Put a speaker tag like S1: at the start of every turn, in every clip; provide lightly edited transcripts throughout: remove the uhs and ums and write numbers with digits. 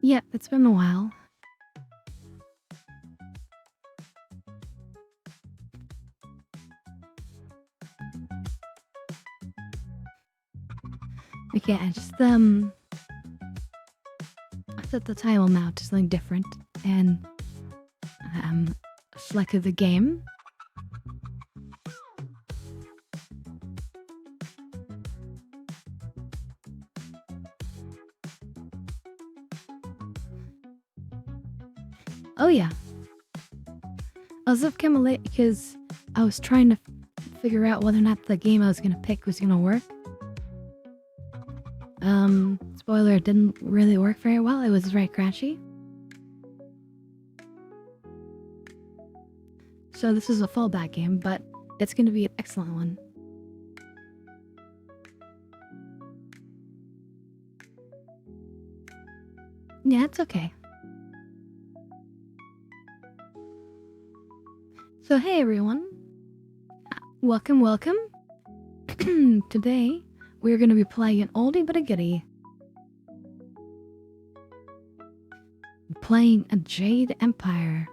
S1: Yeah, it's been a while. Okay, I just set the title now to something different and selected the game. Oh yeah. I was up kind of late because I was trying to figure out whether or not the game I was gonna pick was gonna work. Spoiler, it didn't really work very well. It was very crashy. So this is a fallback game, but it's gonna be an excellent one. Yeah, it's okay. So hey everyone. Welcome. Today, we're gonna be playing an oldie but a goodie. Playing a Jade Empire.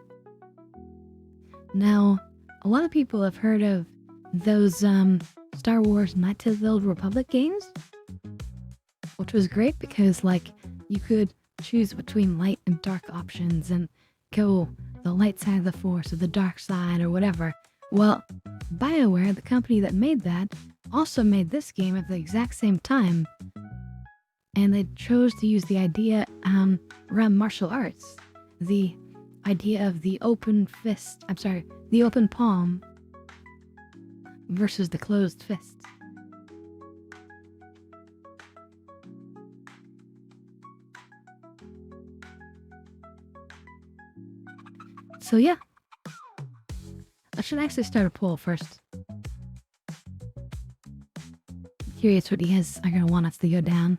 S1: Now, a lot of people have heard of those Star Wars Knights of the Old Republic games, which was great because like you could choose between light and dark options and go the light side of the Force or the dark side or whatever. Well, BioWare, the company that made that, also made this game at the exact same time, and they chose to use the idea around martial arts. The idea of the open fist, the open palm versus the closed fist. So yeah, I should actually start a poll first. Curious what you guys are gonna want us to go down.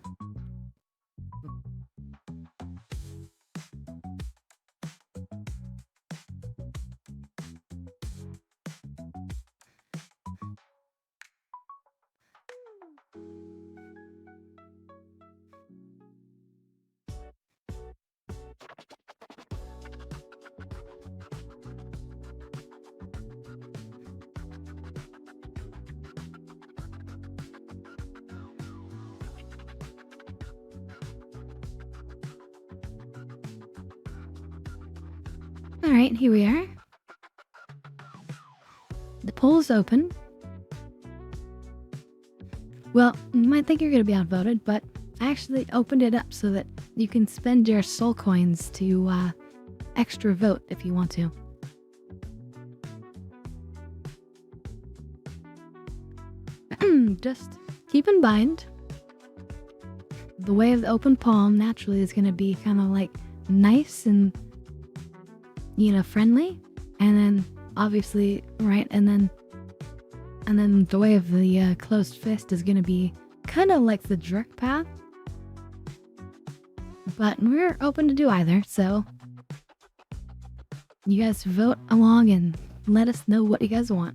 S1: Alright, here we are. The poll's open. Well, you might think you're gonna be outvoted, but I actually opened it up so that you can spend your soul coins to extra vote if you want to. Just keep in mind, the way of the open palm naturally is gonna be kind of like nice and friendly, and then obviously and then the way of the closed fist is gonna be kind of like the jerk path, but we're open to do either, so you guys vote along and let us know what you guys want.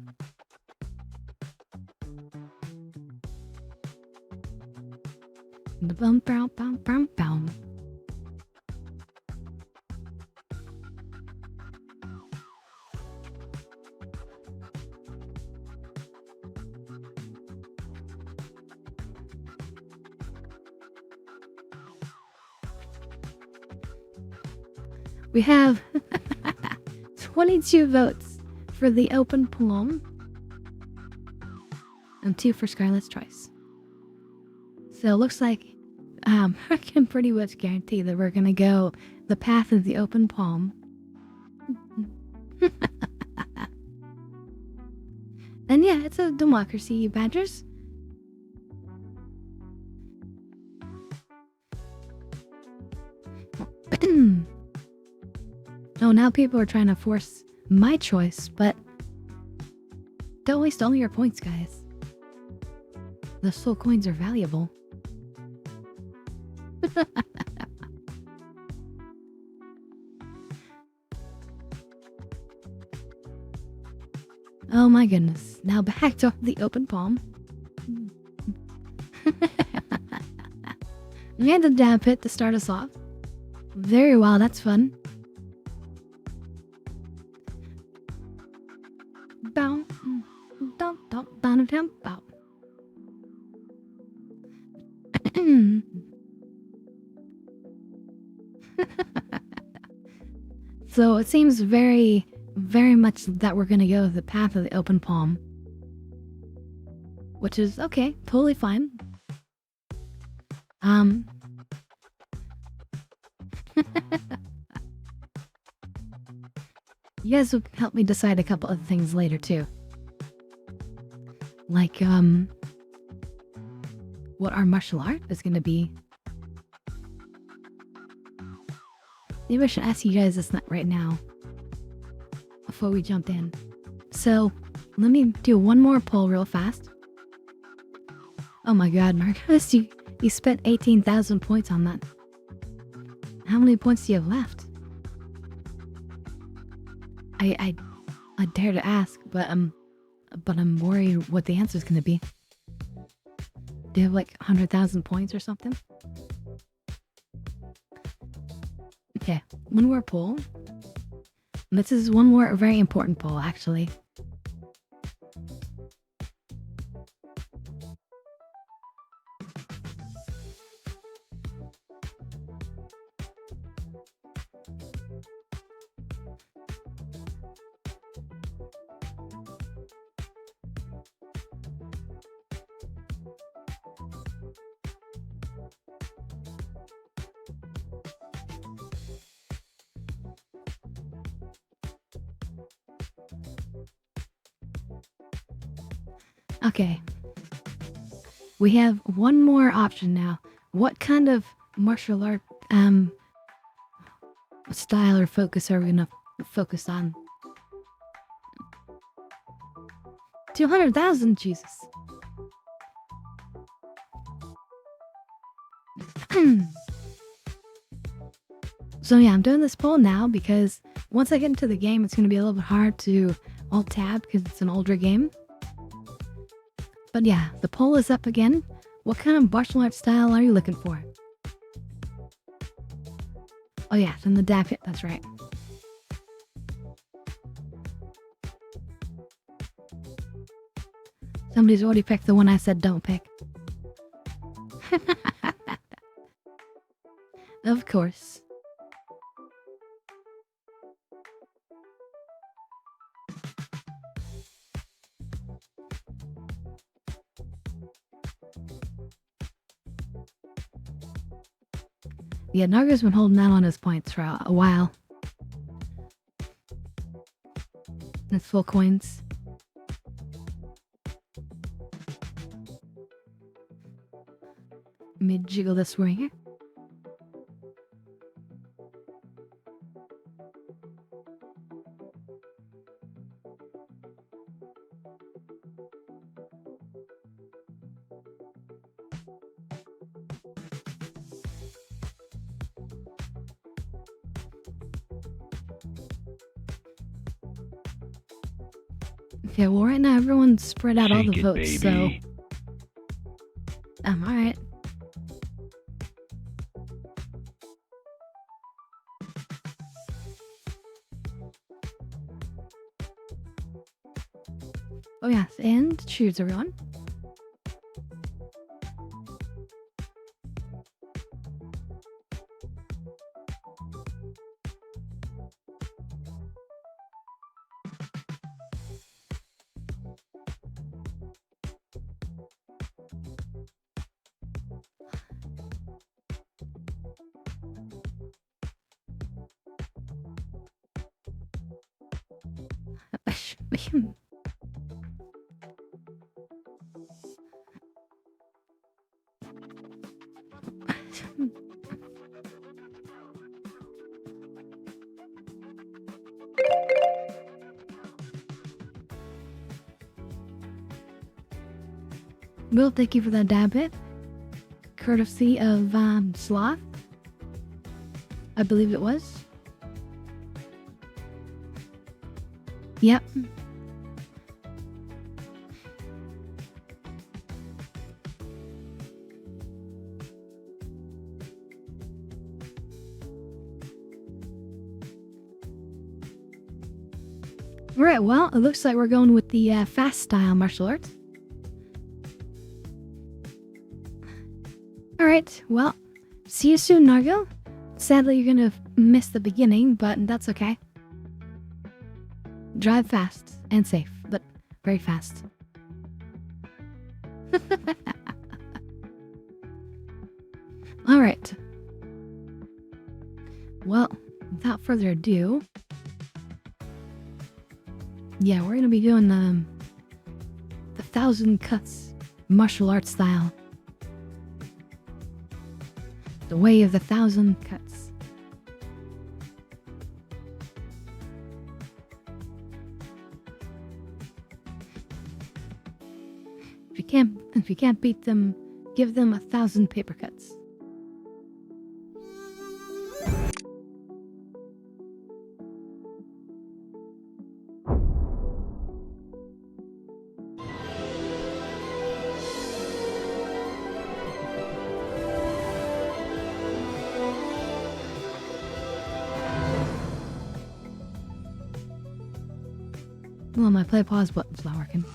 S1: The bum bum bum bum bum. We have 22 votes for the open palm and 2 for Scarlet's choice. So it looks like I can pretty much guarantee that we're gonna go the path of the open palm. And yeah, it's a democracy, you badgers. Oh, now people are trying to force my choice, but don't waste all your points, guys. The soul coins are valuable. Oh my goodness. Now back to the open palm. We had the dab pit to start us off. Very well, that's fun. Bow, dum, dum, dum, dum, bow. So it seems very, very much that we're gonna go the path of the open palm. Which is okay, totally fine. You guys will help me decide a couple of things later too. Like, what our martial art is gonna be. Maybe I should ask you guys this right now. Before we jump in. So, let me do one more poll real fast. Oh my god, Marcos, you spent 18,000 points on that. How many points do you have left? I dare to ask, but I'm worried what the answer is gonna be. Do you have like 100,000 points or something? Okay, one more poll. This is one more very important poll, actually. Okay. We have one more option now. What kind of martial art style or focus are we gonna focus on? 200,000, Jesus. So yeah, I'm doing this poll now because once I get into the game, it's gonna be a little bit hard to alt tab because it's an older game. But yeah, the poll is up again. What kind of martial art style are you looking for? Oh yeah, it's in the dab hit, that's right. Somebody's already picked the one I said don't pick. Of course. Yeah, Nargo's been holding out on his points for a while. It's full coins. Let me jiggle this ring. Okay, well right now everyone's spread out all the votes, so... alright. Oh yes, and cheers everyone. Will, thank you for that dab hit. Courtesy of Sloth. I believe it was. Yep. Alright, well, it looks like we're going with the fast style martial arts. Alright, well, see you soon, Nargil. Sadly, you're gonna miss the beginning, but that's okay. Drive fast and safe, but very fast. Alright. Well, without further ado, yeah, we're gonna be doing the 1,000 cuts martial arts style. The way of the 1,000 cuts. If you can't beat them, give them 1,000 paper cuts. Well, my play pause button's not working.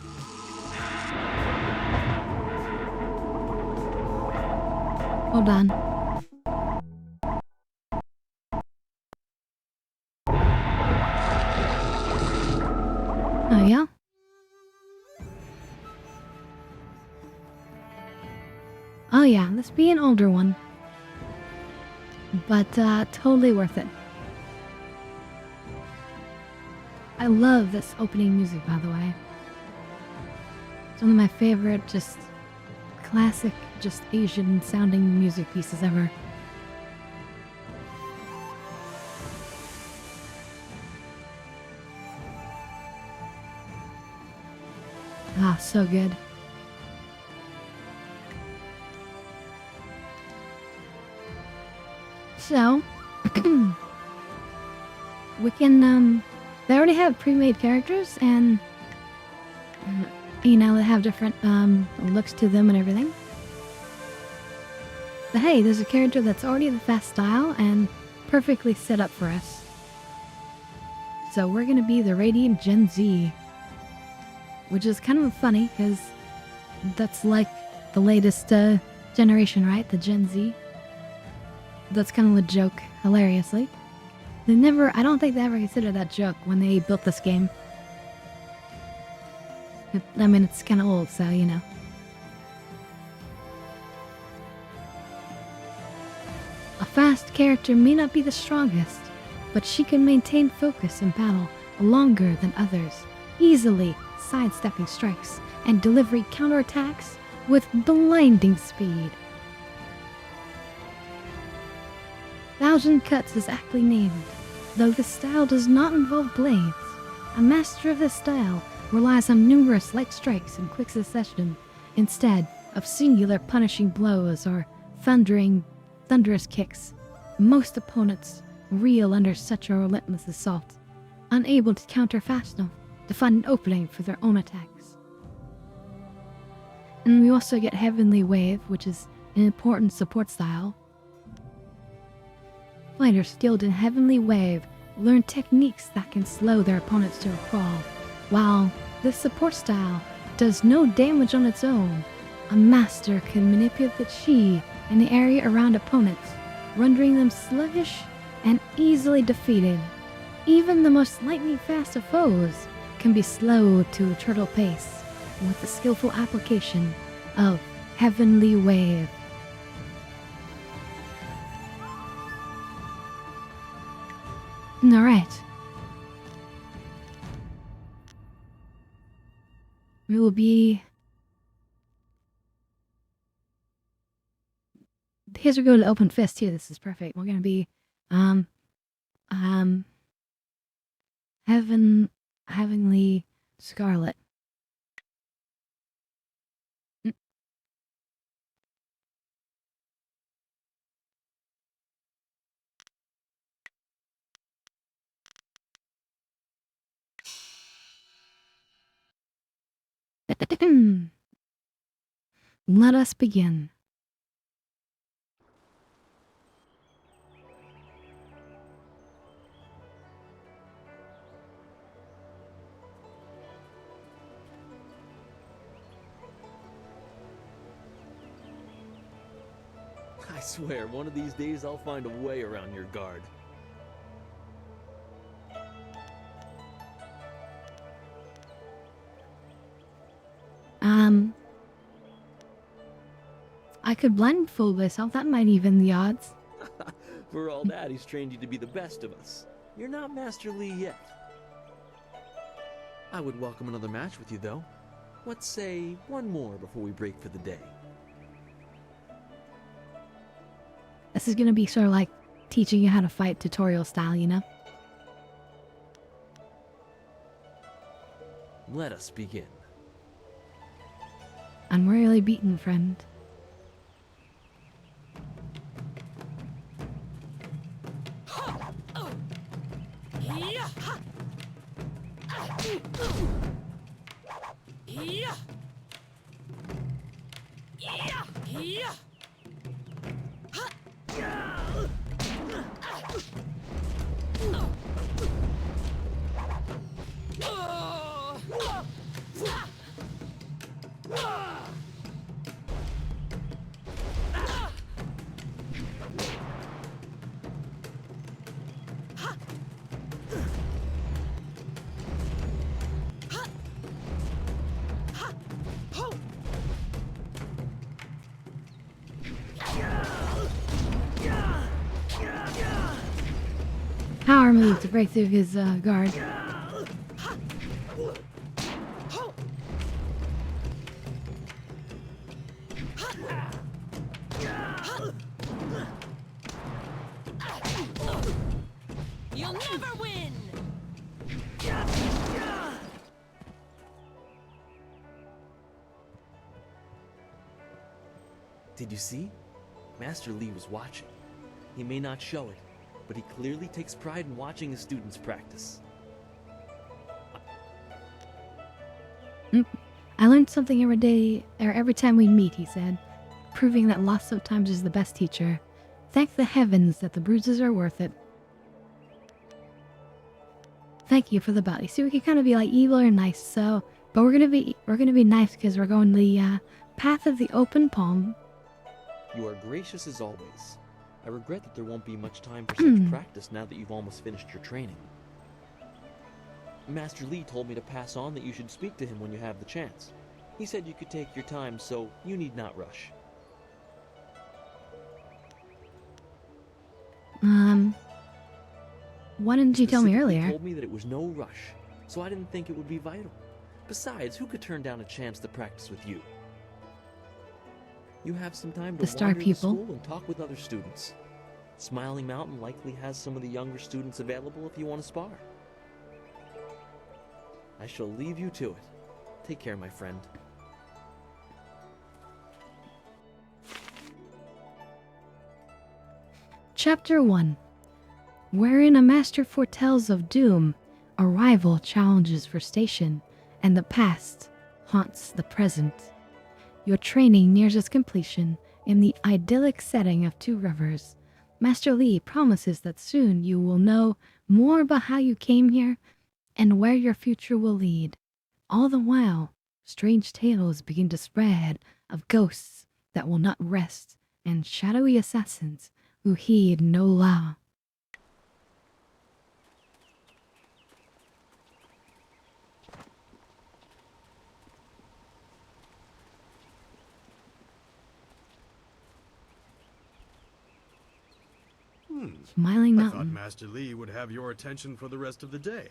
S1: Hold on. Oh, yeah? Oh, yeah, this be an older one. But, totally worth it. I love this opening music, by the way. It's one of my favorite, just classic, just Asian sounding music pieces ever. Ah, so good. So, we can, they already have pre-made characters, and, you know, they have different, looks to them and everything. But hey, there's a character that's already the fast style and perfectly set up for us. So we're gonna be the Radiant Gen Z. Which is kind of funny, because that's like the latest generation, right? The Gen Z. That's kind of a joke, hilariously. I don't think they ever considered that joke when they built this game. I mean, it's kind of old, so, you know. A fast character may not be the strongest, but she can maintain focus in battle longer than others, easily sidestepping strikes and delivering counterattacks with blinding speed. 1,000 Cuts is aptly named, though the style does not involve blades. A master of this style relies on numerous light strikes in quick succession instead of singular punishing blows or thunderous kicks. Most opponents reel under such a relentless assault, unable to counter fast enough to find an opening for their own attacks. And we also get Heavenly Wave, which is an important support style. Fighters skilled in Heavenly Wave learn techniques that can slow their opponents to a crawl. While this support style does no damage on its own, a master can manipulate the chi in the area around opponents, rendering them sluggish and easily defeated. Even the most lightning fast of foes can be slowed to a turtle pace with the skillful application of Heavenly Wave. Alright. We will be... Here's we go to open fist too. This is perfect. We're gonna be Heavenly Scarlet. Let us begin.
S2: I swear, one of these days I'll find a way around your guard.
S1: I could blindfold myself. That might even the odds.
S2: For all that, he's trained you to be the best of us. You're not Master Li yet. I would welcome another match with you, though. Let's say one more before we break for the day.
S1: This is gonna be sort of like teaching you how to fight tutorial style, you know?
S2: Let us begin.
S1: Unwarily beaten, friend. Power move to break through his guard.
S3: You'll never win!
S2: Did you see? Master Li was watching. He may not show it, but he clearly takes pride in watching his students practice.
S1: I learned something every day, or every time we meet, he said, proving that loss of times is the best teacher. Thank the heavens that the bruises are worth it. Thank you for the bounty. See, we can kind of be like evil or nice, so, but we're gonna be nice because we're going the path of the open palm.
S2: You are gracious as always. I regret that there won't be much time for such practice now that you've almost finished your training. Master Li told me to pass on that you should speak to him when you have the chance. He said you could take your time, so you need not rush.
S1: Why didn't you tell me earlier?
S2: He told me that it was no rush, so I didn't think it would be vital. Besides, who could turn down a chance to practice with you? You have some time to
S1: Star
S2: wander the
S1: people.
S2: school and talk with other students. Smiling Mountain likely has some of the younger students available if you want to spar. I shall leave you to it. Take care, my friend.
S1: Chapter 1, wherein a master foretells of doom, a rival challenges for station, and the past haunts the present. Your training nears its completion in the idyllic setting of Two Rivers. Master Li promises that soon you will know more about how you came here and where your future will lead. All the while, strange tales begin to spread of ghosts that will not rest and shadowy assassins who heed no law. Smiling
S4: I thought
S1: Mountain.
S4: Master Li would have your attention for the rest of the day.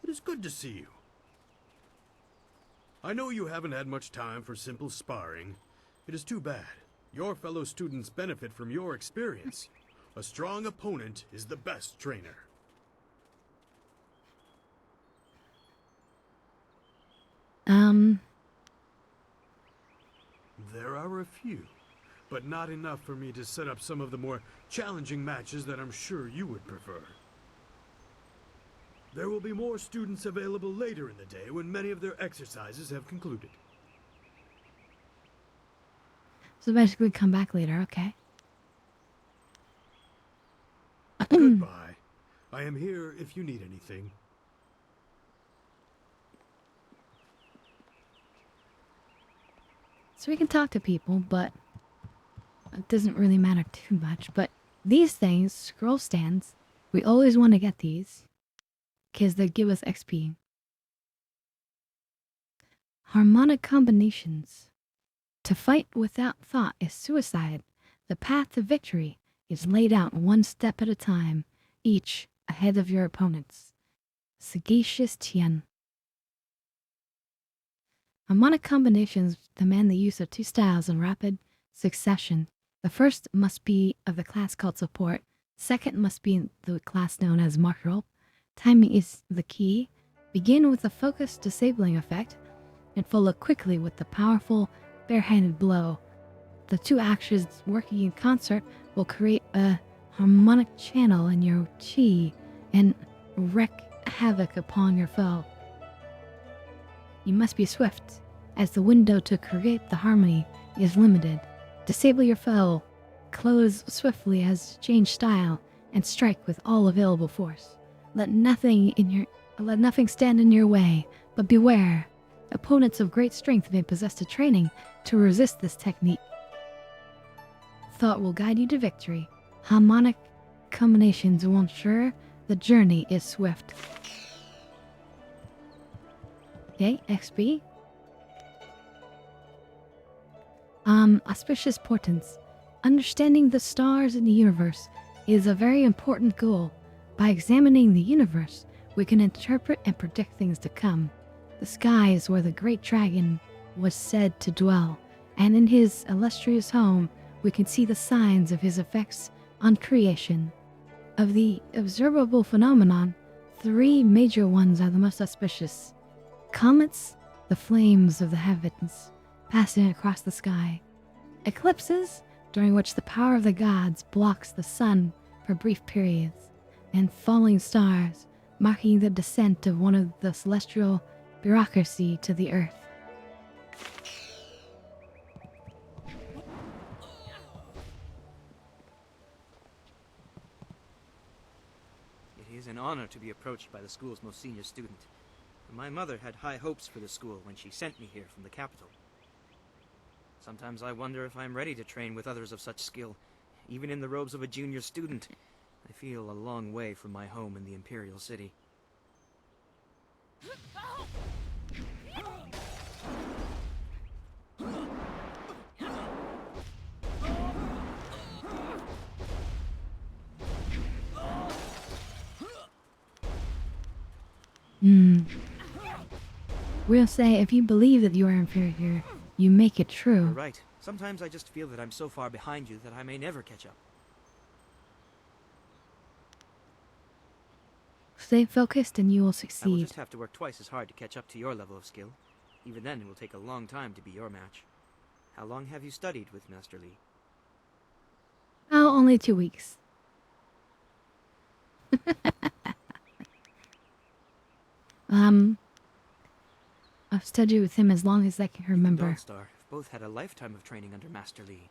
S4: It is good to see you. I know you haven't had much time for simple sparring. It is too bad. Your fellow students benefit from your experience. A strong opponent is the best trainer. There are a few, but not enough for me to set up some of the more challenging matches that I'm sure you would prefer. There will be more students available later in the day when many of their exercises have concluded.
S1: So basically come back later, okay.
S4: Goodbye. I am here if you need anything.
S1: So we can talk to people, but it doesn't really matter too much, but these things, scroll stands, we always want to get these because they give us XP. Harmonic combinations. To fight without thought is suicide. The path to victory is laid out one step at a time, each ahead of your opponents. Sagacious Tian. Harmonic combinations demand the use of two styles in rapid succession. The first must be of the class called support. Second must be the class known as martial. Timing is the key. Begin with a focused disabling effect and follow quickly with the powerful barehanded blow. The two actions working in concert will create a harmonic channel in your chi and wreak havoc upon your foe. You must be swift, as the window to create the harmony is limited. Disable your foe, close swiftly as change style, and strike with all available force. Let nothing stand in your way, but beware. Opponents of great strength may possess the training to resist this technique. Thought will guide you to victory. Harmonic combinations will ensure the journey is swift. Okay, XP. Auspicious portents. Understanding the stars in the universe is a very important goal. By examining the universe, we can interpret and predict things to come. The sky is where the great dragon was said to dwell, and in his illustrious home, we can see the signs of his effects on creation. Of the observable phenomenon, 3 major ones are the most auspicious. Comets, the flames of the heavens, passing across the sky. Eclipses, during which the power of the gods blocks the sun for brief periods. And falling stars, marking the descent of one of the celestial bureaucracy to the earth.
S5: It is an honor to be approached by the school's most senior student. My mother had high hopes for the school when she sent me here from the capital. Sometimes I wonder if I'm ready to train with others of such skill. Even in the robes of a junior student, I feel a long way from my home in the Imperial City.
S1: We'll say if you believe that you are inferior, you make it true.
S5: You're right. Sometimes I just feel that I'm so far behind you that I may never catch up.
S1: Stay focused and you will
S5: I will
S1: succeed.
S5: just have to work twice as hard to catch up to your level of skill. Even then, it will take a long time to be your match. How long have you studied with Master Li?
S1: Oh, only 2 weeks. I've studied with him as long as I can remember.
S5: Dawnstar have both had a lifetime of training under Master Li.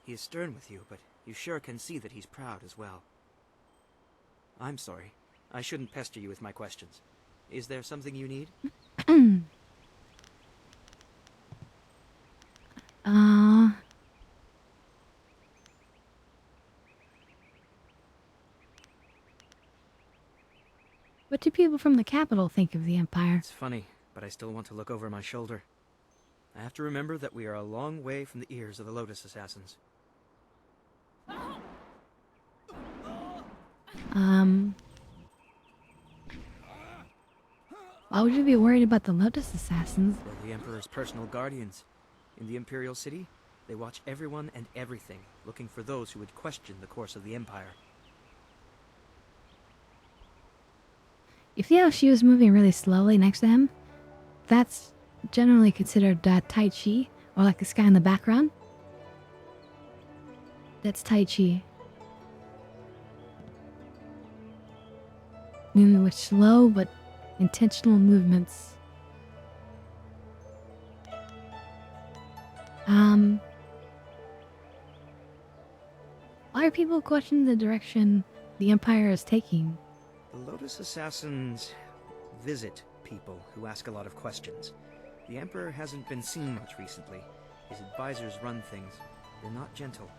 S5: He is stern with you, but you sure can see that he's proud as well. I'm sorry. I shouldn't pester you with my questions. Is there something you need?
S1: What do people from the capital think of the Empire?
S5: It's funny, but I still want to look over my shoulder. I have to remember that we are a long way from the ears of the Lotus Assassins.
S1: Why would you be worried about the Lotus Assassins?
S5: They're the Emperor's personal guardians. In the Imperial City, they watch everyone and everything, looking for those who would question the course of the Empire.
S1: You see how she was moving really slowly next to him? That's generally considered Tai Chi, or like this guy in the background. That's Tai Chi. Moving with slow but intentional movements. Why are people questioning the direction the Empire is taking?
S5: The Lotus Assassins visit people who ask a lot of questions. The Emperor hasn't been seen much recently. His advisors run things. They're not gentle.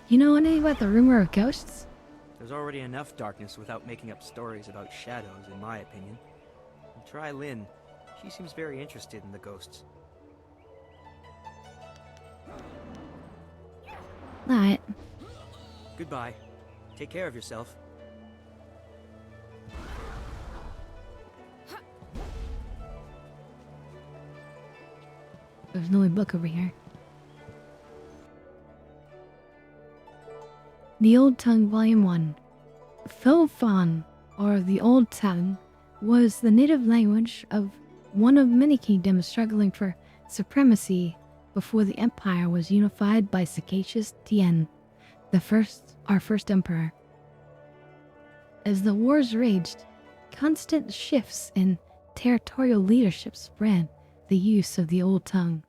S1: You know anything about the rumor of ghosts?
S5: There's already enough darkness without making up stories about shadows, in my opinion. And try Lynn. She seems very interested in the ghosts.
S1: Alright.
S5: Goodbye. Take care of yourself.
S1: There's no book over here. The Old Tongue, Volume 1. Philfon, or the Old Tongue, was the native language of one of many kingdoms struggling for supremacy before the empire was unified by Sagacious Tien, our first emperor. As the wars raged, constant shifts in territorial leadership spread the use of the Old Tongue.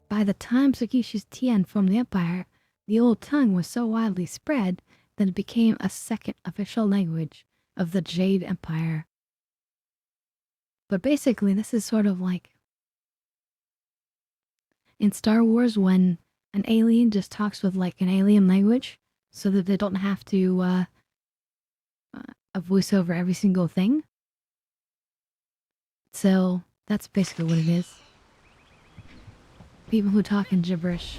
S1: By the time Sagacious Tien formed the empire, the Old Tongue was so widely spread that it became a second official language of the Jade Empire. But basically, this is sort of like in Star Wars when an alien just talks with like an alien language so that they don't have to a voice over every single thing. So that's basically what it is. People who talk in gibberish.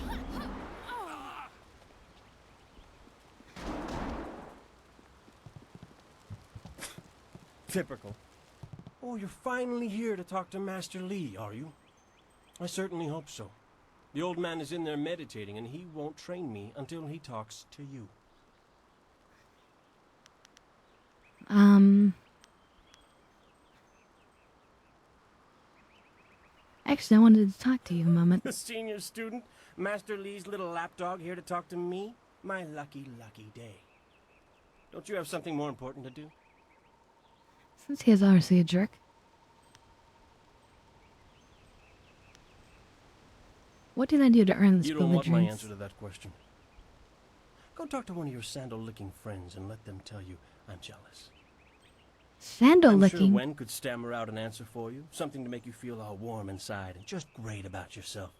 S6: Typical. Oh, you're finally here to talk to Master Lee, are you? I certainly hope so. The old man is in there meditating, and he won't train me until he talks to you.
S1: Actually, I wanted to talk to you a moment.
S6: The senior student, Master Lee's little lapdog here to talk to me? My lucky, lucky day. Don't you have something more important to do?
S1: Since he is obviously a jerk. What did I do to earn this
S6: You don't want my
S1: belligerence?
S6: answer to that question. Go talk to one of your sandal-licking friends and let them tell you I'm jealous.
S1: Sandal
S6: I'm
S1: licking?
S6: sure Wen could stammer out an answer for you. Something to make you feel all warm inside and just great about yourself.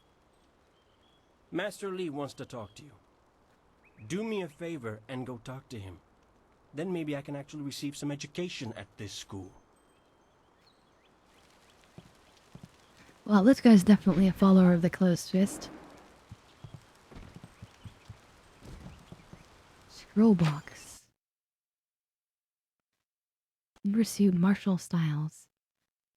S6: Master Lee wants to talk to you. Do me a favor and go talk to him. Then maybe I can actually receive some education at this school.
S1: Well, this guy's definitely a follower of the closed fist. Scroll box. Pursued martial styles.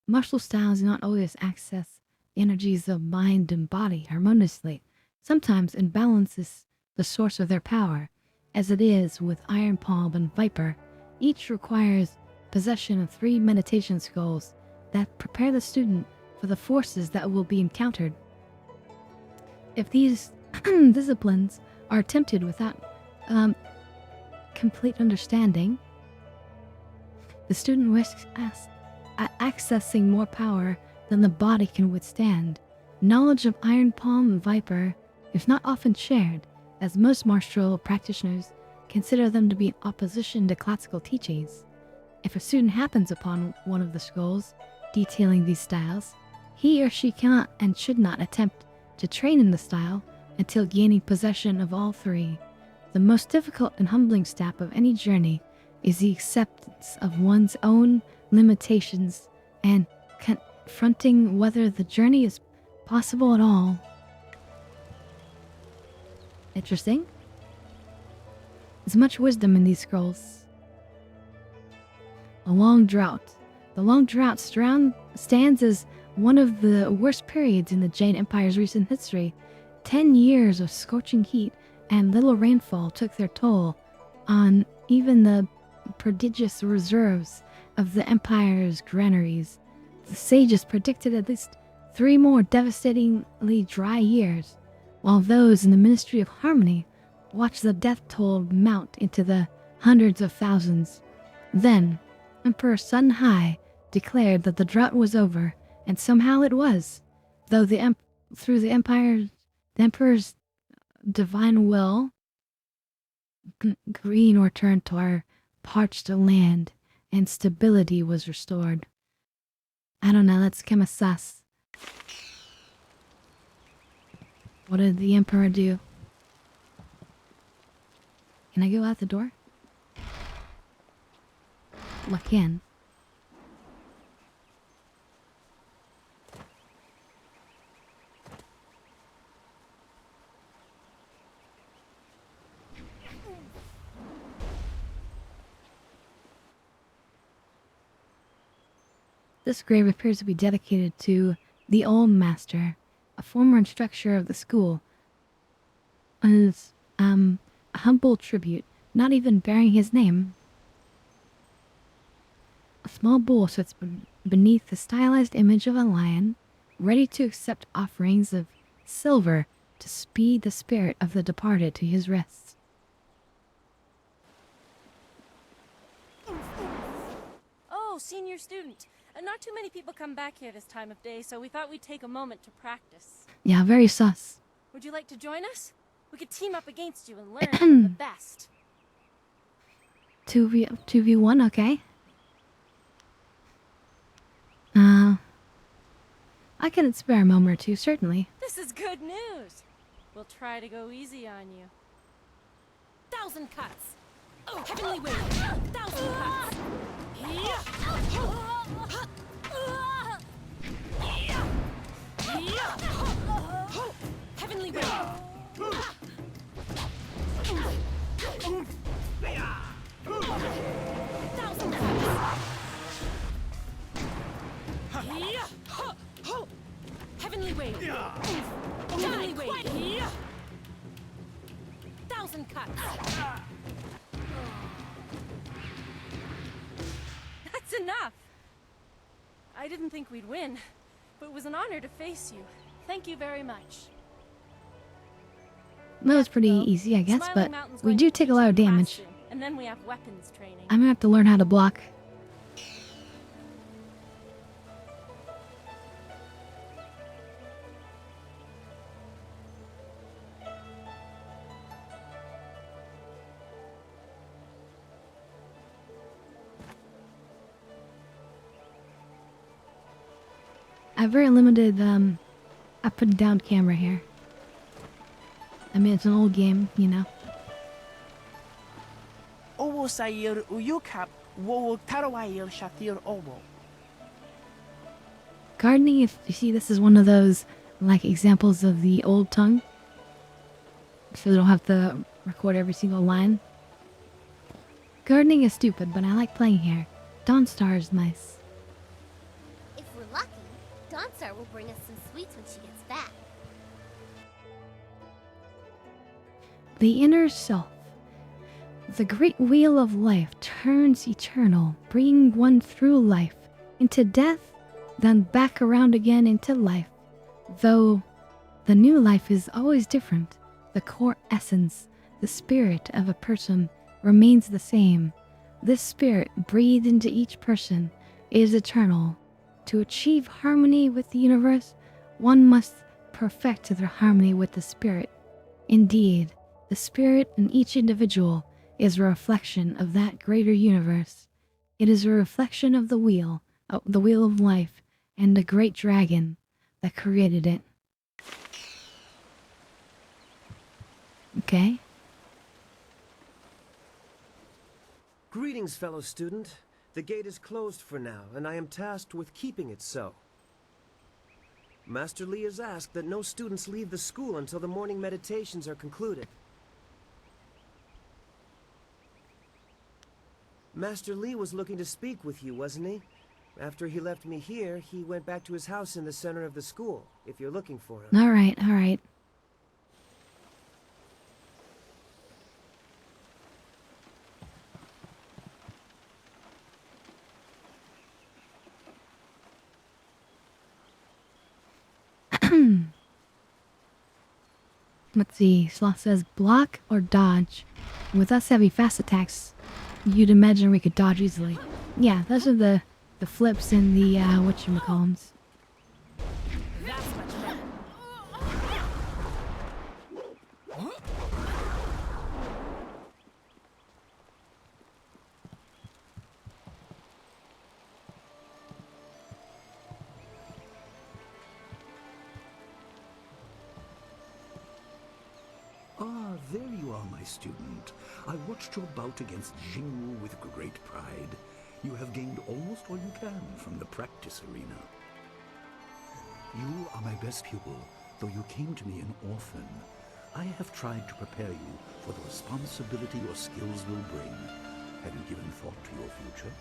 S1: Martial styles do not always access the energies of mind and body harmoniously. Sometimes imbalance is the source of their power, as it is with Iron Palm and Viper. Each requires possession of 3 meditation scrolls that prepare the student for the forces that will be encountered. If these disciplines are attempted without complete understanding, the student risks accessing more power than the body can withstand. Knowledge of Iron Palm and Viper is not often shared, as most martial practitioners consider them to be in opposition to classical teachings. If a student happens upon one of the scrolls detailing these styles, he or she cannot and should not attempt to train in the style until gaining possession of all 3. The most difficult and humbling step of any journey is the acceptance of one's own limitations and confronting whether the journey is possible at all. Interesting. There's much wisdom in these scrolls. A long drought. The long drought stands as one of the worst periods in the Jade Empire's recent history. 10 years of scorching heat and little rainfall took their toll on even the prodigious reserves of the Empire's granaries. The sages predicted at least 3 more devastatingly dry years, while those in the Ministry of Harmony watched the death toll mount into the hundreds of thousands. Then, Emperor Sun Hai declared that the drought was over, and somehow it was, though through the Emperor's divine will, green returned to our parched land, and stability was restored. I don't know, that's kinda sus. What did the Emperor do? Can I go out the door? Well, I can. This grave appears to be dedicated to the old master, a former instructor of the school. As, a humble tribute, not even bearing his name. A small bowl sits beneath the stylized image of a lion, ready to accept offerings of silver to speed the spirit of the departed to his rest.
S3: Oh, senior student. Not too many people come back here this time of day, so we thought we'd take a moment to practice.
S1: Yeah, very sus.
S3: Would you like to join us? We could team up against you and learn from the best.
S1: 2v1, okay. I can spare a moment or two, certainly.
S3: This is good news. We'll try to go easy on you. 1,000 cuts. Oh, heavenly wave. 1,000 cuts. Heavenly wave. 1,000 cuts. Heavenly wave. Heavenly wave. 1,000 cuts. That's enough. I didn't think we'd win, but it was an honor to face you. Thank you very much.
S1: That was pretty easy, I guess, but we do take a lot of damage.
S3: And then we have weapons training.
S1: I'm gonna have to learn how to block. I have very limited, I put down camera here. I mean, it's an old game, you know.
S7: Owo sayir uyukap wo tarawayir shatir owo.
S1: Gardening, if you see, this is one of those, like, examples of the old tongue. So they don't have to record every single line. Gardening is stupid, but I like playing here. Dawnstar is nice.
S8: If we're lucky, Dawnstar will bring us some sweets when she gets back.
S1: The inner self. The great wheel of life turns eternal, bringing one through life into death, then back around again into life. Though the new life is always different, the core essence, the spirit of a person remains the same. This spirit breathed into each person is eternal. To achieve harmony with the universe, one must perfect their harmony with the spirit. Indeed, the spirit in each individual is a reflection of that greater universe. It is a reflection of the wheel of life, and the great dragon that created it. Okay.
S9: Greetings, fellow student. The gate is closed for now, and I am tasked with keeping it so. Master Lee has asked that no students leave the school until the morning meditations are concluded. Master Lee was looking to speak with you, wasn't he? After he left me here, he went back to his house in the center of the school, if you're looking for him.
S1: All right, all right. Let's see, Sloth says block or dodge. With us having fast attacks, you'd imagine we could dodge easily. Yeah, those are the flips in the, whatchamacallums.
S3: That's much better.
S10: Ah, there you are, my student. I watched your bout against Jingwu with great pride. You have gained almost all you can from the practice arena. You are my best pupil, though you came to me an orphan. I have tried to prepare you for the responsibility your skills will bring. Have you given thought to your future?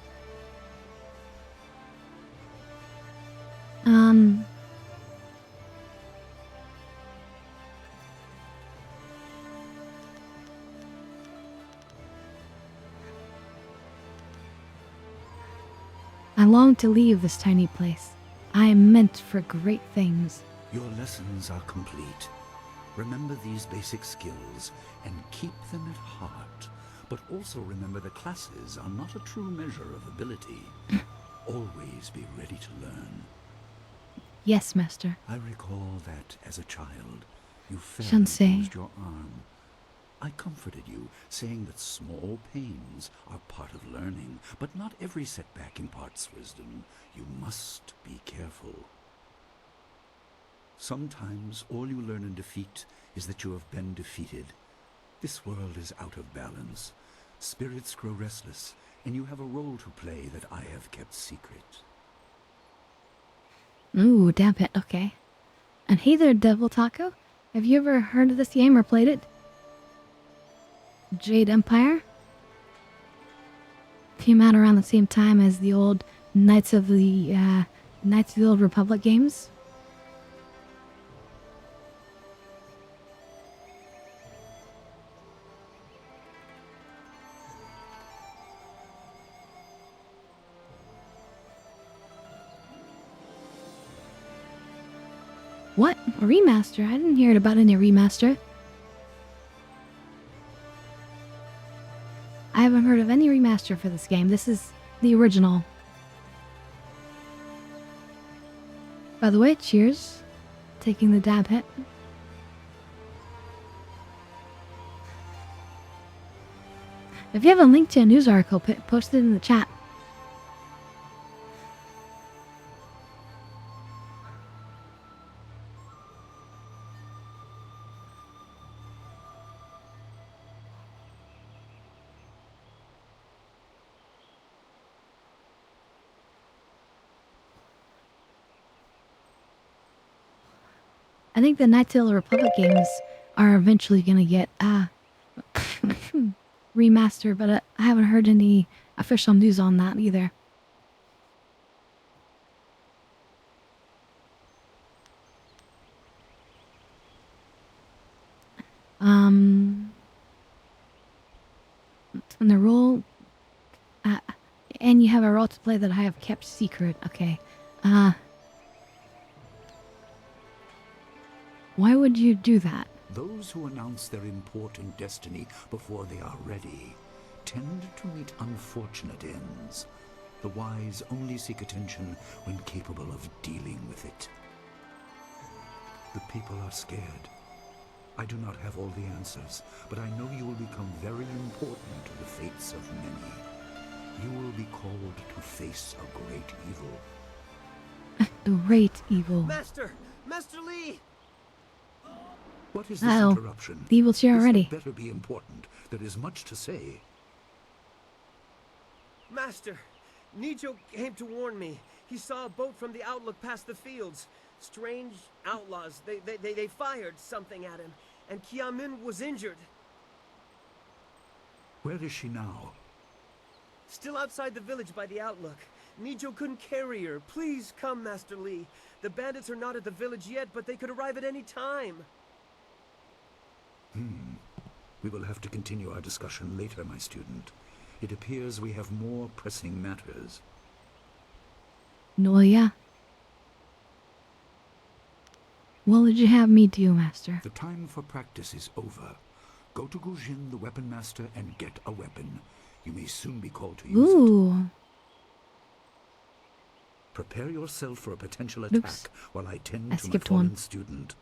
S1: I long to leave this tiny place. I am meant for great things.
S10: Your lessons are complete. Remember these basic skills and keep them at heart. But also remember that classes are not a true measure of ability. Always be ready to learn.
S1: Yes, master.
S10: I recall that as a child, you fell
S1: Sensei.
S10: and bruised your arm. I comforted you, saying that small pains are part of learning, but not every setback imparts wisdom. You must be careful. Sometimes all you learn in defeat is that you have been defeated. This world is out of balance. Spirits grow restless, and you have a role to play that I have kept secret.
S1: Ooh, damn it, okay. And hey there, Devil Taco. Have you ever heard of this game or played it? Jade Empire? Came out around the same time as the old Knights of the Old Republic games. What? A remaster? I didn't hear about any remaster. I haven't heard of any remaster for this game. This is the original. By the way, cheers. Taking the dab hit. If you have a link to a news article, post it in the chat. I think the Knights of the Republic games are eventually gonna get remastered, but I haven't heard any official news on that either. And the role, and you have a role to play that I have kept secret. Okay, why would you do that?
S10: Those who announce their important destiny before they are ready tend to meet unfortunate ends. The wise only seek attention when capable of dealing with it. The people are scared. I do not have all the answers, but I know you will become very important to the fates of many. You will be called to face a great evil.
S1: Great evil.
S9: Master! Master Lee!
S10: What is this interruption?
S1: The evil's here already.
S10: This had better be important. There is much to say.
S9: Master, Nijo came to warn me. He saw a boat from the outlook past the fields. Strange outlaws. They fired something at him, and Kiamin was injured.
S10: Where is she now?
S9: Still outside the village by the outlook. Nijo couldn't carry her. Please come, Master Lee. The bandits are not at the village yet, but they could arrive at any time.
S10: We will have to continue our discussion later, my student. It appears we have more pressing matters.
S1: No, yeah. What would you have me do, Master?
S10: The time for practice is over. Go to Gujin, the weapon master, and get a weapon. You may soon be called to use it. Prepare yourself for a potential attack while I tend to my fallen student.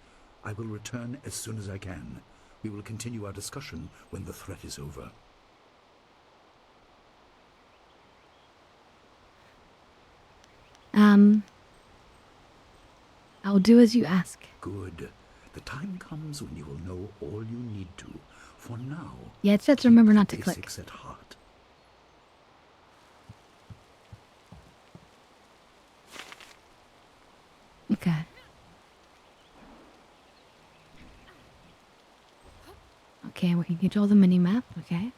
S10: I will return as soon as I can. We will continue our discussion when the threat is over.
S1: I'll do as you ask.
S10: Good. The time comes when you will know all you need to. For now,
S1: Yeah, it says remember not to click.
S10: basics at heart.
S1: Okay. Okay, we can control the mini-map, okay.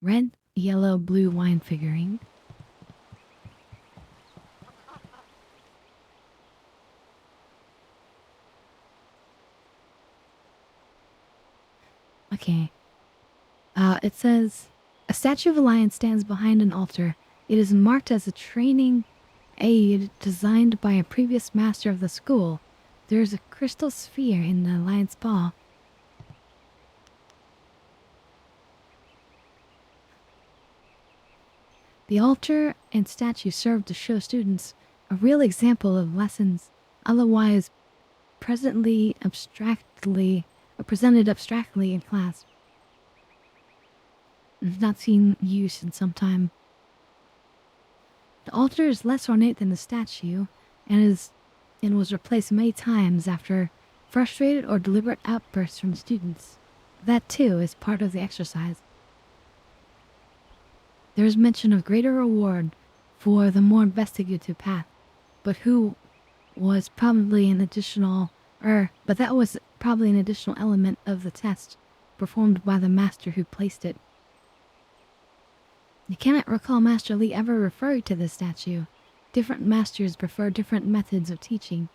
S1: Red, yellow, blue wine figurine. Okay. It says, a statue of a lion stands behind an altar. It is marked as a training aid designed by a previous master of the school. There is a crystal sphere in the lion's paw. The altar and statue serve to show students a real example of lessons otherwise presented abstractly in class. Not seen use in some time. The altar is less ornate than the statue and was replaced many times after frustrated or deliberate outbursts from students. That too is part of the exercise. There is mention of greater reward for the more investigative path, but that was probably an additional element of the test performed by the master who placed it. You cannot recall Master Li ever referring to this statue. Different masters prefer different methods of teaching.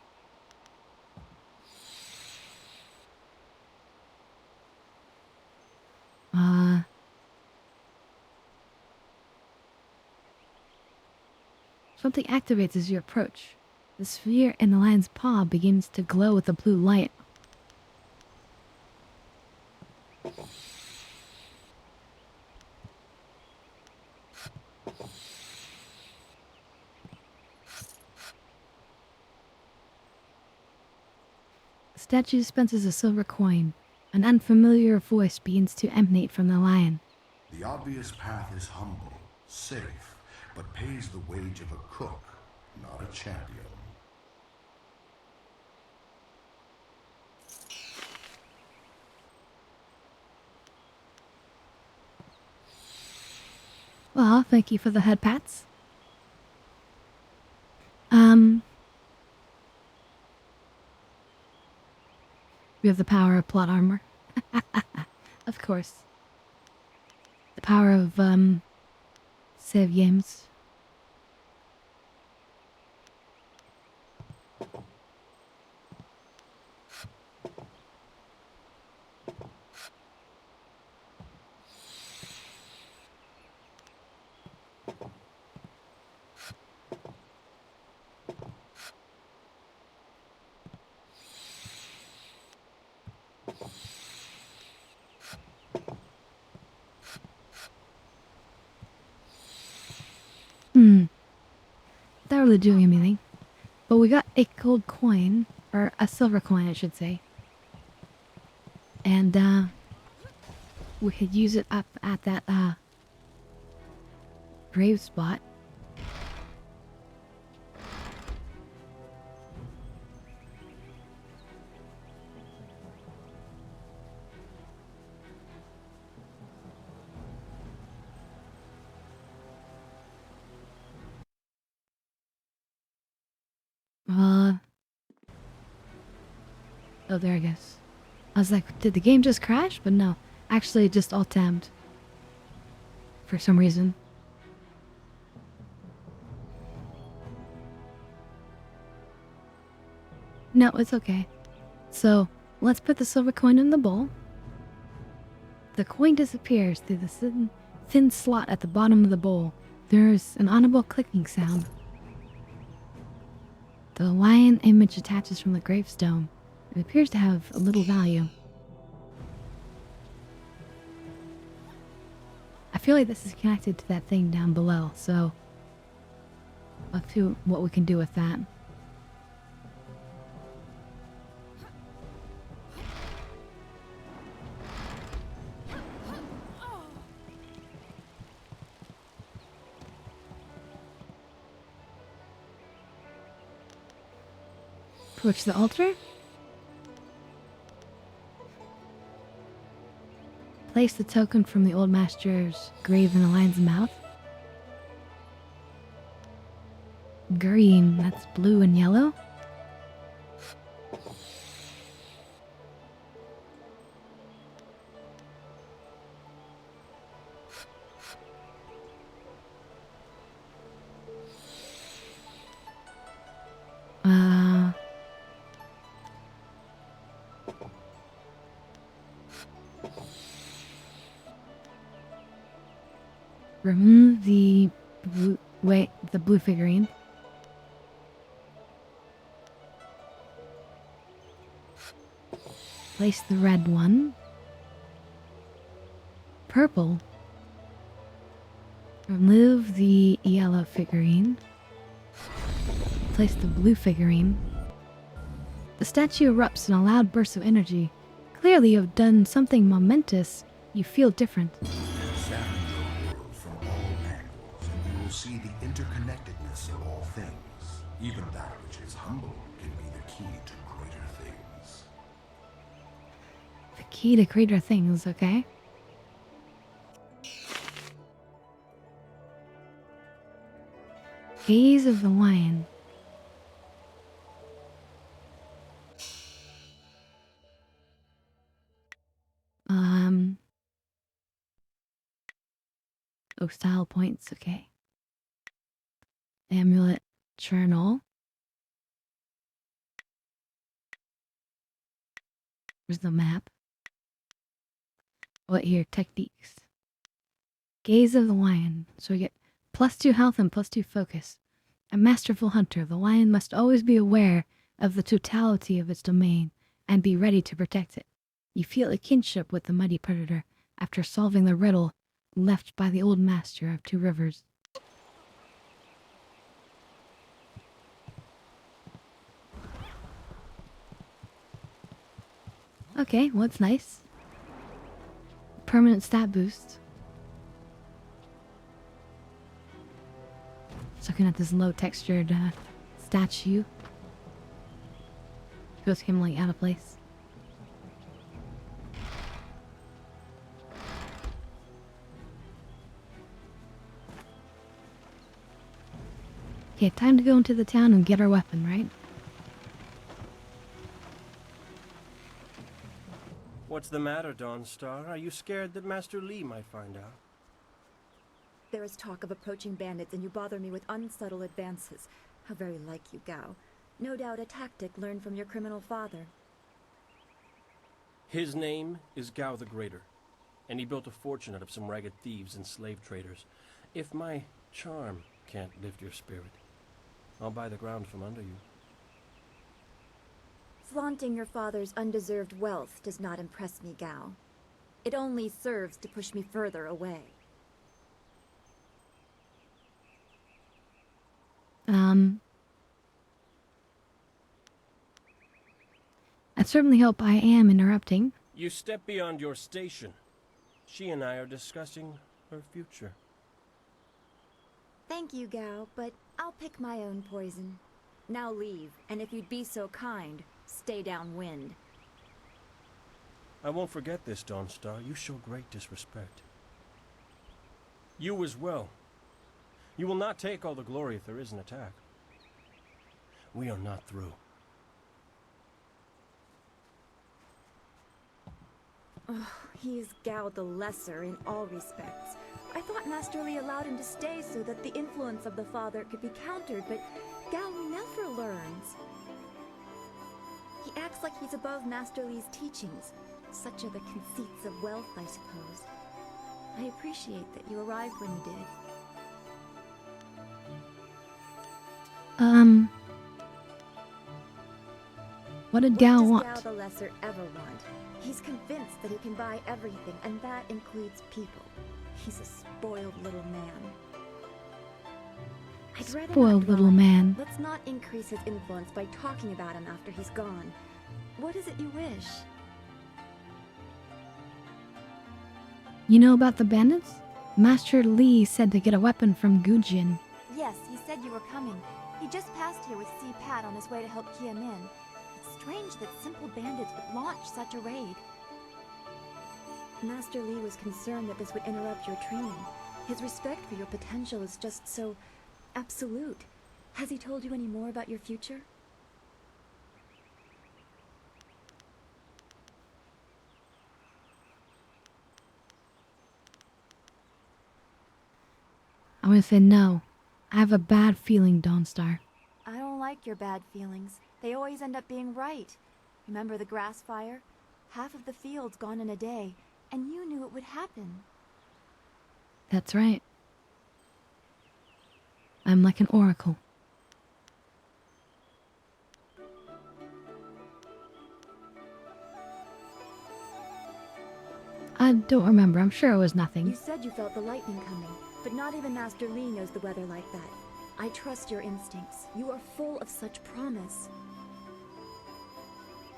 S1: Something activates as you approach. The sphere in the lion's paw begins to glow with a blue light. The statue dispenses a silver coin. An unfamiliar voice begins to emanate from the lion.
S11: The obvious path is humble, safe, but pays the wage of a cook, not a champion.
S1: Well, thank you for the head pats. We have the power of plot armor. Of course. The power of, save games. Not really doing anything. But we got a gold coin, or a silver coin, I should say. And, we could use it up at that, grave spot. Oh, there it goes. I was like, did the game just crash? But no. Actually, it just alt-tabbed. For some reason. No, it's okay. So, let's put the silver coin in the bowl. The coin disappears through the thin slot at the bottom of the bowl. There's an audible clicking sound. The lion image attaches from the gravestone. It appears to have a little value. I feel like this is connected to that thing down below, so let's see what we can do with that. Approach the altar. Place the token from the old master's grave in the lion's mouth. Green, that's blue and yellow. Remove the blue figurine. Place the red one. Purple. Remove the yellow figurine. Place the blue figurine. The statue erupts in a loud burst of energy. Clearly you have done something momentous. You feel different.
S11: Examine your world from all angles, and you will see the interconnectedness of all things. Even that which is humble can be the key to greater things.
S1: The key to greater things, okay? Gaze of the lion. Oh, style points, okay. Amulet journal. Where's the map? What here? Techniques. Gaze of the lion. So we get +2 health and +2 focus. A masterful hunter, the lion must always be aware of the totality of its domain and be ready to protect it. You feel a kinship with the mighty predator after solving the riddle left by the old master of 2 rivers. Okay, well, it's nice. Permanent stat boost. Just looking at this low textured statue. Feels him like out of place. Okay, time to go into the town and get our weapon, right?
S6: What's the matter, Dawnstar? Are you scared that Master Li might find out?
S12: There is talk of approaching bandits, and you bother me with unsubtle advances. How very like you, Gao. No doubt a tactic learned from your criminal father.
S6: His name is Gao the Greater, and he built a fortune out of some ragged thieves and slave traders. If my charm can't lift your spirit, I'll buy the ground from under you.
S12: Flaunting your father's undeserved wealth does not impress me, Gao. It only serves to push me further away.
S1: I certainly hope I am interrupting.
S6: You step beyond your station. She and I are discussing her future.
S12: Thank you, Gao, but I'll pick my own poison. Now leave, and if you'd be so kind, stay downwind.
S6: I won't forget this, Dawnstar. You show great disrespect. You as well. You will not take all the glory if there is an attack. We are not through.
S12: Oh, he is Gao the Lesser in all respects. I thought Master Li allowed him to stay so that the influence of the father could be countered, but Gao never learns. He acts like he's above Master Li's teachings. Such are the conceits of wealth, I suppose. I appreciate that you arrived when you did.
S1: What did Gao want?
S12: What does Gao the Lesser ever want? He's convinced that he can buy everything, and that includes people. He's a spoiled little man. I'd rather
S1: Spoiled
S12: not
S1: little
S12: lie.
S1: man.
S12: Let's not increase his influence by talking about him after he's gone. What is it you wish?
S1: You know about the bandits? Master Li said to get a weapon from Gujin.
S12: Yes, he said you were coming. He just passed here with Si Pat on his way to help Kia Min. strange that simple bandits would launch such a raid. Master Li was concerned that this would interrupt your training. His respect for your potential is just so absolute. Has he told you any more about your future?
S1: I'm gonna say no. I have a bad feeling, Dawnstar.
S12: I don't like your bad feelings. They always end up being right. Remember the grass fire? Half of the field's gone in a day, and you knew it would happen.
S1: That's right. I'm like an oracle. I don't remember. I'm sure it was nothing.
S12: You said you felt the lightning coming, but not even Master Li knows the weather like that. I trust your instincts. You are full of such promise.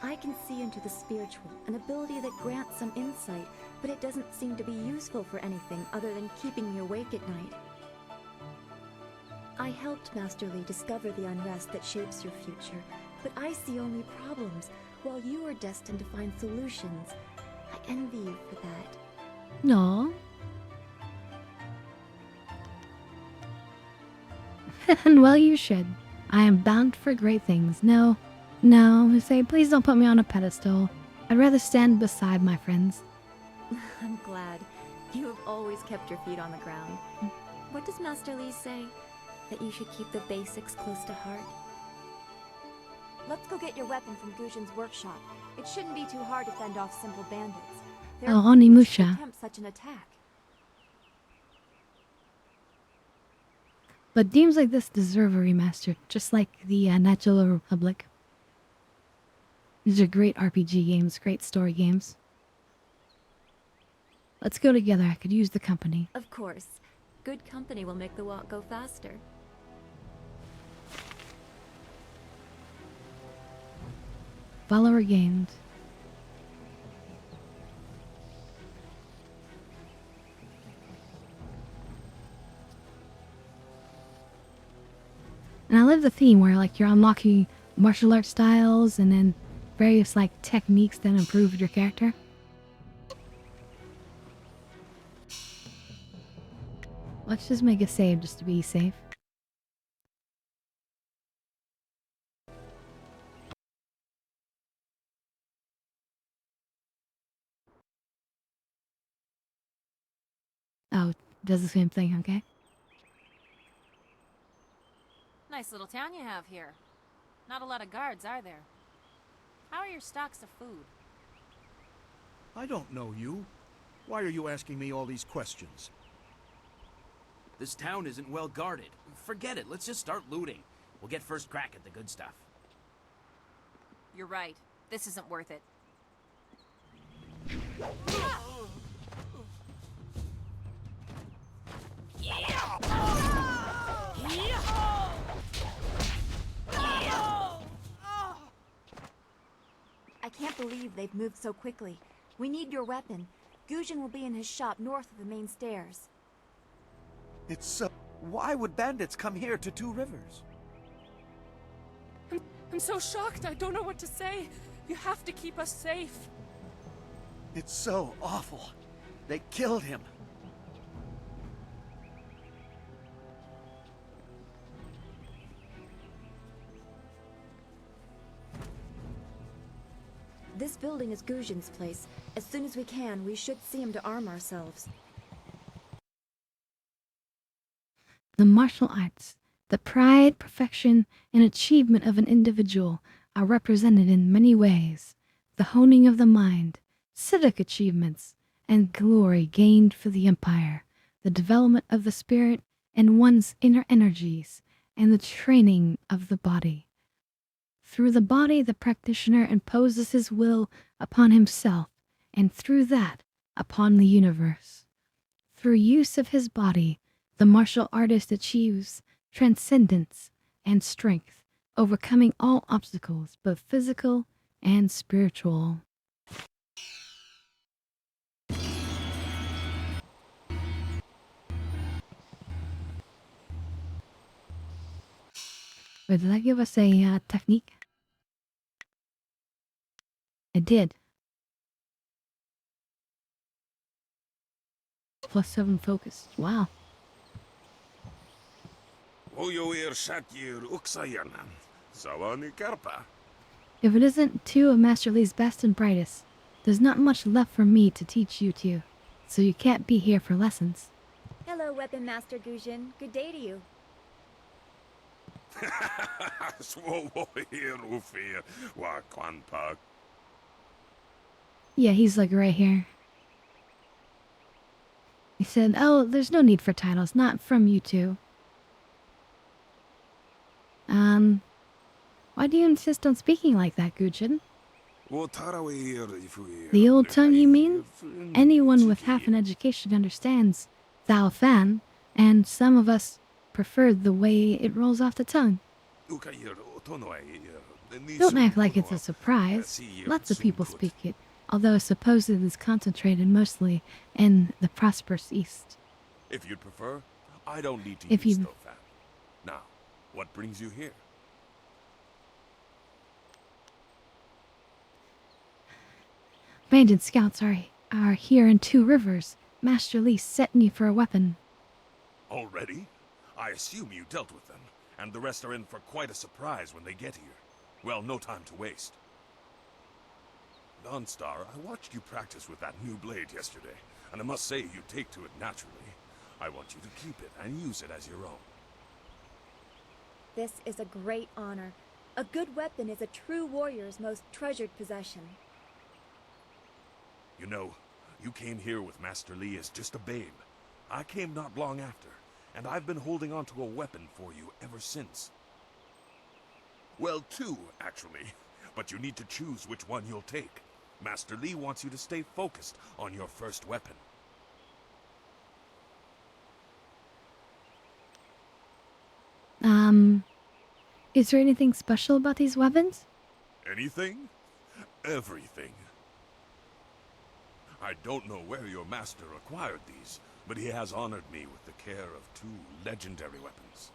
S12: I can see into the spiritual, an ability that grants some insight, but it doesn't seem to be useful for anything other than keeping me awake at night. I helped Master Li discover the unrest that shapes your future, but I see only problems, while you are destined to find solutions. I envy you for that.
S1: No. And well, you should. I am bound for great things. No, say, please don't put me on a pedestal. I'd rather stand beside my friends.
S12: I'm glad. You have always kept your feet on the ground. What does Master Li say? That you should keep the basics close to heart? Let's go get your weapon from Guzhin's workshop. It shouldn't be too hard to fend off simple bandits. They're
S1: Onimusha.
S12: attempt such an attack.
S1: But games like this deserve a remaster, just like the Natural Republic. These are great RPG games, great story games. Let's go together. I could use the company.
S12: Of course. Good company will make the walk go faster.
S1: Follower gained. And I love the theme where like you're unlocking martial arts styles and then various like techniques that improve your character. Let's just make a save just to be safe. Oh, does the same thing, okay?
S3: Nice little town you have here. Not a lot of guards, are there? How are your stocks of food?
S13: I don't know you. Why are you asking me all these questions?
S14: This town isn't well guarded. Forget it, let's just start looting. We'll get first crack at the good stuff.
S3: You're right. This isn't worth it.
S12: I can't believe they've moved so quickly. We need your weapon. Guzhin will be in his shop north of the main stairs.
S13: It's so... Why would bandits come here to Two Rivers?
S3: I'm so shocked. I don't know what to say. You have to keep us safe.
S13: It's so awful. They killed him.
S12: This building is Guzhin's place. As soon as we can, we should see him to arm ourselves.
S1: The martial arts, the pride, perfection, and achievement of an individual are represented in many ways. The honing of the mind, civic achievements, and glory gained for the Empire, the development of the spirit and one's inner energies, and the training of the body. Through the body, the practitioner imposes his will upon himself, and through that, upon the universe. Through use of his body, the martial artist achieves transcendence and strength, overcoming all obstacles, both physical and spiritual. Wait, did that give us a technique? It did. +7 focus. Wow. If it isn't two of Master Lee's best and brightest, there's not much left for me to teach you two, so you can't be here for lessons.
S12: Hello, Weapon Master Gujin. Good day to you.
S1: Yeah, he's like right here. He said, oh, there's no need for titles, not from you two. Why do you insist on speaking like that, Gujin? The old tongue, you mean? Anyone with half an education understands Thao Fan, and some of us prefer the way it rolls off the tongue. Don't act like it's a surprise. Lots of people speak it, although I suppose it is concentrated mostly in the prosperous East.
S15: If you'd prefer, I don't need to
S1: If
S15: use
S1: you-
S15: Thao Fan. Now, what brings you here?
S1: Bandit scouts are here in Two Rivers. Master Lee sent me for a weapon.
S15: Already? I assume you dealt with them, and the rest are in for quite a surprise when they get here. Well, no time to waste. Dawnstar, I watched you practice with that new blade yesterday, and I must say you take to it naturally. I want you to keep it and use it as your own.
S12: This is a great honor. A good weapon is a true warrior's most treasured possession.
S15: You know, you came here with Master Lee as just a babe. I came not long after, and I've been holding on to a weapon for you ever since. Well, two, actually. But you need to choose which one you'll take. Master Lee wants you to stay focused on your first weapon.
S1: Is there anything special about these weapons?
S15: Anything? Everything. I don't know where your master acquired these, but he has honored me with the care of two legendary weapons.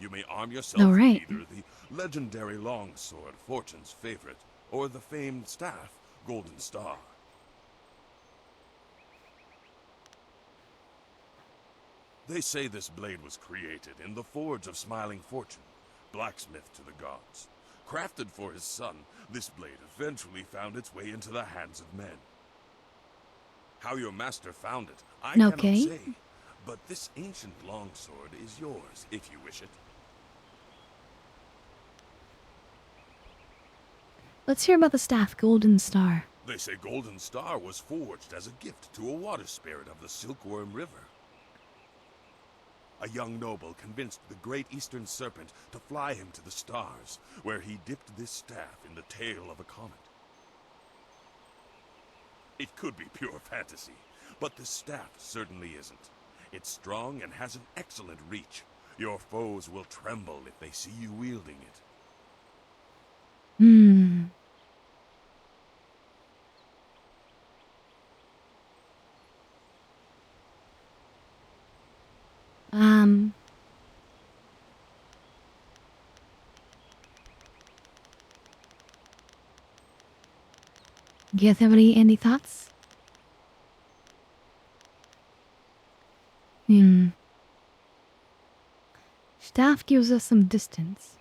S15: You may arm yourself
S1: All right.
S15: with either the legendary longsword, Fortune's favorite, or the famed staff, Golden Star. They say this blade was created in the forge of Smiling Fortune, blacksmith to the gods. Crafted for his son, this blade eventually found its way into the hands of men. How your master found it, I cannot say, but this ancient longsword is yours if you wish it.
S1: Let's hear about the staff, Golden Star.
S15: They say Golden Star was forged as a gift to a water spirit of the Silkworm River. A young noble convinced the great eastern serpent to fly him to the stars, where he dipped this staff in the tail of a comet. It could be pure fantasy, but this staff certainly isn't. It's strong and has an excellent reach. Your foes will tremble if they see you wielding it.
S1: Do you guys have any thoughts? Staff gives us some distance.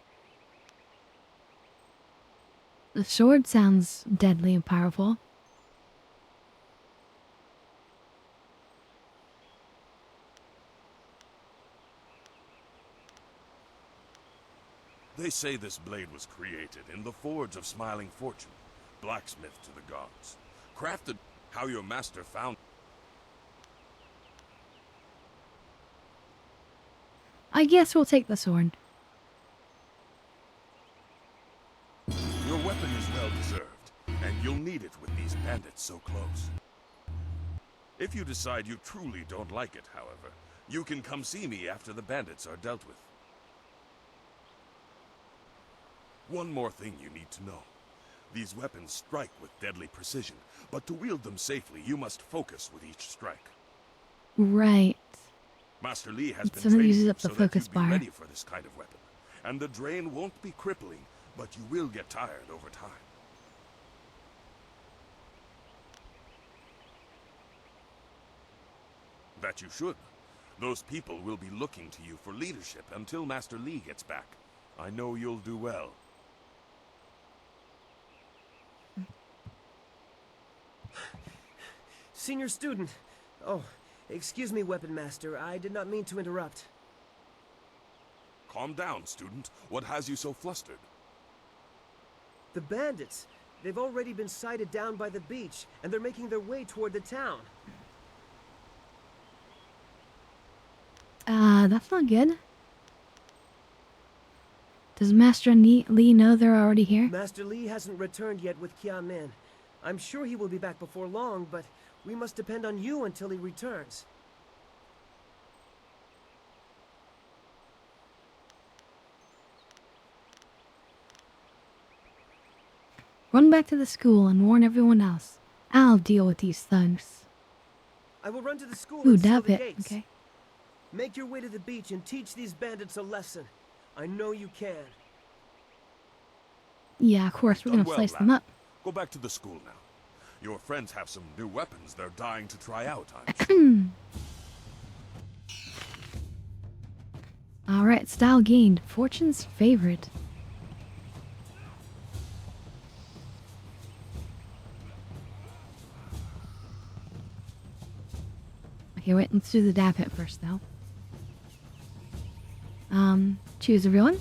S1: The sword sounds deadly and powerful.
S15: They say this blade was created in the forge of Smiling Fortune, blacksmith to the gods. Crafted how your master found.
S1: I guess we'll take the sword.
S15: Your weapon is well deserved, and you'll need it with these bandits so close. If you decide you truly don't like it, however, you can come see me after the bandits are dealt with. One more thing you need to know. These weapons strike with deadly precision, but to wield them safely, you must focus with each strike.
S1: Right.
S15: Master Lee has been
S1: Someone
S15: training
S1: uses
S15: you
S1: up the
S15: so that
S1: focus
S15: you'd
S1: bar.
S15: be ready for this kind of weapon. And the drain won't be crippling, but you will get tired over time. bet you should. Those people will be looking to you for leadership until Master Li gets back. I know you'll do well.
S9: Senior student. Oh, excuse me, Weapon Master. I did not mean to interrupt.
S15: Calm down, student. What has you so flustered?
S9: The bandits. They've already been sighted down by the beach, and they're making their way toward the town.
S1: That's not good. Does Master Li know they're already here?
S9: Master Li hasn't returned yet with Kia Min. I'm sure he will be back before long, but we must depend on you until he returns.
S1: Run back to the school and warn everyone else. I'll deal with these thugs.
S9: I will run to the school
S1: Ooh,
S9: and seal
S1: dab
S9: the
S1: it.
S9: gates.
S1: Okay.
S9: Make your way to the beach and teach these bandits a lesson. I know you can.
S1: Yeah, of course, we're
S15: Done
S1: gonna
S15: well,
S1: slice
S15: lad.
S1: them up.
S15: Go back to the school now. Your friends have some new weapons they're dying to try out,
S1: Alright, style gained. Fortune's favorite. Okay, wait, let's do the dab hit first, though. Choose everyone.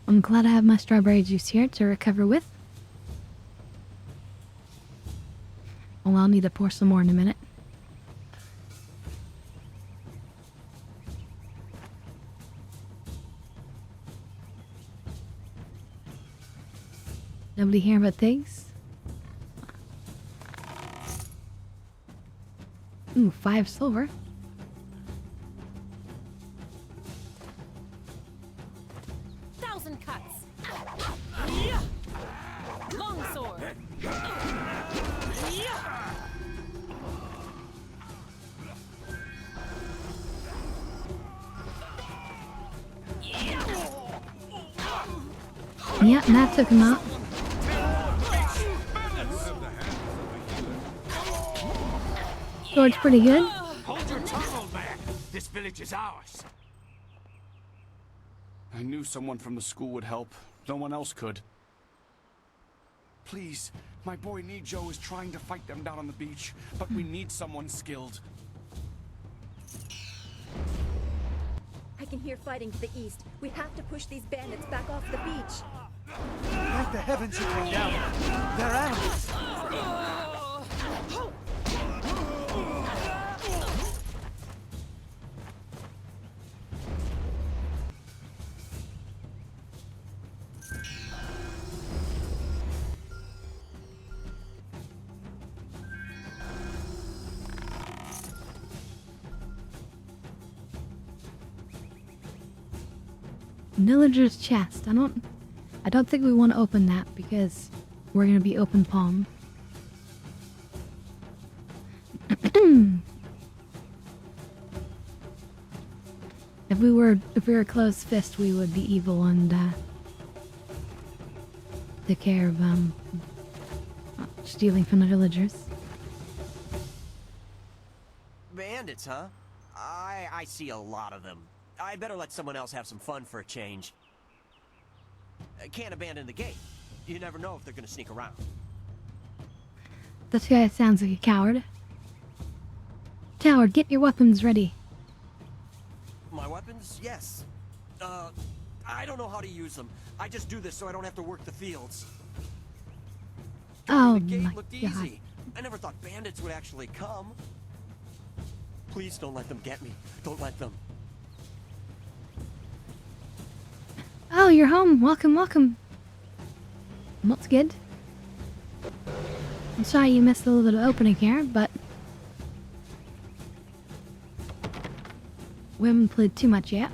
S1: I'm glad I have my strawberry juice here to recover with. Well, I'll need to pour some more in a minute. Nobody here but things? Ooh, 5 silver.
S3: Longsword.
S1: Yeah, and that took him out. Sword's pretty good.
S16: Hold your tongue, old man. This village is ours.
S17: I knew someone from the school would help. No one else could. Please, my boy Nijo is trying to fight them down on the beach, but we need someone skilled.
S12: I can hear fighting to the east. We have to push these bandits back off the beach.
S16: Like the heavens should come down. They're animals.
S1: Villager's chest. I don't think we want to open that because we're gonna be open palm. If we were closed fist, we would be evil and take care of stealing from the villagers.
S18: Bandits, huh? I see a lot of them. I better let someone else have some fun for a change. Can't abandon the gate. You never know if they're gonna sneak around.
S1: This guy sounds like a coward. Coward, get your weapons ready.
S18: My weapons? Yes. I don't know how to use them. I just do this so I don't have to work the fields.
S1: Oh
S18: The gate
S1: my
S18: looked
S1: god.
S18: easy. I never thought bandits would actually come. Please don't let them get me. Don't let them.
S1: Oh, you're home. Welcome, welcome. That's good. I'm sorry you missed a little bit of opening here, but we haven't played too much yet.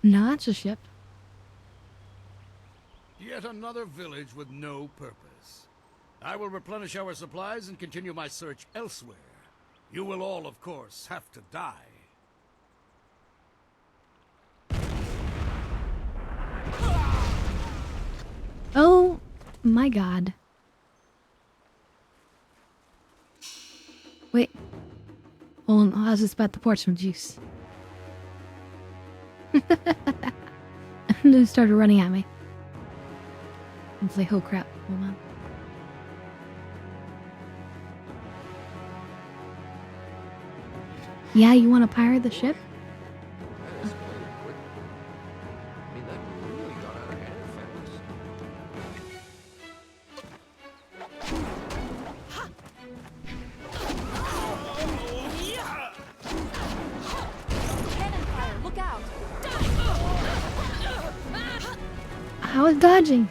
S1: No, that's a ship.
S13: Yet another village with no purpose. I will replenish our supplies and continue my search elsewhere. You will all, of course, have to die.
S1: Oh my god. Wait. Hold on, I was just about to pour some juice. And then started running at me. It's like, oh crap, hold on. Yeah, you want to pirate the ship?
S2: That escalated quick. I mean, that really got out of hand
S12: Jade Empire, look out!
S1: I was dodging.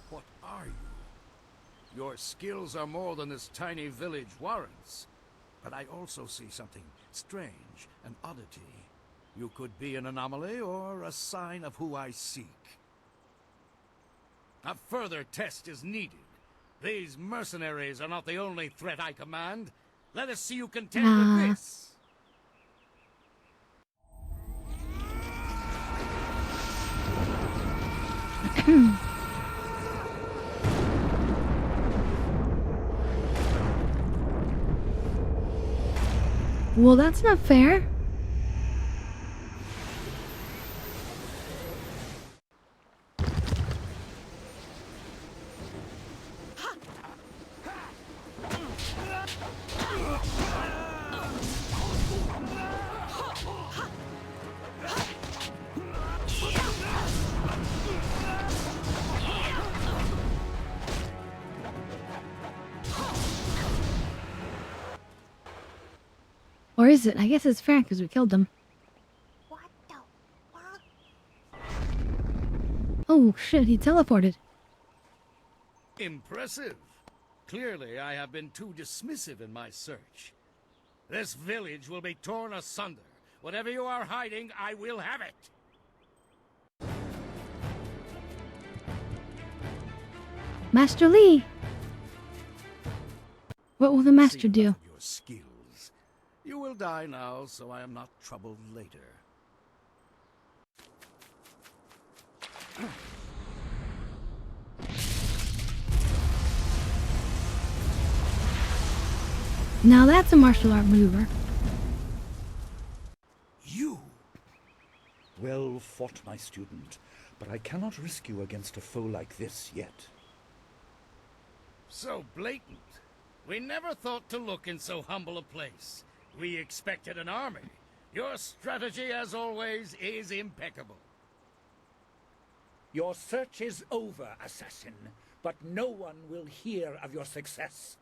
S13: What are you? Your skills are more than this tiny village warrants. But I also see something strange, an oddity. You could be an anomaly or a sign of who I seek. A further test is needed. These mercenaries are not the only threat I command. Let us see you contend with this.
S1: Well, that's not fair. Or is it? I guess it's fair because we killed them. Oh shit, he teleported.
S13: Impressive. Clearly, I have been too dismissive in my search. This village will be torn asunder. Whatever you are hiding, I will have it.
S1: Master Lee! What will the master
S13: See
S1: do?
S13: enough of your skills. You will die now, so I am not troubled later.
S1: Now that's a martial art maneuver.
S10: You! Well fought, my student, but I cannot risk you against a foe like this yet.
S13: So blatant. We never thought to look in so humble a place. We expected an army. Your strategy, as always, is impeccable.
S10: Your search is over, assassin, but no one will hear of your success.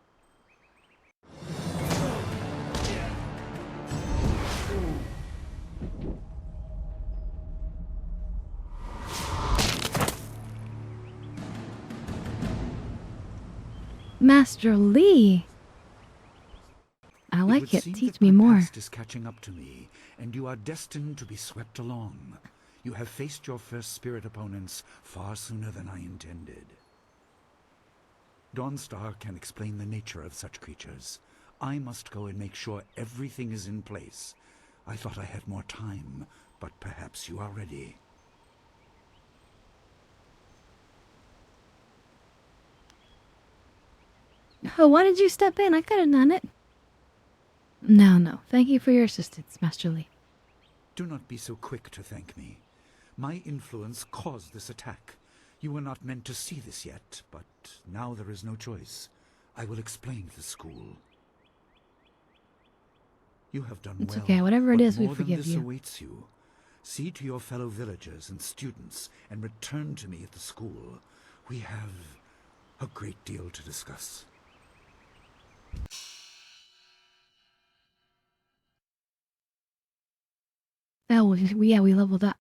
S1: Master Lee! I
S10: It
S1: like
S10: would
S1: it.
S10: seem
S1: Teach
S10: that
S1: me
S10: my
S1: more.
S10: past is catching up to me, and you are destined to be swept along. You have faced your first spirit opponents far sooner than I intended. Dawnstar can explain the nature of such creatures. I must go and make sure everything is in place. I thought I had more time, but perhaps you are ready.
S1: Oh, why did you step in? I could have done it. No. Thank you for your assistance, Master Lee.
S10: Do not be so quick to thank me. My influence caused this attack. You were not meant to see this yet, but now there is no choice. I will explain to the school. You have done
S1: It's
S10: well.
S1: okay, whatever it
S10: but
S1: is, we
S10: more than
S1: forgive
S10: this
S1: you.
S10: awaits you. See to your fellow villagers and students, and return to me at the school. We have a great deal to discuss.
S1: Oh, yeah, we leveled up.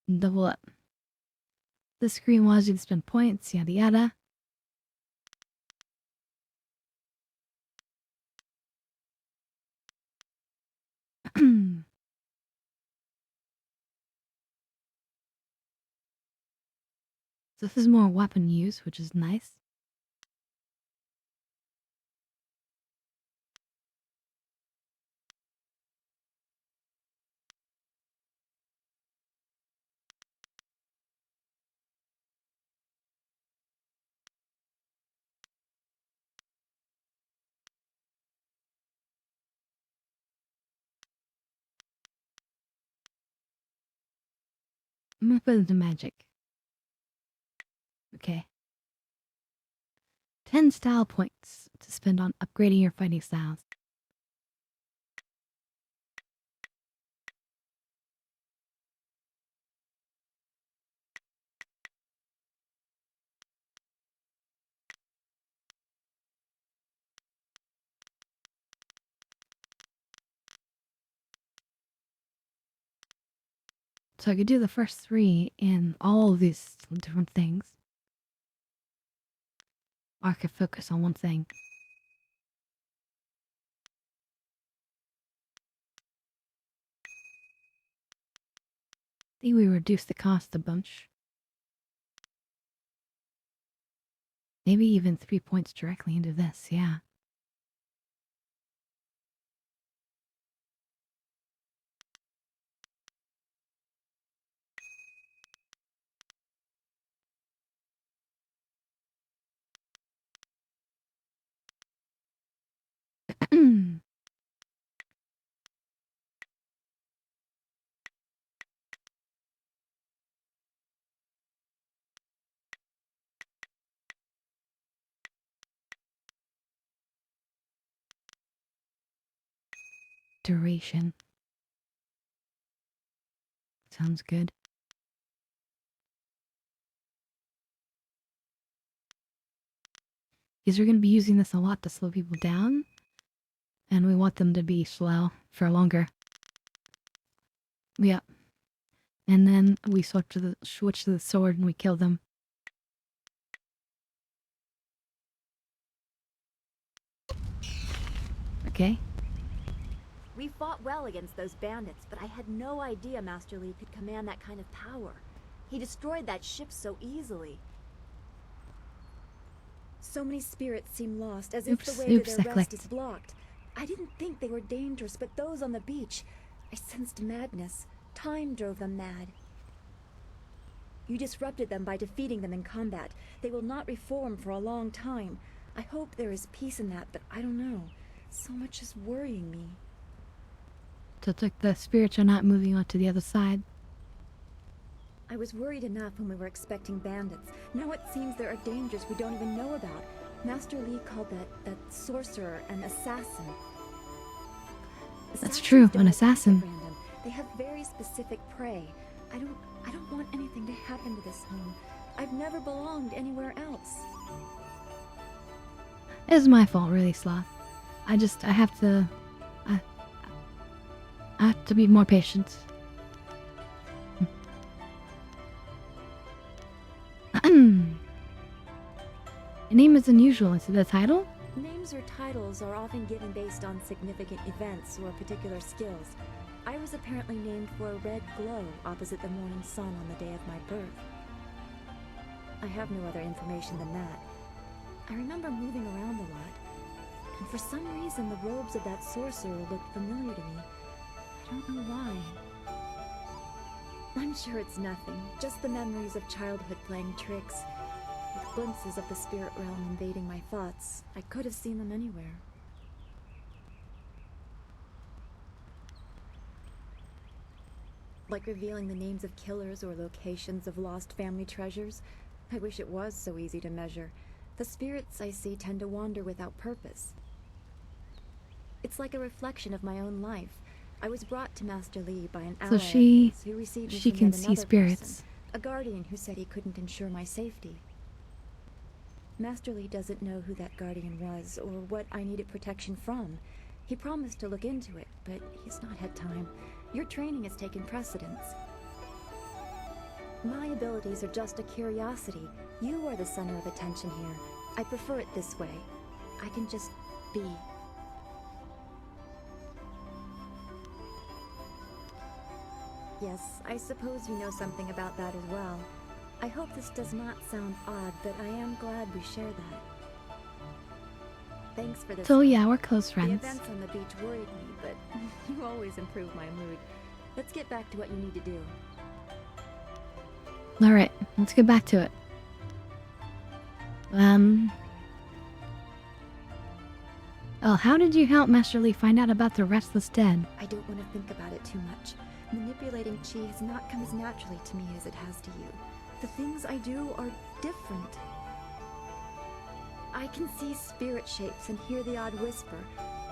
S1: Double up. The screen allows you to spend points, yada yada. So this is more weapon use, which is nice. I'm gonna put it into magic. Okay. 10 style points to spend on upgrading your fighting styles. So I could do the first 3 in all of these different things. Or I could focus on one thing. I think we reduced the cost a bunch. Maybe even 3 points directly into this, yeah. Duration. Sounds good. Because we're going to be using this a lot to slow people down. And we want them to be slow for longer. Yep. And then we switch to the sword and we kill them. Okay.
S12: We fought well against those bandits, but I had no idea Master Lee could command that kind of power. He destroyed that ship so easily. So many spirits seem lost, as if the way to their rest is blocked. I didn't think they were dangerous, but those on the beach, I sensed madness. Time drove them mad. You disrupted them by defeating them in combat. They will not reform for a long time. I hope there is peace in that, but I don't know. So much is worrying me.
S1: So it's like the spirits are not moving on to the other side.
S12: I was worried enough when we were expecting bandits. Now it seems there are dangers we don't even know about. Master Lee called that sorcerer an assassin.
S1: That's true, an assassin.
S12: They have very specific prey. I don't want anything to happen to this home. I've never belonged anywhere else.
S1: It's my fault, really, Sloth. I have to... I have to be more patient. A name is unusual. Is it a title?
S12: Names or titles are often given based on significant events or particular skills. I was apparently named for a red glow opposite the morning sun on the day of my birth. I have no other information than that. I remember moving around a lot, and for some reason the robes of that sorcerer looked familiar to me. I don't know why. I'm sure it's nothing, just the memories of childhood playing tricks. With glimpses of the spirit realm invading my thoughts, I could have seen them anywhere. Like revealing the names of killers or locations of lost family treasures. I wish it was so easy to measure. The spirits I see tend to wander without purpose. It's like a reflection of my own life. I was brought to Master Li by an ally
S1: So
S12: of his who received me
S1: she
S12: from
S1: can
S12: yet
S1: see
S12: another
S1: spirits.
S12: person, a guardian who said he couldn't ensure my safety. Master Li doesn't know who that guardian was or what I needed protection from. He promised to look into it, but he's not had time. Your training has taken precedence. My abilities are just a curiosity. You are the center of attention here. I prefer it this way. I can just be. Yes, I suppose you know something about that as well. I hope this does not sound odd, but I am glad we share that. Thanks for this.
S1: So yeah, we're close friends.
S12: The events on the beach worried me, but you always improve my mood. Let's get back to what you need to do.
S1: Alright, let's get back to it. Oh, how did you help Master Li find out about the restless dead?
S12: I don't want to think about it too much. Manipulating chi has not come as naturally to me as it has to you. The things I do are different. I can see spirit shapes and hear the odd whisper.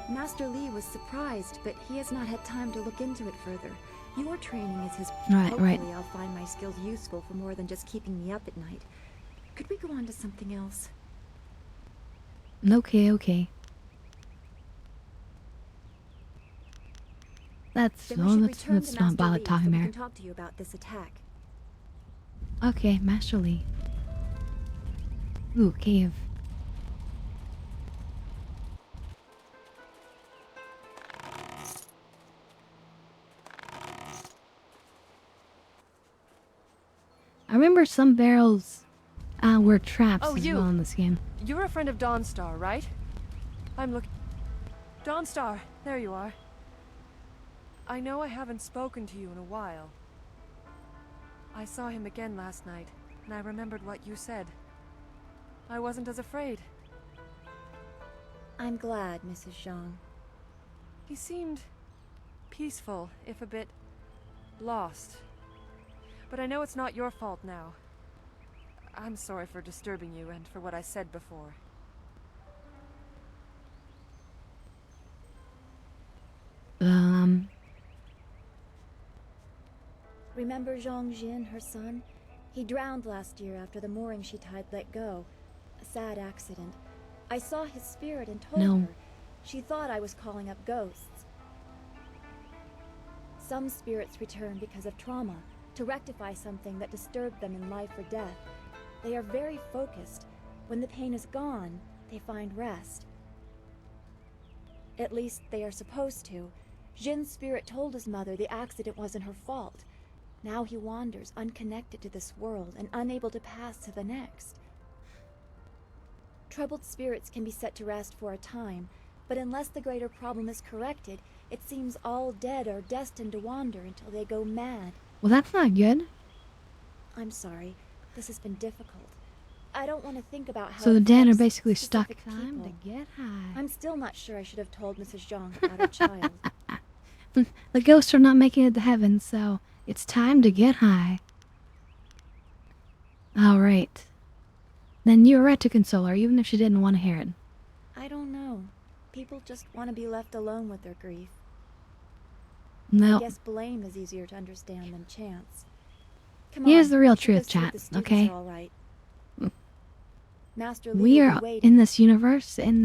S12: Master Li was surprised, but he has not had time to look into it further. Your training is his...
S1: Right.
S12: Hopefully I'll find my skills useful for more than just keeping me up at night. Could we go on to something else?
S1: Okay. Let's not bother talking
S12: so we
S1: there.
S12: can talk to you about this attack.
S1: Okay, Master Li. Ooh, cave. I remember some barrels were traps as well in this game.
S19: You're a friend of Dawnstar, right? I'm looking... Dawnstar, there you are. I know I haven't spoken to you in a while. I saw him again last night, and I remembered what you said. I wasn't as afraid.
S12: I'm glad, Mrs. Zhang.
S19: He seemed peaceful, if a bit lost. But I know it's not your fault now. I'm sorry for disturbing you and for what I said before.
S12: Remember Zhang Jin, her son? He drowned last year after the mooring she tied let go. A sad accident. I saw his spirit and told her. She thought I was calling up ghosts. Some spirits return because of trauma, to rectify something that disturbed them in life or death. They are very focused. When the pain is gone, they find rest. At least they are supposed to. Jin's spirit told his mother the accident wasn't her fault. Now he wanders, unconnected to this world and unable to pass to the next. Troubled spirits can be set to rest for a time, but unless the greater problem is corrected, it seems all dead are destined to wander until they go mad.
S1: Well, that's not good.
S12: I'm sorry. This has been difficult. I don't want to think about how...
S1: So the dead are
S12: affects
S1: basically stuck.
S12: specific
S1: Time to
S12: people.
S1: get high.
S12: I'm still not sure I should have told Mrs. Zhang about her child.
S1: The ghosts are not making it to heaven, so it's time to get high. Alright. Then you were right to console her, even if she didn't want to hear it.
S12: I don't know. People just want to be left alone with their grief.
S1: No.
S12: I guess blame is easier to understand than chance. Come
S1: Here's
S12: on,
S1: the real
S12: we should go
S1: truth,
S12: see if
S1: chat,
S12: the students
S1: okay?
S12: are all right. Master Li
S1: We
S12: will
S1: are
S12: be waiting.
S1: in this universe, on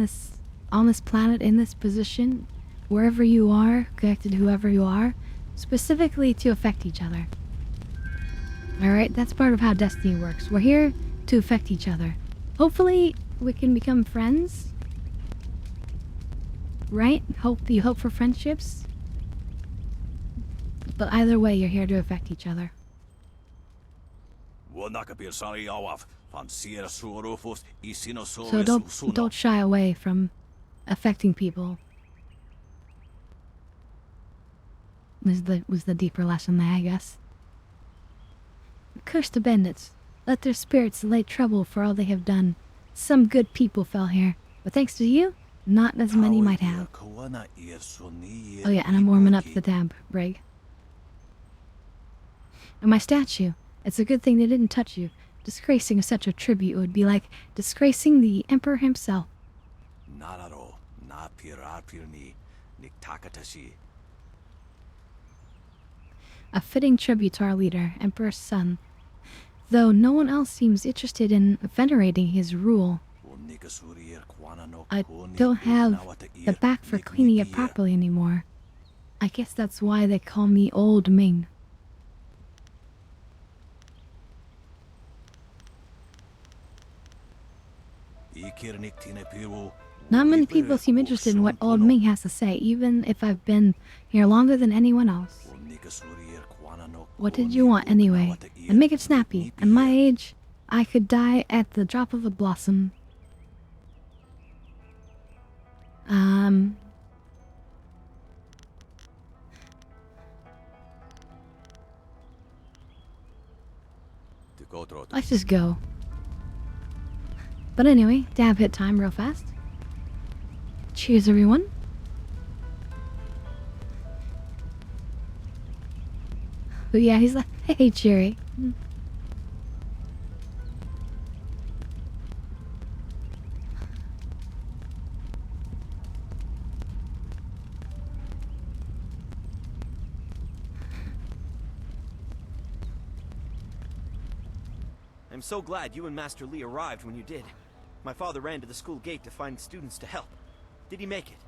S1: this planet, in this position, wherever you are, connected to whoever you are, specifically to affect each other. Alright, that's part of how destiny works. We're here to affect each other. Hopefully, we can become friends? Right? You hope for friendships? But either way, you're here to affect each other. So don't shy away from affecting people. Was the deeper lesson there, I guess. Curse the bandits. Let their spirits lay trouble for all they have done. Some good people fell here, but thanks to you, not as many might have. Oh yeah, and I'm warming up the dab rig. And my statue. It's a good thing they didn't touch you. Disgracing such a tribute would be like disgracing the Emperor himself. A fitting tribute to our leader, Emperor's son. Though no one else seems interested in venerating his rule. I don't have the back for cleaning it properly anymore. I guess that's why they call me Old Ming. Not many people seem interested in what Old Ming has to say, even if I've been here longer than anyone else. What did you want anyway? And make it snappy. At my age, I could die at the drop of a blossom. Let's just go. But anyway, dab hit time real fast. Cheers, everyone. But yeah, he's like, hey, Cherry.
S18: I'm so glad you and Master Li arrived when you did. My father ran to the school gate to find students to help. Did he make it?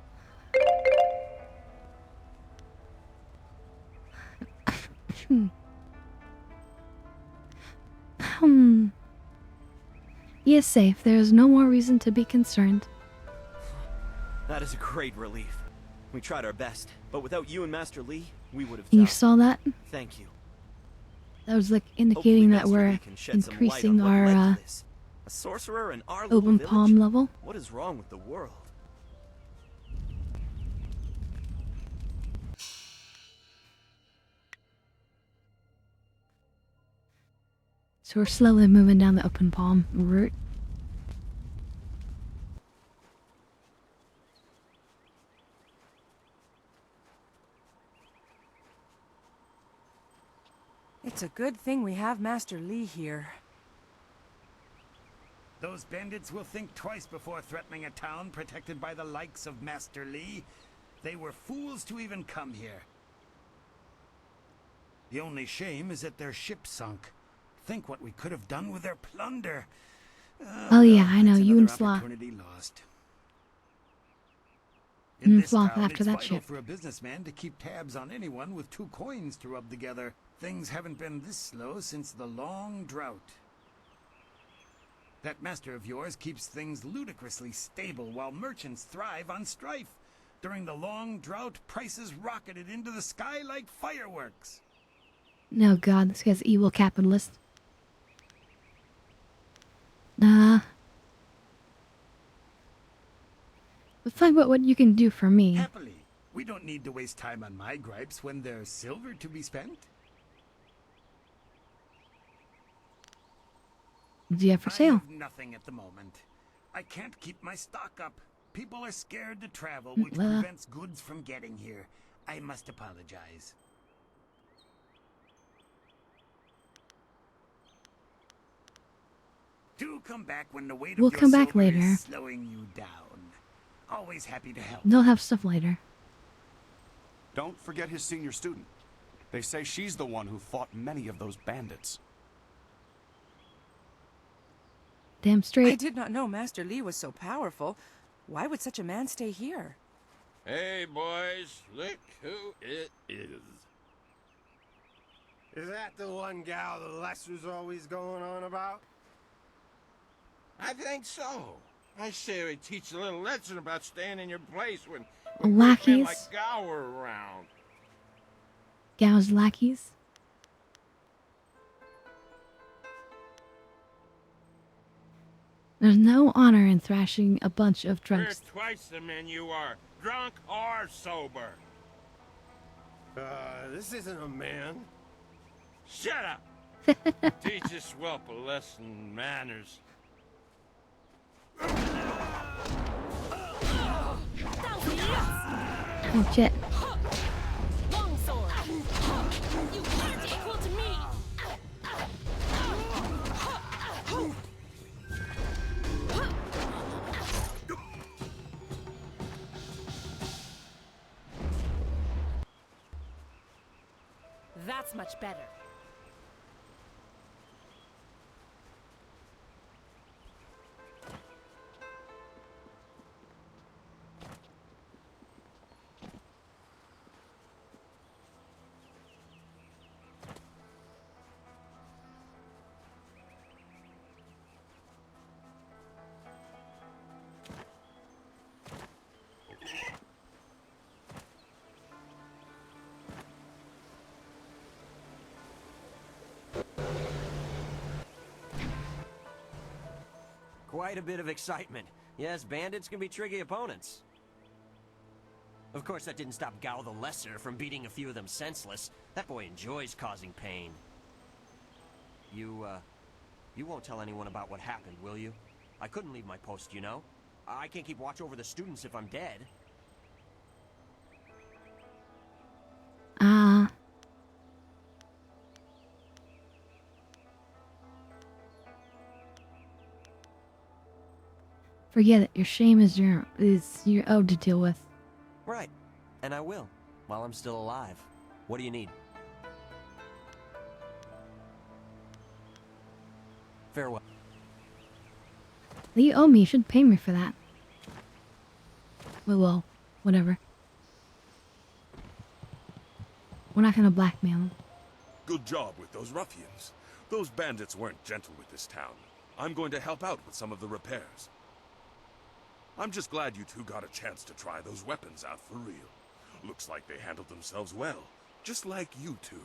S1: He is safe. There is no more reason to be concerned.
S18: That is a great relief. We tried our best, but without you and Master Li, we would have died.
S1: And you saw that?
S18: Thank you.
S1: That was like indicating that we're increasing our
S18: a sorcerer in our
S1: open palm level.
S18: What is wrong with the world?
S1: So we're slowly moving down the open palm route.
S19: It's a good thing we have Master Li here.
S17: Those bandits will think twice before threatening a town protected by the likes of Master Li. They were fools to even come here. The only shame is that their ship sunk. Think what we could have done with their plunder.
S1: Oh yeah, I know, you and Sloth.
S17: Lost. In this
S1: Sloth
S17: town,
S1: after
S17: it's
S1: that
S17: vital
S1: ship.
S17: for a businessman to keep tabs on anyone with 2 coins to rub together. Things haven't been this slow since the long drought. That master of yours keeps things ludicrously stable while merchants thrive on strife. During the long drought, prices rocketed into the sky like fireworks.
S1: No, God, this guy's evil capitalist. Nah. Let's talk about what you can do for me.
S17: Happily, we don't need to waste time on my gripes when there's silver to be spent.
S1: What do you have for sale?
S17: I have nothing at the moment. I can't keep my stock up. People are scared to travel, which prevents goods from getting here. I must apologize. Do come back when the weight
S1: We'll
S17: of your
S1: come back
S17: silver
S1: later.
S17: is slowing you down. Always happy to help.
S1: They'll have stuff later.
S20: Don't forget his senior student. They say she's the one who fought many of those bandits.
S1: Damn straight.
S19: I did not know Master Li was so powerful. Why would such a man stay here?
S13: Hey, boys, look who it is.
S21: Is that the one gal the Lesser's always going on about?
S13: I think so.
S21: I say we teach a little lesson about staying in your place when great men like
S1: Lackeys.
S21: Gao are around.
S1: Gao's lackeys. There's no honor in thrashing a bunch of
S21: We're
S1: drunks.
S21: twice the men you are, drunk or sober.
S9: This isn't a man.
S21: Shut up! Teach this whelp a lesson in manners.
S1: Oh shit.
S3: Longsword. You aren't equal to me. That's much better.
S18: Quite a bit of excitement. Yes, bandits can be tricky opponents. Of course, that didn't stop Gao the Lesser from beating a few of them senseless. That boy enjoys causing pain. You won't tell anyone about what happened, will you? I couldn't leave my post, you know? I can't keep watch over the students if I'm dead.
S1: Forget it. Your shame is your owed to deal with.
S18: Right. And I will, while I'm still alive. What do you need? Farewell.
S1: You owe me. You should pay me for that. Well, whatever. We're not gonna blackmail him.
S15: Good job with those ruffians. Those bandits weren't gentle with this town. I'm going to help out with some of the repairs. I'm just glad you two got a chance to try those weapons out for real. Looks like they handled themselves well, just like you two.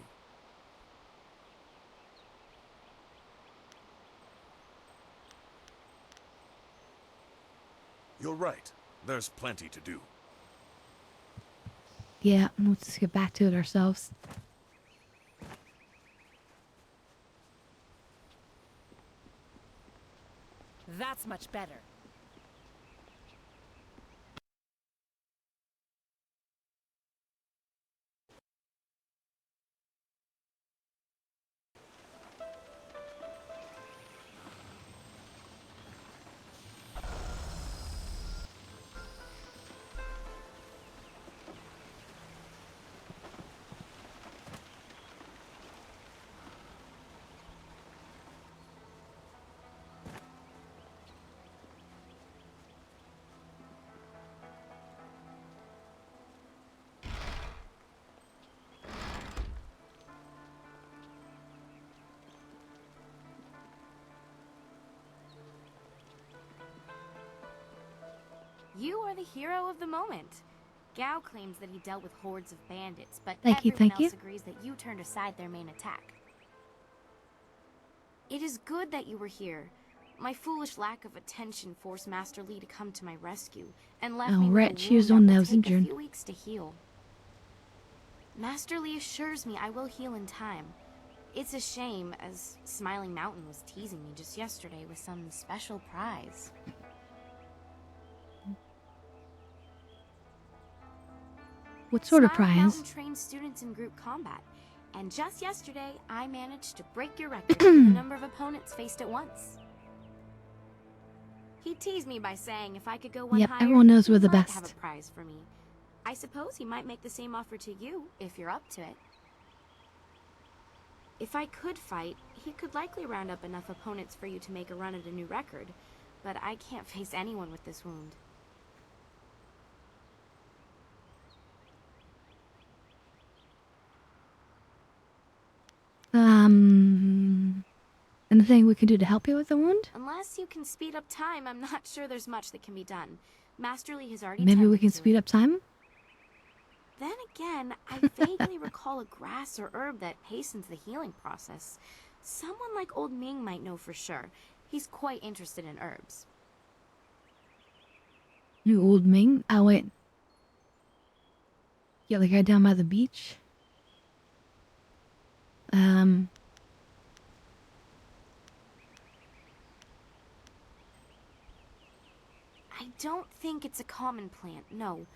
S15: You're right. There's plenty to do.
S1: Yeah, let's just get back to it ourselves.
S3: That's much better.
S22: You are the hero of the moment. Gao claims that he dealt with hordes of bandits, but
S1: Thank you,
S22: everyone
S1: thank you.
S22: else agrees that you turned aside their main attack. It is good that you were here. My foolish lack of attention forced Master Li to come to my rescue and left me with
S1: Alright,
S22: a
S1: she was
S22: wound
S1: the one
S22: that
S1: that
S22: will
S1: was
S22: take a
S1: injured.
S22: few weeks to heal. Master Li assures me I will heal in time. It's a shame, as Smiling Mountain was teasing me just yesterday with some special prize.
S1: What sort of
S22: Smiling
S1: prize?
S22: Mountain trains students in group combat, and just yesterday I managed to break your record for the number of opponents faced at once. He teased me by saying if I could go one
S1: Yep,
S22: higher,
S1: everyone knows
S22: he
S1: we're the
S22: might
S1: best.
S22: have a prize for me. I suppose he might make the same offer to you if you're up to it. If I could fight, he could likely round up enough opponents for you to make a run at a new record, but I can't face anyone with this wound.
S1: And anything we can do to help you with the wound?
S22: Unless you can speed up time, I'm not sure there's much that can be done. Master Lee has already
S1: Maybe we
S22: tended
S1: can
S22: to
S1: speed
S22: it.
S1: up time?
S22: Then again, I vaguely recall a grass or herb that hastens the healing process. Someone like Old Ming might know for sure. He's quite interested in herbs.
S1: New Old Ming? Oh, wait. Yeah, the guy down by the beach?
S22: I don't think it's a common plant, no.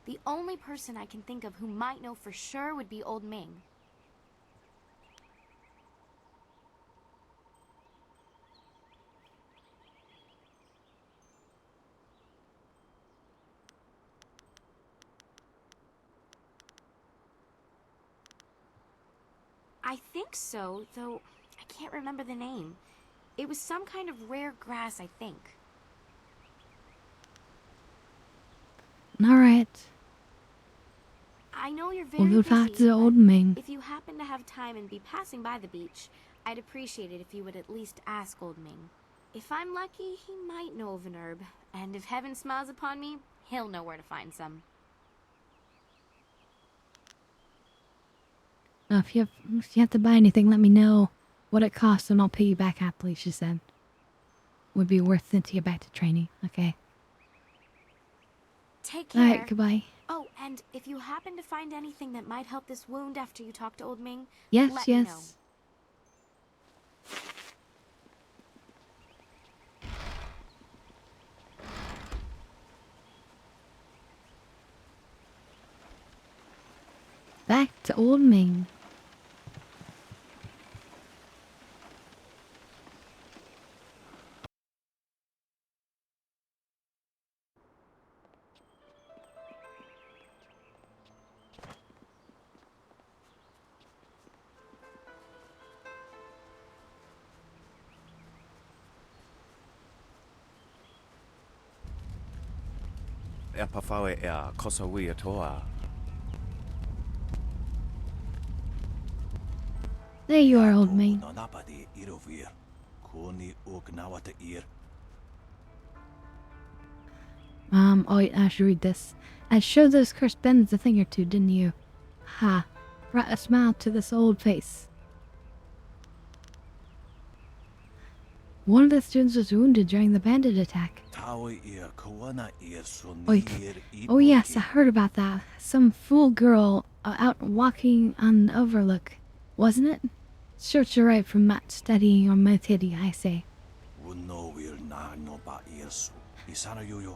S22: The only person I can think of who might know for sure would be Old Ming. I think so, though I can't remember the name. It was some kind of rare grass, I think.
S1: Alright.
S22: I know you're
S1: We'll
S22: very
S1: go back
S22: busy,
S1: to the Old
S22: but
S1: Ming.
S22: if you happen to have time and be passing by the beach, I'd appreciate it if you would at least ask Old Ming. If I'm lucky, he might know of an herb, and if heaven smiles upon me, he'll know where to find some.
S1: If you have to buy anything, let me know what it costs and I'll pay you back happily, she said. Would be worth it to get back to training. Okay.
S22: Take care.
S1: Alright, goodbye.
S22: Oh, and if you happen to find anything that might help this wound after you talk to Old Ming,
S1: Yes,
S22: let me know.
S1: yes. Back to Old Ming. There you are, Old Ming. Oh, I should read this. I showed those cursed bandits a thing or two, didn't you? Ha. Brought a smile to this old face. One of the students was wounded during the bandit attack. Oh yes, I heard about that. Some fool girl out walking on the overlook, wasn't it? Sure, you're right from much studying or meditating, I say.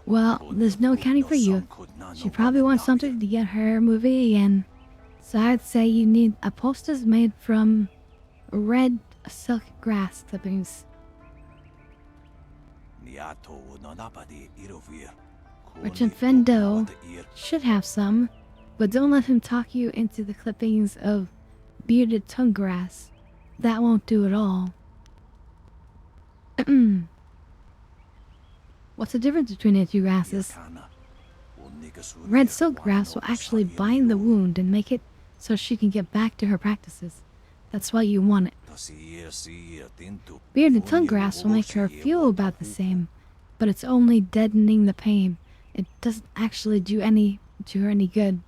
S1: Well, there's no accounting for you. She probably wants something to get her movie again. So I'd say you need a poultice made from red silk grass clippings. Merchant Fendo should have some, but don't let him talk you into the clippings of bearded tongue grass. That won't do at all. What's the difference between the two grasses? Red silk grass will actually bind the wound and make it so she can get back to her practices. That's why you want it. Bearded tongue grass will make her feel about the same, but it's only deadening the pain. It doesn't actually do her any good.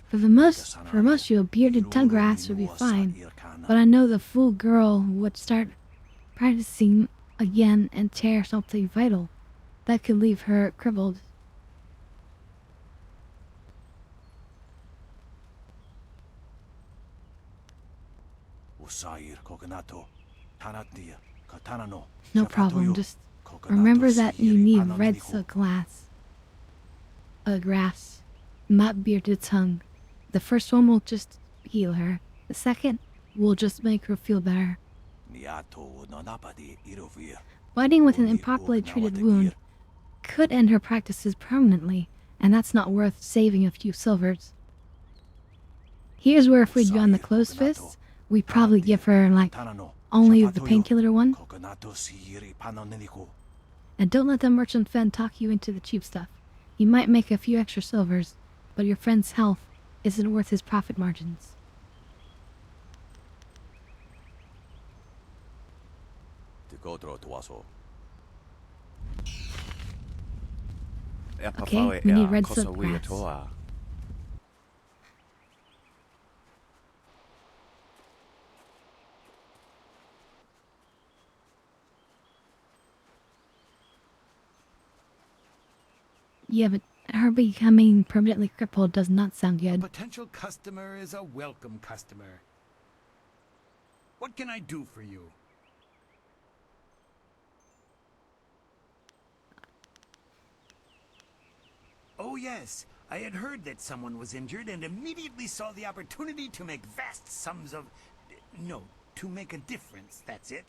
S1: For most you, bearded tongue grass would be fine, but I know the fool girl would start practicing again and tear something vital. That could leave her crippled. No problem, just remember that you need red silk grass, not bearded tongue. The first one will just heal her. The second will just make her feel better. Fighting with an improperly treated wound could end her practices permanently, and that's not worth saving a few silvers. Here's where if we'd gone the closed fists, we'd probably give her, like, only the painkiller one. And don't let the merchant Fen talk you into the cheap stuff. He might make a few extra silvers, but your friend's health isn't worth his profit margins. Okay, we need red silk grass. Yeah, but her becoming permanently crippled does not sound
S17: A
S1: good.
S17: potential customer is a welcome customer. What can I do for you? Oh yes, I had heard that someone was injured and immediately saw the opportunity to make vast sums of... No, to make a difference, that's it.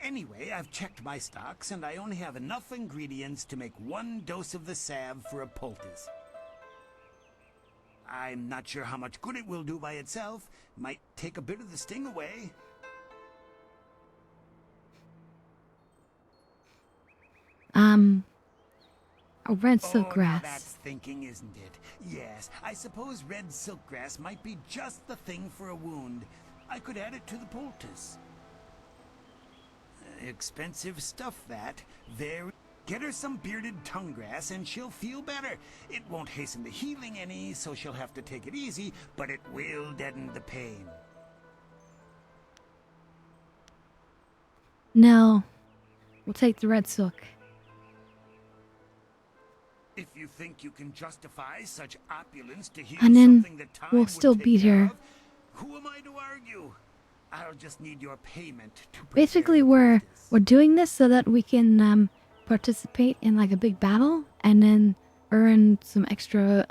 S17: Anyway, I've checked my stocks and I only have enough ingredients to make 1 dose of the salve for a poultice. I'm not sure how much good it will do by itself. Might take a bit of the sting away.
S1: A red silk
S17: Now
S1: grass.
S17: that's thinking, isn't it? Yes, I suppose red silkgrass might be just the thing for a wound. I could add it to the poultice. Expensive stuff, that. Very. Get her some bearded tongue grass and she'll feel better. It won't hasten the healing any, so she'll have to take it easy, but it will deaden the pain.
S1: No, we'll take the red silk.
S17: If you think you can justify such opulence to heal
S1: And then
S17: something that time
S1: we'll
S17: would
S1: still
S17: take
S1: beat
S17: care
S1: her.
S17: of, who am I to argue? I'll just need your payment to
S1: Basically, we're doing this so that we can participate in like a big battle and then earn some extra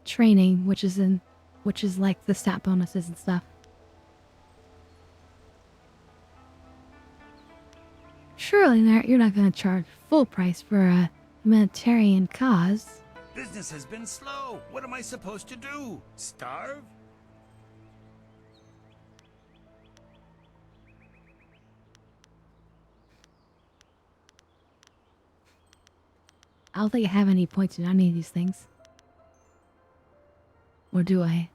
S1: training, which is like the stat bonuses and stuff. Surely you're not going to charge full price for a humanitarian cause.
S17: Business has been slow. What am I supposed to do? Starve?
S1: I don't think I have any points in any of these things. Or do I?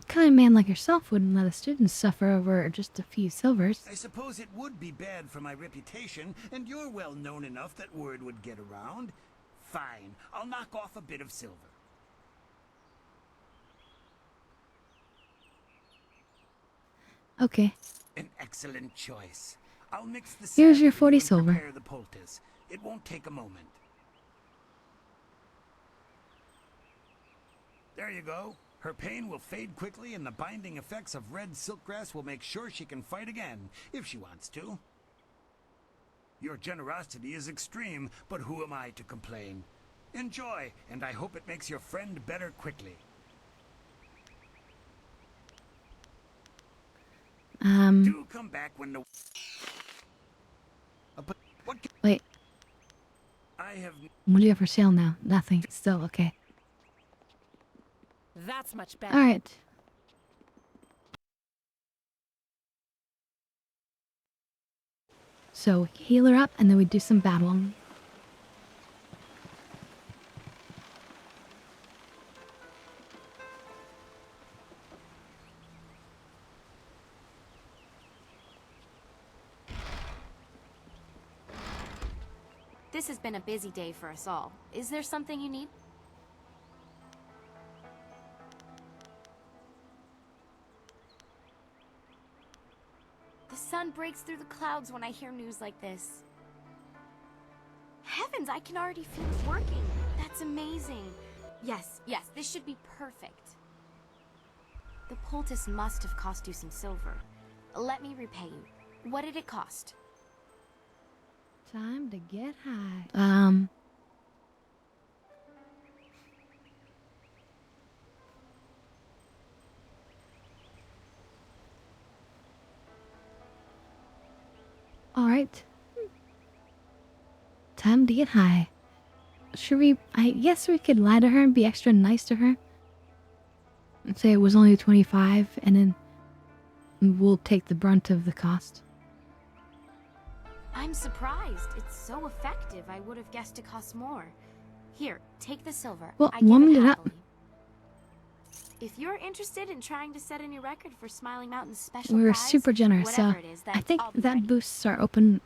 S1: Kind of man like yourself wouldn't let a student suffer over just a few silvers.
S17: I suppose it would be bad for my reputation, and you're well known enough that word would get around. Fine, I'll knock off a bit of silver.
S1: Okay.
S17: An excellent choice. I'll mix the
S1: Here's
S17: sap
S1: your
S17: for you
S1: 40
S17: and
S1: silver.
S17: prepare the poultice. It won't take a moment. There you go. Her pain will fade quickly, and the binding effects of red silkgrass will make sure she can fight again, if she wants to. Your generosity is extreme, but who am I to complain? Enjoy, and I hope it makes your friend better quickly. Do come back when the...
S1: Wait.
S17: I have...
S1: What do you have for sale now? Nothing. Still okay.
S3: That's much better.
S1: Alright. So, heal her up and then we do some battling.
S22: This has been a busy day for us all. Is there something you need? The sun breaks through the clouds when I hear news like this. Heavens, I can already feel it working. That's amazing. Yes, this should be perfect. The poultice must have cost you some silver. Let me repay you. What did it cost?
S1: Time to get high. Alright. Time to get high. Should we... I guess we could lie to her and be extra nice to her. And say it was only 25 and then we'll take the brunt of the cost.
S22: I'm surprised. It's so effective. I would have guessed it costs more. Here, take the silver.
S1: Well,
S22: I give
S1: warmed
S22: it
S1: it up.
S22: happily. If you're interested in trying to set a new record for Smiling Mountain's special
S1: We were
S22: prize,
S1: super generous, so
S22: whatever it is,
S1: I think
S22: I'll be
S1: that
S22: ready.
S1: boosts our open.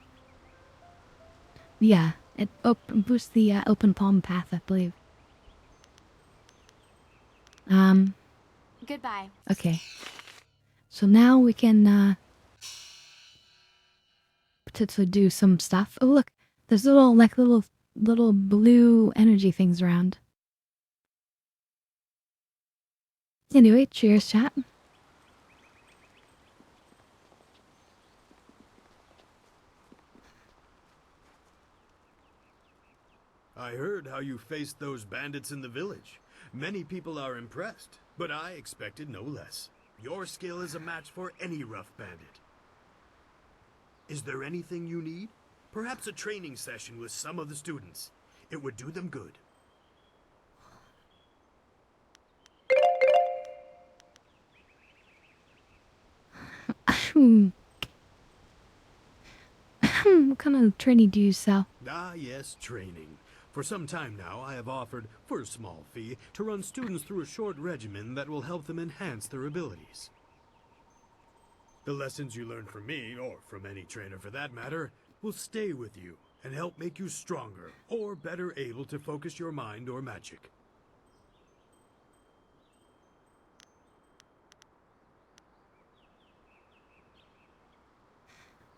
S1: Yeah, it boosts the open palm path, I believe.
S22: Goodbye.
S1: Okay. So now we can potentially do some stuff. Oh look, there's little blue energy things around. Anyway, cheers, chat.
S4: I heard how you faced those bandits in the village. Many people are impressed, but I expected no less. Your skill is a match for any rough bandit. Is there anything you need? Perhaps a training session with some of the students. It would do them good.
S1: What kind of training do you sell?
S4: Ah, yes, training. For some time now, I have offered, for a small fee, to run students through a short regimen that will help them enhance their abilities. The lessons you learn from me, or from any trainer for that matter, will stay with you and help make you stronger, or better able to focus your mind or magic.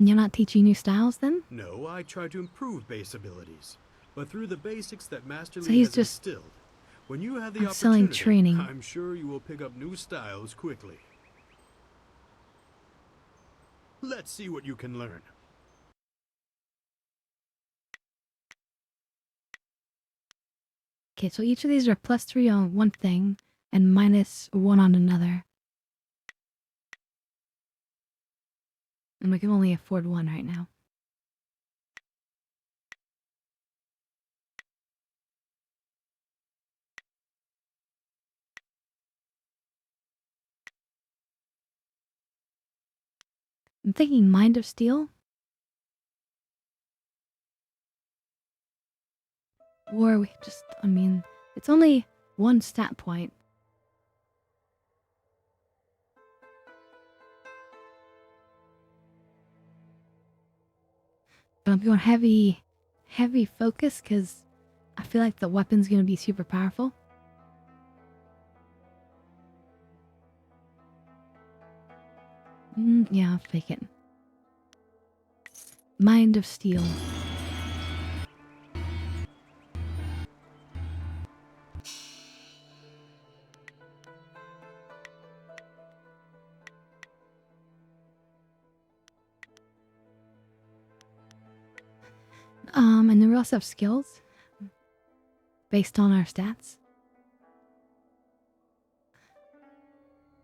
S1: You're not teaching new styles then?
S4: No, I try to improve base abilities, but through the basics that Master
S1: So
S4: Lee
S1: he's
S4: has
S1: just
S4: instilled. When you have the
S1: selling
S4: opportunity,
S1: training.
S4: I'm sure you will pick up new styles quickly. Let's see what you can learn.
S1: Okay, so each of these are +3 on one thing and -1 on another. And we can only afford one right now. I'm thinking Mind of Steel. Or we just, I mean, it's only one stat point. But I'm going heavy focus because I feel like the weapon's going to be super powerful. Yeah, I'll fake it. Mind of Steel. And then we also have skills based on our stats.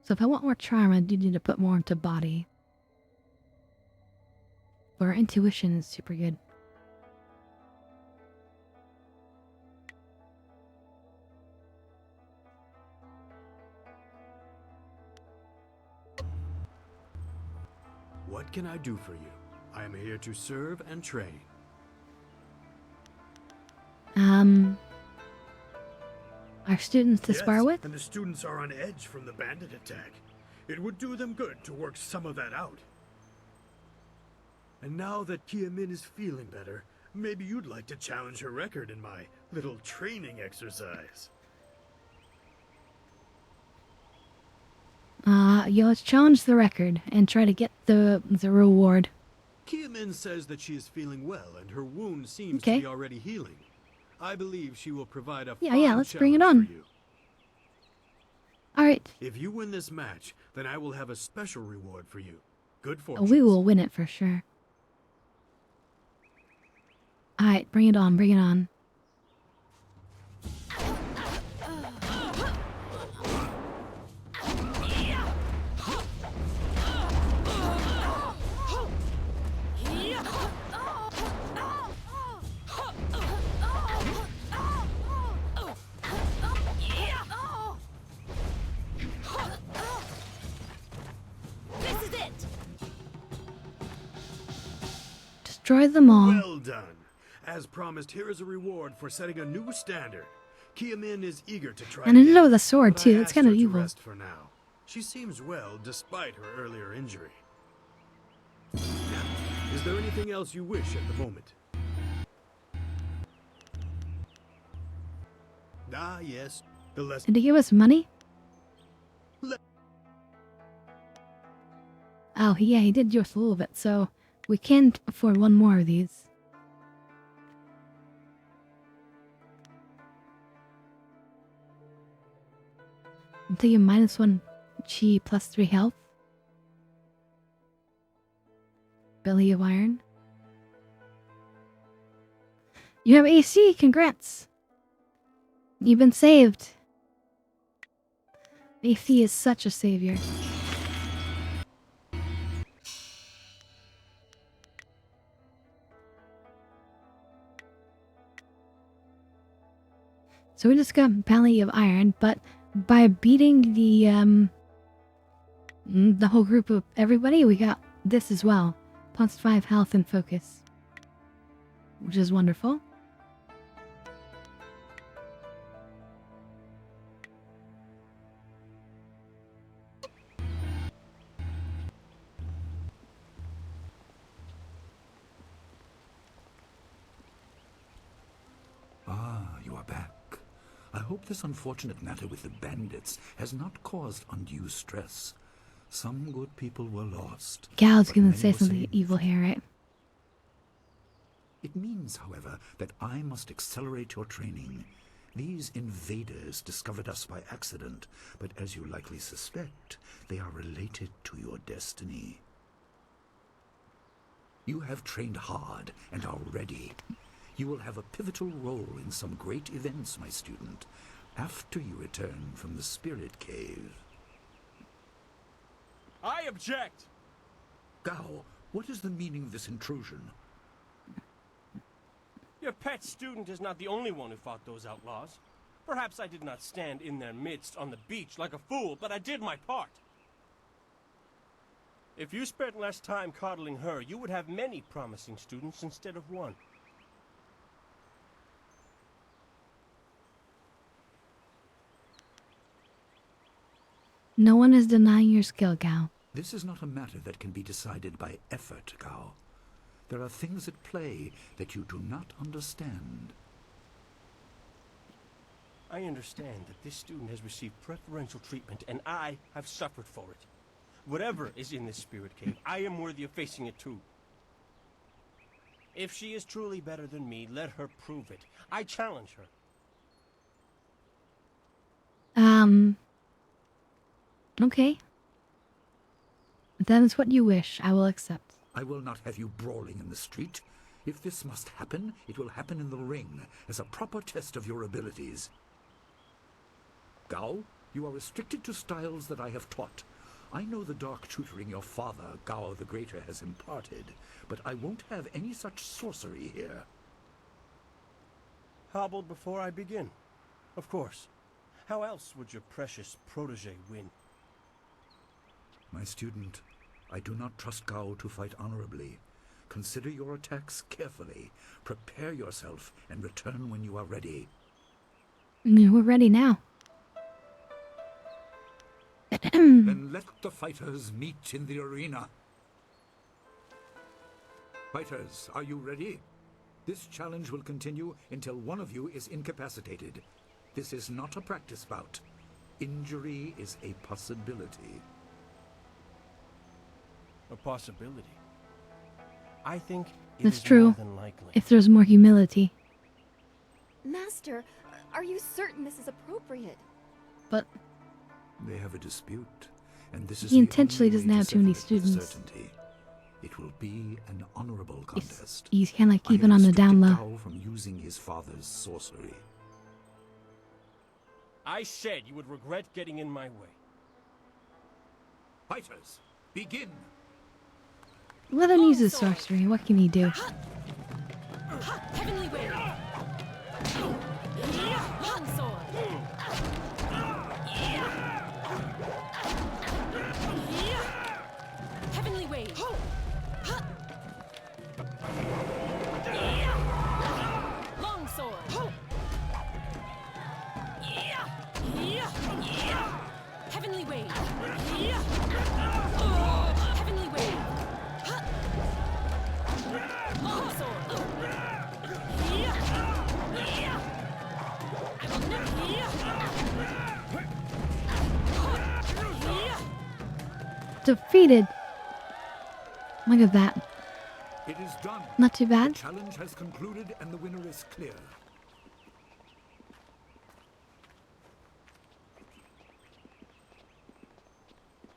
S1: So if I want more charm, I do need to put more into body. But our intuition is super good.
S4: What can I do for you? I am here to serve and train.
S1: Our students to spar with?
S4: And the students are on edge from the bandit attack. It would do them good to work some of that out. And now that Kia Min is feeling better, maybe you'd like to challenge her record in my little training exercise.
S1: Yeah, let's challenge the record and try to get the reward.
S4: Kia Min says that she is feeling well and her wound seems
S1: Okay.
S4: to be already healing. I believe she will provide a
S1: Yeah,
S4: fine
S1: let's bring it
S4: challenge
S1: on.
S4: for you.
S1: Alright,
S4: If you win this match, then I will have a special reward for you. Good fortune.
S1: we will win it for sure. Alright, bring it on, bring it on. destroy them all.
S4: Well done. As promised, here is a reward for setting a new standard. Kiamin is eager to try.
S1: And I did
S4: again,
S1: it with a sword
S4: but I
S1: too. That's
S4: asked
S1: kind of
S4: her to
S1: evil.
S4: rest for now. She seems well, despite her earlier injury. Now, is there anything else you wish at the moment? Ah, yes. The lesson.
S1: Did he give us money? Oh, yeah, he did give us a little bit, so we can afford one more of these. Until you -1 chi +3 health. Belly of Iron. You have AC, congrats! You've been saved. AC is such a savior. So we just got Belly of Iron, but by beating the whole group of everybody, we got this as well. +5 health and focus. Which is wonderful.
S10: Ah, you are back. I hope this unfortunate matter with the bandits has not caused undue stress. Some good people were lost.
S1: Gal's
S10: but
S1: gonna
S10: many
S1: say
S10: were
S1: something
S10: saved.
S1: evil here, right?
S10: It means, however, that I must accelerate your training. These invaders discovered us by accident, but as you likely suspect, they are related to your destiny. You have trained hard and are ready. You will have a pivotal role in some great events, my student, after you return from the Spirit Cave.
S6: I object!
S10: Gao, what is the meaning of this intrusion?
S6: Your pet student is not the only one who fought those outlaws. Perhaps I did not stand in their midst on the beach like a fool, but I did my part. If you spent less time coddling her, you would have many promising students instead of one.
S1: No one is denying your skill, Gao.
S10: This is not a matter that can be decided by effort, Gao. There are things at play that you do not understand.
S6: I understand that this student has received preferential treatment, and I have suffered for it. Whatever is in this spirit cave, I am worthy of facing it too. If she is truly better than me, let her prove it. I challenge her.
S1: Okay. If that is what you wish, I will accept.
S10: I will not have you brawling in the street. If this must happen, it will happen in the ring, as a proper test of your abilities. Gao, you are restricted to styles that I have taught. I know the dark tutoring your father, Gao the Greater, has imparted, but I won't have any such sorcery here.
S6: Hobbled before I begin. Of course. How else would your precious protege win?
S10: My student, I do not trust Gao to fight honorably. Consider your attacks carefully. Prepare yourself and return when you are ready.
S1: We're ready now.
S10: Then let the fighters meet in the arena. Fighters, are you ready? This challenge will continue until one of you is incapacitated. This is not a practice bout. Injury is a possibility.
S6: A possibility? I think it
S1: That's
S6: is
S1: true.
S6: more than likely.
S1: If there's more humility.
S12: Master, are you certain this is appropriate?
S1: But
S10: They have a dispute, and this is
S1: he
S10: the
S1: intentionally
S10: only
S1: doesn't
S10: way
S1: have
S10: to
S1: too many
S10: settle it with
S1: students.
S10: certainty. It will be an honorable contest.
S1: He's kind of like
S10: I have
S1: keeping on the down
S10: restricted
S1: low.
S10: Gao from using his father's sorcery.
S6: I said you would regret getting in my way.
S10: Fighters, begin!
S1: Let him use his sorcery. What can he do?
S3: Heavenly Wave! Long sword! Heavenly Wave! Heavenly wave. Heavenly wave. Long sword. I will never.
S1: Defeated. Look at that.
S10: It is done.
S1: Not too bad.
S10: The challenge has concluded and the winner is clear.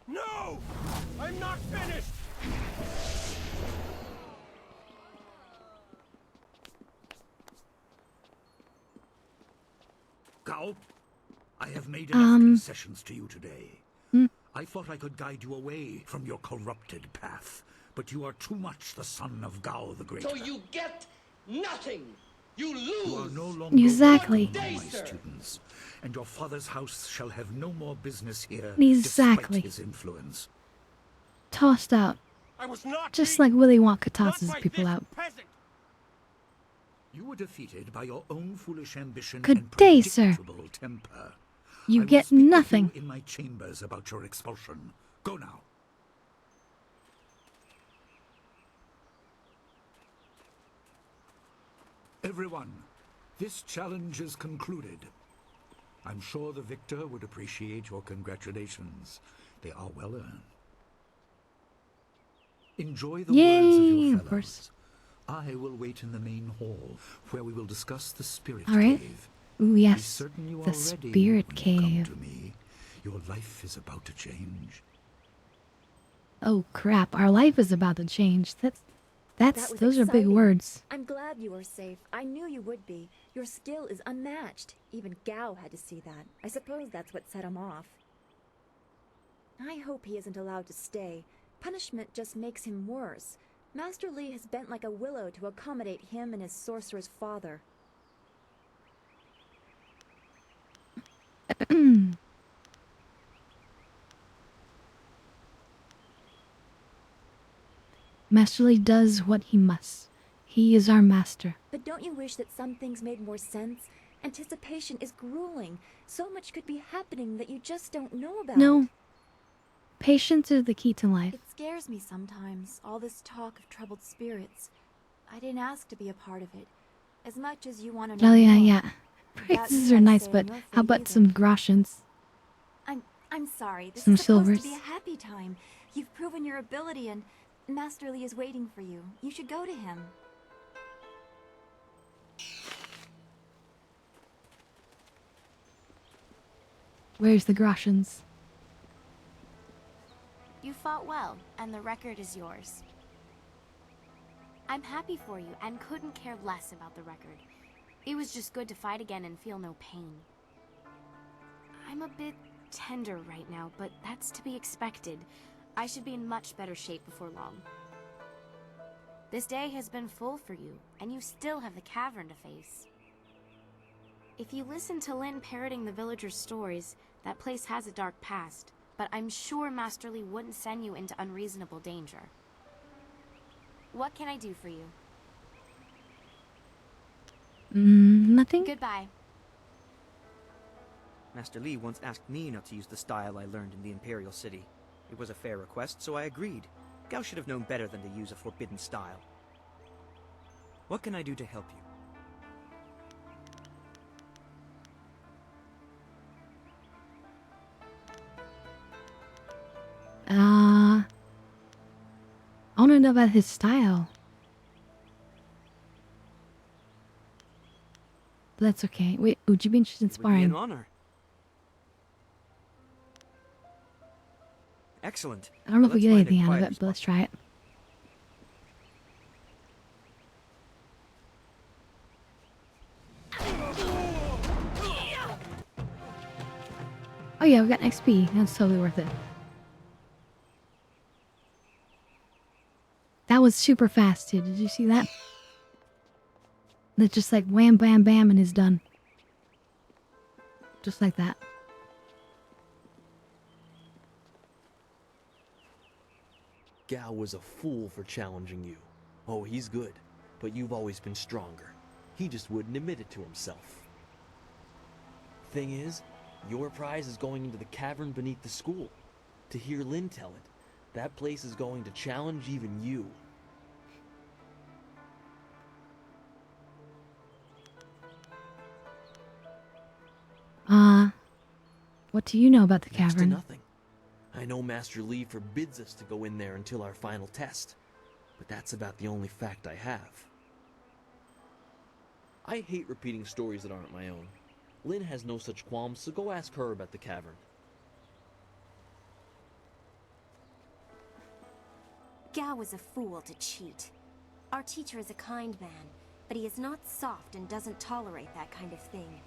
S6: No! I'm not finished!
S10: Gao, I have made enough concessions to you today.
S1: Hmm.
S10: I thought I could guide you away from your corrupted path, but you are too much the son of Gao the Great.
S5: So you get nothing. You lose.
S10: You are no longer
S1: Exactly.
S10: welcome among my students, and your father's house shall have no more business here.
S1: Exactly.
S10: Despite his influence.
S1: Tossed out.
S6: I was not
S1: Just like Willy Wonka tosses people out.
S10: You were defeated by your own foolish ambition
S1: Good
S10: and
S1: day, sir.
S10: predictable temper.
S1: You
S10: I will
S1: get
S10: speak with
S1: nothing.
S10: you in my chambers about your expulsion. Go now. Everyone, this challenge is concluded. I'm sure the victor would appreciate your congratulations. They are well earned. Enjoy the words of
S1: Yay,
S10: your
S1: of
S10: fellows.
S1: course.
S10: I will wait in the main hall, where we will discuss the spirit
S1: All right.
S10: cave.
S1: Ooh,
S10: Be
S1: yes.
S10: certain you
S1: The
S10: are ready
S1: spirit
S10: when you come
S1: cave.
S10: to me. Your life is about to change.
S1: Oh crap, our life is about to change.
S12: That was
S1: Those are big
S12: exciting.
S1: words.
S12: I'm glad you were safe. I knew you would be. Your skill is unmatched. Even Gao had to see that. I suppose that's what set him off. I hope he isn't allowed to stay. Punishment just makes him worse. Master Li has bent like a willow to accommodate him and his sorcerer's father.
S1: Master Li does what he must. He is our master.
S12: But don't you wish that some things made more sense? Anticipation is grueling. So much could be happening that you just don't know about.
S1: No. Patience is the key to life.
S12: It scares me sometimes, all this talk of troubled spirits. I didn't ask to be a part of it. As much as you want to know
S1: Oh yeah,
S12: more,
S1: yeah.
S12: without
S1: Prices
S12: me
S1: are nice,
S12: saying
S1: but
S12: your
S1: how
S12: fate
S1: about
S12: either.
S1: some groshens?
S12: I'm sorry. This
S1: Some
S12: is supposed
S1: silvers.
S12: to be a happy time. You've proven your ability and Master Li is waiting for you. You should go to him.
S1: Where's the groshens?
S22: You fought well, and the record is yours. I'm happy for you and couldn't care less about the record. It was just good to fight again and feel no pain. I'm a bit tender right now, but that's to be expected. I should be in much better shape before long. This day has been full for you, and you still have the cavern to face. If you listen to Lin parroting the villagers' stories, that place has a dark past, but I'm sure Master Li wouldn't send you into unreasonable danger. What can I do for you?
S1: Nothing?
S22: Goodbye.
S7: Master Li once asked me not to use the style I learned in the Imperial City. It was a fair request, so I agreed. Gao should have known better than to use a forbidden style. What can I do to help you?
S1: I want to know about his style. But that's okay. Wait, would you be interested in
S7: It would be
S1: sparring?
S7: an honor. Excellent.
S1: I don't know if we
S7: Let's
S1: get
S7: find a
S1: anything out of
S7: quieter
S1: it, but
S7: spot.
S1: let's try it. Oh yeah, we got XP. That's totally worth it. That was super fast too. Did you see that? That's just like wham bam bam and it's done. Just like that.
S2: Gao was a fool for challenging you. Oh, he's good, but you've always been stronger. He just wouldn't admit it to himself. Thing is, Your prize is going into the cavern beneath the school. To hear Lynn tell it, that place is going to challenge even you.
S1: What do you know about the
S2: Next to
S1: cavern?
S2: nothing. I know Master Lee forbids us to go in there until our final test, but that's about the only fact I have. I hate repeating stories that aren't my own. Lynn has no such qualms, so go ask her about the cavern.
S8: Gao was a fool to cheat. Our teacher is a kind man, but he is not soft and doesn't tolerate that kind of thing.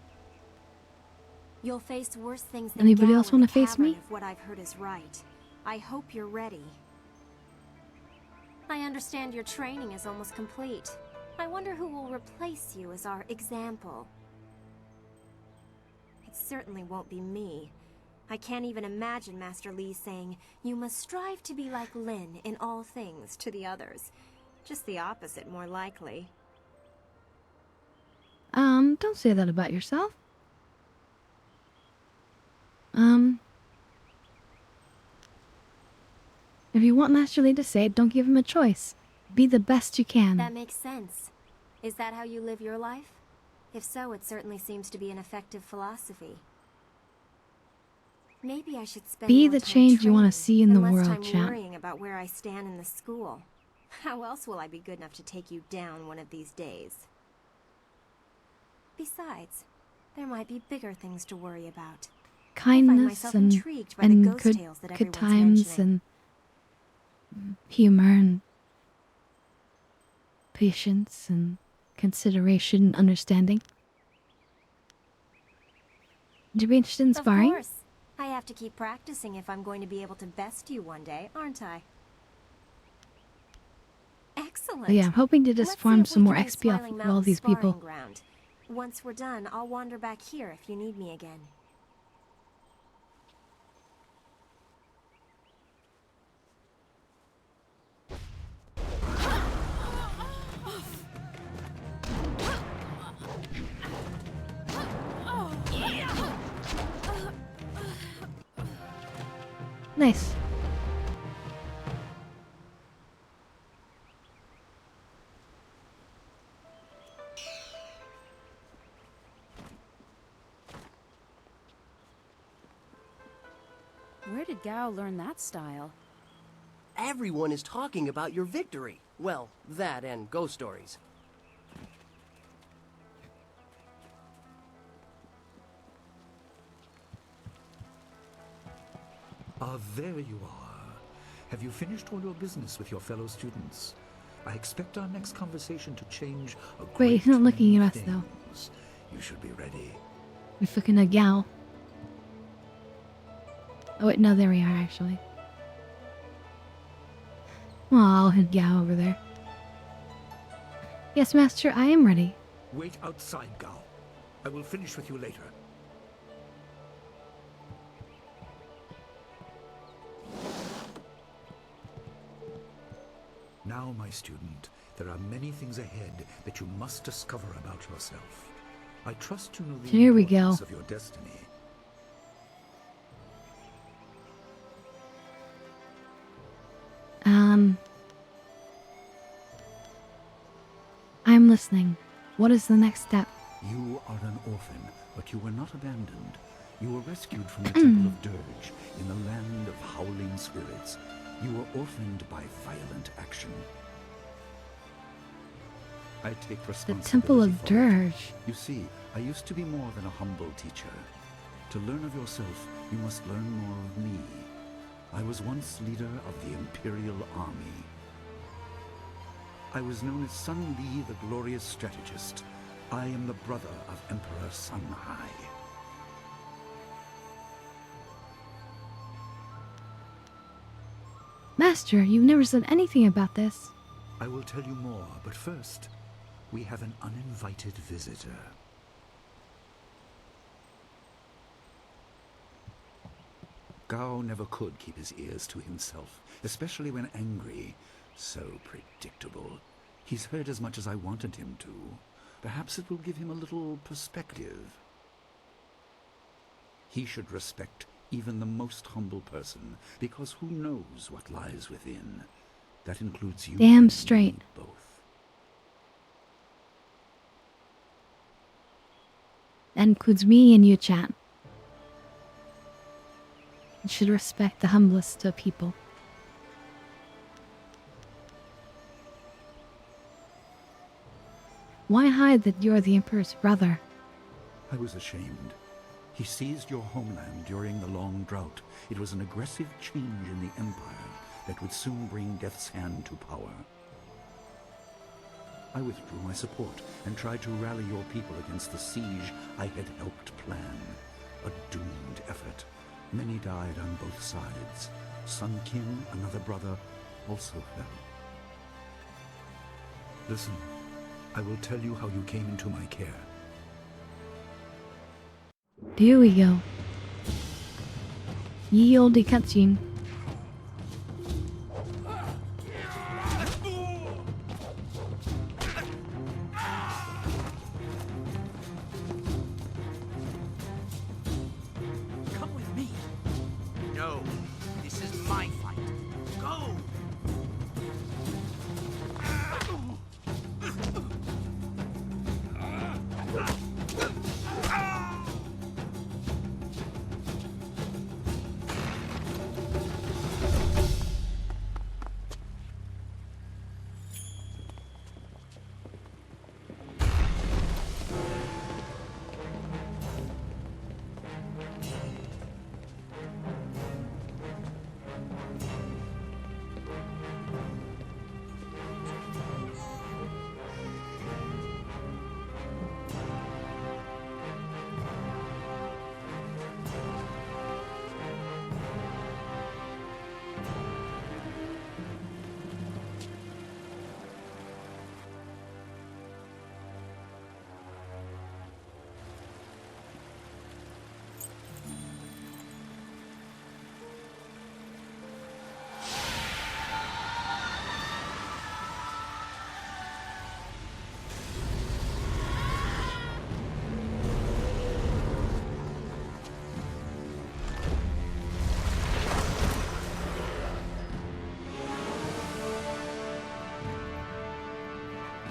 S8: You'll face worse things than
S1: Anybody
S8: Gao
S1: else
S8: in
S1: want
S8: the
S1: to face
S8: cavern
S1: me?
S8: if what I've heard is right. I hope you're ready. I understand your training is almost complete. I wonder who will replace you as our example. It certainly won't be me. I can't even imagine Master Lee saying, "You must strive to be like Lin in all things," to the others. Just the opposite, more likely.
S1: Don't say that about yourself. If you want Master Lee to say it, don't give him a choice. Be the best you can.
S8: That makes sense. Is that how you live your life? If so, it certainly seems to be an effective philosophy. Maybe I should spend
S1: Be
S8: more
S1: the
S8: time
S1: change you want to
S8: training
S1: see in the
S8: and less
S1: world,
S8: time
S1: champ.
S8: worrying about where I stand in the school. How else will I be good enough to take you down one of these days? Besides, there might be bigger things to worry about.
S1: Kindness
S8: myself
S1: and
S8: intrigued by the ghost tales that
S1: good
S8: everyone's
S1: times
S8: mentioning.
S1: and humor and patience and consideration and understanding. Would you be interested in sparring?
S8: Of course. I have to keep practicing if I'm going to be able to best you one day, aren't I? Excellent.
S1: Oh, yeah, I'm hoping to just
S8: Let's see
S1: farm
S8: if
S1: some
S8: we
S1: more
S8: can do
S1: XP off
S8: Smiling
S1: of all
S8: Mountain
S1: these people.
S8: sparring ground. Once we're done, I'll wander back here if you need me again.
S1: Nice.
S11: Where did Gao learn that style?
S23: Everyone is talking about your victory. Well, that and ghost stories.
S10: Ah, there you are. Have you finished all your business with your fellow students? I expect our next conversation to change a
S1: Wait,
S10: great
S1: he's not looking
S10: many
S1: at us though.
S10: things. You should be ready.
S1: He's looking at Gao. Oh wait, no, there we are actually. Aw, and Gao over there. Yes, Master, I am ready.
S10: Wait outside, Gao. I will finish with you later. Now, my student, there are many things ahead that you must discover about yourself. I trust you know the
S1: Here we go.
S10: importance of your destiny.
S1: I'm listening. What is the next step?
S10: You are an orphan, but you were not abandoned. You were rescued from the Temple of Dirge in the land of howling spirits. You were orphaned by violent action. I take
S1: The
S10: responsibility
S1: Temple of
S10: for it.
S1: Dirge.
S10: You see, I used to be more than a humble teacher. To learn of yourself, you must learn more of me. I was once leader of the Imperial Army. I was known as Sun Li, the glorious strategist. I am the brother of Emperor Sun Hai.
S1: Master, you've never said anything about this.
S10: I will tell you more, but first, we have an uninvited visitor. Gao never could keep his ears to himself, especially when angry. So predictable. He's heard as much as I wanted him to. Perhaps it will give him a little perspective. He should respect even the most humble person, because who knows what lies within? That includes you.
S1: Damn straight.
S10: Both.
S1: That includes me and you, chat. You should respect the humblest of people. Why hide that you're the Emperor's brother?
S10: I was ashamed. He seized your homeland during the long drought. It was an aggressive change in the Empire that would soon bring Death's Hand to power. I withdrew my support and tried to rally your people against the siege I had helped plan. A doomed effort. Many died on both sides. Sun Qin, another brother, also fell. Listen, I will tell you how you came into my care.
S1: Here we go. Ye olde cutscene.
S7: Come with me. No, this is my fight. Go!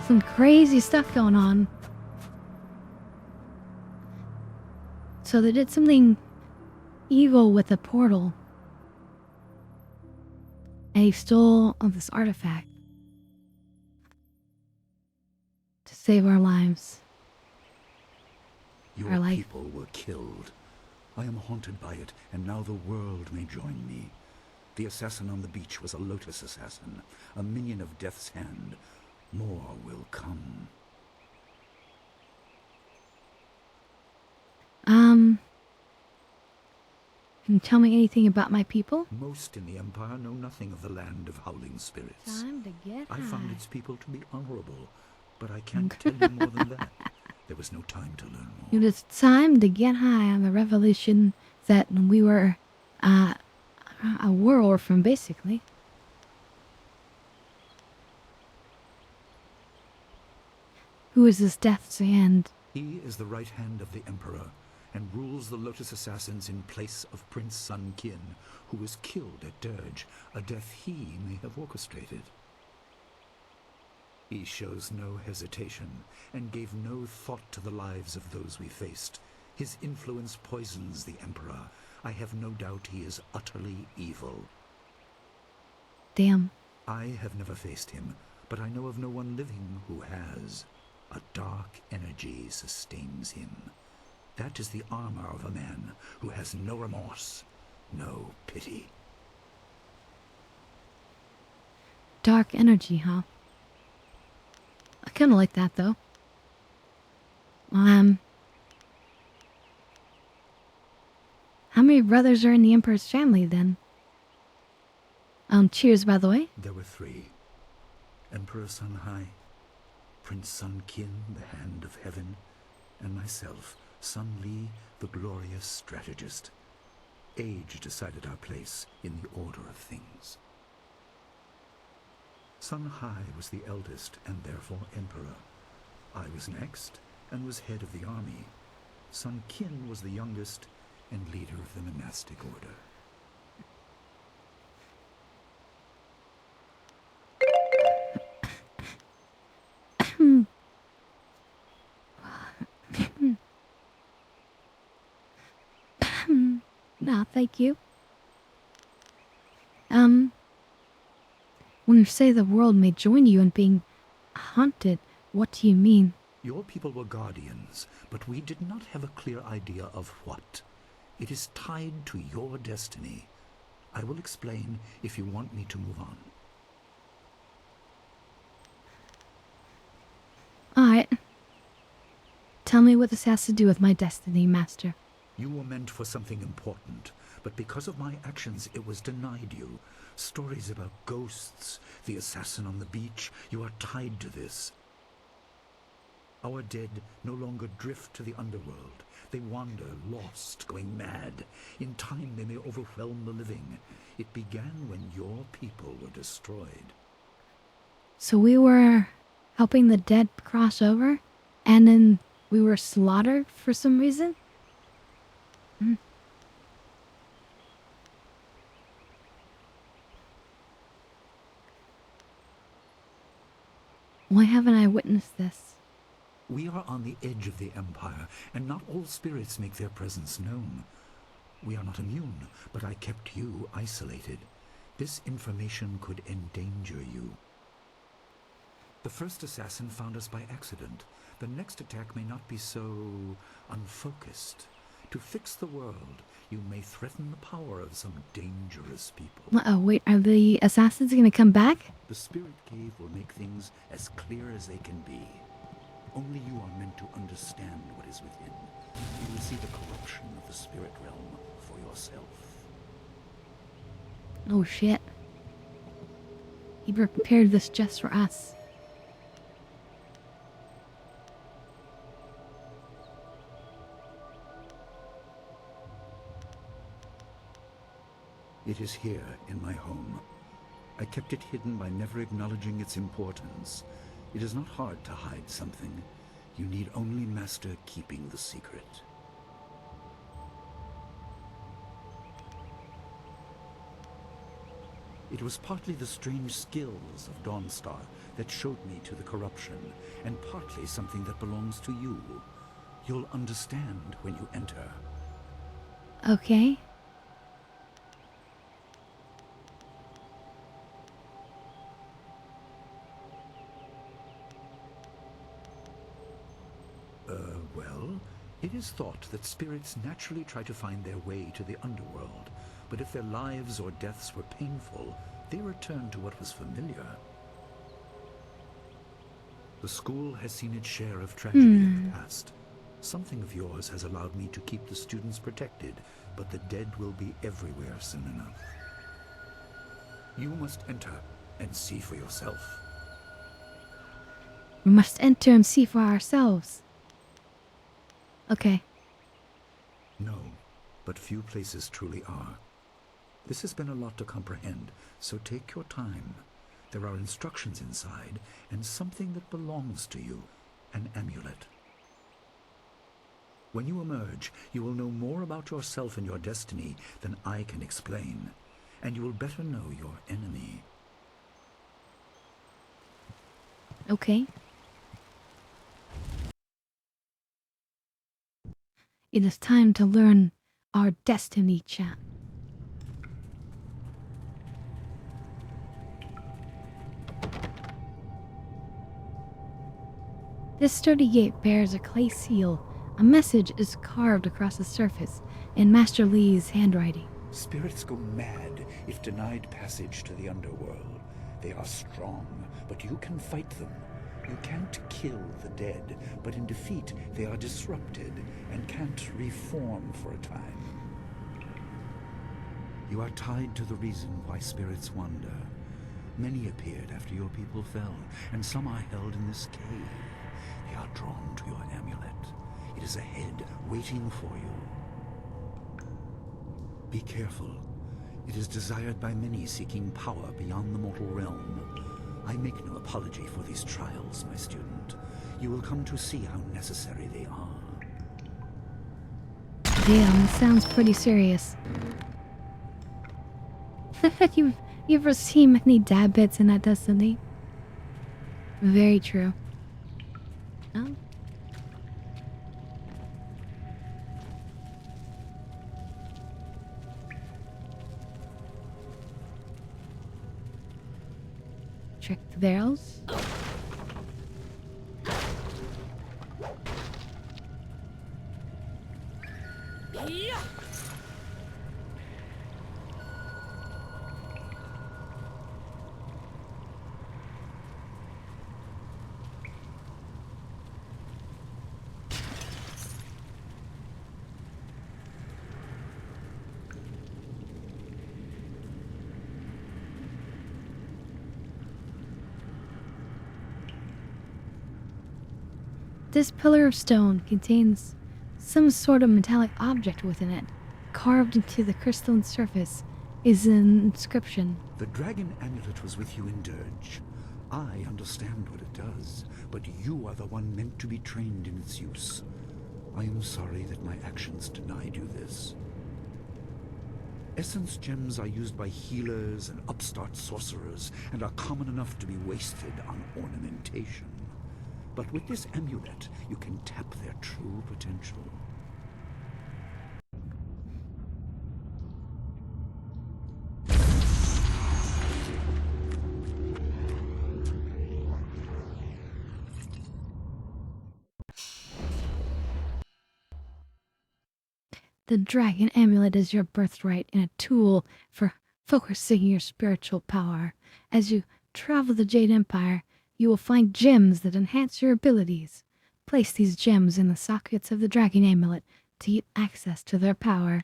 S1: Some crazy stuff going on. So they did something evil with a portal. And he stole this artifact to save our lives.
S10: Your people were killed. I am haunted by it, and now the world may join me. The assassin on the beach was a Lotus assassin, a minion of Death's Hand. More will come.
S1: Can you tell me anything about my people?
S10: Most in the Empire know nothing of the land of howling spirits.
S1: Time to get
S10: I
S1: high.
S10: found its people to be honorable, but I can't tell you more than that. There was no time to learn more.
S1: It was time to get high on the revelation that we were a war orphan, basically. Who is this Death's Hand?
S10: He is the right hand of the Emperor, and rules the Lotus Assassins in place of Prince Sun Qin, who was killed at Dirge, a death he may have orchestrated. He shows no hesitation, and gave no thought to the lives of those we faced. His influence poisons the Emperor. I have no doubt he is utterly evil.
S1: Damn.
S10: I have never faced him, but I know of no one living who has. A dark energy sustains him. That is the armor of a man who has no remorse, no pity.
S1: Dark energy, huh? I kind of like that, though. How many brothers are in the Emperor's family, then? Cheers, by the way.
S10: There were 3. Emperor Sun Hai, Prince Sun Qin, the Hand of Heaven, and myself, Sun Li, the glorious strategist. Age decided our place in the order of things. Sun Hai was the eldest and therefore emperor. I was next and was head of the army. Sun Qin was the youngest, and leader of the monastic order.
S1: No, thank you. When you say the world may join you in being haunted, what do you mean?
S10: Your people were guardians, but we did not have a clear idea of what. It is tied to your destiny. I will explain if you want me to move on.
S1: Alright. Tell me what this has to do with my destiny, Master.
S10: You were meant for something important, but because of my actions it was denied you. Stories about ghosts, the assassin on the beach, you are tied to this. Our dead no longer drift to the underworld. They wander, lost, going mad. In time they may overwhelm the living. It began when your people were destroyed.
S1: So we were helping the dead cross over, and then we were slaughtered for some reason? Why haven't I witnessed this?
S10: We are on the edge of the Empire, and not all spirits make their presence known. We are not immune, but I kept you isolated. This information could endanger you. The first assassin found us by accident. The next attack may not be so unfocused. To fix the world, you may threaten the power of some dangerous people.
S1: Oh, wait, are the assassins gonna come back?
S10: The Spirit Cave will make things as clear as they can be. Only you are meant to understand what is within. You will see the corruption of the spirit realm for yourself.
S1: Oh shit. He prepared this just for us.
S10: It is here in my home. I kept it hidden by never acknowledging its importance. It is not hard to hide something. You need only master keeping the secret. It was partly the strange skills of Dawnstar that showed me to the corruption, and partly something that belongs to you. You'll understand when you enter.
S1: Okay.
S10: Well, it is thought that spirits naturally try to find their way to the underworld, but if their lives or deaths were painful, they return to what was familiar. The school has seen its share of tragedy in the past. Something of yours has allowed me to keep the students protected, but the dead will be everywhere soon enough. You must enter and see for yourself.
S1: We must enter and see for ourselves. Okay.
S10: No, but few places truly are. This has been a lot to comprehend, so take your time. There are instructions inside, and something that belongs to you, an amulet. When you emerge, you will know more about yourself and your destiny than I can explain, and you will better know your enemy.
S1: Okay. It is time to learn our destiny, chat. This sturdy gate bears a clay seal. A message is carved across the surface in Master Lee's handwriting.
S10: Spirits go mad if denied passage to the underworld. They are strong, but you can fight them. You can't kill the dead, but in defeat they are disrupted and can't reform for a time. You are tied to the reason why spirits wander. Many appeared after your people fell, and some are held in this cave. They are drawn to your amulet. It is ahead, waiting for you. Be careful. It is desired by many seeking power beyond the mortal realm. I make no apology for these trials, my student. You will come to see how necessary they are.
S1: Damn, this sounds pretty serious. you ever seen many dab bits in that Destiny? Very true. Oh. Check the barrels. This pillar of stone contains some sort of metallic object within it. Carved into the crystalline surface is an inscription.
S10: The dragon amulet was with you in Dirge. I understand what it does, but you are the one meant to be trained in its use. I am sorry that my actions denied you this. Essence gems are used by healers and upstart sorcerers and are common enough to be wasted on ornamentation. But with this amulet, you can tap their true potential.
S1: The dragon amulet is your birthright and a tool for focusing your spiritual power. As you travel the Jade Empire, you will find gems that enhance your abilities. Place these gems in the sockets of the dragon amulet to get access to their power.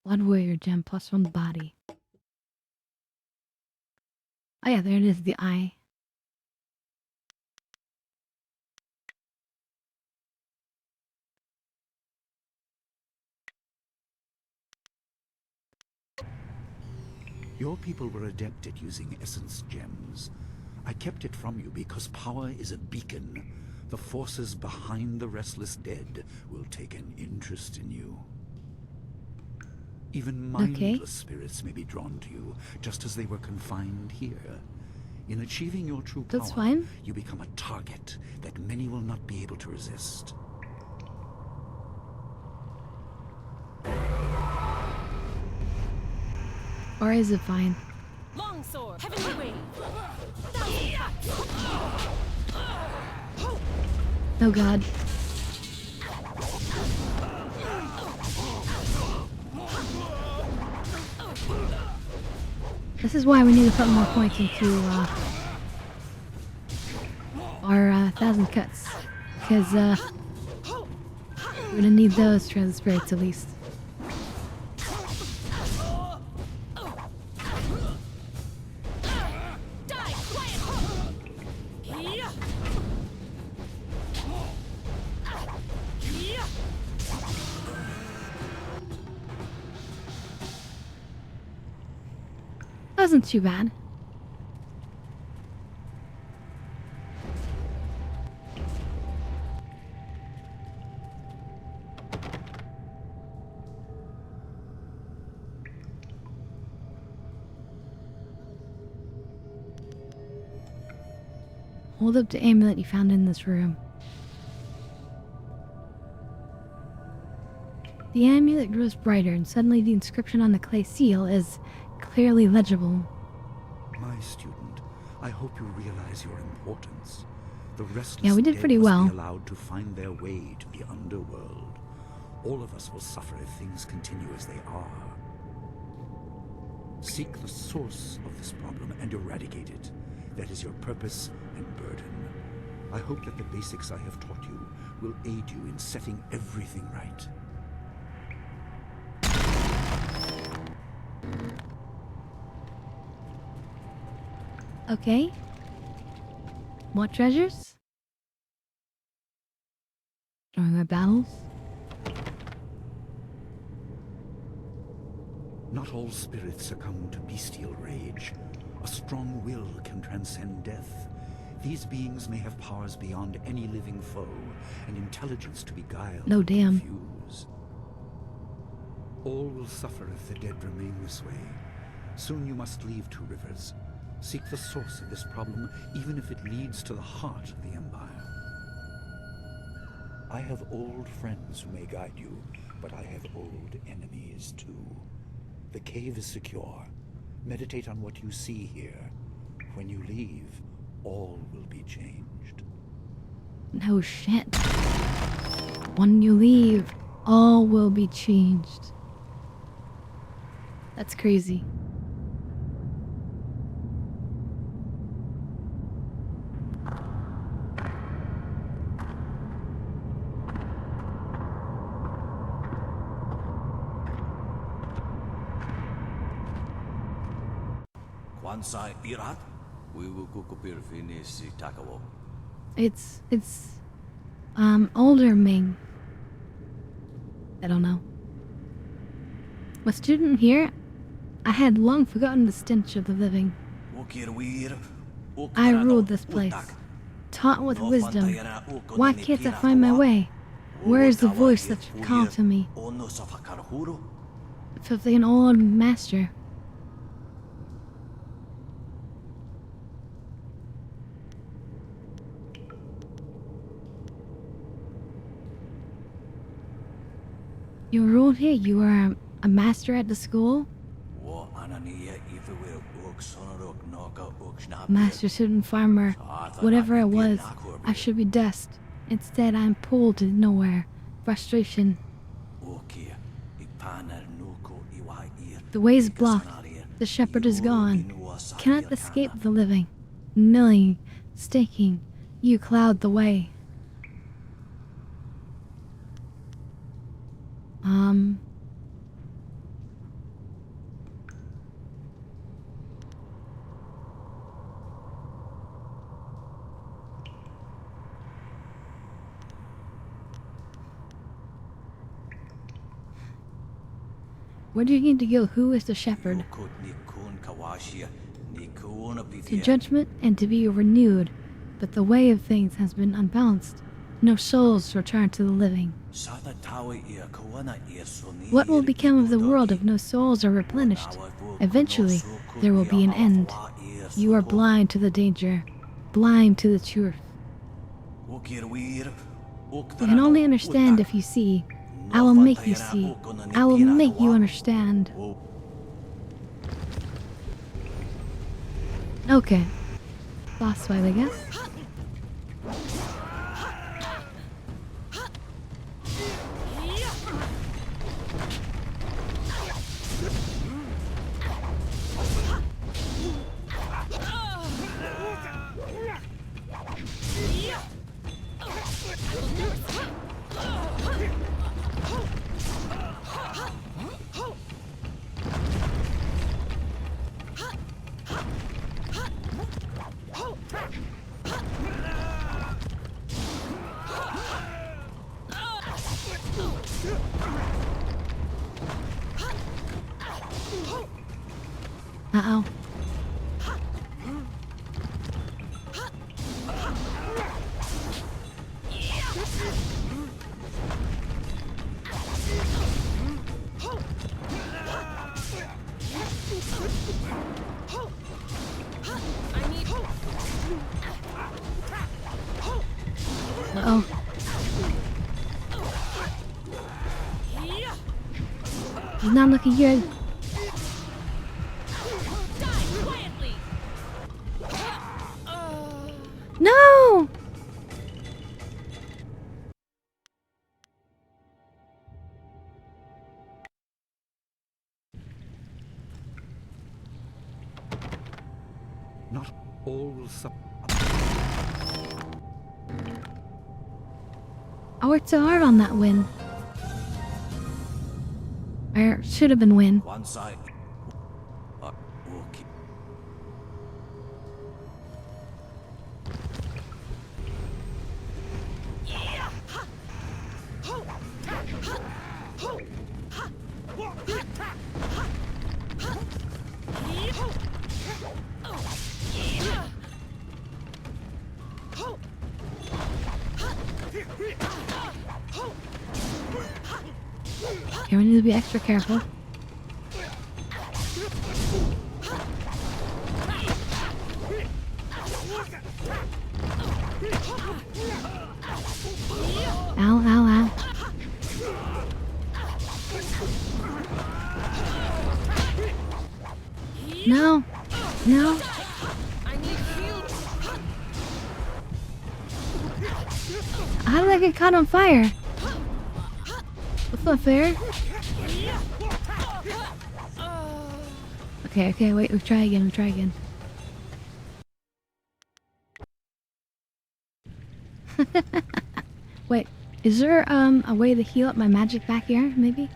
S1: Blood warrior gem plus 1 body. Oh yeah, there it is, the eye.
S10: Your people were adept at using essence gems. I kept it from you because power is a beacon. The forces behind the restless dead will take an interest in you. Even mindless spirits may be drawn to you, just as they were confined here. In achieving your true power, you become a target that many will not be able to resist.
S1: Or is it fine?
S3: Longsword, heavenly wave.
S1: Oh god. This is why we need to put more points into our 1,000 cuts. Because we're gonna need those for the spirits at least. Wasn't too bad. Hold up the amulet you found in this room. The amulet grows brighter, and suddenly the inscription on the clay seal is clearly legible.
S10: My student, I hope you realize your importance. The restless
S1: we did
S10: dead
S1: pretty
S10: must
S1: well.
S10: be allowed to find their way to the underworld. All of us will suffer if things continue as they are. Seek the source of this problem and eradicate it. That is your purpose and burden. I hope that the basics I have taught you will aid you in setting everything right.
S1: Okay. More treasures? During our battles?
S10: Not all spirits succumb to bestial rage. A strong will can transcend death. These beings may have powers beyond any living foe, and intelligence to beguile
S1: No,
S10: and
S1: damn.
S10: confuse. All will suffer if the dead remain this way. Soon you must leave Two Rivers. Seek the source of this problem, even if it leads to the heart of the Empire. I have old friends who may guide you, but I have old enemies too. The cave is secure. Meditate on what you see here. When you leave, all will be changed.
S1: No shit. When you leave, all will be changed. That's crazy.
S14: Kwansai Irat, we will kukupir finish Takawo.
S1: It's older Ming. I don't know. A student here, I had long forgotten the stench of the living. I ruled this place, taught with wisdom. Why can't I find my way? Where is the voice that should call to me? It's of an old master. You ruled here? You were a master at the school? Master, student, farmer, whatever I was, I should be dust. Instead, I'm pulled to nowhere. Frustration. The way is blocked. The shepherd is gone. Cannot escape the living. Milling, staking, you cloud the way. Where do you need to go? Who is the shepherd? To judgment and to be renewed, but the way of things has been unbalanced. No souls return to the living. What will become of the world if no souls are replenished? Eventually, there will be an end. You are blind to the danger, blind to the truth. You can only understand if you see. I will make you see. I will make you understand. Okay. Boss fight, I guess. Uh-oh. Uh-oh. He's not looking good. No!
S10: Not all will suffer.
S1: I worked so hard on that win. Or should have been win. Okay, we need to be extra careful. Ow, ow, ow. No. No. How did I get caught on fire? That's not fair. Okay, okay, wait, we try again, we try again. Wait, is there a way to heal up my magic back here, maybe?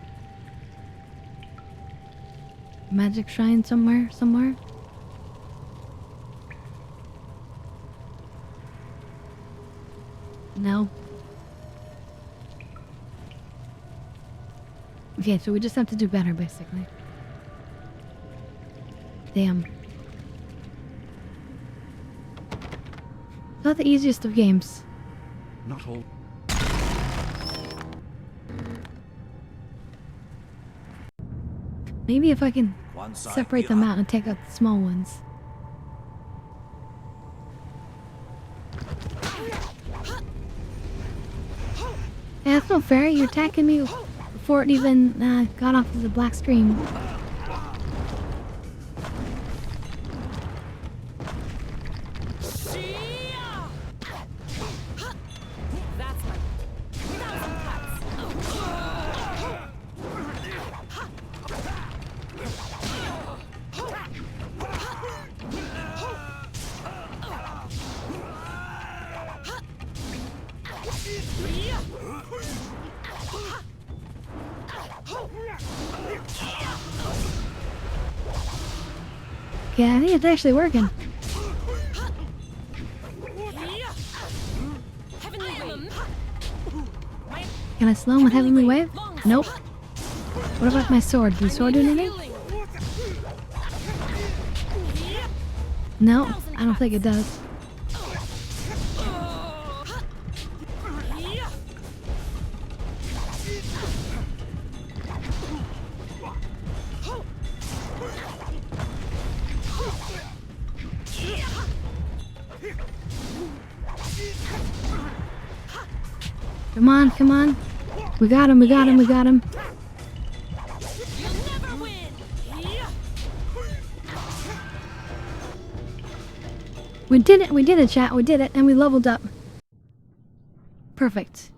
S1: Magic shrine somewhere? No. Okay, so we just have to do better, basically. Damn. Not the easiest of games.
S10: Not all.
S1: Maybe if I can separate them out and take out the small ones. Yeah, that's not fair. You're attacking me before it even got off of the black screen. Yeah, I think it's actually working. Can I slow him with Heavenly Wave? Nope. What about my sword? Does the sword do anything? No, I don't think it does. Come on, come on. We got him, we got him, we got him. We did it, chat, we did it, and we leveled up. Perfect.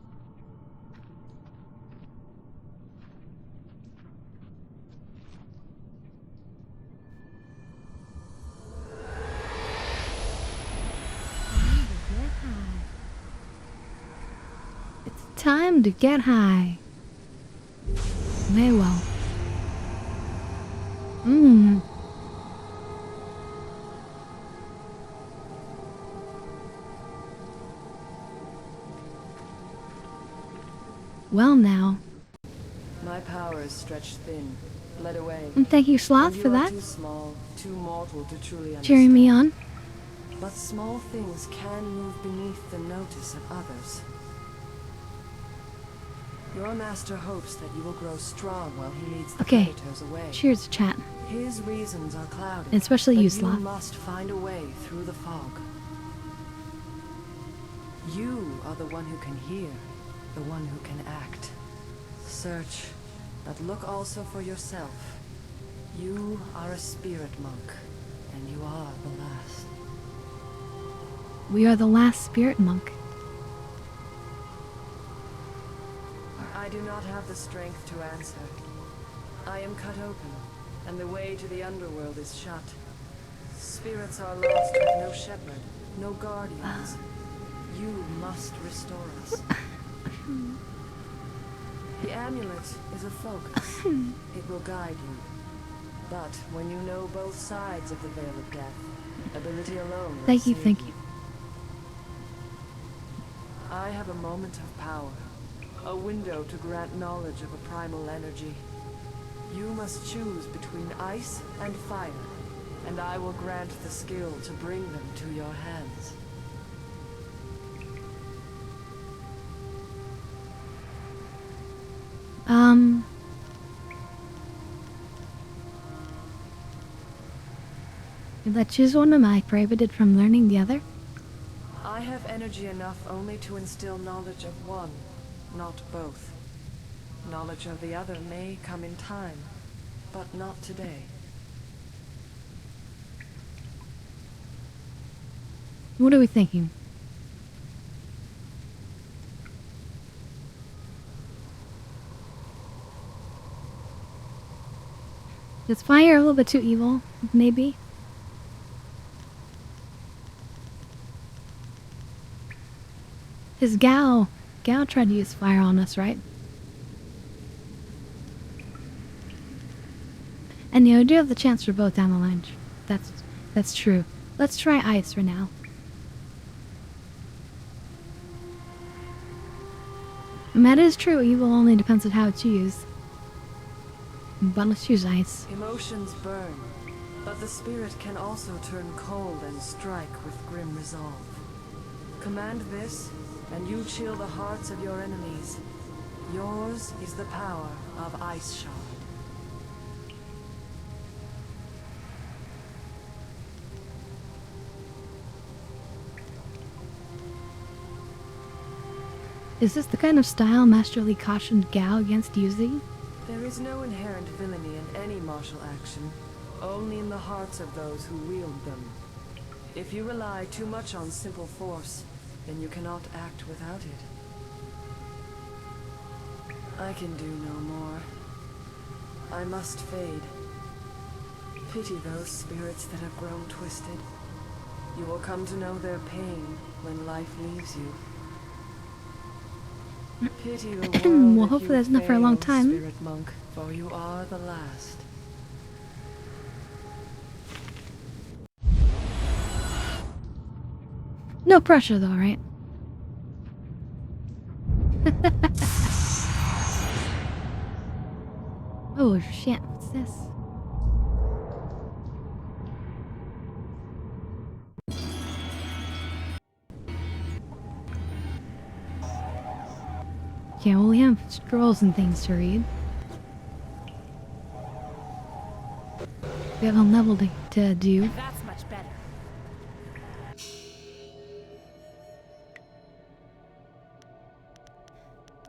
S1: Time to get high. May well. Well now.
S16: My power is stretched thin, bled away.
S1: And thank you, Sloth, for that.
S16: Too small, too mortal to truly understand.
S1: Cheering me on.
S16: But small things can move beneath the notice of others. Your master hopes that you will grow strong while he leads the predators away.
S1: Cheers, chat.
S16: His reasons are clouded.
S1: And especially you, Sloth.
S16: You must find a way through the fog. You are the one who can hear, the one who can act. Search, but look also for yourself. You are a spirit monk, and you are the last.
S1: We are the last spirit monk.
S16: I do not have the strength to answer. I am cut open, and the way to the underworld is shut. Spirits are lost with no shepherd, no guardians. You must restore us. The amulet is a focus. It will guide you. But when you know both sides of the Veil of Death, ability alone will
S1: Thank you,
S16: save
S1: thank you.
S16: I have a moment of power. A window to grant knowledge of a primal energy. You must choose between ice and fire, and I will grant the skill to bring them to your hands.
S1: If I choose one, am I prohibited from learning the other?
S16: I have energy enough only to instill knowledge of one, not both. Knowledge of the other may come in time, but not today.
S1: What are we thinking? Is fire a little bit too evil? Maybe? His Gao tried to use fire on us, right? And you do have the chance for both down the line. That's true. Let's try ice for now. And that is true, evil only depends on how it's used. But let's use ice.
S16: Emotions burn, but the spirit can also turn cold and strike with grim resolve. Command this, and you chill the hearts of your enemies. Yours is the power of Ice Shard.
S1: Is this the kind of style Master Li cautioned Gao against using?
S16: There is no inherent villainy in any martial action, only in the hearts of those who wield them. If you rely too much on simple force, then you cannot act without it. I can do no more. I must fade. Pity those spirits that have grown twisted. You will come to know their pain when life leaves you. Pity the world
S1: well, hopefully that's not for a long time.
S16: Spirit monk, for you are the last.
S1: No pressure though, right? Oh shit, what's this? Yeah, well, we have scrolls and things to read. We have a level to do.
S3: That's much better.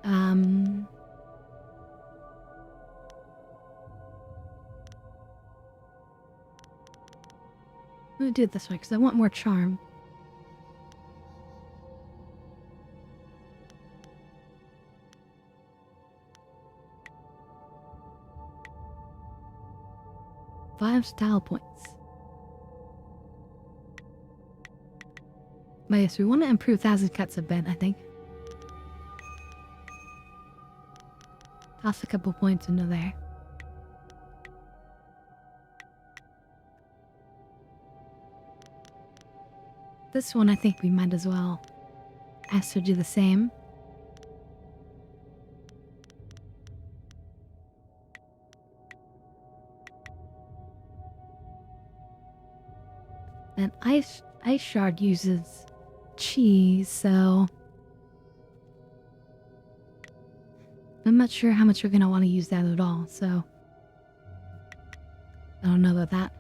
S1: I'm gonna do it this way because I want more charm. Five style points. But yes, we want to improve 1,000 cuts a bit, I think. Toss a couple points into there. This one, I think we might as well ask her to do the same. And Ice Shard uses chi, so I'm not sure how much we're gonna want to use that at all, so I don't know about that.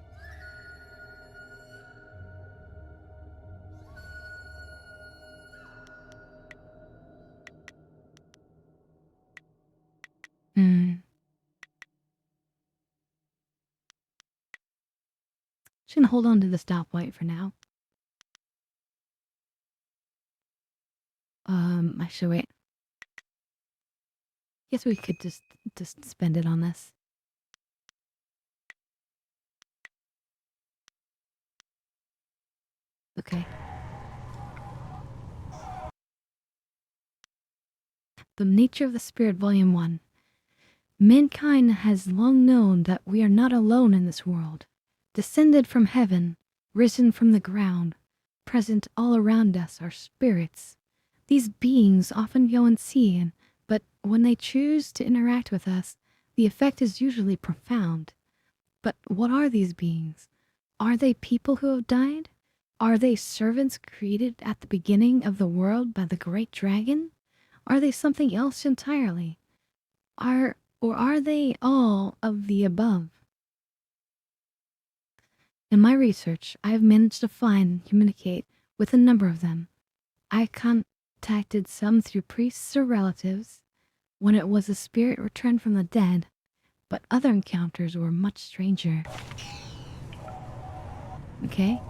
S1: Just gonna hold on to the style point for now. Actually, wait. Guess we could just spend it on this. Okay. The Nature of the Spirit, Volume 1. Mankind has long known that we are not alone in this world. Descended from heaven, risen from the ground, present all around us are spirits. These beings often go unseen, but when they choose to interact with us, the effect is usually profound. But what are these beings? Are they people who have died? Are they servants created at the beginning of the world by the great dragon? Are they something else entirely? Or are they all of the above? In my research, I have managed to find and communicate with a number of them. I contacted some through priests or relatives when it was a spirit returned from the dead, but other encounters were much stranger. Okay?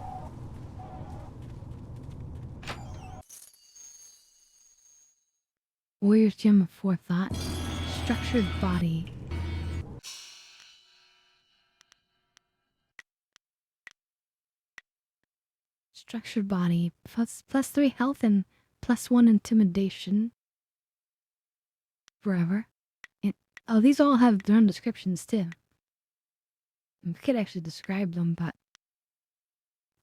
S1: Warrior's Gem of Forethought. Structured Body. Structured Body. Plus 3 health and +1 intimidation. Forever. And, oh, these all have their own descriptions too. We could actually describe them, but...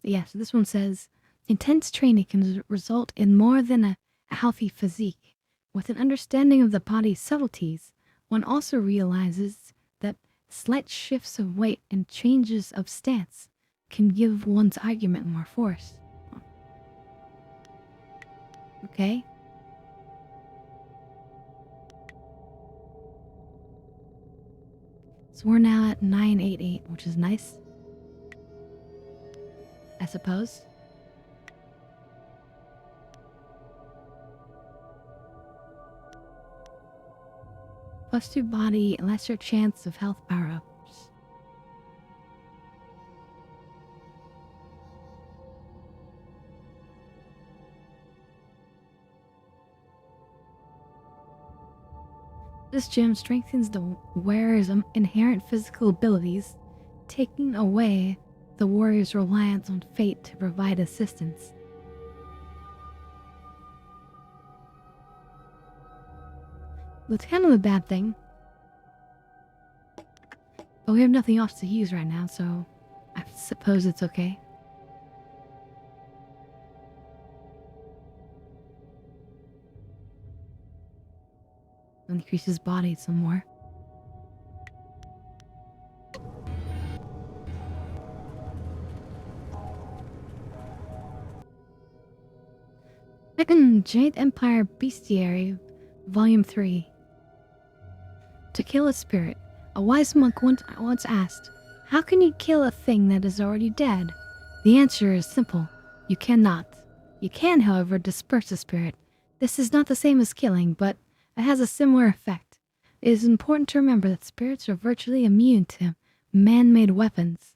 S1: Yeah, so this one says, intense training can result in more than a healthy physique. With an understanding of the body's subtleties, one also realizes that slight shifts of weight and changes of stance can give one's argument more force. Okay? So we're now at 988, which is nice. I suppose. +2 body, lesser chance of health power-ups. This gem strengthens the wearer's inherent physical abilities, taking away the warrior's reliance on fate to provide assistance. That's kind of a bad thing. But we have nothing else to use right now, so I suppose it's okay. Increase his body some more. Jade Empire Bestiary, Volume 3. To kill a spirit, a wise monk once asked, "How can you kill a thing that is already dead?" The answer is simple. You cannot. You can, however, disperse a spirit. This is not the same as killing, but it has a similar effect. It is important to remember that spirits are virtually immune to man-made weapons.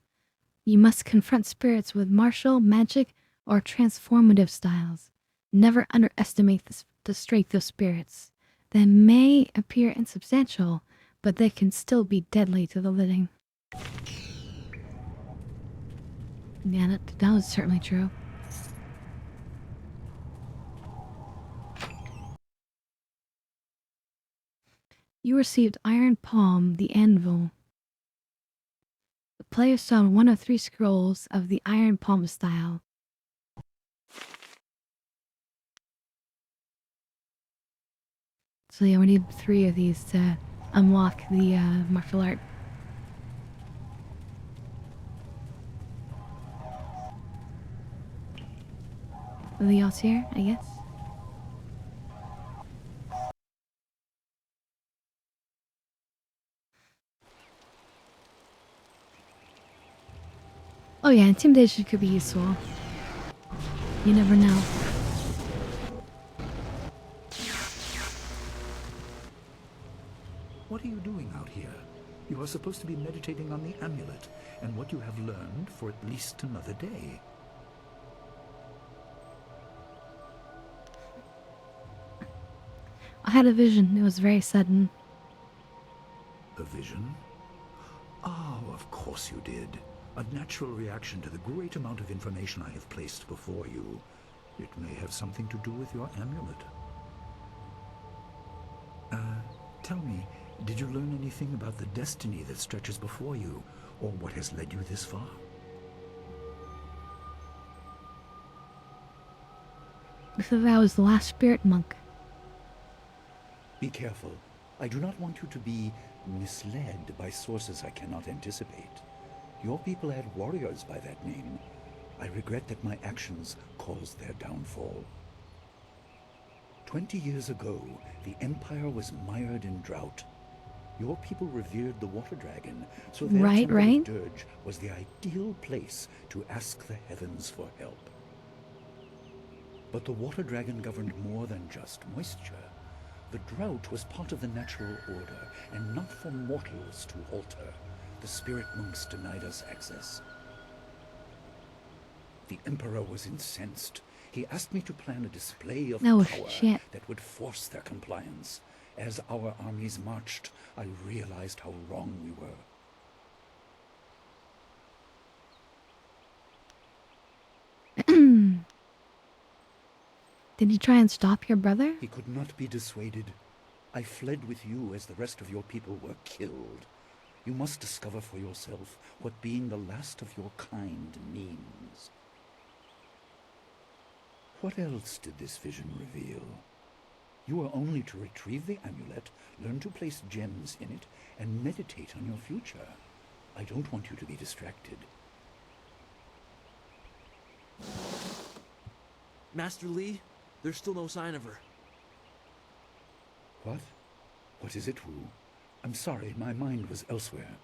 S1: You must confront spirits with martial, magic, or transformative styles. Never underestimate the strength of spirits. They may appear insubstantial, but they can still be deadly to the living. Yeah, that was certainly true. You received Iron Palm, the Anvil. The player saw one of 3 scrolls of the Iron Palm style. So yeah, we need 3 of these to unlock the martial art. Anything else here, I guess? Oh yeah, intimidation could be useful. You never know.
S10: What are you doing out here? You are supposed to be meditating on the amulet and what you have learned for at least another day.
S1: I had a vision. It was very sudden.
S10: A vision? Oh, of course you did. A natural reaction to the great amount of information I have placed before you. It may have something to do with your amulet. Tell me, did you learn anything about the destiny that stretches before you, or what has led you this far?
S1: Because I was the last spirit monk.
S10: Be careful. I do not want you to be misled by sources I cannot anticipate. Your people had warriors by that name. I regret that my actions caused their downfall. 20 years ago, the Empire was mired in drought. Your people revered the water dragon, so their
S1: Right,
S10: temple
S1: right.
S10: of Dirge was the ideal place to ask the heavens for help. But the water dragon governed more than just moisture. The drought was part of the natural order, and not for mortals to alter. The spirit monks denied us access. The Emperor was incensed. He asked me to plan a display of
S1: No
S10: power
S1: shit.
S10: that would force their compliance. As our armies marched, I realized how wrong we were.
S1: Did he try and stop your brother?
S10: He could not be dissuaded. I fled with you as the rest of your people were killed. You must discover for yourself what being the last of your kind means. What else did this vision reveal? You are only to retrieve the amulet, learn to place gems in it, and meditate on your future. I don't want you to be distracted.
S2: Master Li, there's still no sign of her.
S10: What? What is it, Wu? I'm sorry, my mind was elsewhere.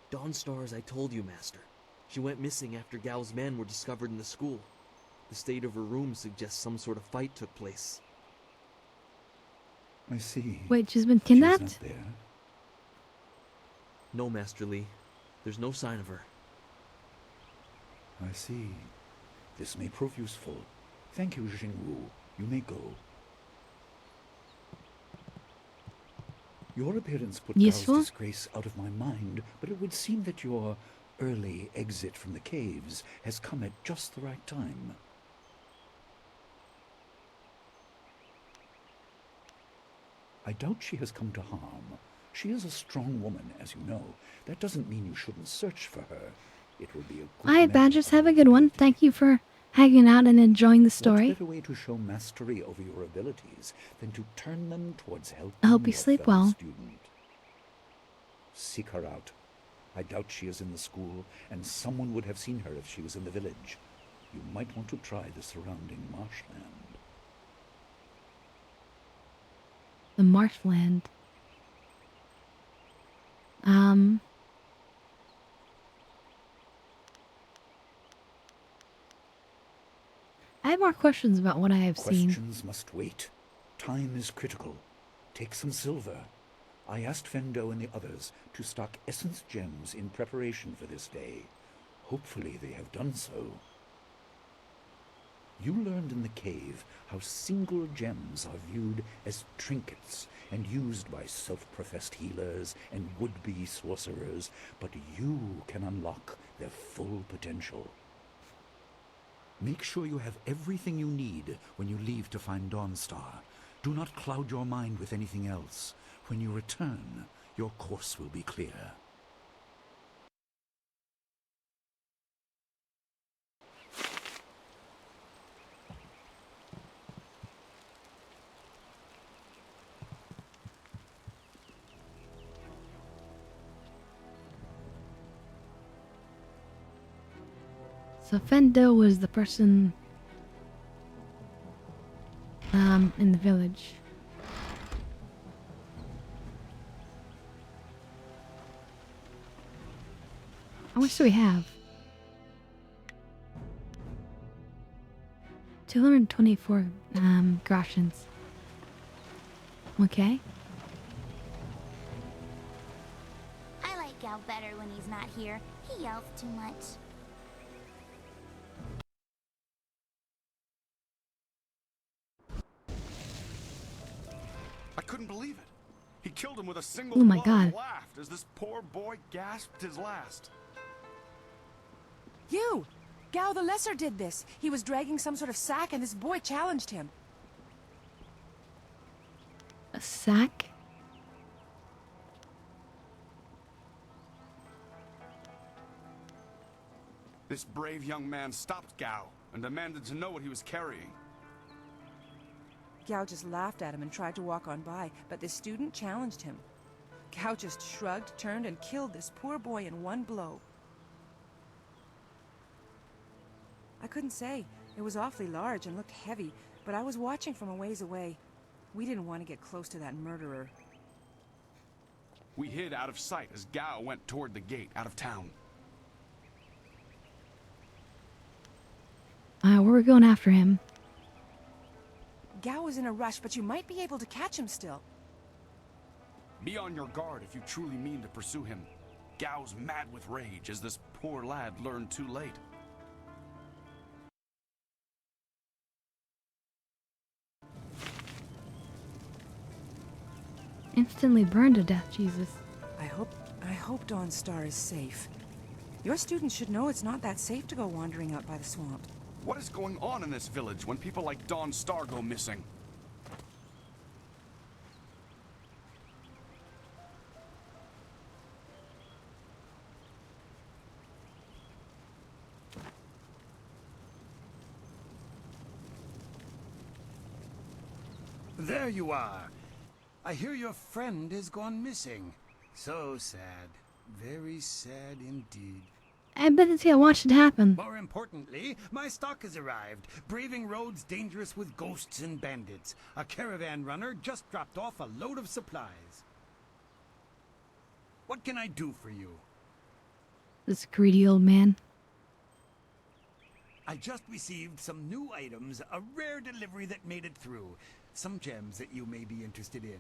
S2: Dawnstar, as I told you, Master. She went missing after Gao's men were discovered in the school. The state of her room suggests some sort of fight took place.
S10: I see.
S1: Wait, she's been
S10: She's
S1: kidnapped?
S10: not there.
S2: No, Master Li. There's no sign of her.
S10: I see. This may prove useful. Thank you, Jingwu. You may go. Your appearance put
S1: Useful?
S10: Gao's disgrace out of my mind, but it would seem that your early exit from the caves has come at just the right time. I doubt she has come to harm. She is a strong woman, as you know. That doesn't mean you shouldn't search for her. It will be a good
S1: Alright,
S10: method.
S1: Badgers, have a good one. Thank you for hanging out and enjoying the
S10: What
S1: story.
S10: better way to show mastery over your abilities than to turn them towards helping
S1: I hope you
S10: your
S1: sleep
S10: fellow
S1: well.
S10: student? Seek her out. I doubt she is in the school, and someone would have seen her if she was in the village. You might want to try the surrounding marshland.
S1: The marshland. I have more questions about what I have seen.
S10: Questions must wait. Time is critical. Take some silver. I asked Fendo and the others to stock essence gems in preparation for this day. Hopefully they have done so. You learned in the cave how single gems are viewed as trinkets and used by self-professed healers and would-be sorcerers, but you can unlock their full potential. Make sure you have everything you need when you leave to find Dawnstar. Do not cloud your mind with anything else. When you return, your course will be clear.
S1: So Fendo was the person in the village. How much do we have? 224 groshens. Okay.
S13: I like Gal better when he's not here. He yells too much.
S19: I couldn't believe it. He killed him with a single
S1: Oh my
S19: blow
S1: God.
S19: and laughed as this poor boy gasped his last.
S20: You! Gao the Lesser did this. He was dragging some sort of sack and this boy challenged him.
S1: A sack?
S19: This brave young man stopped Gao and demanded to know what he was carrying.
S20: Gao just laughed at him and tried to walk on by, but the student challenged him. Gao just shrugged, turned, and killed this poor boy in one blow. I couldn't say. It was awfully large and looked heavy, but I was watching from a ways away. We didn't want to get close to that murderer.
S19: We hid out of sight as Gao went toward the gate out of town.
S1: We're going after him.
S20: Gao was in a rush, but you might be able to catch him still.
S19: Be on your guard if you truly mean to pursue him. Gao's mad with rage as this poor lad learned too late.
S1: Instantly burned to death, Jesus.
S20: I hope Dawnstar is safe. Your students should know it's not that safe to go wandering out by the swamp.
S19: What is going on in this village when people like Dawnstar go missing?
S17: There you are. I hear your friend has gone missing. So sad. Very sad indeed.
S1: I bet it's here. Watch it happen.
S17: More importantly, my stock has arrived. Braving roads dangerous with ghosts and bandits. A caravan runner just dropped off a load of supplies. What can I do for you?
S1: This greedy old man.
S17: I just received some new items, a rare delivery that made it through. Some gems that you may be interested in.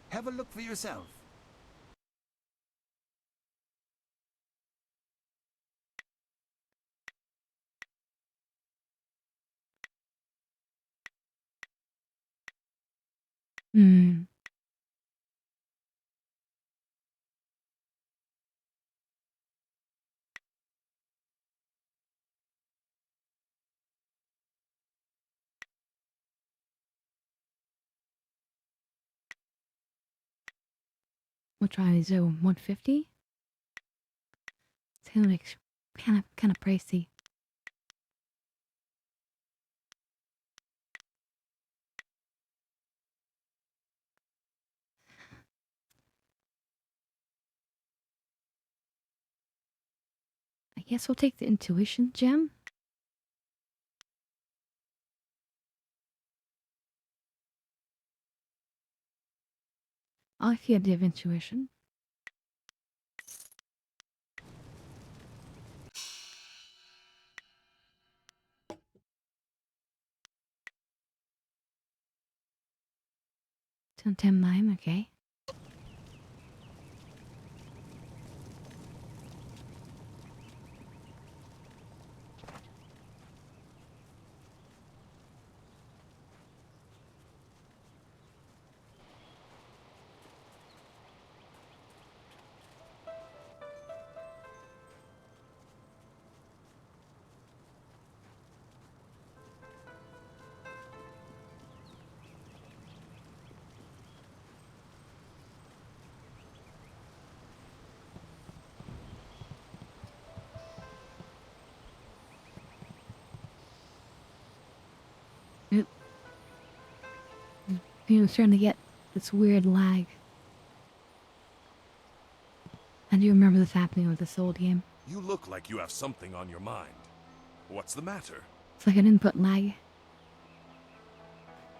S17: Have a look for yourself.
S1: Hmm. Which one is it? 150? It's gonna make kind of pricey. I guess we'll take the intuition gem. I feel the intuition. Ten mime, okay. I'm starting to get this weird lag. I do remember this happening with this old game.
S15: You look like you have something on your mind. What's the matter?
S1: It's like an input lag.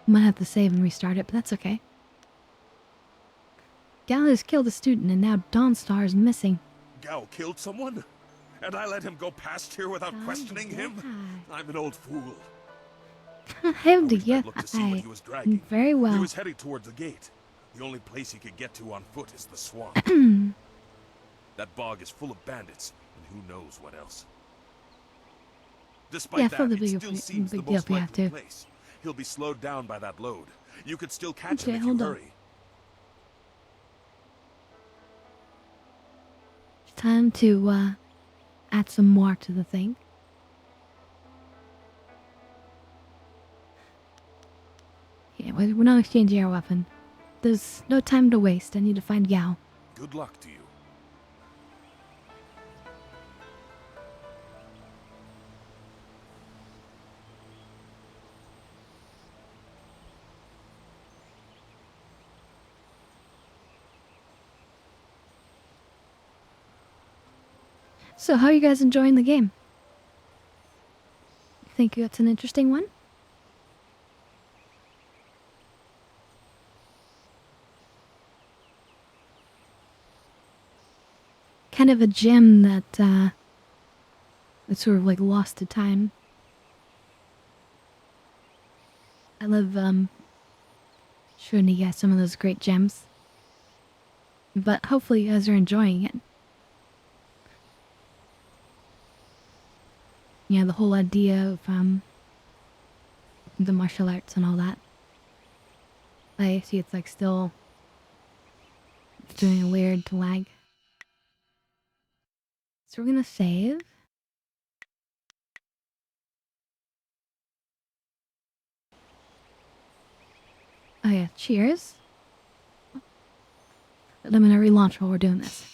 S1: Might have to save and restart it, but that's okay. Gal has killed a student and now Dawnstar is missing.
S15: Gao killed someone? And I let him go past here without questioning him? I'm an old fool.
S1: How do you?
S15: Looked to see what he was dragging.
S1: Very well.
S15: He was heading towards the gate. The only place he could get to on foot is the swamp. That bog is full of bandits, and who knows what else. Despite that, it still seems the most likely place. He'll be slowed down by that load. You could still catch him if you hurry.
S1: It's time to add some more to the thing. Yeah, we're not exchanging our weapon. There's no time to waste. I need to find Gao.
S15: Good luck to you.
S1: So, how are you guys enjoying the game? Think it's an interesting one? kind of a gem that that's sort of like lost to time. I love showing you guys some of those great gems. But hopefully you guys are enjoying it. Yeah, the whole idea of the martial arts and all that. I see it's like still doing a weird lag. So we're gonna save. Oh yeah, cheers. But I'm gonna relaunch while we're doing this.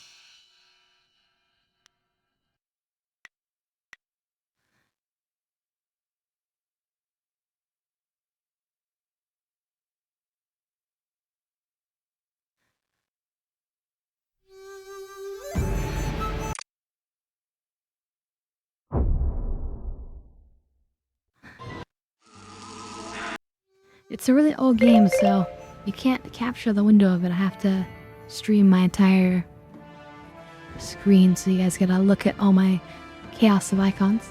S1: It's a really old game, so you can't capture the window of it. I have to stream my entire screen, so you guys get a look at all my chaos of icons.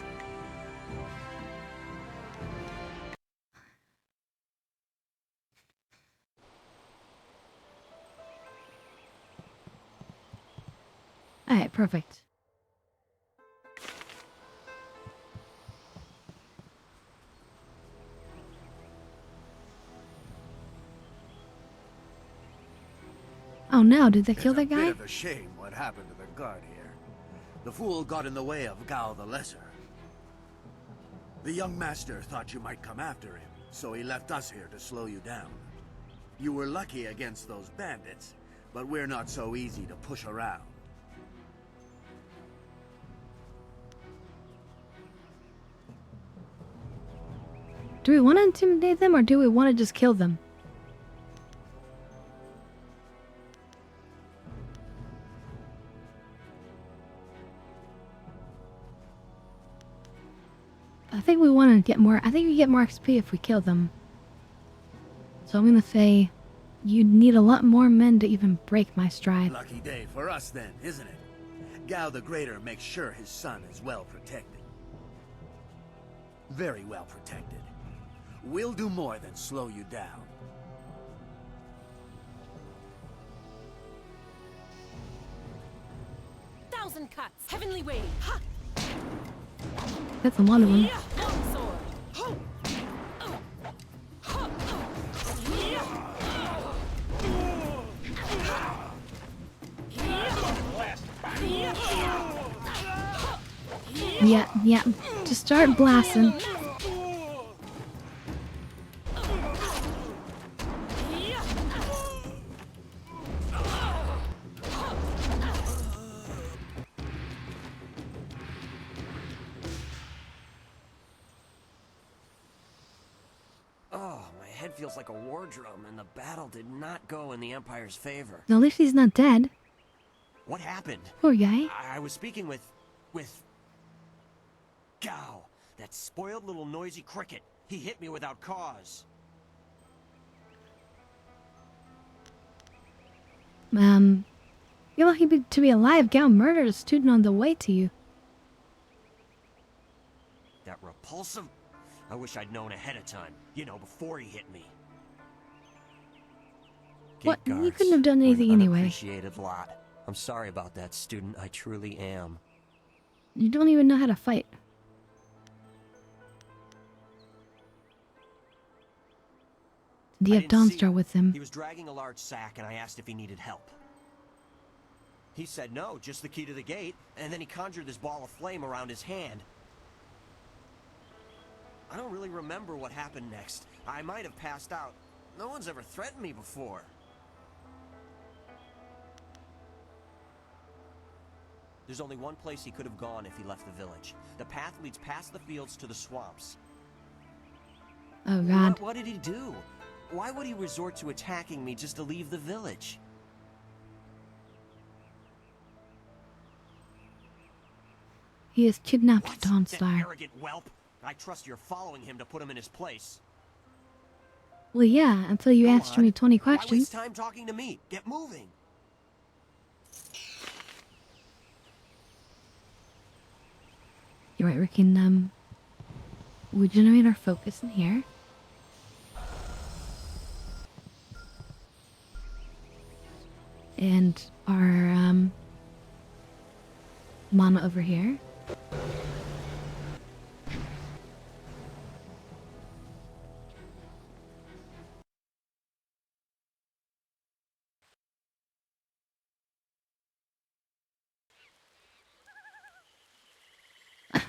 S1: Alright, perfect. Oh no, did they kill that guy?
S9: It's a bit of a shame what happened to the guard here. The fool got in the way of Gao the Lesser. The young master thought you might come after him, so he left us here to slow you down. You were lucky against those bandits, but we're not so easy to push around.
S1: Do we want to intimidate them, or do we want to just kill them? I think we want to get more. I think we get more XP if we kill them. So I'm gonna say, you need a lot more men to even break my stride.
S9: Lucky day for us then, isn't it? Gao the Greater makes sure his son is well protected. Very well protected. We'll do more than slow you down.
S3: Thousand cuts, heavenly wave. Ha!
S1: That's a lot of them. Yeah, just start blasting.
S6: Feels like a war drum, and the battle did not go in the Empire's favor.
S1: At least he's not dead.
S6: What happened?
S1: Poor guy.
S6: I was speaking with Gao, that spoiled little noisy cricket. He hit me without cause.
S1: You're lucky to be alive. Gao murdered a student on the way to you.
S6: That repulsive... I wish I'd known ahead of time. You know, before he hit me.
S1: What? You couldn't have done anything anyway.
S6: Unappreciated lot. I'm sorry about that, student. I truly am.
S1: You don't even know how to fight. Do you have Dawnstar with him?
S6: He was dragging a large sack, and I asked if he needed help. He said no, just the key to the gate, and then he conjured this ball of flame around his hand. I don't really remember what happened next. I might have passed out. No one's ever threatened me before. There's only one place he could have gone if he left the village. The path leads past the fields to the swamps.
S1: Oh god.
S6: What did he do? Why would he resort to attacking me just to leave the village?
S1: He has kidnapped
S6: That
S1: Dawnstar.
S6: arrogant whelp! I trust you're following him to put him in his place.
S1: Well, yeah, until you asked me 20
S6: Why waste
S1: questions.
S6: time talking to me? Get moving!
S1: You're right, we can, regenerate our focus in here. And our, mana over here.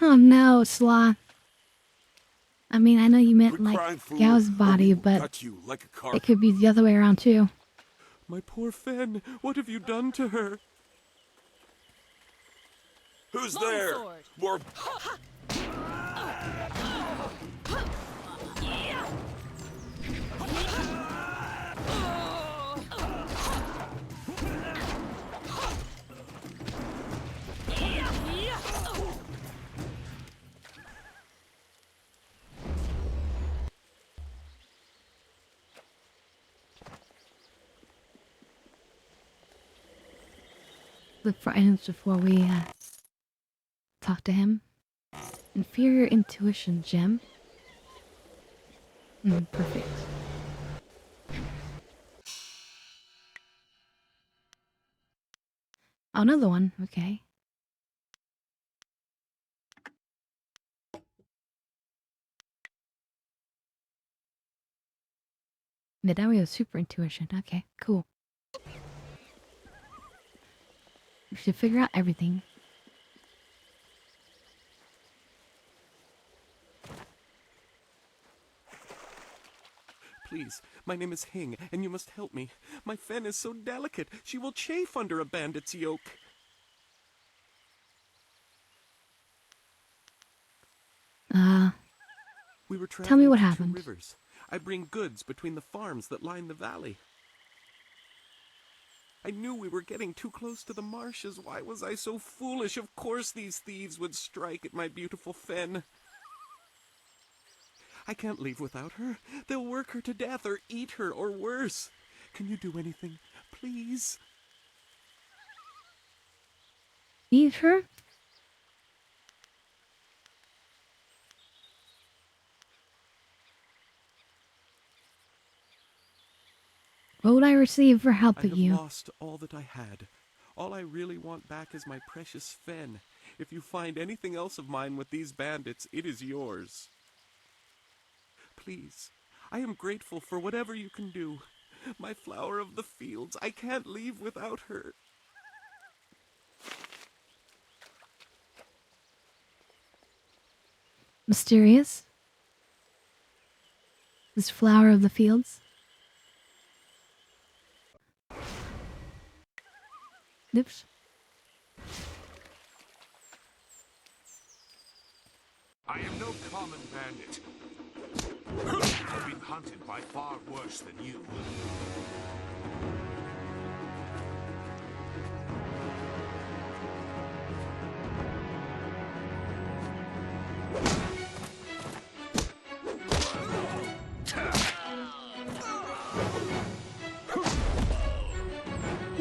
S1: Oh no, Sloth. I mean, I know you meant
S15: Quit
S1: like
S15: crying, fool,
S1: Gao's
S15: or we
S1: body,
S15: will
S1: but
S15: gut you like a carp.
S1: it could be the other way around too.
S6: My poor Fen, what have you done to her?
S15: Who's there? More.
S1: Look for items before we talk to him. Inferior intuition gem. Perfect. Oh, another one. Okay. But now we have super intuition. Okay, cool. We should figure out everything.
S6: Please, my name is Hing, and you must help me. My Fen is so delicate, she will chafe under a bandit's yoke. We were
S1: Tell me what
S6: traveling to
S1: happened.
S6: 2 rivers. I bring goods between the farms that line the valley. I knew we were getting too close to the marshes. Why was I so foolish? Of course these thieves would strike at my beautiful Fen. I can't leave without her. They'll work her to death or eat her or worse. Can you do anything, please?
S1: Eat her? What would I receive for helping you?
S6: I have lost all that I had. All I really want back is my precious Fen. If you find anything else of mine with these bandits, it is yours. Please, I am grateful for whatever you can do. My flower of the fields, I can't leave without her.
S1: Mysterious? This flower of the fields? Oops.
S4: I am no common bandit. I've been hunted by far worse than you.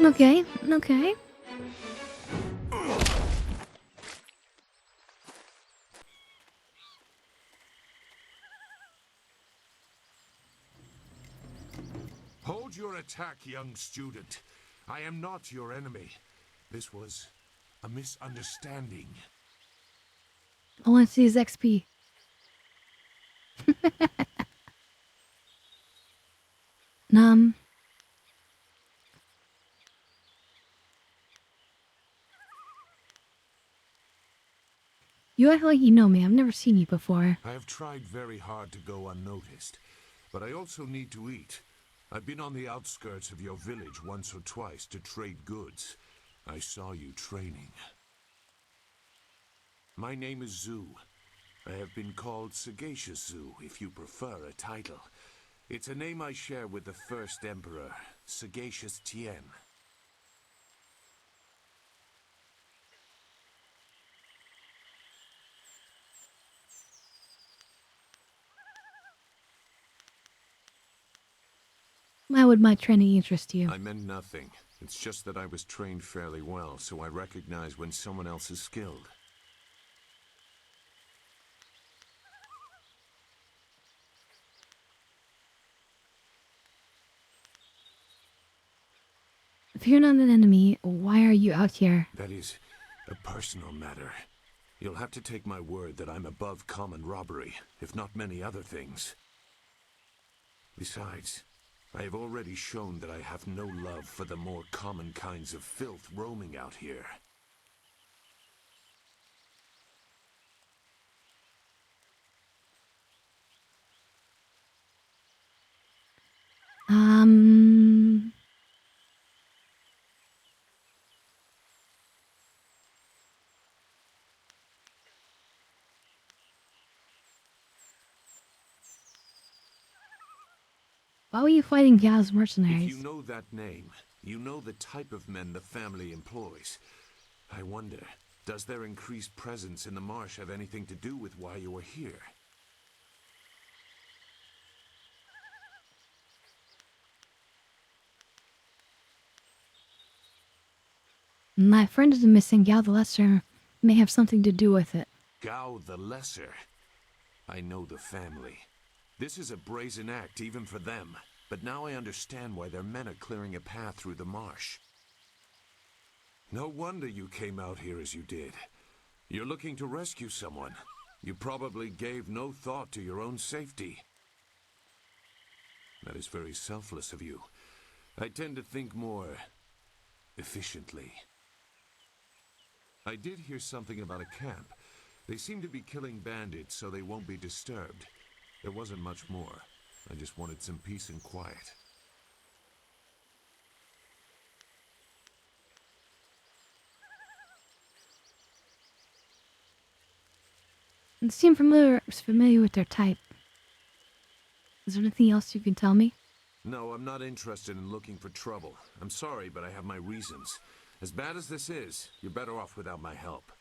S1: Okay, okay.
S4: Hold your attack, young student. I am not your enemy. This was a misunderstanding.
S1: All I see is XP. You act like you know me. I've never seen you before.
S4: I have tried very hard to go unnoticed, but I also need to eat. I've been on the outskirts of your village once or twice to trade goods. I saw you training. My name is Zhu. I have been called Sagacious Zhu, if you prefer a title. It's a name I share with the first emperor, Sagacious Tien.
S1: Why would my training interest you?
S4: I meant nothing. It's just that I was trained fairly well, so I recognize when someone else is skilled.
S1: If you're not an enemy, why are you out here?
S4: That is a personal matter. You'll have to take my word that I'm above common robbery, if not many other things. Besides, I have already shown that I have no love for the more common kinds of filth roaming out here.
S1: Why were you fighting Gao's mercenaries?
S4: If you know that name, you know the type of men the family employs. I wonder, does their increased presence in the marsh have anything to do with why you are here?
S1: My friend is missing. Gao the Lesser may have something to do with it.
S4: Gao the Lesser? I know the family. This is a brazen act even for them, but now I understand why their men are clearing a path through the marsh. No wonder you came out here as you did. You're looking to rescue someone. You probably gave no thought to your own safety. That is very selfless of you. I tend to think more efficiently. I did hear something about a camp. They seem to be killing bandits so they won't be disturbed. There wasn't much more. I just wanted some peace and quiet.
S1: It seemed familiar with their type. Is there anything else you can tell me?
S4: No, I'm not interested in looking for trouble. I'm sorry, but I have my reasons. As bad as this is, you're better off without my help.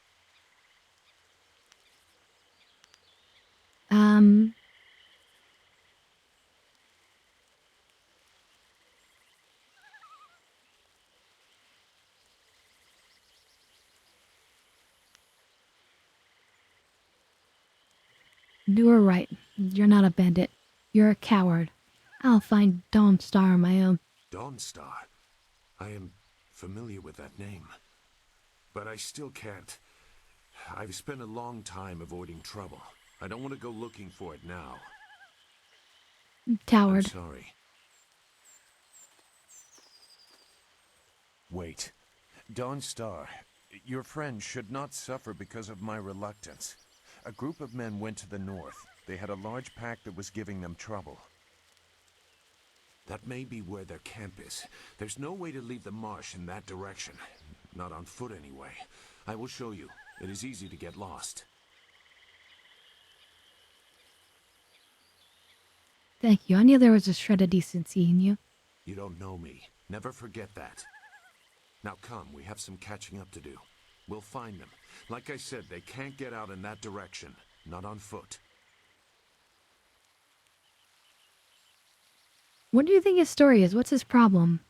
S1: You were right. You're not a bandit. You're a coward. I'll find Dawnstar on my own.
S4: Dawnstar? I am familiar with that name. But I still can't. I've spent a long time avoiding trouble. I don't want to go looking for it now.
S1: Coward.
S4: I'm sorry. Wait. Dawnstar, your friend should not suffer because of my reluctance. A group of men went to the north. They had a large pack that was giving them trouble. That may be where their camp is. There's no way to leave the marsh in that direction. Not on foot, anyway. I will show you. It is easy to get lost.
S1: Thank you. I knew there was a shred of decency in you.
S4: You don't know me. Never forget that. Now come, we have some catching up to do. We'll find them. Like I said, they can't get out in that direction. Not on foot.
S1: What do you think his story is? What's his problem?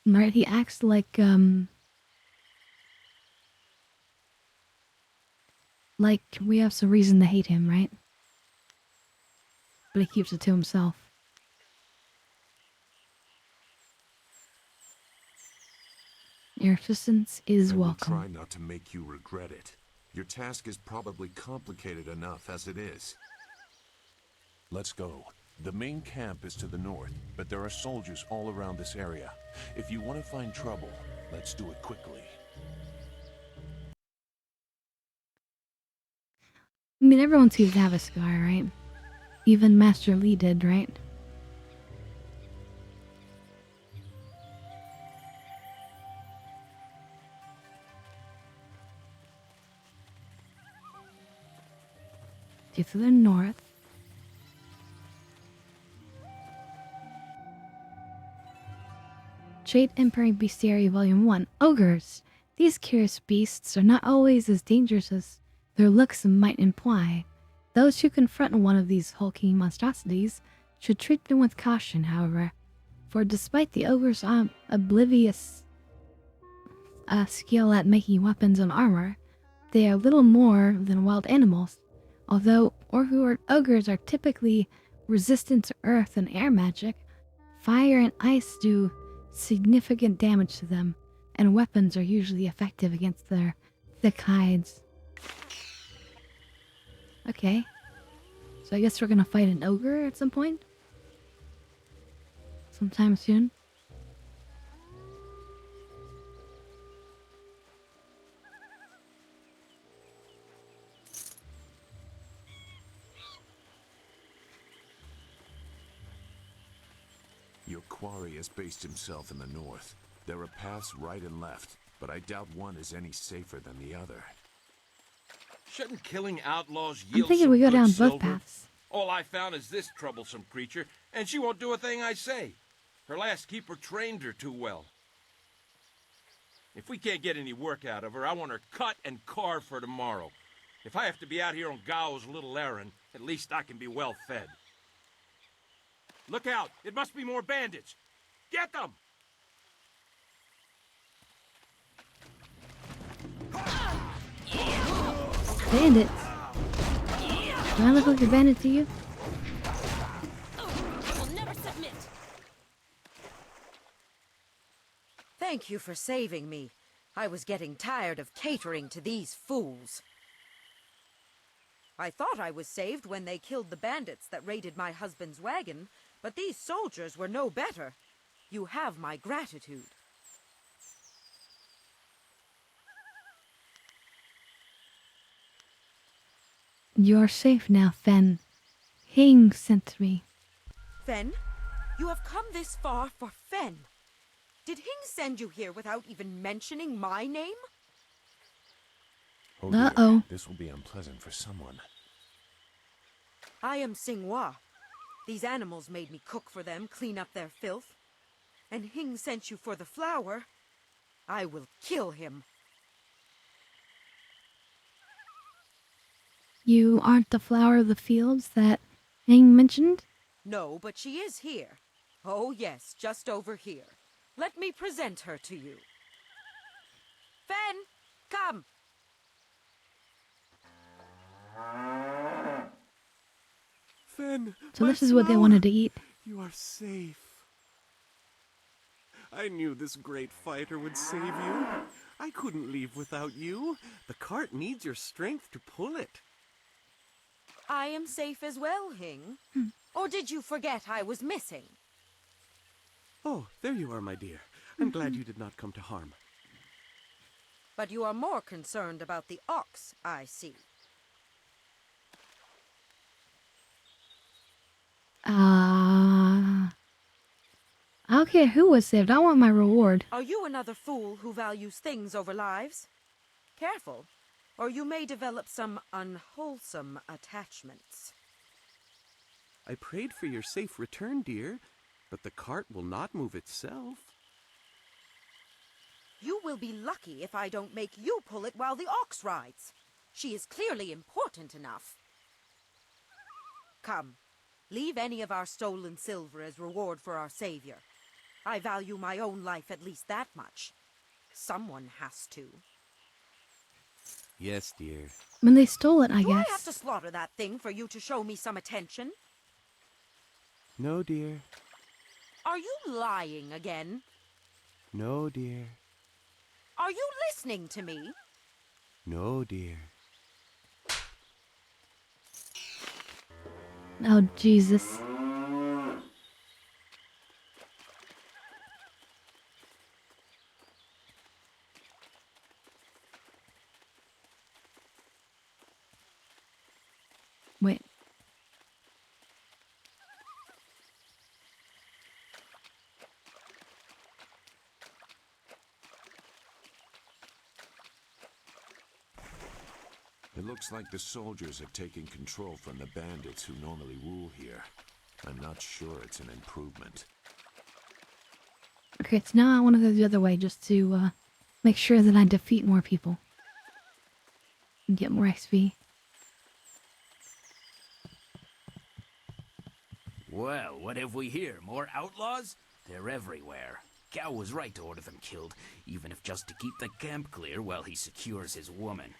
S1: Right, he acts like we have some reason to hate him, right? But he keeps it to himself. Your assistance is welcome.
S4: I will try not to make you regret it. Your task is probably complicated enough as it is. Let's go. The main camp is to the north, but there are soldiers all around this area. If you want to find trouble, let's do it quickly.
S1: I mean, everyone seems to have a scar, right? Even Master Li did, right? To the north. Jade Empire Bestiary Volume 1. Ogres. These curious beasts are not always as dangerous as their looks might imply. Those who confront one of these hulking monstrosities should treat them with caution, however, for despite the ogre's oblivious skill at making weapons and armor, they are little more than wild animals. Although ogres are typically resistant to earth and air magic, fire and ice do significant damage to them, and weapons are usually effective against their thick hides. Okay. So I guess we're gonna fight an ogre at some point? Sometime soon?
S4: Your quarry has based himself in the north. There are paths right and left, but I doubt one is any safer than the other.
S5: Shouldn't killing outlaws
S1: I'm
S5: yield
S1: thinking
S5: some
S1: we go
S5: good
S1: down both
S5: silver?
S1: paths.
S5: All I found is this troublesome creature, and she won't do a thing I say. Her last keeper trained her too well. If we can't get any work out of her, I want her cut and carved for tomorrow. If I have to be out here on Gao's little errand, at least I can be well fed. Look out! It must be more bandits! Get them!
S1: Bandits? Do I look like a bandit to you?
S3: I will never submit.
S18: Thank you for saving me. I was getting tired of catering to these fools. I thought I was saved when they killed the bandits that raided my husband's wagon, but these soldiers were no better. You have my gratitude.
S1: You're safe now, Fen. Hing sent me.
S18: Fen? You have come this far for Fen. Did Hing send you here without even mentioning my name?
S4: Oh dear,
S1: Uh-oh.
S4: this will be unpleasant for someone.
S18: I am Xinghua. These animals made me cook for them, clean up their filth. And Hing sent you for the flower. I will kill him.
S1: You aren't the flower of the fields that Hing mentioned?
S18: No, but she is here. Oh yes, just over here. Let me present her to you. Fen, come!
S21: Fen,
S1: So
S21: my
S1: this is what they
S21: flower.
S1: wanted to eat.
S21: You are safe. I knew this great fighter would save you. I couldn't leave without you. The cart needs your strength to pull it.
S18: I am safe as well, Hing. Or did you forget I was missing?
S21: Oh, there you are, my dear. I'm glad you did not come to harm.
S18: But you are more concerned about the ox, I see.
S1: I don't care who was saved. I want my reward.
S18: Are you another fool who values things over lives? Careful, or you may develop some unwholesome attachments.
S21: I prayed for your safe return, dear, but the cart will not move itself.
S18: You will be lucky if I don't make you pull it while the ox rides. She is clearly important enough. Come, leave any of our stolen silver as reward for our savior. I value my own life at least that much. Someone has to.
S21: Yes, dear.
S1: When they stole it, I
S18: Do I have
S1: guess.
S18: to slaughter that thing for you to show me some attention?
S21: No, dear.
S18: Are you lying again?
S21: No, dear.
S18: Are you listening to me?
S21: No, dear.
S1: Oh, Jesus. Wait.
S4: It looks like the soldiers have taken control from the bandits who normally rule here. I'm not sure it's an improvement.
S1: Okay, so now I want to go the other way just to make sure that I defeat more people. And get more XP.
S24: Well, what have we here? More outlaws? They're everywhere. Gao was right to order them killed, even if just to keep the camp clear while he secures his woman.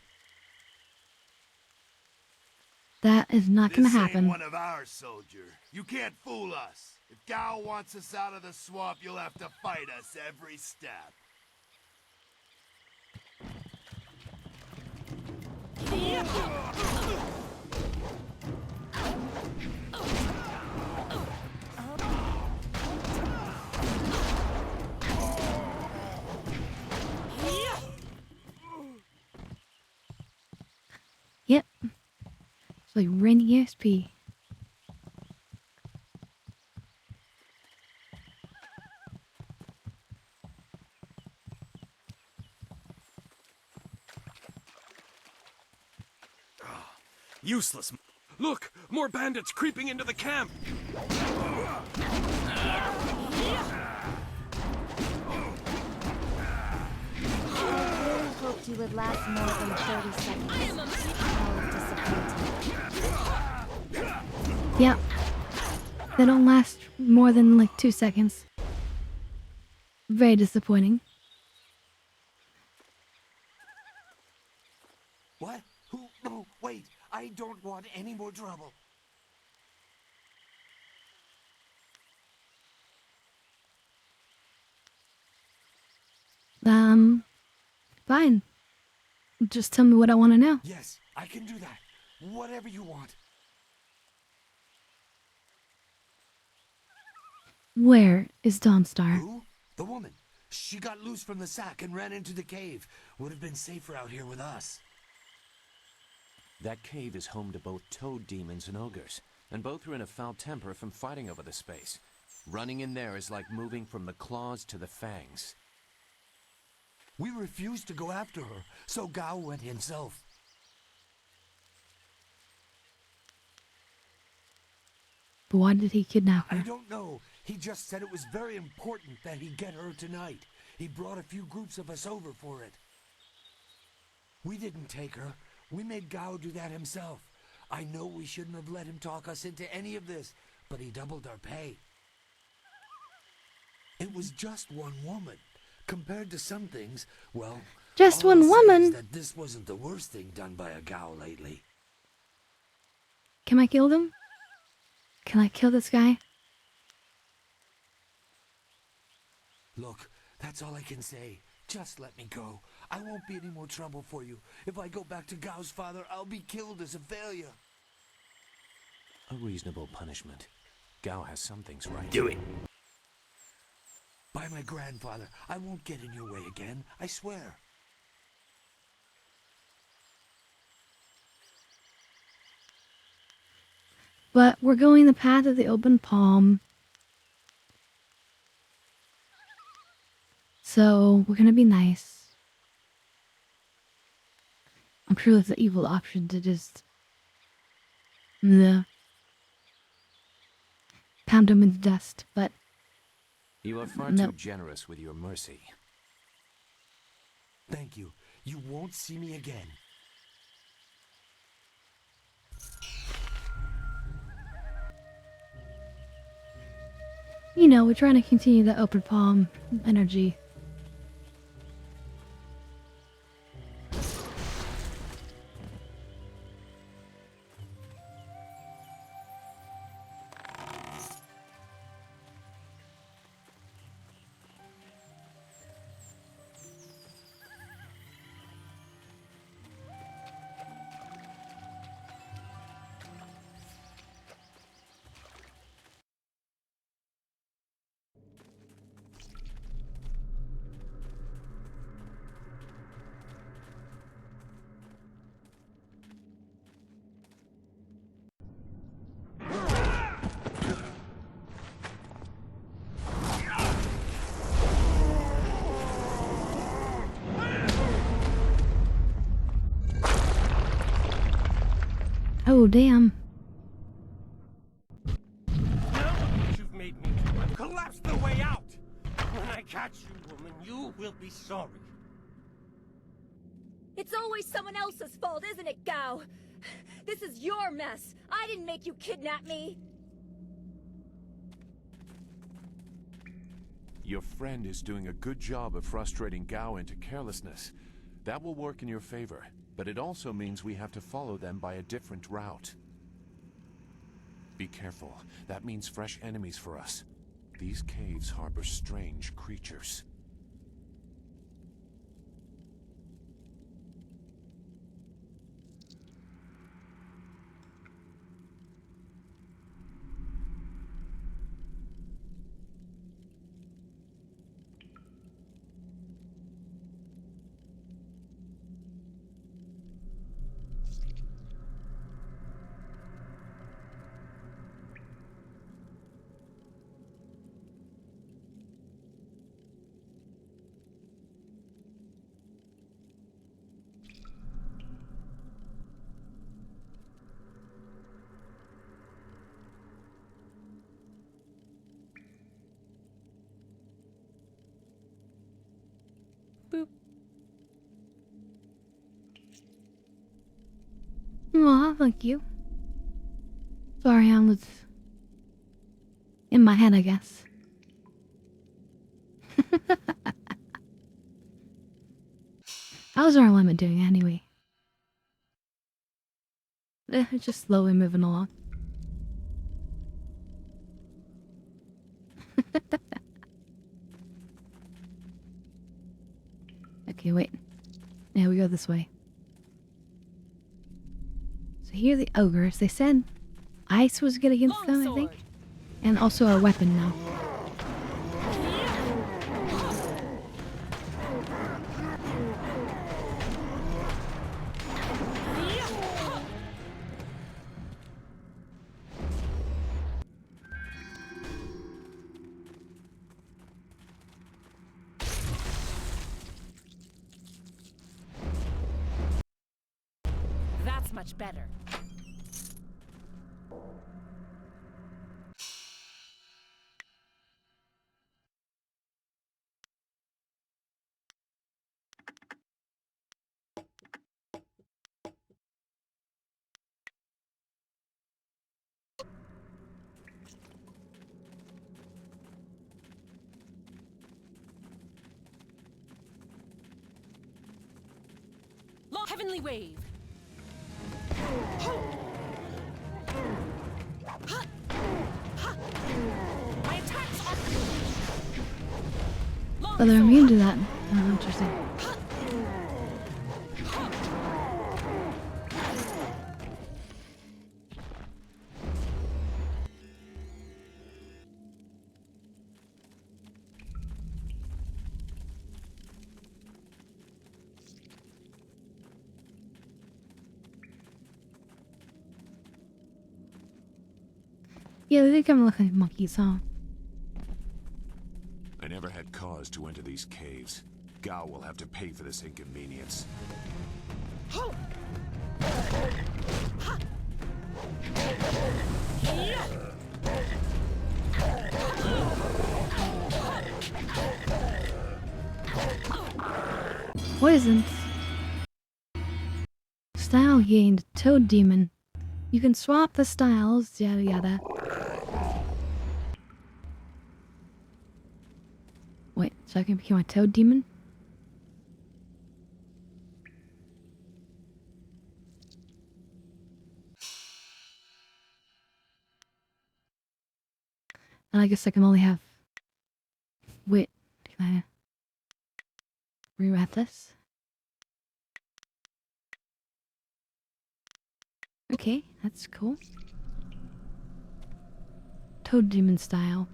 S1: That is not going to
S9: This ain't
S1: happen.
S9: one of our soldier. You can't fool us. If Gao wants us out of the swamp, you'll have to fight us every step.
S1: Yep. It's like rainy ESP.
S5: Useless. Look, more bandits creeping into the camp.
S13: I really hoped you would last more than 30 seconds. I was disappointed.
S1: Yep. They don't last more than like 2 seconds. Very disappointing.
S9: What? Who? No, wait. I don't want any more trouble.
S1: Fine. Just tell me what I want to know.
S9: Yes, I can do that. Whatever you want.
S1: Where is Dawnstar?
S9: Who? The woman. She got loose from the sack and ran into the cave. Would have been safer out here with us.
S4: That cave is home to both toad demons and ogres, and both are in a foul temper from fighting over the space. Running in there is like moving from the claws to the fangs.
S9: We refused to go after her, so Gao went himself.
S1: But why did he kidnap her?
S9: I don't know. He just said it was very important that he get her tonight. He brought a few groups of us over for it. We didn't take her. We made Gao do that himself. I know we shouldn't have let him talk us into any of this, but he doubled our pay. It was just one woman. Compared to some things, well...
S1: Just
S9: all
S1: one
S9: I'll say
S1: woman?
S9: is that this wasn't the worst thing done by a Gao lately.
S1: Can I kill them? Can I kill this guy?
S9: Look, that's all I can say. Just let me go. I won't be any more trouble for you. If I go back to Gao's father, I'll be killed as a failure.
S4: A reasonable punishment. Gao has some things right.
S9: Do it! By my grandfather, I won't get in your way again, I swear.
S1: But we're going the path of the open palm. So we're gonna be nice. I'm sure it's the evil option to just pound him into dust, but
S4: You are far
S1: no.
S4: too generous with your mercy.
S9: Thank you. You won't see me again.
S1: You know, we're trying to continue the open palm energy. Oh, damn.
S6: You've made me do. I've collapsed the way out. When I catch you, woman, you will be sorry.
S8: It's always someone else's fault, isn't it, Gao? This is your mess. I didn't make you kidnap me.
S4: Your friend is doing a good job of frustrating Gao into carelessness. That will work in your favor, but it also means we have to follow them by a different route. Be careful. That means fresh enemies for us. These caves harbor strange creatures.
S1: Aw, thank you. Sorry, I was in my head, I guess. How's our limit doing anyway? It's just slowly moving along. Okay, wait. Now we go this way. So here are the ogres. They said ice was good against them, I think. And also our weapon now.
S3: That's much better. Long heavenly wave. My attacks are
S1: Oh, they're immune to that. Oh, interesting. Yeah, they kind of look like monkeys, huh?
S4: I never had cause to enter these caves. Gao will have to pay for this inconvenience.
S1: Poisons. Style gained. Toad Demon. You can swap the styles, yada yada. Wait, so I can become a Toad Demon? And I guess I can only have... Wait, can I... Reroute this? Okay, that's cool. Toad Demon style.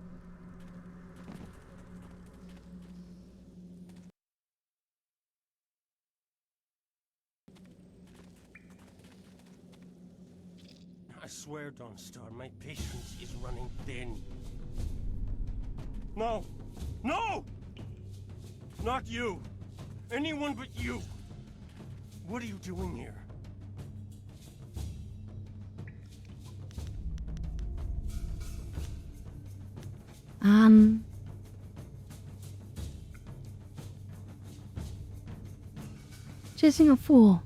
S6: I swear, Dawnstar, my patience is running thin. No! No! Not you! Anyone but you! What are you doing here?
S1: Chasing a fool.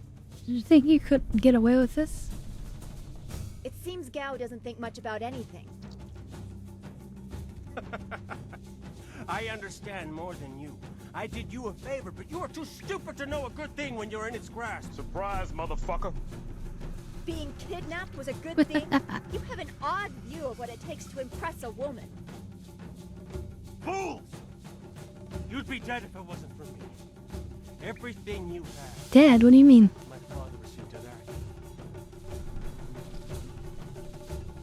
S1: Did you think you could get away with this?
S8: It seems Gao doesn't think much about anything.
S6: I understand more than you. I did you a favor, but you are too stupid to know a good thing when you're in its grasp.
S15: Surprise, motherfucker.
S8: Being kidnapped was a good thing? You have an odd view of what it takes to impress a woman.
S6: Fools! You'd be dead if it wasn't for me. Everything you have.
S1: Dead? What do you mean?
S6: My father was into that.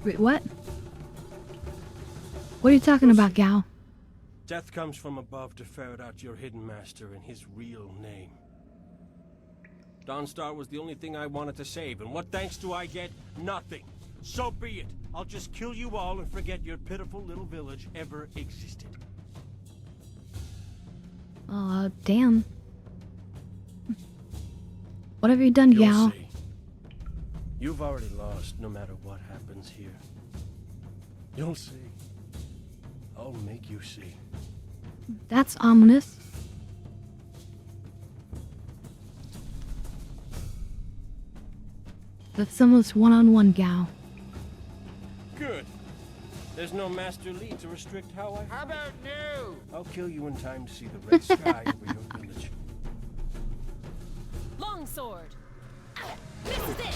S1: Wait, what? What are you talking about, Gal?
S6: Death comes from above to ferret out your hidden master and his real name. Dawnstar was the only thing I wanted to save, and what thanks do I get? Nothing. So be it. I'll just kill you all and forget your pitiful little village ever existed.
S1: Oh, damn. What have you done, Gal?
S6: See. You've already lost no matter what happens here. You'll see. I'll make you see.
S1: That's ominous. That's almost one-on-one, Gal.
S6: Good. There's no Master Li to restrict how I...
S11: How about no?
S6: I'll kill you in time to see the red sky over your village.
S3: Longsword. This is it.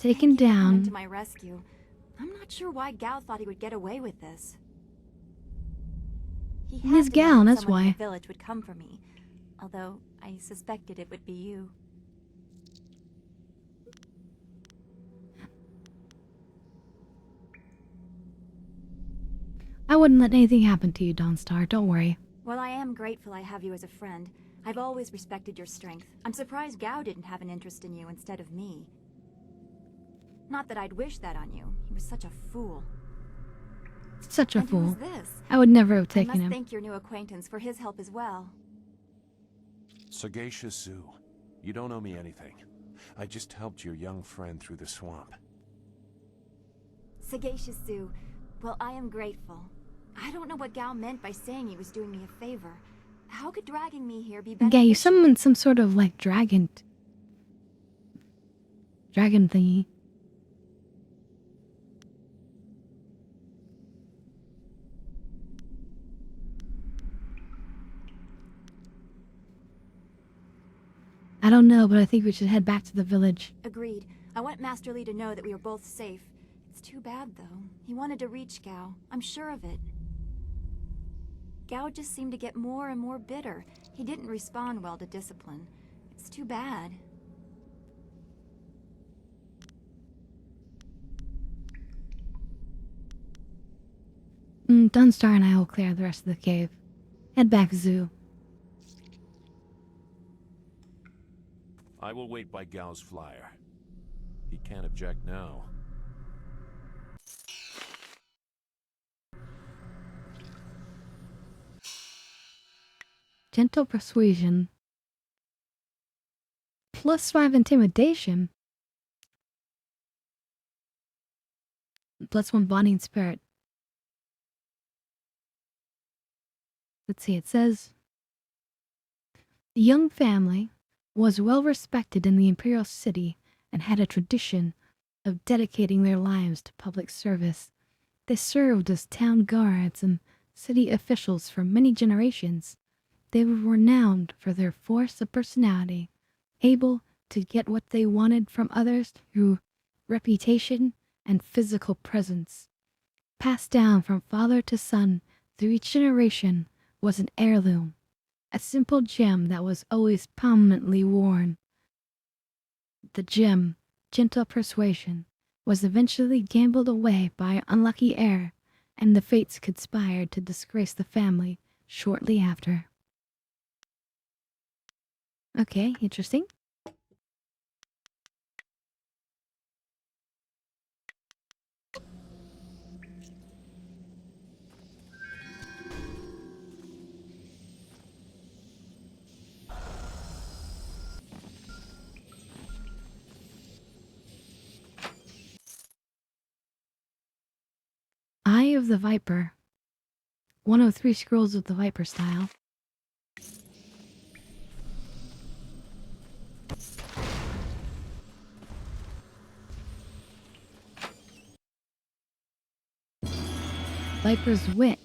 S1: Taken down.
S12: Coming to my rescue. I'm not sure why Gao thought he would get away with this. He had
S1: He's
S12: to know
S1: Gal,
S12: that
S1: that's
S12: someone in
S1: why.
S12: the village would come for me, although I suspected it would be you.
S1: I wouldn't let anything happen to you, Dawnstar. Don't worry.
S12: Well, I am grateful I have you as a friend. I've always respected your strength. I'm surprised Gao didn't have an interest in you instead of me. Not that I'd wish that on you. He was such a fool.
S1: Such a
S12: And
S1: fool.
S12: who's this?
S1: I would never have
S12: I
S1: taken
S12: must
S1: him.
S12: thank your new acquaintance for his help as well.
S4: Sagacious Zoo, you don't owe me anything. I just helped your young friend through the swamp.
S12: Sagacious Zoo. Well, I am grateful. I don't know what Gao meant by saying he was doing me a favor. How could dragging me here be
S1: Yeah,
S12: beneficial?
S1: you summoned some sort of like dragon thingy. I don't know, but I think we should head back to the village.
S12: Agreed. I want Master Li to know that we are both safe. It's too bad, though. He wanted to reach Gao. I'm sure of it. Gao just seemed to get more and more bitter. He didn't respond well to discipline. It's too bad.
S1: Dunstar and I will clear the rest of the cave. Head back, Zoo.
S4: I will wait by Gao's flyer. He can't object now.
S1: Gentle persuasion. +5 intimidation. +1 body and spirit. Let's see, it says... The young family was well respected in the imperial city and had a tradition of dedicating their lives to public service. They served as town guards and city officials for many generations. They were renowned for their force of personality, able to get what they wanted from others through reputation and physical presence. Passed down from father to son through each generation was an heirloom, a simple gem that was always permanently worn. The gem, Gentle Persuasion, was eventually gambled away by an unlucky heir, and the fates conspired to disgrace the family shortly after. Okay, interesting. of the Viper. 103 Scrolls of the Viper style. Viper's Wit.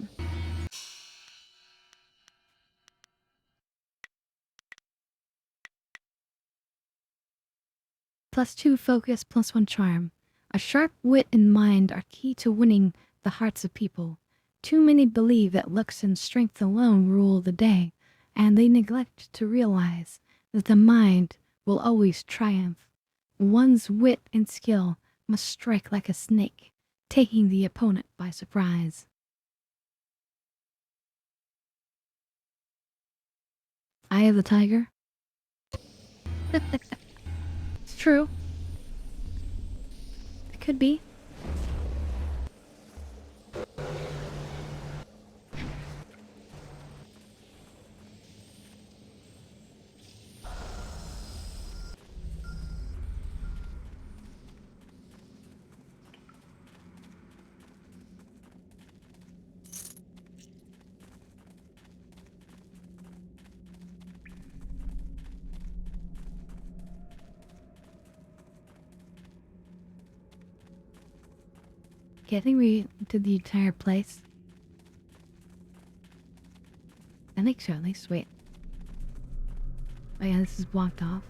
S1: +2 focus, +1 charm. A sharp wit and mind are key to winning the hearts of people. Too many believe that looks and strength alone rule the day, and they neglect to realize that the mind will always triumph. One's wit and skill must strike like a snake, taking the opponent by surprise. Eye of the Tiger. It's true. It could be. Okay, I think we did the entire place. I think so, at least. Wait. Oh yeah, this is blocked off.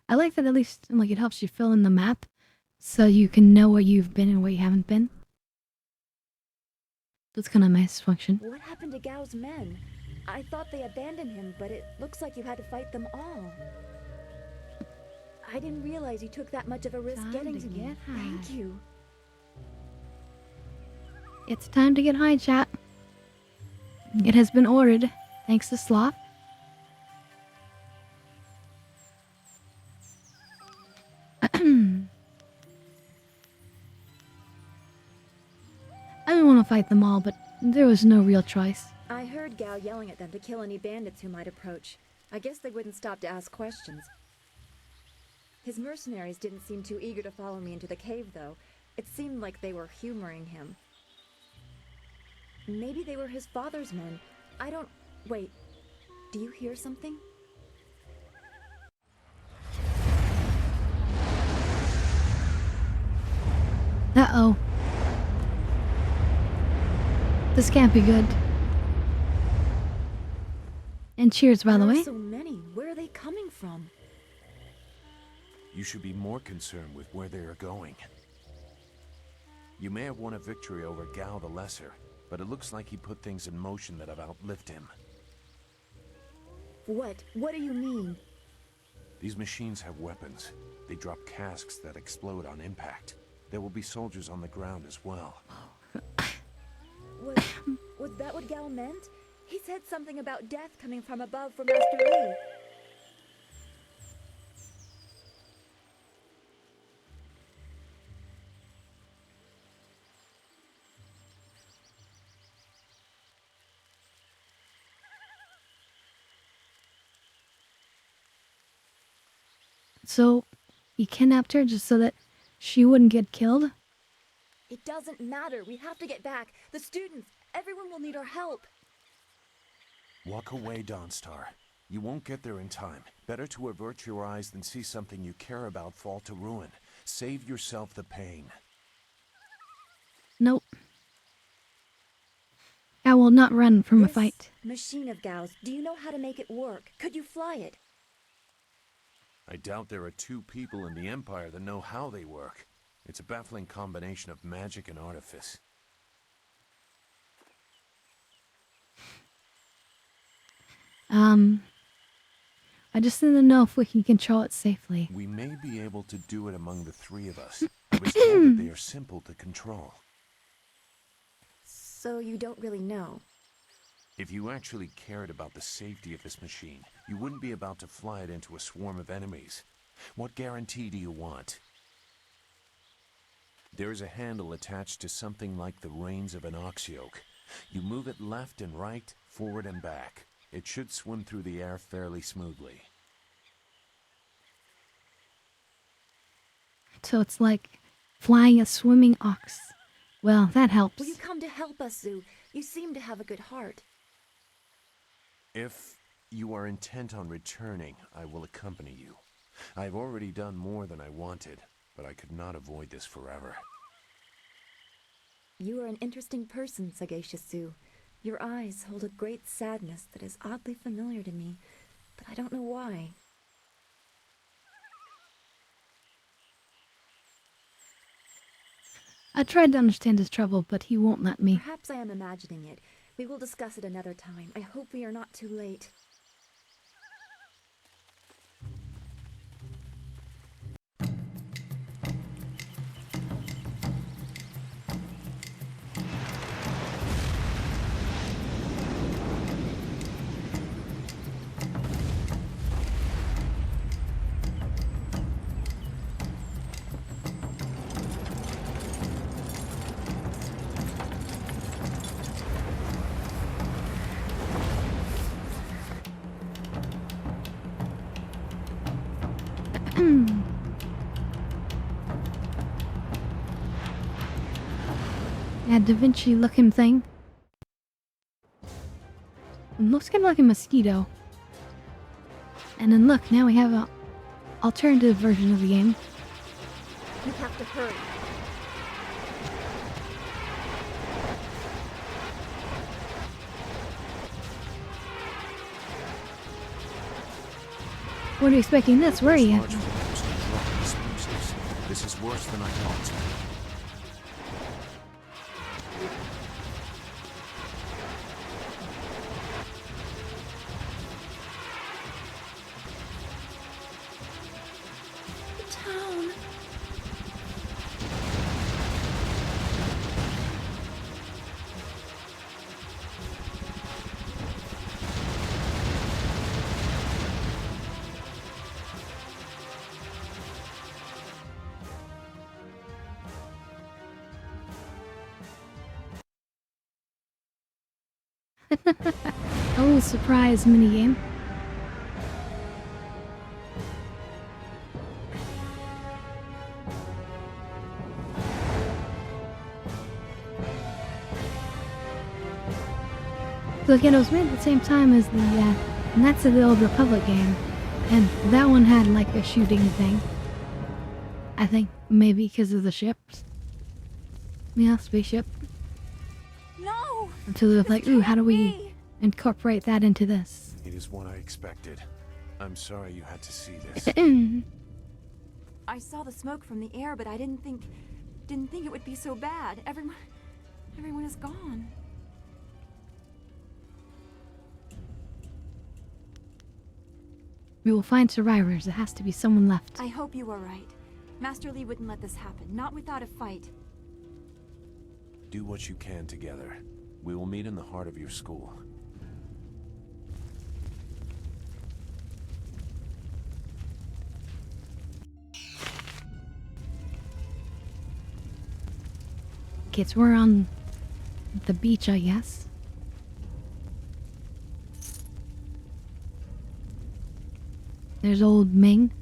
S1: I like that at least, like, it helps you fill in the map so you can know where you've been and where you haven't been. That's kind of a nice function.
S8: What happened to Gao's men? I thought they abandoned him, but it looks like you had to fight them all. I didn't realize you took that much of a risk getting to me. Thank you.
S1: It's time to get high, chat. It has been ordered, thanks to Sloth. I didn't want to fight them all, but there was no real choice.
S8: I heard Gao yelling at them to kill any bandits who might approach. I guess they wouldn't stop to ask questions. His mercenaries didn't seem too eager to follow me into the cave, though. It seemed like they were humoring him. Maybe they were his father's men. I don't... Wait. Do you hear something?
S1: Uh-oh. This can't be good. And cheers, by the way.
S8: So many. Where are they coming from?
S4: You should be more concerned with where they are going. You may have won a victory over Gao the Lesser, but it looks like he put things in motion that have outlived him.
S8: What? What do you mean?
S4: These machines have weapons. They drop casks that explode on impact. There will be soldiers on the ground as well.
S8: Was that what Gao meant? He said something about death coming from above for Master Li.
S1: So, you kidnapped her just so that she wouldn't get killed?
S8: It doesn't matter. We have to get back. The students, everyone will need our help.
S4: Walk away, Dawnstar. You won't get there in time. Better to avert your eyes than see something you care about fall to ruin. Save yourself the pain.
S1: Nope. I will not run from a fight.
S8: Machine of Gao's, do you know how to make it work? Could you fly it?
S4: I doubt there are two people in the Empire that know how they work. It's a baffling combination of magic and artifice.
S1: I just need to know if we can control it safely.
S4: We may be able to do it among the three of us. I was told that they are simple to control.
S8: So you don't really know?
S4: If you actually cared about the safety of this machine, you wouldn't be about to fly it into a swarm of enemies. What guarantee do you want? There is a handle attached to something like the reins of an ox yoke. You move it left and right, forward and back. It should swim through the air fairly smoothly.
S1: So it's like flying a swimming ox. Well, that helps.
S8: Will you come to help us, Zoo? You seem to have a good heart.
S4: If you are intent on returning, I will accompany you. I've already done more than I wanted, but I could not avoid this forever.
S8: You are an interesting person, Sagacious Zoo. Your eyes hold a great sadness that is oddly familiar to me, but I don't know why.
S1: I tried to understand his trouble, but he won't let me.
S8: Perhaps I am imagining it. We will discuss it another time. I hope we are not too late.
S1: Yeah, Da Vinci looking thing. It looks kind of like a mosquito. And then look, now we have a alternative version of the game.
S8: We have to hurry.
S1: What are you expecting this? Where are you?
S4: Large flames can drop explosives. This is worse than I thought.
S8: Town.
S1: A little surprise minigame. So again, it was made at the same time as the Knights of the Old Republic game, and that one had like a shooting thing. I think maybe because of the ships. Yeah, spaceship.
S12: No!
S1: And so they're like, ooh, how do we incorporate that into this?
S4: It is what I expected. I'm sorry you had to see this.
S12: I saw the smoke from the air, but I didn't think it would be so bad. Everyone is gone.
S1: We will find survivors. There has to be someone left.
S12: I hope you are right. Master Li wouldn't let this happen, not without a fight.
S4: Do what you can together. We will meet in the heart of your school.
S1: Kids, we're on the beach, I guess. There's old Ming.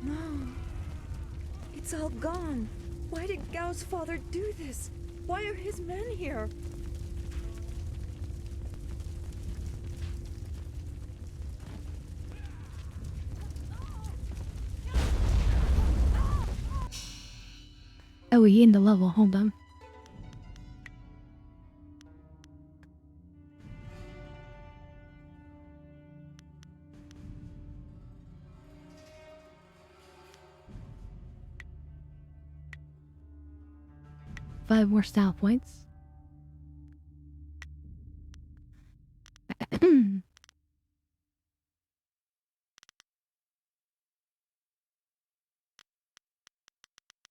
S8: No. It's all gone. Why did Gao's father do this? Why are his men here?
S1: Oh, he in the level. Hold on. Five more style points.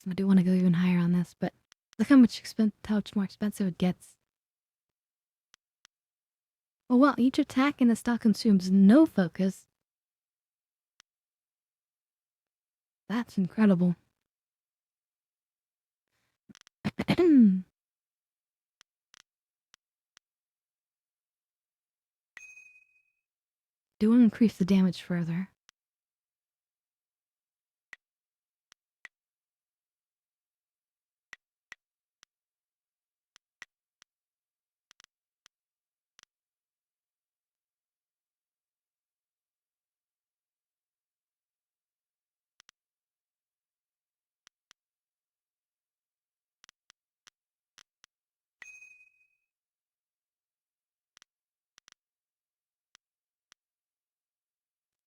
S1: I do want to go even higher on this, but Look how much more expensive it gets. Oh wow, each attack in the style consumes no focus. That's incredible. Do increase the damage further.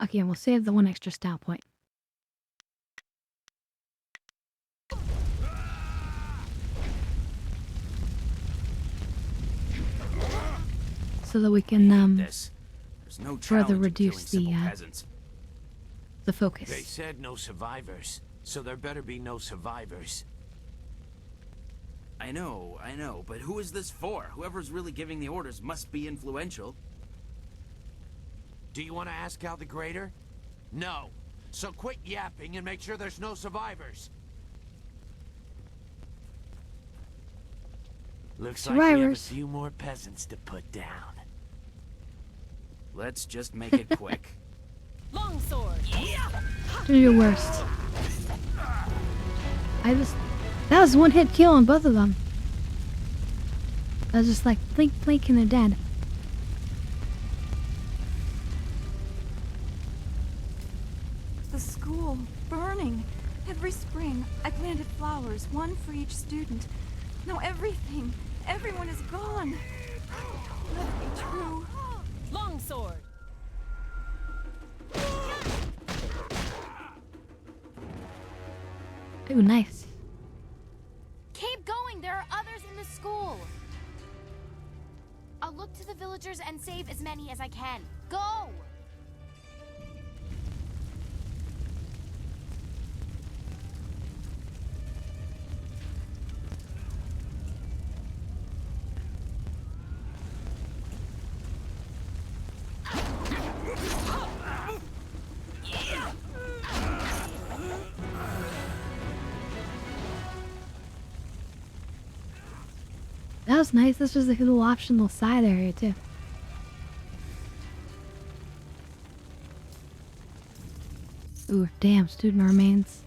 S1: Okay, and we'll save the one extra style point. So that we can
S24: There's no
S1: further
S24: challenge in
S1: reduce
S24: killing simple peasants.
S1: the focus.
S24: They said no survivors, so there better be no survivors. I know, but who is this for? Whoever's really giving the orders must be influential.
S7: Do you want to ask Gal the Greater? No. So quit yapping and make sure there's no survivors. Looks like we have a
S1: Survivors.
S7: few more peasants to put down.
S24: Let's just make it quick.
S3: Longsword.
S1: Do your worst. That was one hit kill on both of them. I was just like blink blink and they're dead.
S12: The school, burning. Every spring, I planted flowers, one for each student. Now everything, everyone is gone. Let it be true.
S3: Longsword.
S1: Ooh, nice.
S13: Keep going. There are others in the school. I'll look to the villagers and save as many as I can. Go!
S1: That was nice. This was a little optional side area too. Ooh, damn, student remains.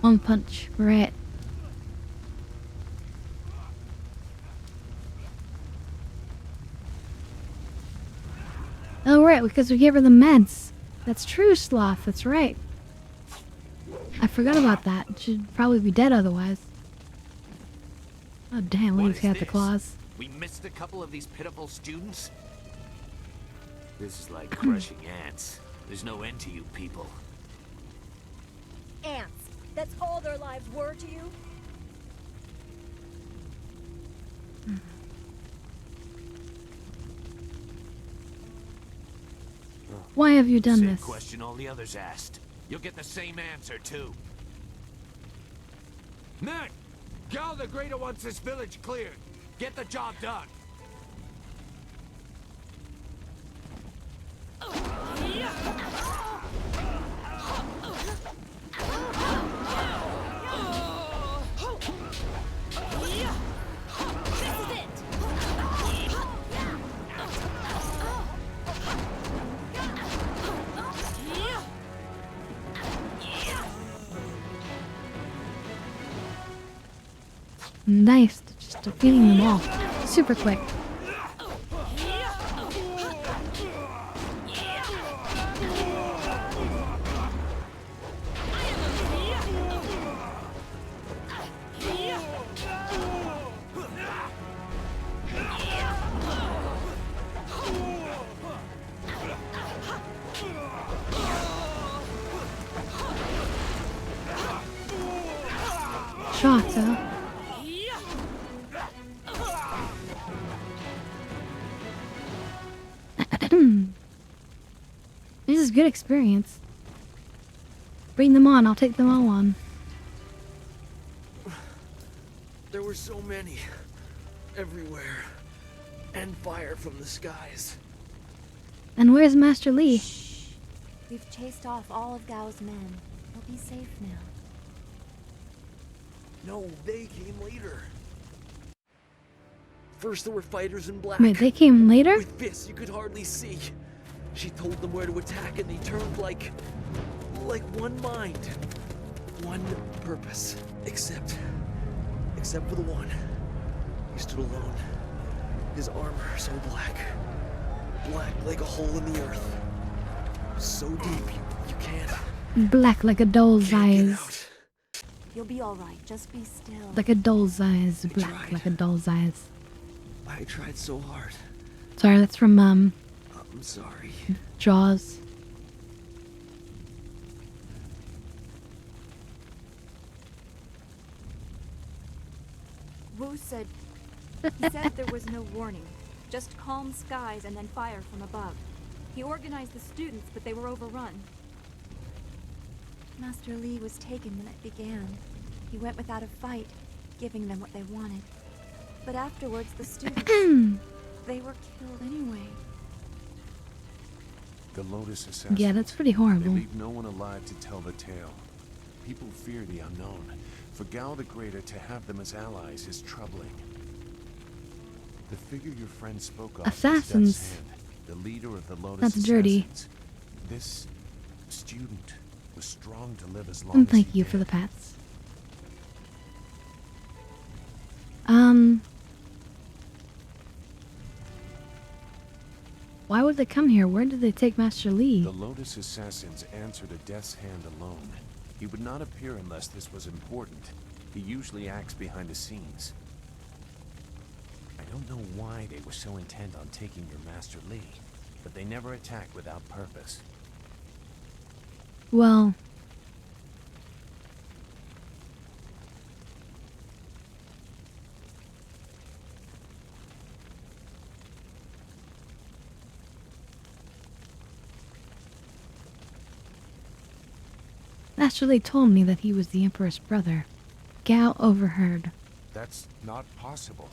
S1: One punch, right. Oh, right, because we gave her the meds. That's true, Sloth, that's right. I forgot about that. She'd probably be dead otherwise. Oh, damn, Link's got the claws.
S7: We missed a couple of these pitiful students? This is like crushing ants. There's no end to you people.
S8: Ants. That's all their lives were to you?
S1: Why have you done
S7: Same
S1: this?
S7: question all the others asked. You'll get the same answer, too. Men! Gal the Greater wants this village cleared. Get the job done.
S1: Nice, just defeating them all. Super quick. shot, huh? This is good experience. Bring them on, I'll take them all on.
S2: There were so many. Everywhere. And fire from the skies.
S1: And where's Master Li?
S12: We've chased off all of Gao's men. We'll be safe now.
S2: No, they came later. First there were fighters in black.
S1: Wait, they came later?
S2: With fists you could hardly see. She told them where to attack and they turned like one mind. One purpose. Except for the one. He stood alone. His armor so black. Black like a hole in the earth. So deep you can't.
S1: Black like a doll's eyes.
S12: You'll be alright, just be still.
S1: Like a doll's eyes. Black like a doll's eyes.
S2: I tried so hard.
S1: Sorry, that's from,
S2: I'm sorry.
S1: Jaws.
S12: Wu said... He said there was no warning. Just calm skies and then fire from above. He organized the students, but they were overrun. Master Li was taken when it began. He went without a fight, giving them what they wanted. But afterwards, the students... they were killed anyway.
S4: The Lotus Assassins.
S1: Yeah, that's pretty horrible.
S4: They leave no one alive to tell the tale. People fear the unknown. For Gao the Greater to have them as allies is troubling. The figure your friend spoke of
S1: Assassins.
S4: is Death's Hand, the leader of the Lotus
S1: That's
S4: Assassins.
S1: dirty.
S4: This student was strong to live as long
S1: And
S4: as
S1: thank
S4: he
S1: you
S4: did.
S1: for the pats. Why would they come here? Where did they take Master Li?
S4: The Lotus Assassins answered a Death's Hand alone. He would not appear unless this was important. He usually acts behind the scenes. I don't know why they were so intent on taking your Master Li, but they never attack without purpose.
S1: Well... Master Li told me that he was the Emperor's brother. Gao overheard.
S4: That's not possible.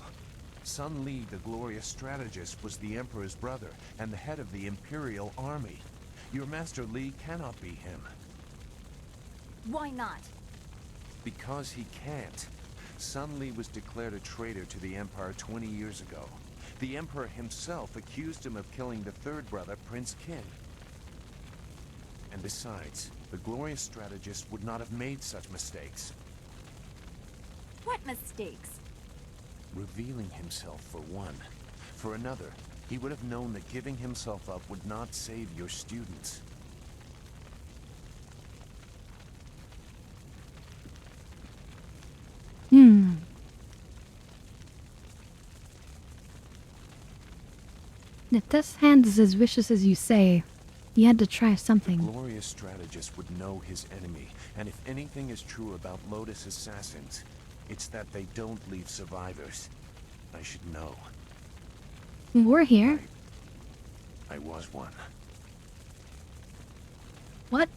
S4: Sun Li, the glorious strategist, was the Emperor's brother and the head of the Imperial Army. Your Master Li cannot be him.
S12: Why not?
S4: Because he can't. Sun Li was declared a traitor to the Empire 20 years ago. The Emperor himself accused him of killing the third brother, Prince Qin. And besides, the glorious strategist would not have made such mistakes.
S12: What mistakes?
S4: Revealing himself for one. For another, he would have known that giving himself up would not save your students.
S1: If this hand is as vicious as you say, you had to try
S4: The
S1: something.
S4: glorious strategist would know his enemy, and if anything is true about Lotus Assassins, it's that they don't leave survivors. I should know.
S1: We're here.
S4: I was one.
S1: What?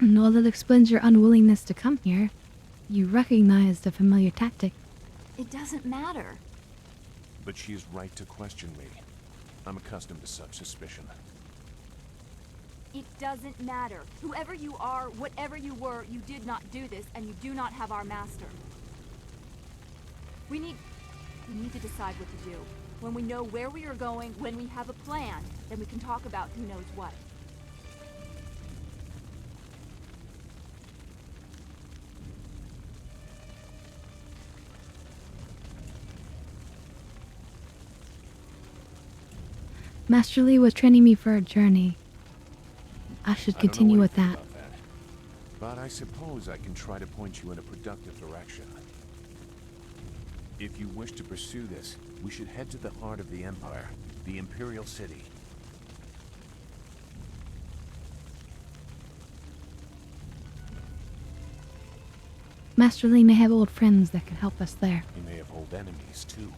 S1: Well, that explains your unwillingness to come here. You recognized a familiar tactic.
S12: It doesn't matter.
S4: But she is right to question me. I'm accustomed to such suspicion.
S12: It doesn't matter. Whoever you are, whatever you were, you did not do this, and you do not have our master. We need to decide what to do. When we know where we are going, when we have a plan, then we can talk about who knows what.
S1: Master Li was training me for a journey. I should
S4: I don't know
S1: continue with
S4: anything
S1: that.
S4: about that. But I suppose I can try to point you in a productive direction. If you wish to pursue this, we should head to the heart of the Empire, the Imperial City.
S1: Master Li may have old friends that could help us there.
S4: He may have old enemies, too.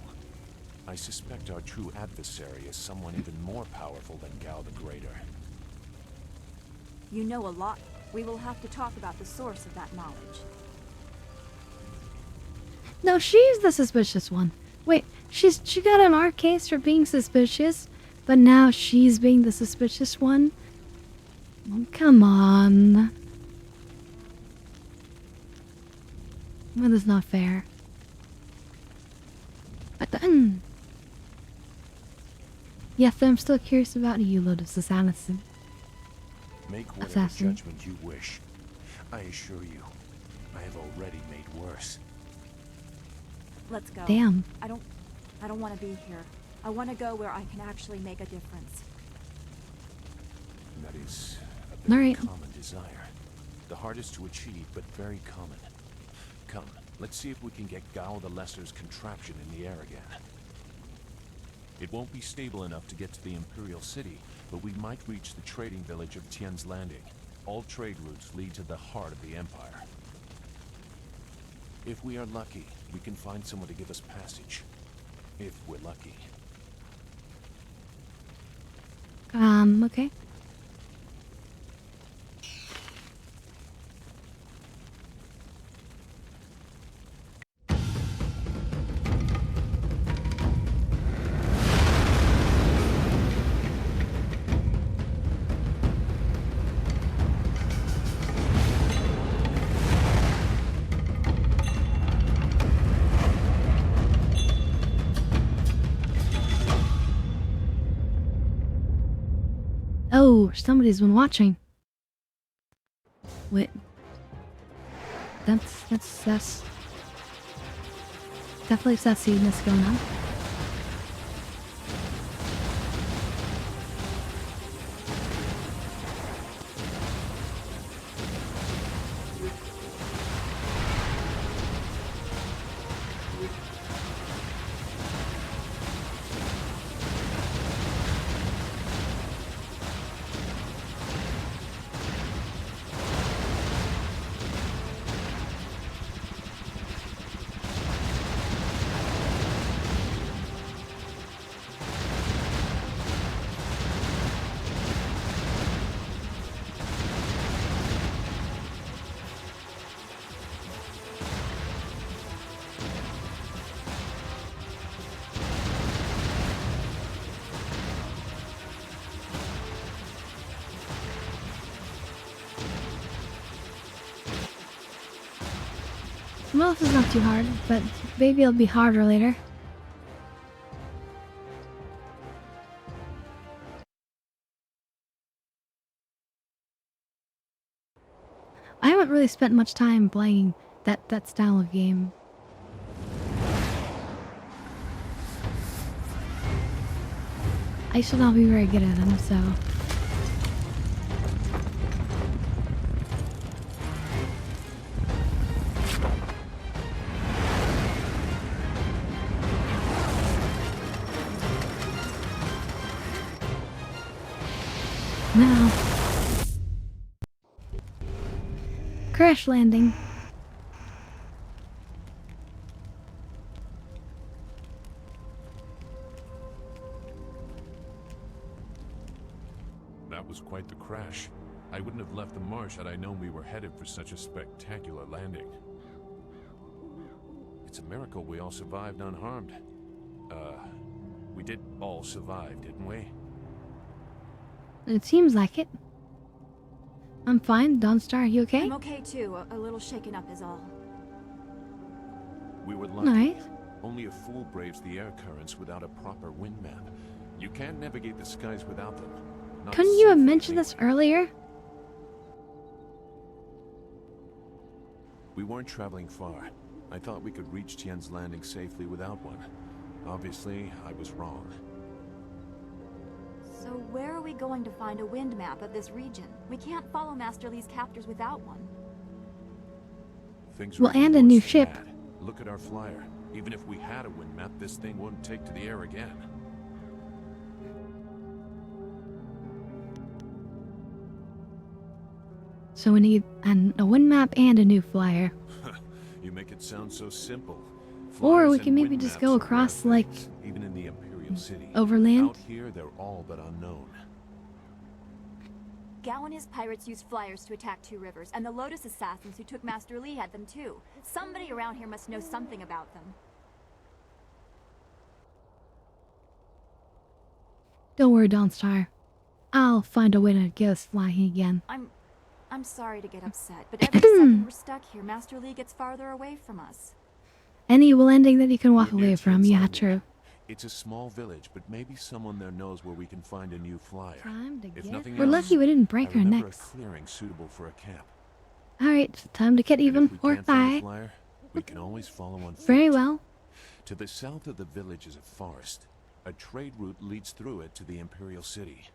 S4: I suspect our true adversary is someone even more powerful than Gao the Greater.
S12: You know a lot. We will have to talk about the source of that knowledge.
S1: No, she's the suspicious one. Wait, she got on our case for being suspicious, but now she's being the suspicious one? Oh, come on. Well, that's not fair. But then... Yes, I'm still curious about you, Lotus Assassin.
S4: Make whatever judgment you wish. I assure you, I have already made worse.
S12: Let's go.
S1: Damn.
S12: I don't want to be here. I want to go where I can actually make a difference.
S4: That is a very
S1: All right.
S4: common desire. The hardest to achieve, but very common. Come, let's see if we can get Gao the Lesser's contraption in the air again. It won't be stable enough to get to the Imperial City, but we might reach the trading village of Tian's Landing. All trade routes lead to the heart of the Empire. If we are lucky, we can find someone to give us passage. If we're lucky.
S1: Okay. Oh, somebody's been watching. Wait. That's definitely sassiness going on. Well, this is not too hard, but maybe it'll be harder later. I haven't really spent much time playing that style of game. I should not be very good at them, so... Now... Crash landing.
S4: That was quite the crash. I wouldn't have left the marsh had I known we were headed for such a spectacular landing. It's a miracle we all survived unharmed. We did all survive, didn't we?
S1: It seems like it. I'm fine. Dawnstar, you okay?
S12: I'm okay too. A little shaken up is all.
S4: We were lucky.
S1: Nice.
S4: Only a fool braves the air currents without a proper wind map. You can't navigate the skies without them. Not
S1: Couldn't you have
S4: safely.
S1: mentioned this earlier?
S4: We weren't traveling far. I thought we could reach Tian's Landing safely without one. Obviously, I was wrong.
S12: So where are we going to find a wind map of this region? We can't follow Master Li's captors without one.
S4: Things
S1: Well,
S4: are even
S1: and a new
S4: worse than
S1: ship.
S4: that. Look at our flyer. Even if we had a wind map, this thing wouldn't take to the air again.
S1: So we need a wind map and a new flyer.
S4: You make it sound so simple.
S1: Or
S4: Flyers
S1: we
S4: and
S1: can maybe
S4: wind
S1: just
S4: maps
S1: go
S4: are
S1: across,
S4: rare
S1: like,
S4: things, even in the Imperial City.
S1: overland?
S4: Out here, they're all but unknown.
S12: Gao and his pirates used flyers to attack Two Rivers, and the Lotus assassins who took Master Li had them too. Somebody around here must know something about them.
S1: Don't worry, Dawnstar. I'll find a way to get us flying again.
S12: I'm sorry to get upset, but every second we're stuck here, Master Li gets farther away from us.
S1: Any evil ending that you can walk away from, yeah, true.
S4: It's a small village, but maybe someone there knows where we can find a new flyer.
S1: Time to
S4: If
S1: get
S4: nothing
S1: We're
S4: else,
S1: lucky we didn't break
S4: I
S1: our
S4: remember
S1: necks.
S4: a clearing suitable for a camp.
S1: Alright, time to get even,
S4: And if we
S1: or
S4: can't find a
S1: fight.
S4: flyer, we can always follow on foot.
S1: Very well.
S4: To the south of the village is a forest. A trade route leads through it to the Imperial City.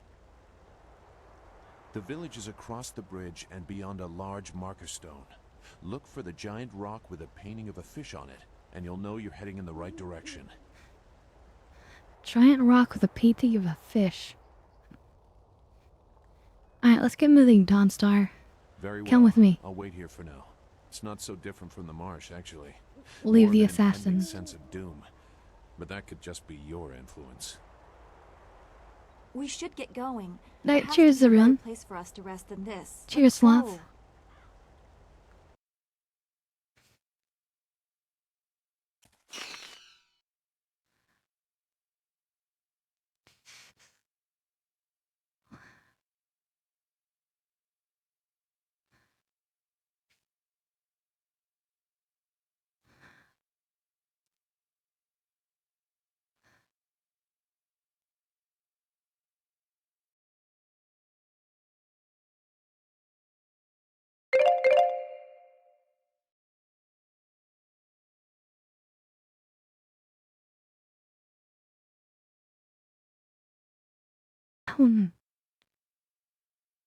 S4: The village is across the bridge and beyond a large marker stone. Look for the giant rock with a painting of a fish on it, and you'll know you're heading in the right direction.
S1: Giant rock with a painting of a fish. Alright, let's get moving, Dawnstar.
S4: Very well.
S1: Come with me.
S4: I'll wait here for now. It's not so different from the marsh, actually.
S1: We'll leave
S4: More
S1: the
S4: of an impending
S1: assassins.
S4: sense of doom. But that could just be your influence.
S12: We should get going.
S1: Right,
S12: There has to
S1: cheers,
S12: be a better
S1: everyone.
S12: place for us to rest than this.
S1: Cheers,
S12: Let's
S1: Sloth.
S12: go.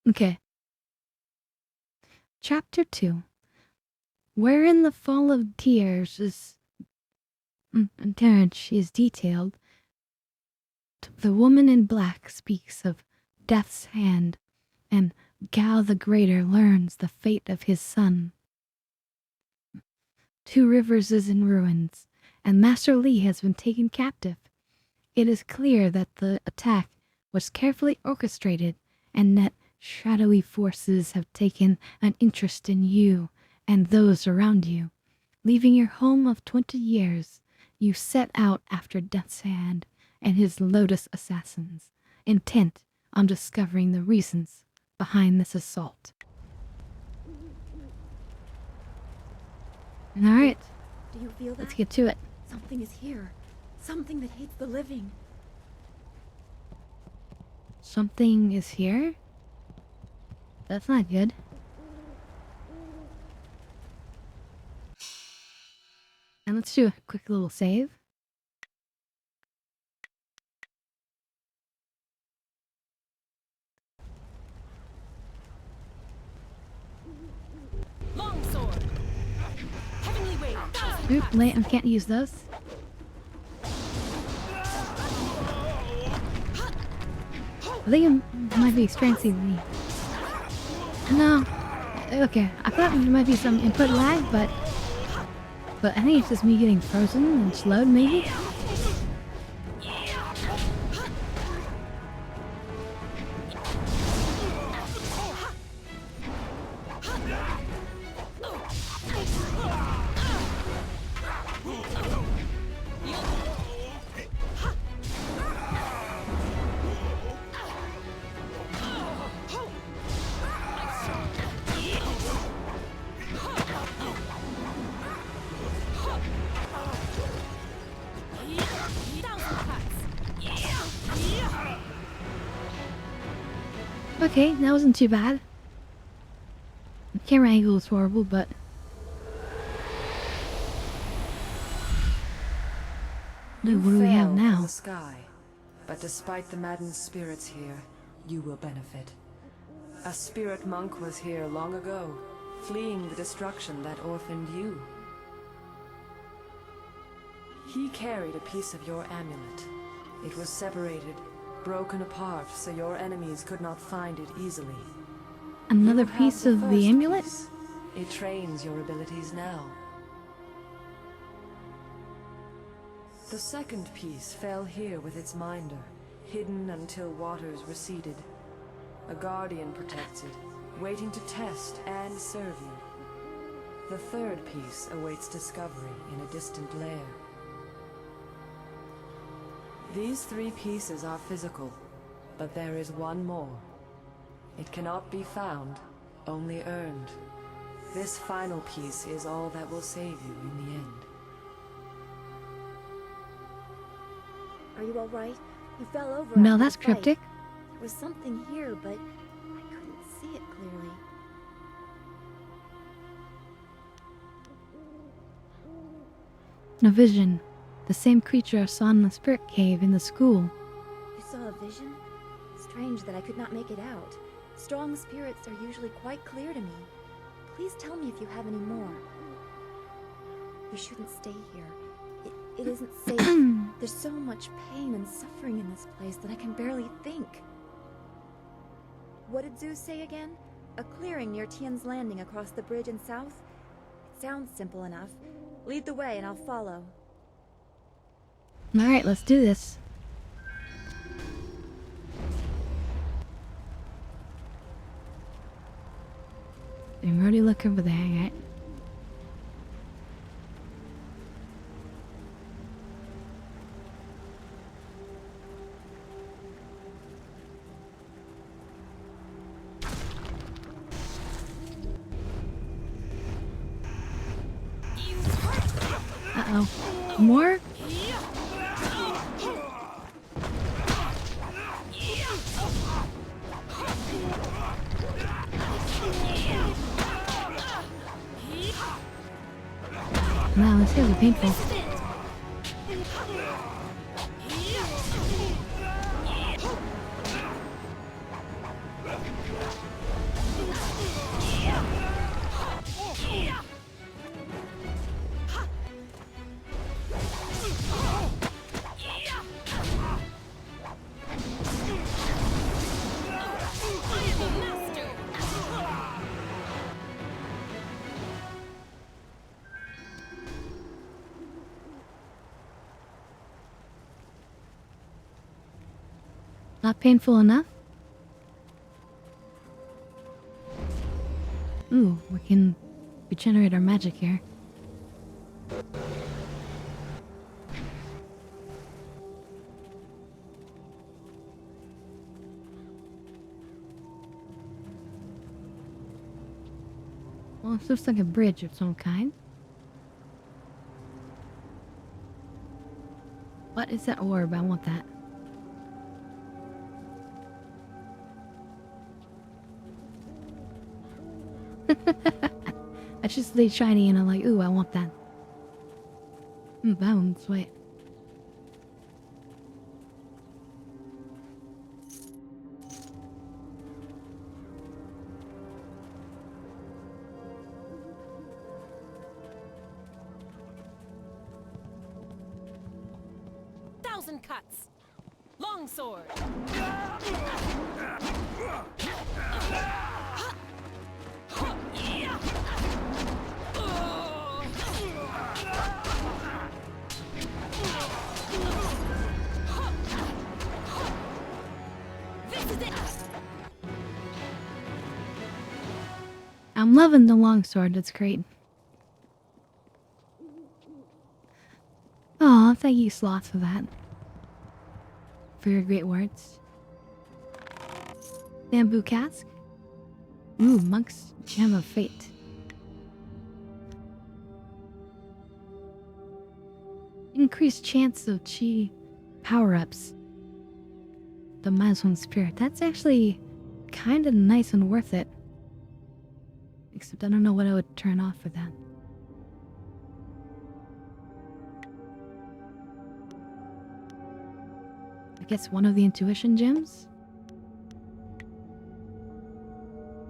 S1: Okay. Chapter 2. Wherein the fall of tears is detailed. The woman in black speaks of death's hand, and Gao the Greater learns the fate of his son. Two Rivers is in ruins, and Master Li has been taken captive. It is clear that the attack was carefully orchestrated, and that shadowy forces have taken an interest in you and those around you. Leaving your home of 20 years, you set out after Death's Hand and his Lotus assassins, intent on discovering the reasons behind this assault. Alright,
S8: Do you feel that?
S1: let's get to it.
S8: Something is here. Something that hates the living.
S1: Something is here? That's not good. And let's do a quick little save.
S3: Longsword. Heavenly wave.
S1: Oop, late, I can't use those. I think I might be experiencing the... No. Okay, I thought there might be some input lag, but I think it's just me getting frozen and slowed, maybe? Okay, that wasn't too bad. The camera angle was horrible, but... Dude, what do we have
S16: Fell
S1: now?
S16: from the sky, but despite the maddened spirits here, you will benefit. A spirit monk was here long ago, fleeing the destruction that orphaned you. He carried a piece of your amulet. It was separated, broken apart, so your enemies could not find it easily.
S1: Another
S16: You have
S1: piece of the
S16: first
S1: amulet?
S16: piece. It trains your abilities now. The second piece fell here with its minder, hidden until waters receded. A guardian protects it, waiting to test and serve you. The third piece awaits discovery in a distant lair. These 3 pieces are physical, but there is one more. It cannot be found, only earned. This final piece is all that will save you in the end.
S8: Are you all right? You fell over.
S1: No,
S8: after
S1: that's
S8: the fight.
S1: cryptic.
S8: There was something here, but I couldn't see it clearly.
S1: A vision. The same creature I saw in the spirit cave in the school.
S8: You saw a vision? Strange that I could not make it out. Strong spirits are usually quite clear to me. Please tell me if you have any more. You shouldn't stay here. It isn't safe. There's so much pain and suffering in this place that I can barely think. What did Zeus say again? A clearing near Tian's Landing across the bridge in south? It sounds simple enough. Lead the way and I'll follow.
S1: Alright, let's do this. I'm already looking over there, right? Uh-oh. More? Wow, this is painful. Not painful enough? Ooh, we can regenerate our magic here. Well, it looks like a bridge of some kind. What is that orb? I want that. I just stayed shiny and I'm like, ooh, I want that. Bounce, wait.
S3: Thousand cuts. Longsword.
S1: I'm loving the longsword, that's great. Aw, thank you, Sloth, for that. For your great words. Bamboo cask. Ooh, Monk's Gem of Fate. Increased chance of chi power-ups. The Mazon Spirit. That's actually kind of nice and worth it. Except I don't know what I would turn off for that. I guess one of the intuition gems?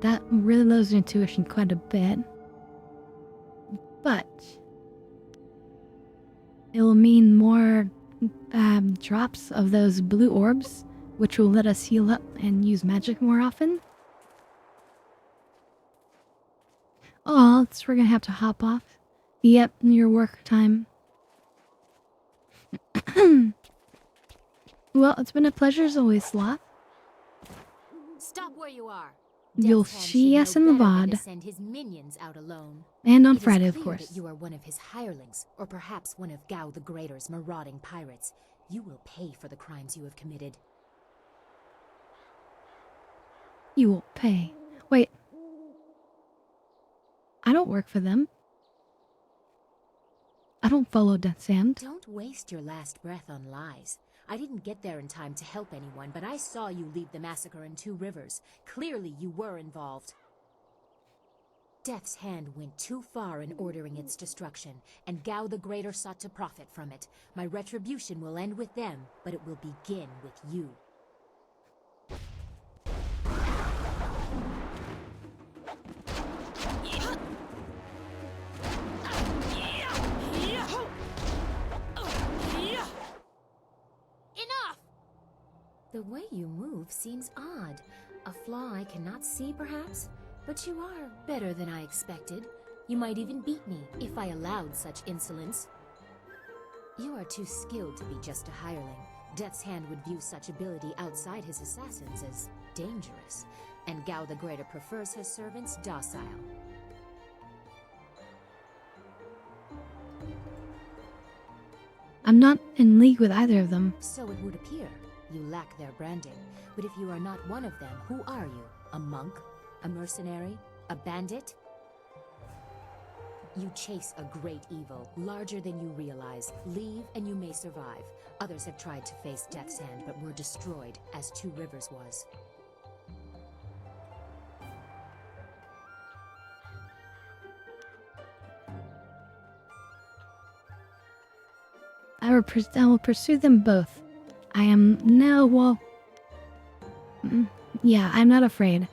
S1: That really lowers your intuition quite a bit. But it'll mean more drops of those blue orbs, which will let us heal up and use magic more often. Oh, we're gonna have to hop off. Yep, your work time. Well, it's been a pleasure as always, Sloth.
S11: Stop where you are.
S1: You'll
S11: Death's Hand
S1: see
S11: should
S1: us
S11: know
S1: in the
S11: better than to
S1: VOD.
S11: send his minions out alone.
S1: And on
S11: It is
S1: Friday, of
S11: clear
S1: course.
S11: that you are one of his hirelings, or perhaps one of Gao the Greater's marauding pirates. You will pay for the crimes you have committed.
S1: You will pay. Wait. I don't work for them. I don't follow Death's Hand.
S11: Don't waste your last breath on lies. I didn't get there in time to help anyone, but I saw you lead the massacre in Two Rivers. Clearly you were involved. Death's Hand went too far in ordering its destruction, and Gao the Greater sought to profit from it. My retribution will end with them, but it will begin with you.
S3: Enough!
S11: The way you move seems odd. A flaw I cannot see, perhaps? But you are better than I expected. You might even beat me, if I allowed such insolence. You are too skilled to be just a hireling. Death's Hand would view such ability outside his assassins as dangerous, and Gao the Greater prefers his servants docile.
S1: I'm not in league with either of them.
S11: So it would appear. You lack their branding. But if you are not one of them, who are you? A monk? A mercenary? A bandit? You chase a great evil, larger than you realize. Leave and you may survive. Others have tried to face Death's Hand, but were destroyed, as Two Rivers was.
S1: I will pursue them both. I am no, well... yeah, I'm not afraid.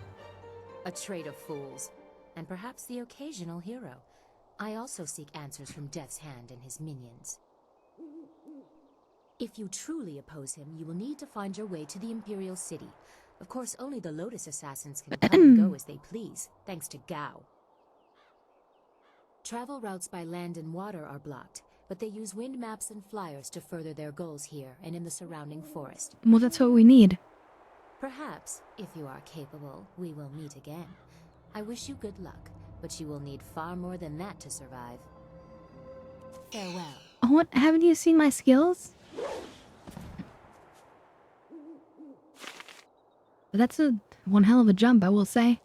S11: A trait of fools, and perhaps the occasional hero. I also seek answers from Death's Hand and his minions. If you truly oppose him, you will need to find your way to the Imperial City. Of course, only the Lotus Assassins can come and go as they please, thanks to Gao. Travel routes by land and water are blocked, but they use wind maps and flyers to further their goals here and in the surrounding forest.
S1: Well, that's what we need.
S11: Perhaps, if you are capable, we will meet again. I wish you good luck, but you will need far more than that to survive. Farewell.
S1: Oh, what? Haven't you seen my skills? But that's one hell of a jump, I will say.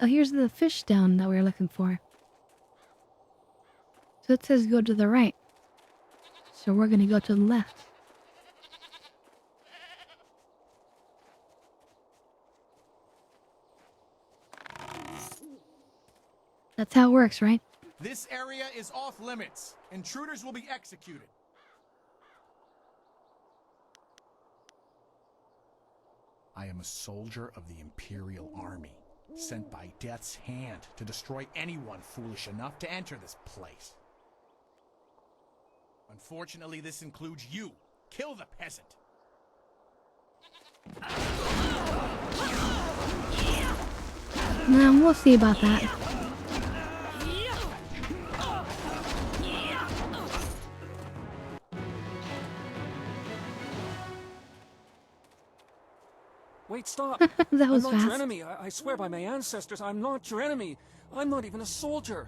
S1: Oh, here's the fish stone that we were looking for. So it says go to the right. So we're gonna go to the left. That's how it works, right?
S14: This area is off limits. Intruders will be executed. I am a soldier of the Imperial Army, sent by Death's Hand to destroy anyone foolish enough to enter this place. Unfortunately, this includes you. Kill the peasant.
S1: We'll see about that.
S22: Wait, stop!
S1: That was
S22: I'm not
S1: fast.
S22: your enemy. I swear by my ancestors, I'm not your enemy. I'm not even a soldier.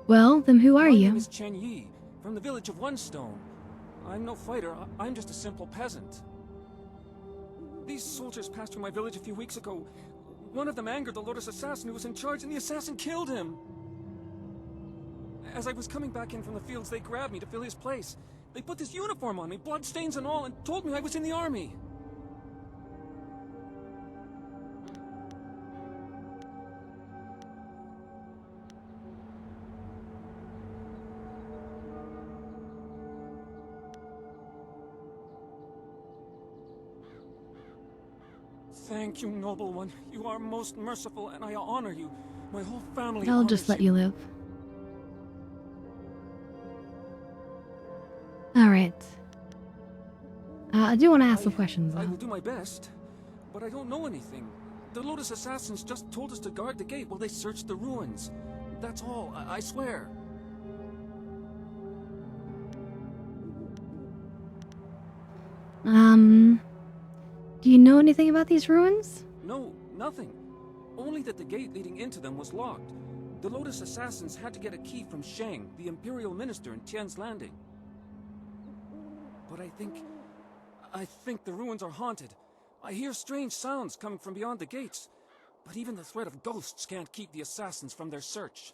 S1: Well, then who are
S22: My
S1: you?
S22: name is Chen Yi, from the village of One Stone. I'm no fighter. I'm just a simple peasant. These soldiers passed through my village a few weeks ago. One of them angered the Lotus assassin who was in charge, and the assassin killed him. As I was coming back in from the fields, they grabbed me to fill his place. They put this uniform on me, bloodstains and all, and told me I was in the army. Thank you, noble one. You are most merciful, and I honor you. My whole family
S1: I'll
S22: honors
S1: just let
S22: you.
S1: you live. Alright. I do want to ask some questions,
S22: I
S1: though.
S22: will do my best, but I don't know anything. The Lotus Assassins just told us to guard the gate while they searched the ruins. That's all, I swear.
S1: Do you know anything about these ruins?
S22: No, nothing. Only that the gate leading into them was locked. The Lotus Assassins had to get a key from Shang, the Imperial Minister in Tian's Landing. But I think the ruins are haunted. I hear strange sounds coming from beyond the gates. But even the threat of ghosts can't keep the assassins from their search.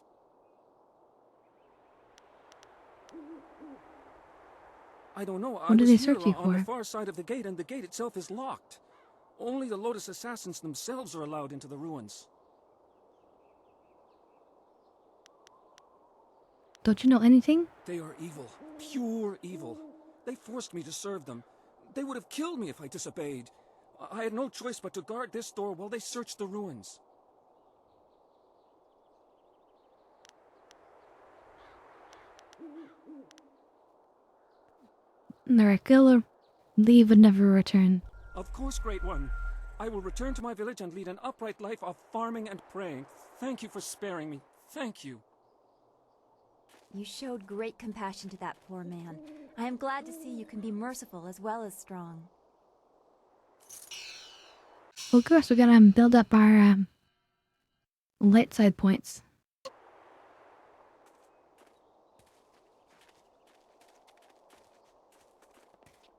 S22: I don't know. I
S1: What do
S22: was
S1: they
S22: here
S1: search you
S22: on the
S1: for?
S22: far side of the gate, and the gate itself is locked. Only the Lotus Assassins themselves are allowed into the ruins.
S1: Don't you know anything?
S22: They are evil. Pure evil. They forced me to serve them. They would have killed me if I disobeyed. I had no choice but to guard this door while they searched the ruins.
S1: Alright, kill or leave and never return.
S22: Of course, Great One. I will return to my village and lead an upright life of farming and praying. Thank you for sparing me. Thank you.
S12: You showed great compassion to that poor man. I am glad to see you can be merciful as well as strong.
S1: Well, of course, we're gonna build up our light side points.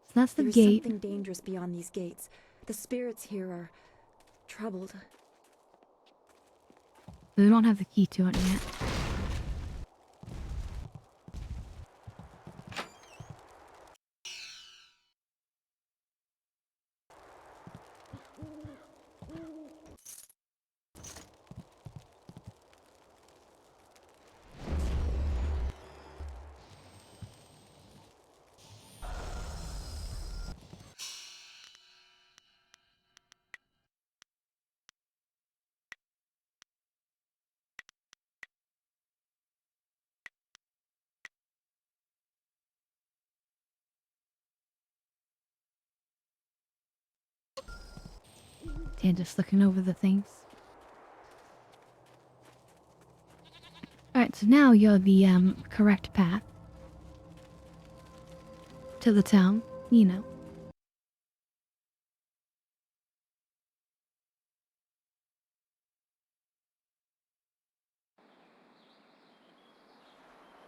S1: So that's the
S12: There's
S1: gate.
S12: something dangerous beyond these gates. The spirits here are troubled.
S1: We don't have the key to it yet. Okay, just looking over the things. Alright, so now you're the correct path to the town, you know.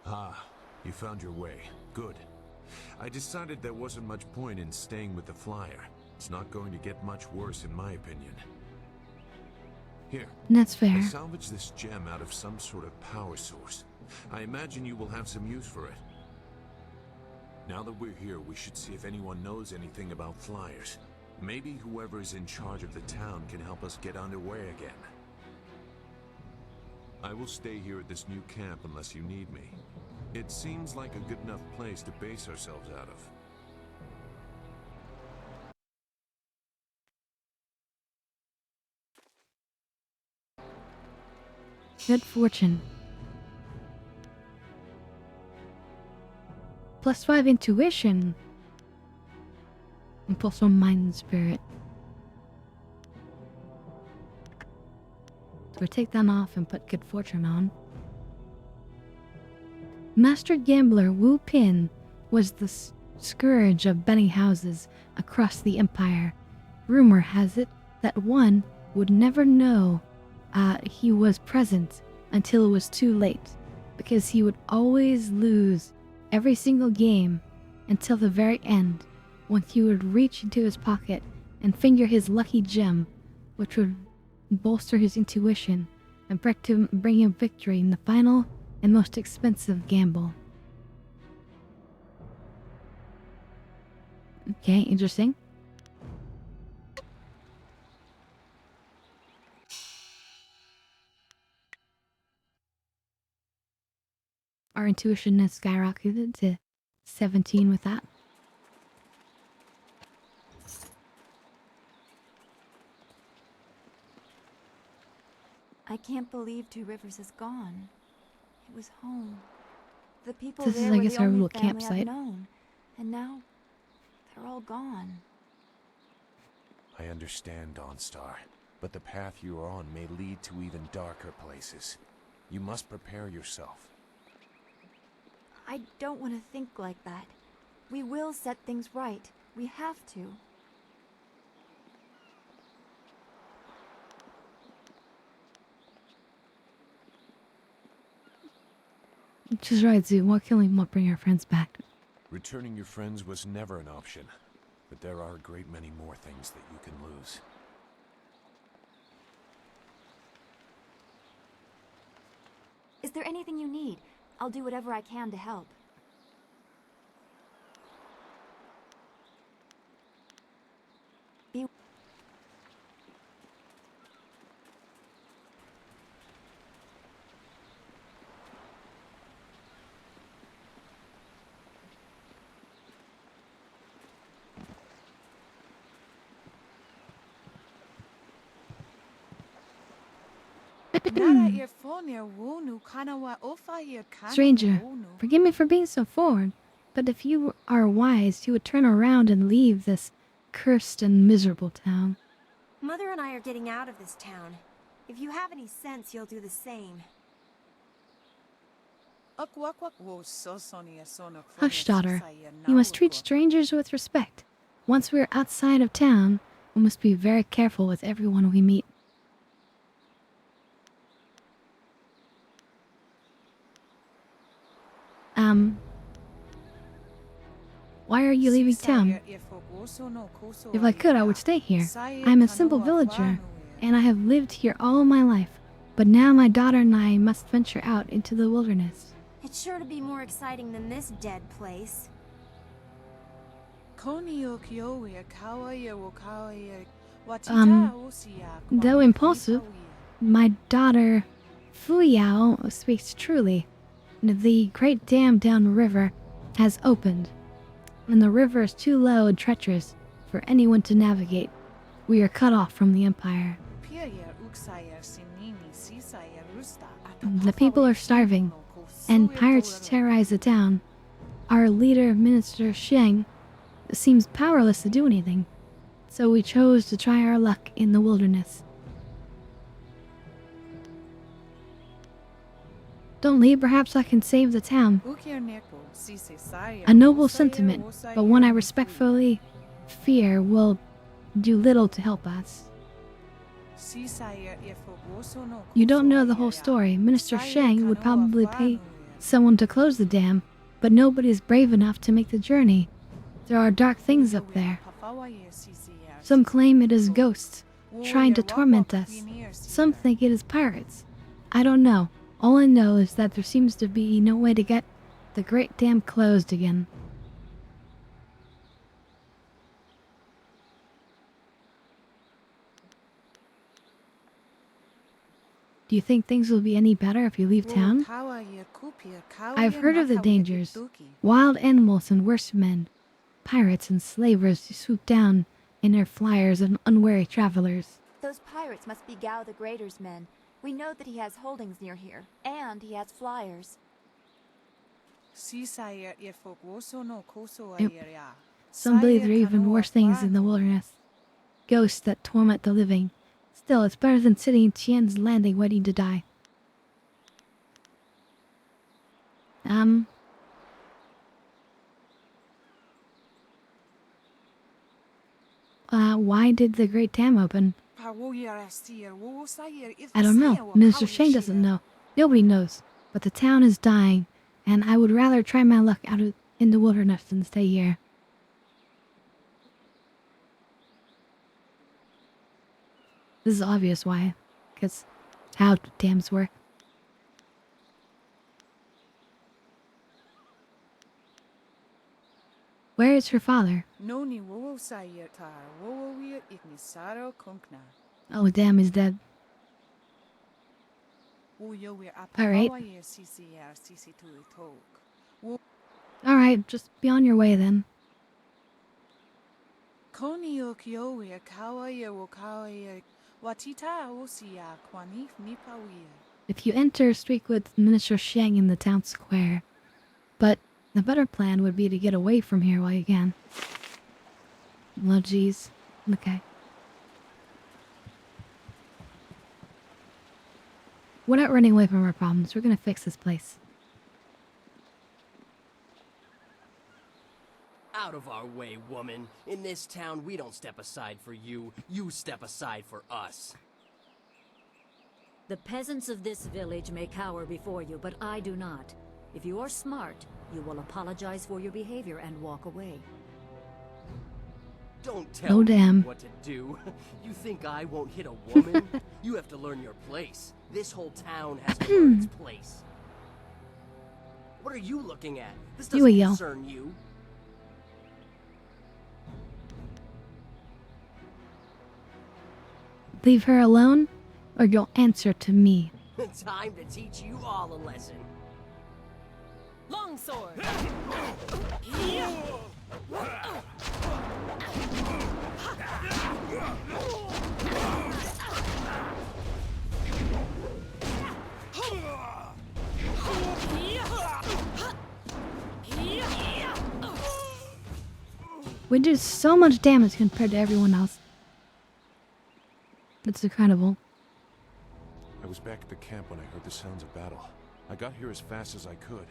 S4: Ah, you found your way. Good. I decided there wasn't much point in staying with the flyer. It's not going to get much worse in my opinion. Here.
S1: That's fair.
S4: I salvaged this gem out of some sort of power source. I imagine you will have some use for it. Now that we're here, we should see if anyone knows anything about flyers. Maybe whoever is in charge of the town can help us get underway again. I will stay here at this new camp unless you need me. It seems like a good enough place to base ourselves out of.
S1: Good fortune. +5 intuition. And +1 mind and spirit. So we take them off and put good fortune on. Master Gambler Wu Pin was the scourge of betting houses across the empire. Rumor has it that one would never know he was present until it was too late, because he would always lose every single game until the very end, when he would reach into his pocket and finger his lucky gem, which would bolster his intuition and bring him victory in the final and most expensive gamble. Okay, interesting. Our intuition has skyrocketed to 17 with that.
S12: I can't believe Two Rivers is gone. It was home. The people
S1: This is,
S12: there
S1: I
S12: were
S1: guess,
S12: the
S1: our
S12: only
S1: little
S12: family
S1: campsite.
S12: I've known. And now, they're all gone.
S4: I understand, Dawnstar, but the path you are on may lead to even darker places. You must prepare yourself.
S12: I don't want to think like that. We will set things right. We have to.
S1: She's right, Zoo. Why can't we not bring our friends back?
S4: Returning your friends was never an option, but there are a great many more things that you can lose.
S12: Is there anything you need? I'll do whatever I can to help. Be
S1: Stranger, forgive me for being so forward, but if you are wise, you would turn around and leave this cursed and miserable town.
S10: Mother and I are getting out of this town. If you have any sense, you'll do the same.
S1: Hush, daughter. You must treat strangers with respect. Once we're outside of town, we must be very careful with everyone we meet. Why are you leaving town? If I could, I would stay here. I'm a simple villager, and I have lived here all my life. But now my daughter and I must venture out into the wilderness.
S10: It's sure to be more exciting than this dead place.
S1: Though impulsive, my daughter Fuyao speaks truly. The great dam downriver has opened, and the river is too low and treacherous for anyone to navigate. We are cut off from the Empire. The people are starving, and pirates terrorize the town. Our leader, Minister Sheng, seems powerless to do anything, so we chose to try our luck in the wilderness. Don't leave, perhaps I can save the town. A noble sentiment, but one I respectfully fear will do little to help us. You don't know the whole story. Minister Shang would probably pay someone to close the dam, but nobody is brave enough to make the journey. There are dark things up there. Some claim it is ghosts trying to torment us. Some think it is pirates. I don't know. All I know is that there seems to be no way to get the great dam closed again. Do you think things will be any better if you leave town? I've heard of the dangers. Wild animals and worse men. Pirates and slavers who swoop down in their flyers and unwary travelers.
S12: Those pirates must be Gao the Greater's men. We know that he has holdings near here, and he has flyers.
S1: Some believe there are even worse things in the wilderness. Ghosts that torment the living. Still, it's better than sitting in Tian's landing waiting to die. Why did the Great Dam open? I don't know. Minister Shane doesn't know. Nobody knows. But the town is dying, and I would rather try my luck out in the wilderness than stay here. This is obvious why, because how dams work. Where is her father? Oh, the dam is dead. Alright. Alright, just be on your way then. If you enter Streakwood's miniature Shang in the town square. But the better plan would be to get away from here while you can. Oh, jeez. Okay. We're not running away from our problems. We're gonna fix this place.
S6: Out of our way, woman. In this town, we don't step aside for you. You step aside for us.
S17: The peasants of this village may cower before you, but I do not. If you are smart, you will apologize for your behavior and walk away.
S6: Don't tell me what to do. You think I won't hit a woman? You have to learn your place. This whole town has to learn its place. What are you looking at? This doesn't concern you.
S1: Leave her alone, or you'll answer to me.
S6: Time to teach you all a lesson.
S3: Longsword.
S1: We do so much damage compared to everyone else. It's incredible.
S4: I was back at the camp when I heard the sounds of battle. I got here as fast as I could,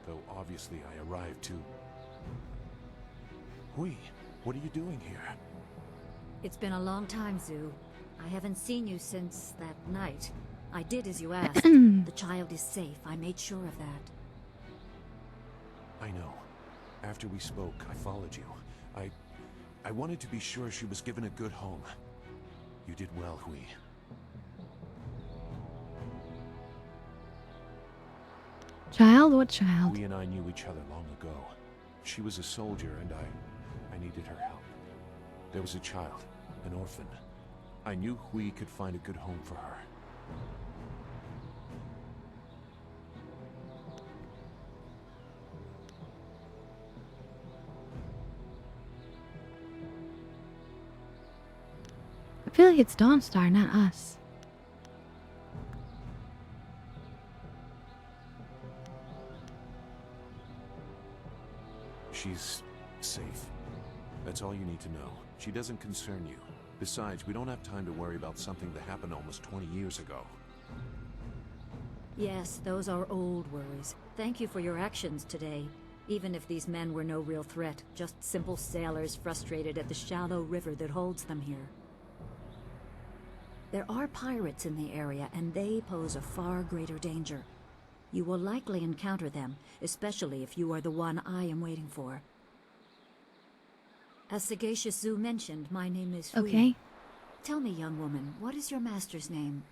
S4: though obviously I arrived too. Hui, what are you doing here?
S17: It's been a long time, Zhu. I haven't seen you since that night. I did as you asked. The child is safe. I made sure of that.
S4: I know. After we spoke, I followed you. I wanted to be sure she was given a good home. You did well, Hui.
S1: Child? What child?
S4: Hui and I knew each other long ago. She was a soldier and I needed her help. There was a child, an orphan. I knew Hui could find a good home for her.
S1: I feel like it's Dawnstar, not us.
S4: She's safe. That's all you need to know. She doesn't concern you. Besides, we don't have time to worry about something that happened almost 20 years ago.
S17: Yes, those are old worries. Thank you for your actions today. Even if these men were no real threat, just simple sailors frustrated at the shallow river that holds them here. There are pirates in the area, and they pose a far greater danger. You will likely encounter them, especially if you are the one I am waiting for. As Sagacious Zhu mentioned, my name is Hui.
S1: Okay.
S17: Tell me, young woman, what is your master's name?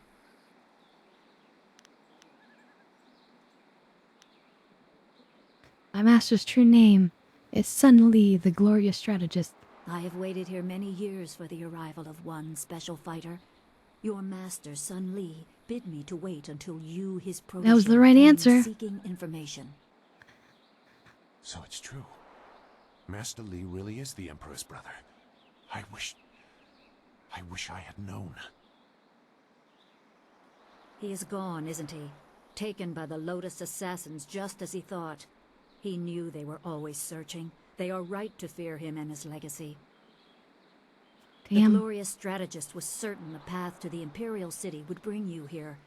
S1: My master's true name is Sun Li, the glorious strategist.
S17: I have waited here many years for the arrival of one special fighter. Your master, Sun Li, bid me to wait until you, his protege,
S1: That was the right
S17: came
S1: answer.
S17: seeking information.
S4: So it's true. Master Li really is the Emperor's brother. I wish I had known.
S17: He is gone, isn't he? Taken by the Lotus assassins just as he thought. He knew they were always searching. They are right to fear him and his legacy.
S1: Damn.
S17: The glorious strategist was certain the path to the Imperial City would bring you here.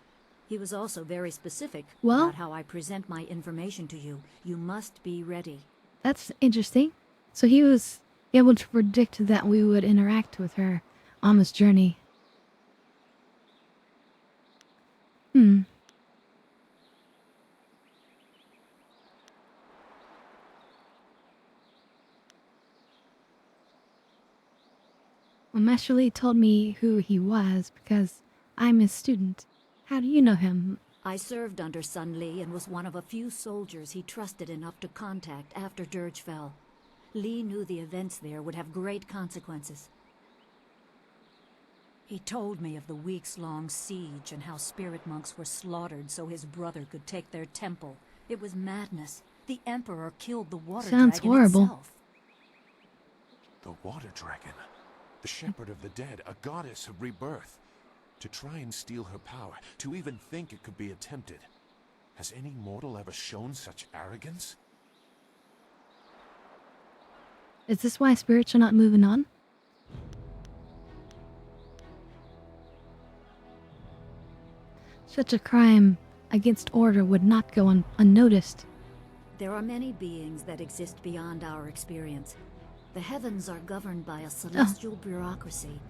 S17: He was also very specific about how I present my information to you. You must be ready.
S1: That's interesting. So he was able to predict that we would interact with her on this journey. Well, Master Li told me who he was because I'm his student. How do you know him?
S17: I served under Sun Li and was one of a few soldiers he trusted enough to contact after Dirge fell. Li knew the events there would have great consequences. He told me of the weeks-long siege and how spirit monks were slaughtered so his brother could take their temple. It was madness. The Emperor killed the water
S1: Sounds
S17: dragon
S1: horrible.
S17: itself.
S4: The Water Dragon. The Shepherd of the Dead, a goddess of rebirth. To try and steal her power, to even think it could be attempted. Has any mortal ever shown such arrogance?
S1: Is this why spirits are not moving on? Such a crime against order would not go unnoticed.
S17: There are many beings that exist beyond our experience. The heavens are governed by a celestial bureaucracy.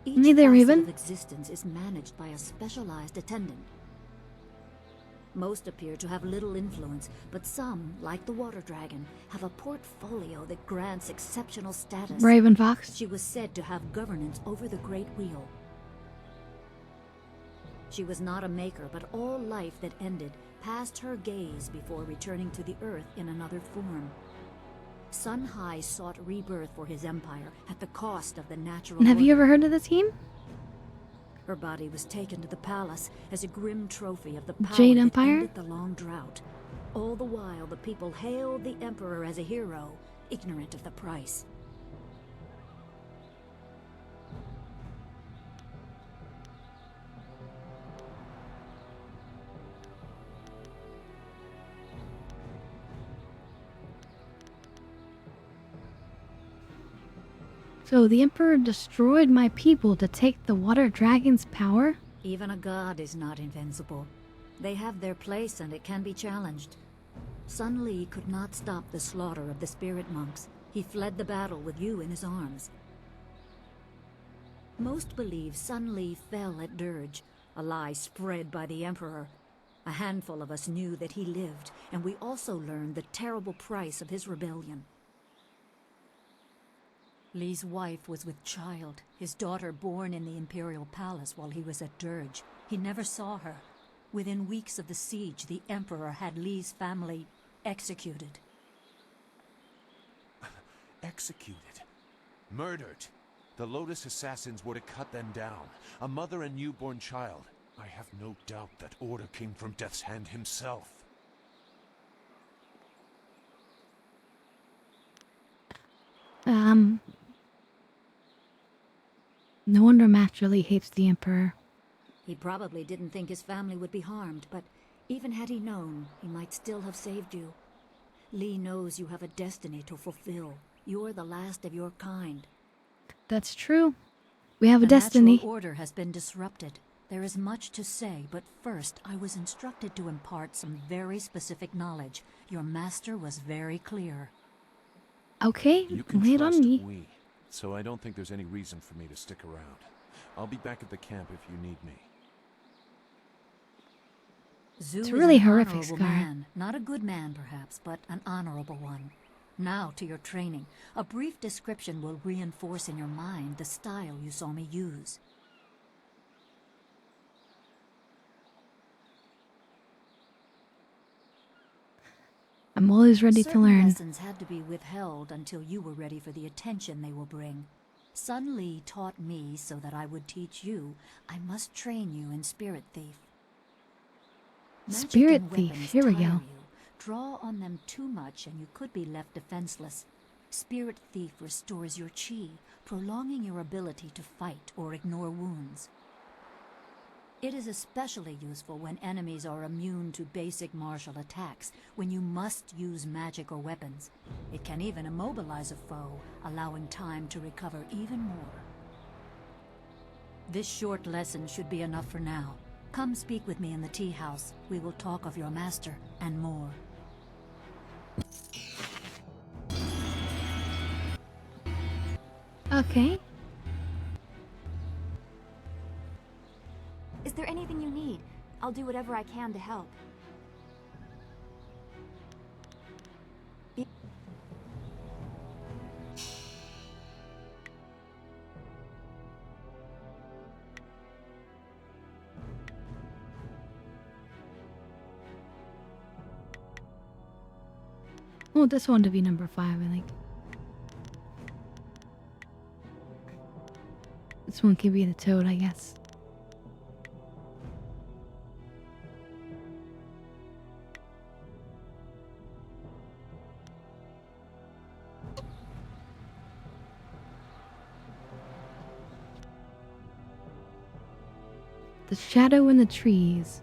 S17: Each facet of existence is managed by a specialized attendant. Most appear to have little influence, but some, like the water dragon, have a portfolio that grants exceptional status.
S1: Raven Fox.
S17: She was said to have governance over the Great Wheel. She was not a maker, but all life that ended passed her gaze before returning to the earth in another form. Sun High sought rebirth for his empire at the cost of the natural
S1: And have you
S17: order.
S1: ever heard of the team?
S17: Her body was taken to the palace as a grim trophy of the power
S1: Jade
S17: that
S1: Empire?
S17: ended the long drought. All the while, the people hailed the emperor as a hero, ignorant of the price.
S1: So the Emperor destroyed my people to take the water dragon's power?
S17: Even a god is not invincible. They have their place and it can be challenged. Sun Li could not stop the slaughter of the spirit monks. He fled the battle with you in his arms. Most believe Sun Li fell at Dirge, a lie spread by the Emperor. A handful of us knew that he lived, and we also learned the terrible price of his rebellion. Li's wife was with child, his daughter born in the Imperial Palace while he was at Dirge. He never saw her. Within weeks of the siege, the Emperor had Li's family executed.
S4: Executed. Murdered. The Lotus assassins were to cut them down. A mother and newborn child. I have no doubt that order came from Death's Hand himself.
S1: No wonder Matt really hates the Emperor.
S17: He probably didn't think his family would be harmed, but even had he known, he might still have saved you. Li knows you have a destiny to fulfill. You're the last of your kind.
S1: That's true. We have a
S17: The
S1: destiny.
S17: natural order has been disrupted. There is much to say, but first I was instructed to impart some very specific knowledge. Your master was very clear.
S1: Okay,
S4: You can
S1: lay it on
S4: trust
S1: me.
S4: we, so I don't think there's any reason for me to stick around. I'll be back at the camp if you need me.
S17: Zhu
S1: It's
S17: is
S1: really
S17: an
S1: horrific,
S17: honorable
S1: Scar.
S17: man. Not a good man, perhaps, but an honorable one. Now to your training. A brief description will reinforce in your mind the style you saw me use.
S1: I'm always ready to
S17: Certain
S1: learn.
S17: lessons had to be withheld until you were ready for the attention they will bring. Sun Li taught me so that I would teach you. I must train you in Spirit Thief. Magic
S1: Spirit
S17: and
S1: Thief,
S17: weapons
S1: here we
S17: tire
S1: go.
S17: you. Draw on them too much and you could be left defenseless. Spirit Thief restores your chi, prolonging your ability to fight or ignore wounds. It is especially useful when enemies are immune to basic martial attacks, when you must use magic or weapons. It can even immobilize a foe, allowing time to recover even more. This short lesson should be enough for now. Come speak with me in the tea house. We will talk of your master and more.
S1: Okay.
S12: Is there anything you need? I'll do whatever I can to help.
S1: Well, this one to be number 5, I think. This one could be the toad, I guess. The shadow in the trees.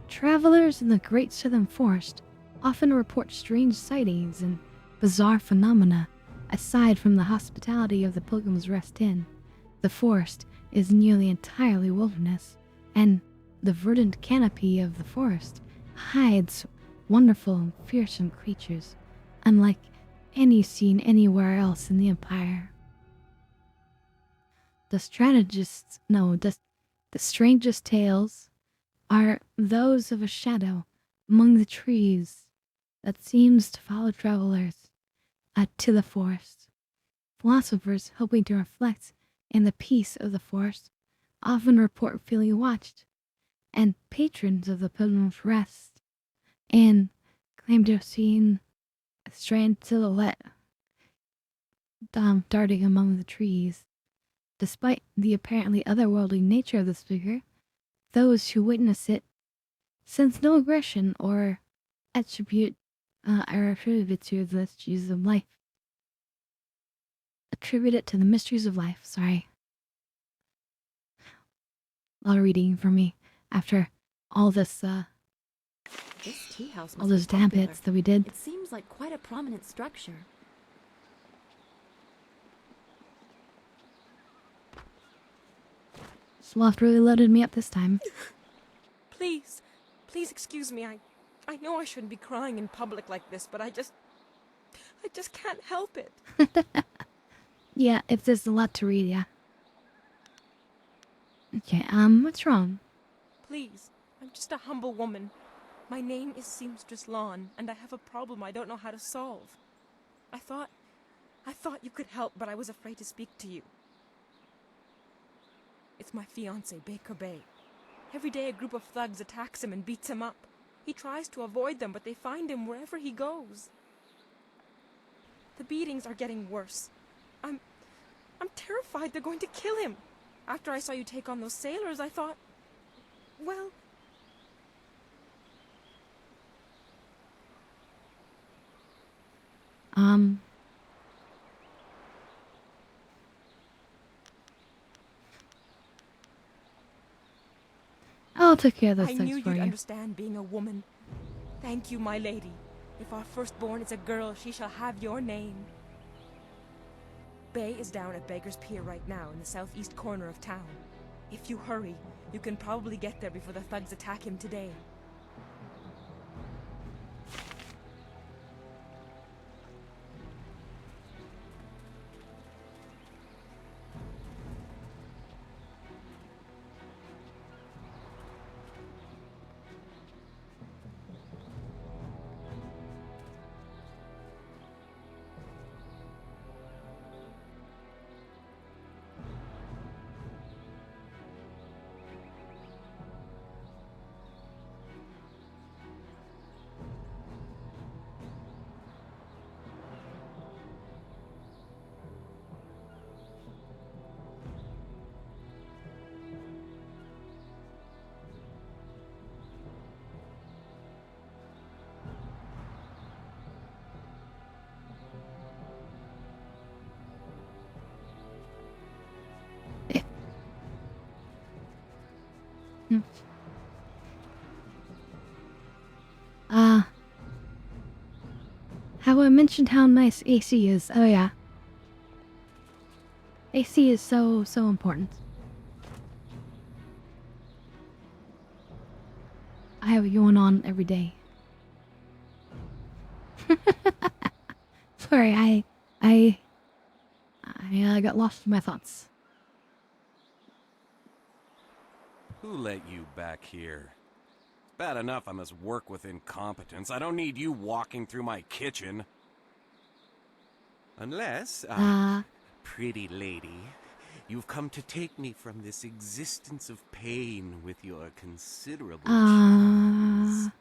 S1: Travelers in the Great Southern Forest often report strange sightings and bizarre phenomena. Aside from the hospitality of the Pilgrim's Rest Inn, the forest is nearly entirely wilderness, and the verdant canopy of the forest hides wonderful and fearsome creatures, unlike any seen anywhere else in the Empire. The strangest tales are those of a shadow among the trees that seems to follow travelers to the forest. Philosophers hoping to reflect in the peace of the forest often report feeling watched, and patrons of the Pilgrim's Rest Inn claim to have seen a strange silhouette darting among the trees. Despite the apparently otherworldly nature of this figure, those who witness it sense no aggression or attribute it to the mysteries of life. Attribute it to the mysteries of life. Sorry. A lot of reading for me after all this
S8: This tea house
S1: all
S8: must
S1: those
S8: be
S1: damn
S8: popular.
S1: hits that we did.
S8: It seems like quite a prominent structure.
S1: Sloth really loaded me up this time.
S3: Please, please excuse me. I know I shouldn't be crying in public like this, but I just can't help it.
S1: Yeah, if there's a lot to read, yeah. Okay, what's wrong?
S3: Please, I'm just a humble woman. My name is Seamstress Lawn, and I have a problem I don't know how to solve. I thought you could help, but I was afraid to speak to you. It's my fiancé, Baker Bay. Every day a group of thugs attacks him and beats him up. He tries to avoid them, but they find him wherever he goes. The beatings are getting worse. I'm terrified they're going to kill him. After I saw you take on those sailors, I thought, well...
S1: I'll take care of those
S3: I
S1: things
S3: knew
S1: for
S3: you'd
S1: you.
S3: understand being a woman. Thank you, my lady. If our firstborn is a girl, she shall have your name. Bay is down at Beggar's Pier right now in the southeast corner of town. If you hurry, you can probably get there before the thugs attack him today.
S1: How I mentioned how nice AC is. Oh yeah. AC is so important. I have you on every day. Sorry, I got lost in my thoughts.
S21: Who let you back here? It's bad enough I must work with incompetence. I don't need you walking through my kitchen. Unless, pretty lady, you've come to take me from this existence of pain with your considerable cheese.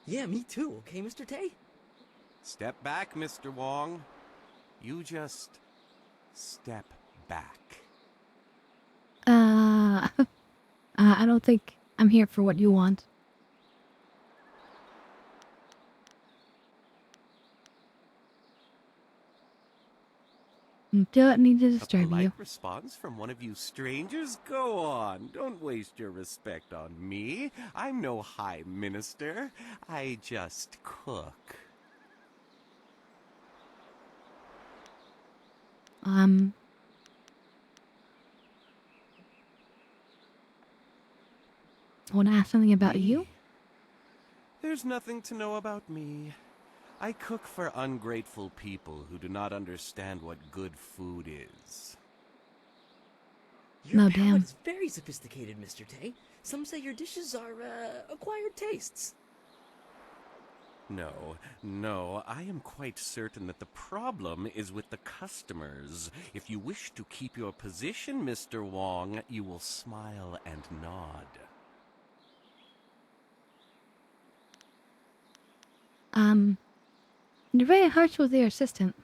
S2: Yeah, me too, okay, Mr. Tay?
S21: Step back, Mr. Wong. You just step back.
S1: I don't think I'm here for what you want. Don't need to
S21: A
S1: disturb you.
S21: polite response from one of you strangers? Go on. Don't waste your respect on me. I'm no high minister. I just cook.
S1: I want to ask something about you.
S21: There's nothing to know about me. I cook for ungrateful people who do not understand what good food is.
S2: Your
S1: No,
S2: palate
S1: damn.
S2: is very sophisticated, Mr. Tay. Some say your dishes are, acquired tastes.
S21: No, I am quite certain that the problem is with the customers. If you wish to keep your position, Mr. Wong, you will smile and nod.
S1: You're very harsh with your assistant.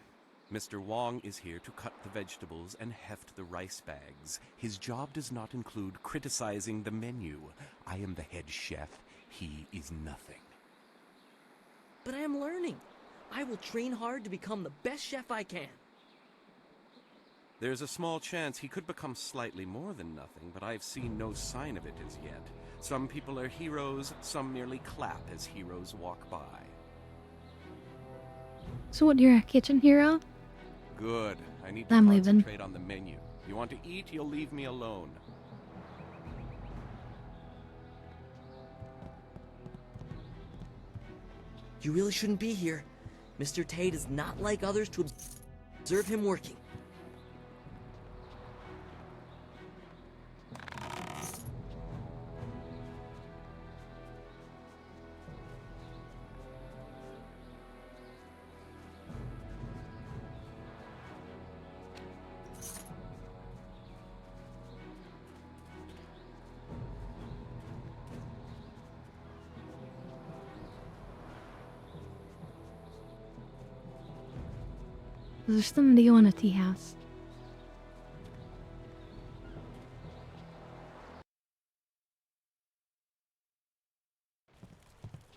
S21: Mr. Wong is here to cut the vegetables and heft the rice bags. His job does not include criticizing the menu. I am the head chef. He is nothing.
S2: But I am learning. I will train hard to become the best chef I can.
S21: There's a small chance he could become slightly more than nothing, but I've seen no sign of it as yet. Some people are heroes, some merely clap as heroes walk by.
S1: So what, you're a kitchen hero?
S21: Good. I need to
S1: I'm leaving.
S21: concentrate on the menu. You want to eat, you'll leave me alone.
S2: You really shouldn't be here. Mr. Tay does not like others to observe him working.
S1: Is there something to go in a tea house?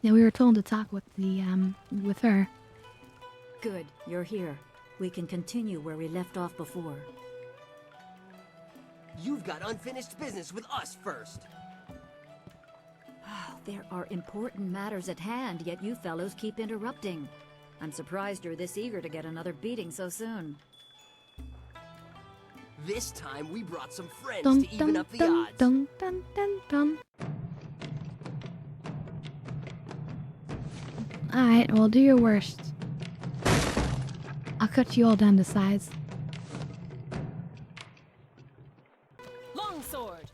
S1: Yeah, we were told to talk with the, with her.
S17: Good, you're here. We can continue where we left off before.
S18: You've got unfinished business with us first.
S17: There are important matters at hand, yet you fellows keep interrupting. I'm surprised you're this eager to get another beating so soon.
S18: This time we brought some friends
S1: Dun,
S18: to even
S1: dun,
S18: up the
S1: dun,
S18: odds.
S1: dun, dun, dun, dun. Alright, well, do your worst. I'll cut you all down to size.
S3: Longsword.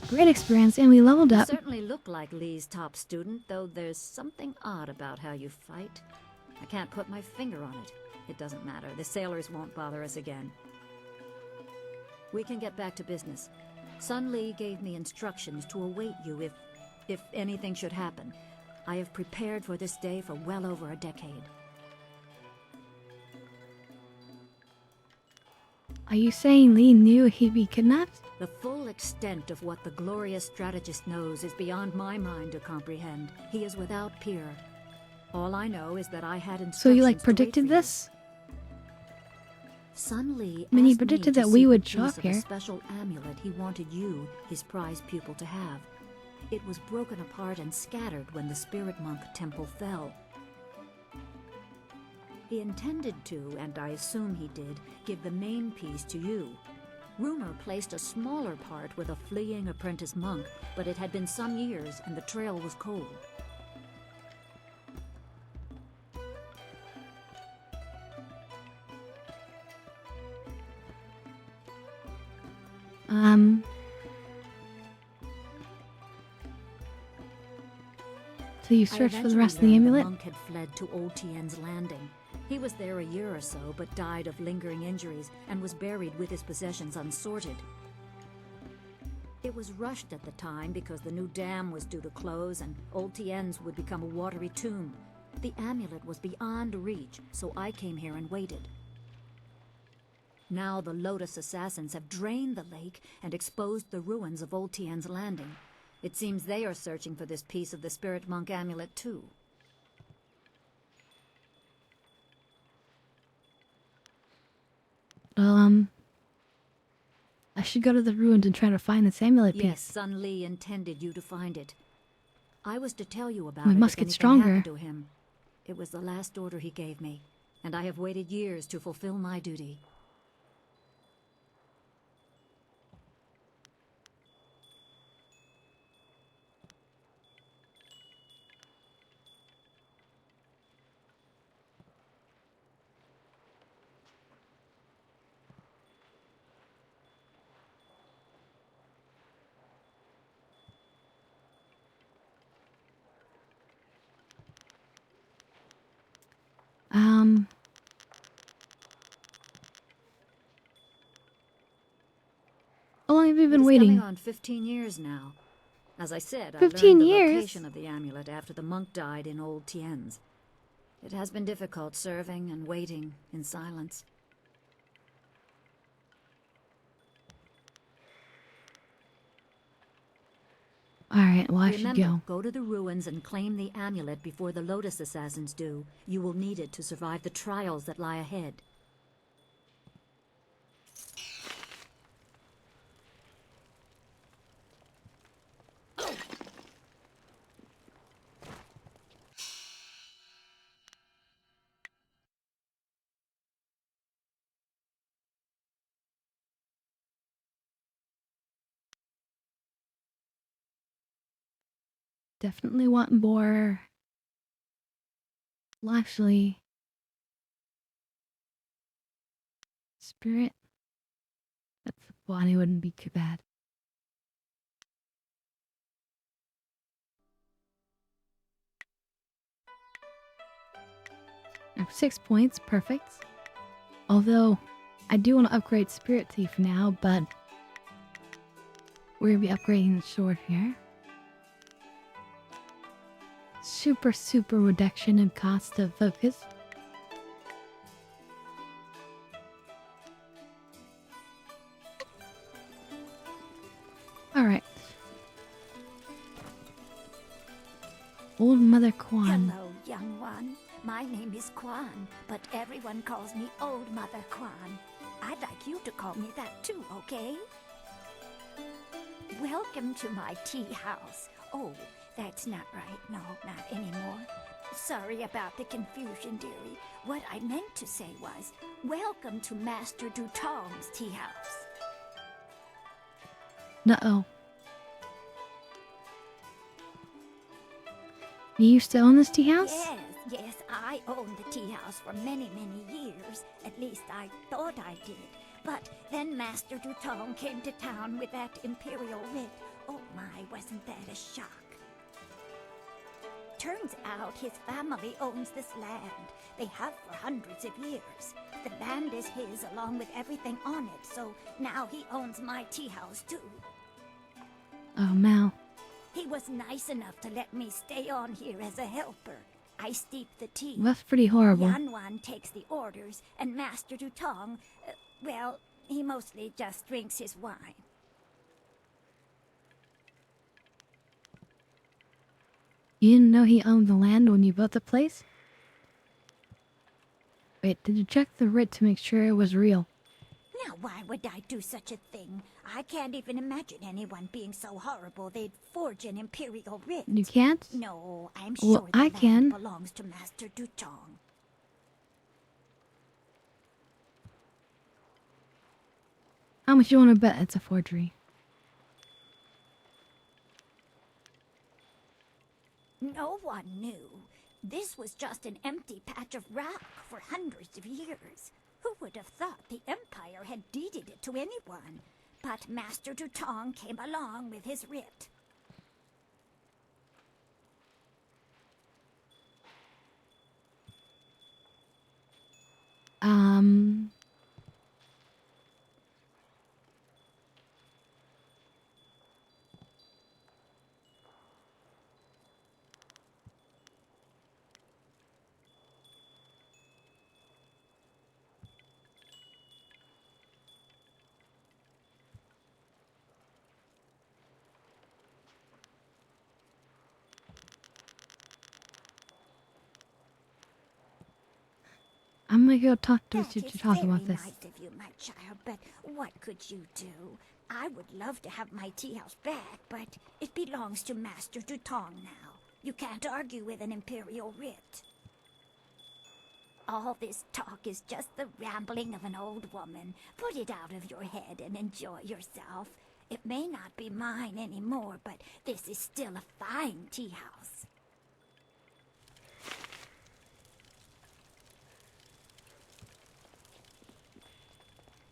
S1: Great experience, and we leveled
S17: You
S1: up.
S17: certainly look like Lee's top student, though there's something odd about how you fight. I can't put my finger on it. It doesn't matter. The sailors won't bother us again. We can get back to business. Sun Lee gave me instructions to await you if anything should happen. I have prepared for this day for well over a decade.
S1: Are you saying Lee knew he'd be kidnapped?
S17: The full extent of what the glorious strategist knows is beyond my mind to comprehend. He is without peer. All I know is that I had instructions.
S1: So you, like,
S17: to wait
S1: predicted
S17: for you.
S1: this?
S17: Sun Lee
S1: I mean, he
S17: asked me
S1: predicted
S17: to
S1: that we
S17: seek
S1: would
S17: a
S1: show
S17: piece
S1: up
S17: of a
S1: here.
S17: special amulet he wanted you, his prized pupil, to have. It was broken apart and scattered when the Spirit Monk Temple fell. He intended to, and I assume he did, give the main piece to you. Rumor placed a smaller part with a fleeing apprentice monk, but it had been some years and the trail was cold.
S1: So you
S17: I
S1: searched for the
S17: eventually
S1: rest of the
S17: learned
S1: amulet?
S17: The monk had fled to Old Tien's Landing. He was there a year or so, but died of lingering injuries and was buried with his possessions unsorted. It was rushed at the time because the new dam was due to close and Old Tien's would become a watery tomb. The amulet was beyond reach, so I came here and waited. Now the Lotus assassins have drained the lake and exposed the ruins of Old Tien's Landing. It seems they are searching for this piece of the Spirit Monk amulet too.
S1: Well, I should go to the ruins and try to find this amulet piece.
S17: Yes, Sun Li intended you to find it. I was to tell you about
S1: We
S17: it
S1: must
S17: if
S1: get
S17: anything
S1: stronger.
S17: happened to him. It was the last order he gave me, and I have waited years to fulfill my duty.
S1: How long have you been
S17: It is
S1: waiting?
S17: coming on 15 years now. As I said, I
S1: 15
S17: learned the
S1: years?
S17: location of the amulet after the monk died in Old Tien's. It has been difficult serving and waiting in silence.
S1: Alright, well I should
S17: Remember,
S1: go.
S17: go to the ruins and claim the amulet before the Lotus assassins do. You will need it to survive the trials that lie ahead.
S1: Definitely want more. Well, actually, spirit. That's body wouldn't be too bad. I have 6 points, perfect. Although, I do want to upgrade Spirit Thief now, but we're going to be upgrading the sword here. Super reduction in cost of focus. Alright. Old Mother Quan.
S5: Hello, young one. My name is Quan, but everyone calls me Old Mother Quan. I'd like you to call me that too, okay? Welcome to my tea house. Oh, that's not right. No, not anymore. Sorry about the confusion, dearie. What I meant to say was, welcome to Master Dutong's tea house.
S1: Uh-oh. You used to own this tea house?
S5: Yes, I owned the tea house for many years. At least I thought I did. But then Master Dutong came to town with that imperial writ. Oh my, wasn't that a shock? Turns out his family owns this land. They have for hundreds of years. The land is his along with everything on it, so now he owns my tea house too.
S1: Oh, Mal.
S5: He was nice enough to let me stay on here as a helper. I steep the tea.
S1: That's pretty horrible.
S5: Yanwan takes the orders, and Master Dutong, well, he mostly just drinks his wine.
S1: You didn't know he owned the land when you built the place? Wait, did you check the writ to make sure it was real?
S5: Now, why would I do such a thing? I can't even imagine anyone being so horrible they'd forge an imperial writ.
S1: You can't?
S5: No, I'm
S1: Well,
S5: sure the
S1: I
S5: land
S1: can.
S5: belongs to Master Dutong.
S1: How much you want to bet it's a forgery?
S5: No one knew. This was just an empty patch of rock for hundreds of years. Who would have thought the Empire had deeded it to anyone? But Master Dutong came along with his writ.
S1: I'm gonna go talk to
S5: That
S1: to
S5: is
S1: talk
S5: very
S1: about this.
S5: nice of you, my child, but what could you do? I would love to have my tea house back, but it belongs to Master Dutong now. You can't argue with an Imperial writ. All this talk is just the rambling of an old woman. Put it out of your head and enjoy yourself. It may not be mine anymore, but this is still a fine tea house.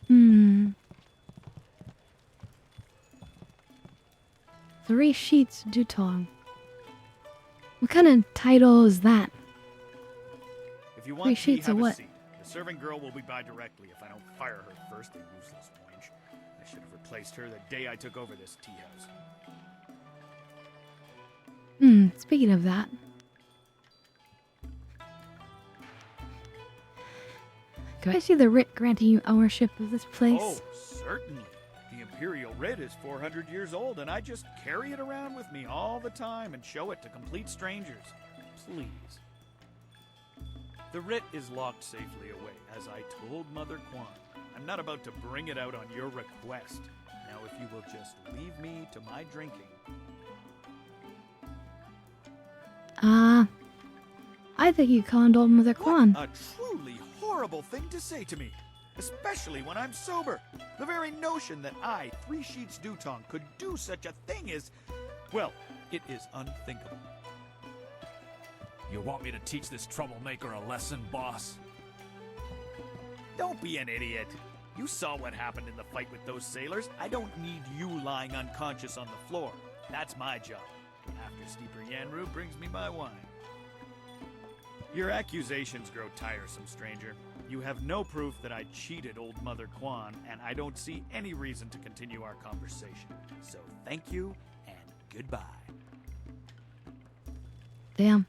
S1: Hmm. 3 sheets Dutong. What kind of title is that?
S9: If you
S1: 3
S9: want tea,
S1: sheets
S9: have
S1: of
S9: a
S1: what?
S9: seat. The serving girl will be by directly if I don't fire her first, the useless wench. I should have replaced her the day I took over this tea house.
S1: Speaking of that. Could I see the writ granting you ownership of this place?
S9: Oh, certainly. The Imperial writ is 400 years old, and I just carry it around with me all the time and show it to complete strangers. Please. The writ is locked safely away, as I told Mother Quan. I'm not about to bring it out on your request. Now, if you will just leave me to my drinking.
S1: I think you conned old Mother Quan.
S9: A truly horrible thing to say to me, especially when I'm sober. The very notion that I, 3 sheets Dutong, could do such a thing is, well, it is unthinkable.
S19: You want me to teach this troublemaker a lesson, boss?
S9: Don't be an idiot. You saw what happened in the fight with those sailors. I don't need you lying unconscious on the floor. That's my job. After Steeper Yanru brings me my wine. Your accusations grow tiresome, stranger. You have no proof that I cheated old Mother Quan, and I don't see any reason to continue our conversation. So thank you, and goodbye.
S1: Damn.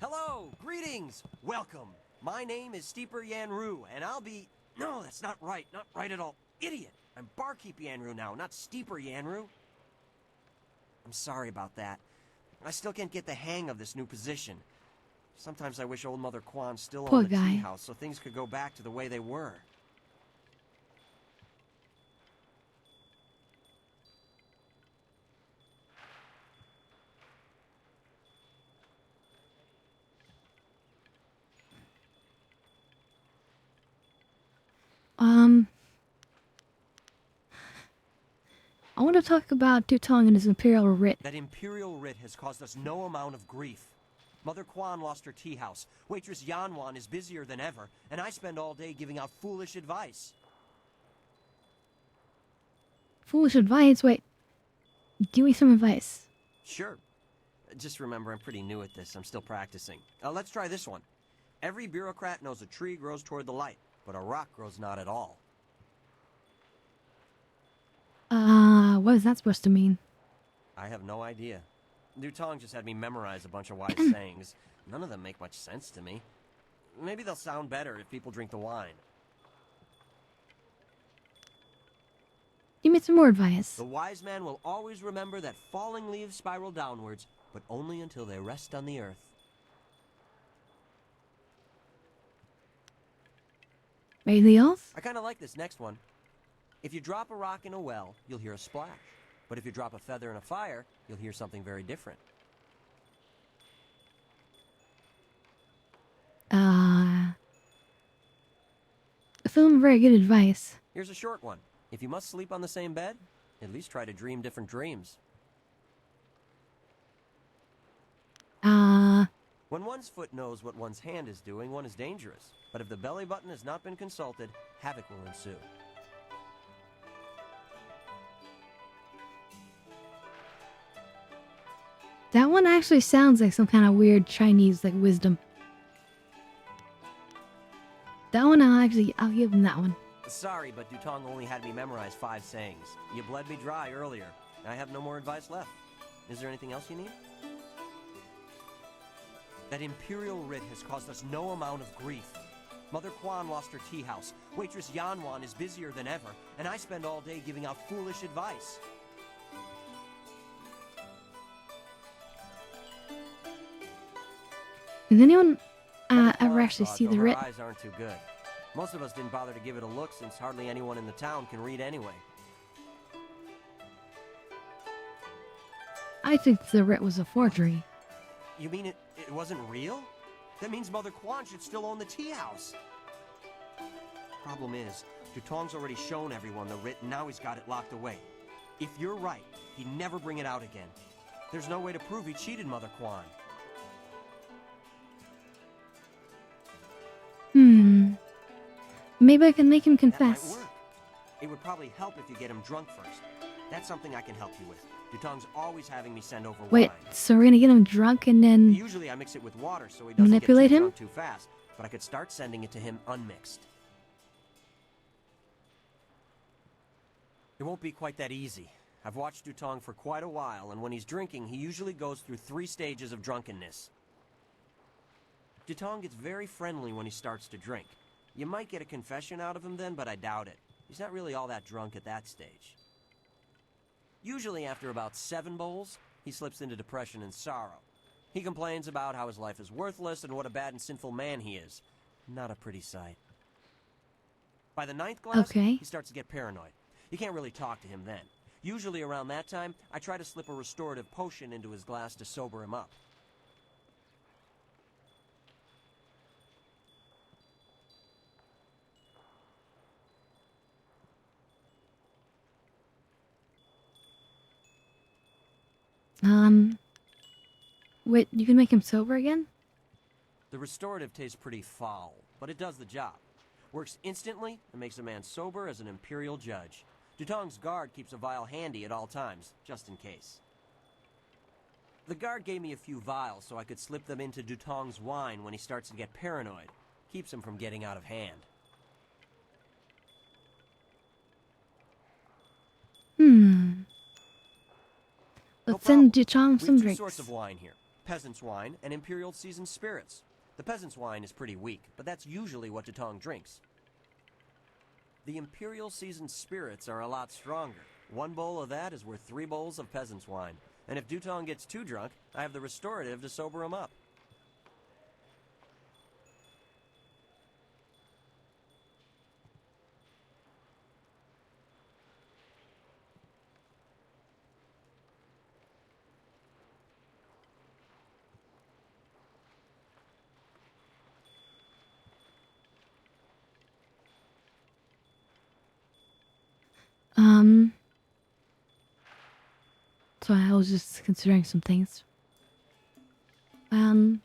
S18: Hello, greetings, welcome. My name is Steeper Yanru, and I'll be... No, that's not right at all. Idiot! I'm Barkeep Yanru now, not Steeper Yanru. I'm sorry about that. I still can't get the hang of this new position. Sometimes I wish old Mother Quan still
S1: Poor
S18: owned the
S1: guy.
S18: tea house so things could go back to the way they were.
S1: I want to talk about Dutong and his Imperial writ.
S18: That Imperial writ has caused us no amount of grief. Mother Quan lost her tea house. Waitress Yanwan is busier than ever, and I spend all day giving out foolish advice.
S1: Foolish advice? Wait. Give me some advice.
S18: Sure. Just remember, I'm pretty new at this. I'm still practicing. Let's try this one. Every bureaucrat knows a tree grows toward the light, but a rock grows not at all.
S1: What is that supposed to mean?
S18: I have no idea. Dutong just had me memorize a bunch of wise sayings. None of them make much sense to me. Maybe they'll sound better if people drink the wine.
S1: Give me some more advice.
S18: The wise man will always remember that falling leaves spiral downwards, but only until they rest on the earth.
S1: Anything else?
S18: I kind of like this next one. If you drop a rock in a well, you'll hear a splash. But if you drop a feather in a fire, you'll hear something very different.
S1: Some very good advice.
S18: Here's a short one. If you must sleep on the same bed, at least try to dream different dreams. When one's foot knows what one's hand is doing, one is dangerous. But if the belly button has not been consulted, havoc will ensue.
S1: That one actually sounds like some kind of weird Chinese like wisdom. That one I'll give him that one.
S18: Sorry, but Dutong only had me memorize 5 sayings. You bled me dry earlier. I have no more advice left. Is there anything else you need? That Imperial writ has caused us no amount of grief. Mother Quan lost her tea house. Waitress Yanwan is busier than ever, and I spend all day giving out foolish advice.
S1: Did anyone
S18: Never
S1: ever
S18: thought
S1: actually
S18: saw it,
S1: see
S18: though
S1: the
S18: her
S1: writ?
S18: eyes aren't too good. Most of us didn't bother to give it a look since hardly anyone in the town can read anyway.
S1: I think the writ was a forgery.
S18: You mean it wasn't real? That means Mother Quan should still own the tea house. Problem is, Dutong's already shown everyone the writ and now he's got it locked away. If you're right, he'd never bring it out again. There's no way to prove he cheated Mother Quan.
S1: Maybe I can make him
S18: That might
S1: confess.
S18: work. It would probably help if you get him drunk first. That's something I can help you with. Dutong's always having me send over
S1: Wait,
S18: wine.
S1: so we're gonna get him drunk and then
S18: Usually I mix it with water so he doesn't
S1: manipulate
S18: get too
S1: him?
S18: drunk too fast, but I could start sending it to him unmixed. It won't be quite that easy. I've watched Dutong for quite a while, and when he's drinking, he usually goes through 3 stages of drunkenness. Dutong gets very friendly when he starts to drink. You might get a confession out of him then, but I doubt it. He's not really all that drunk at that stage. Usually after about 7 bowls, he slips into depression and sorrow. He complains about how his life is worthless and what a bad and sinful man he is. Not a pretty sight. By the 9th glass,
S1: Okay.
S18: he starts to get paranoid. You can't really talk to him then. Usually around that time, I try to slip a restorative potion into his glass to sober him up.
S1: Wait, you can make him sober again?
S18: The restorative tastes pretty foul, but it does the job. Works instantly and makes a man sober as an imperial judge. Dutong's guard keeps a vial handy at all times, just in case. The guard gave me a few vials so I could slip them into Dutong's wine when he starts to get paranoid. Keeps him from getting out of hand.
S1: Let's send Duchong
S18: We
S1: some
S18: have 2
S1: drinks.
S18: sorts of wine here. Peasant's wine and Imperial Seasoned Spirits. The peasant's wine is pretty weak, but that's usually what Dutong drinks. The Imperial Seasoned Spirits are a lot stronger. 1 bowl of that is worth 3 bowls of peasant's wine. And if Dutong gets too drunk, I have the restorative to sober him up.
S1: So I was just considering some things. Let's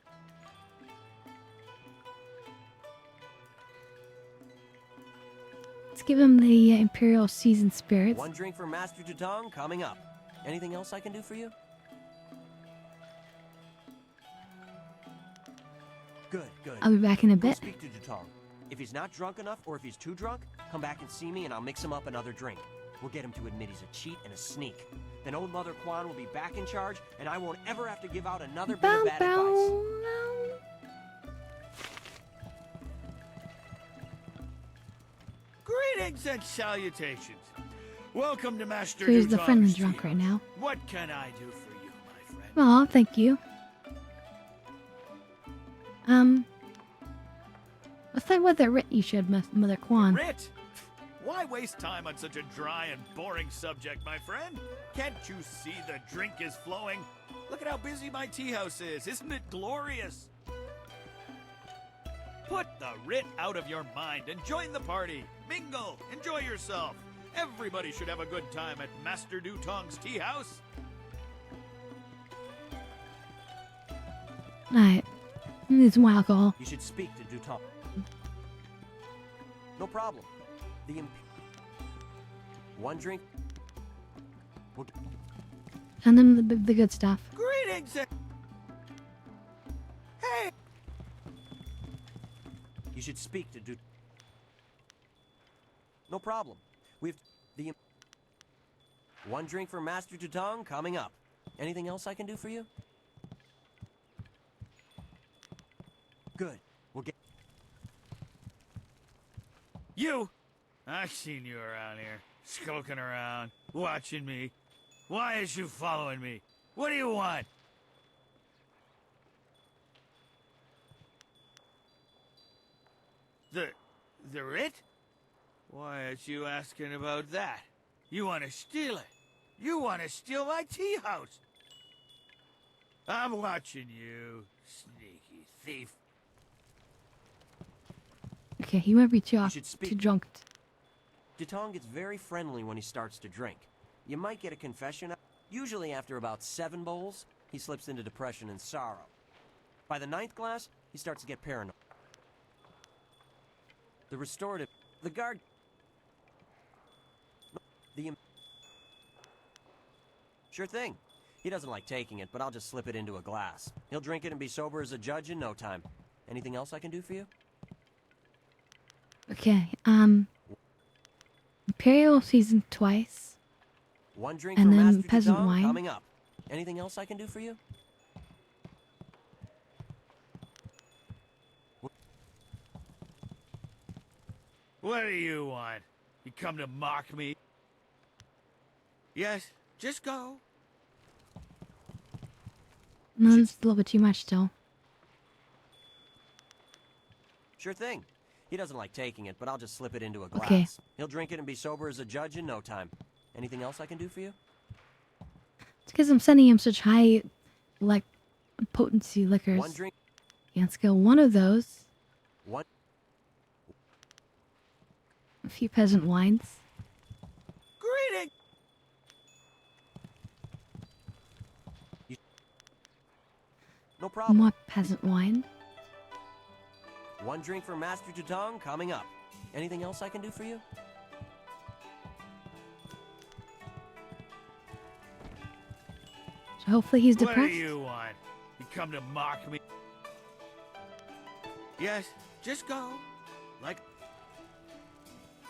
S1: give him the Imperial Seasoned Spirits.
S18: 1 drink for Master Dutong coming up. Anything else I can do for you? Good, good.
S1: I'll be back in a
S18: Go
S1: bit.
S18: speak to Dutong. If he's not drunk enough, or if he's too drunk, come back and see me and I'll mix him up another drink. We'll get him to admit he's a cheat and a sneak. Then old Mother Quan will be back in charge, and I won't ever have to give out another bit of bad advice.
S9: Greetings and salutations. Welcome to Master
S1: So he's the friendly
S9: Dutong's
S1: drunk
S9: tea
S1: right now.
S9: house. What can I do for you, my friend?
S1: Aw, thank you. What's that with the writ you showed Mother Quan?
S9: Writ? Why waste time on such a dry and boring subject, my friend? Can't you see the drink is flowing? Look at how busy my tea house is. Isn't it glorious? Put the writ out of your mind and join the party. Mingle. Enjoy yourself. Everybody should have a good time at Master Dutong's tea house.
S1: Alright. Need some more alcohol.
S18: You should speak to Dutong. No problem. The 1 drink.
S1: Send him the good stuff.
S9: Greetings and... Hey!
S18: You should speak to Dutong. No problem. We've the 1 drink for Master Dutong coming up. Anything else I can do for you? Good. We'll get...
S9: You! I've seen you around here, skulking around, watching me. Why is you following me? What do you want? The writ? Why aren't you asking about that? You want to steal it. You want to steal my tea house. I'm watching you, sneaky thief.
S1: Okay, he might be too drunk.
S18: Dutong gets very friendly when he starts to drink. You might get a confession. Usually after about 7 bowls, he slips into depression and sorrow. By the 9th glass, he starts to get paranoid. The restorative... The guard... Sure thing. He doesn't like taking it, but I'll just slip it into a glass. He'll drink it and be sober as a judge in no time. Anything else I can do for you?
S1: Okay, Imperial season twice.
S18: One drink
S1: and
S18: for
S1: then
S18: Master
S1: peasant
S18: Dutong
S1: wine.
S18: coming up. Anything else I can do for you?
S9: What do you want? You come to mock me? Yes, just go.
S1: No, it's a little bit too much still.
S18: Sure thing. He doesn't like taking it, but I'll just slip it into a glass.
S1: Okay.
S18: He'll drink it and be sober as a judge in no time. Anything else I can do for you?
S1: It's because I'm sending him such high, like, potency liquors.
S18: One drink.
S1: Yeah, let's go one of those.
S18: What?
S1: A few peasant wines.
S9: Greeting.
S18: No problem.
S1: More peasant wine.
S18: One drink for Master Dutong coming up. Anything else I can do for you?
S1: So hopefully he's
S9: What do
S1: depressed.
S9: you want? You come to mock me? Yes, just go. Like...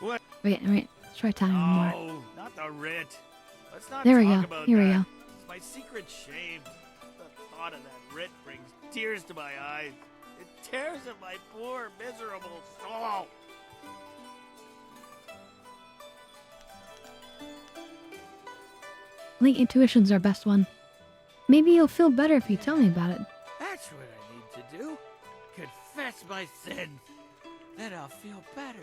S9: What?
S1: Wait, let's try timing more.
S9: No, not the writ. Let's not
S1: There we
S9: talk
S1: go.
S9: about
S1: Here we
S9: that.
S1: go.
S9: It's my secret shame. The thought of that writ brings tears to my eyes. It tears at my poor, miserable soul.
S1: I think intuition's our best one. Maybe you'll feel better if you tell me about it.
S9: That's what I need to do. Confess my sins. Then I'll feel better.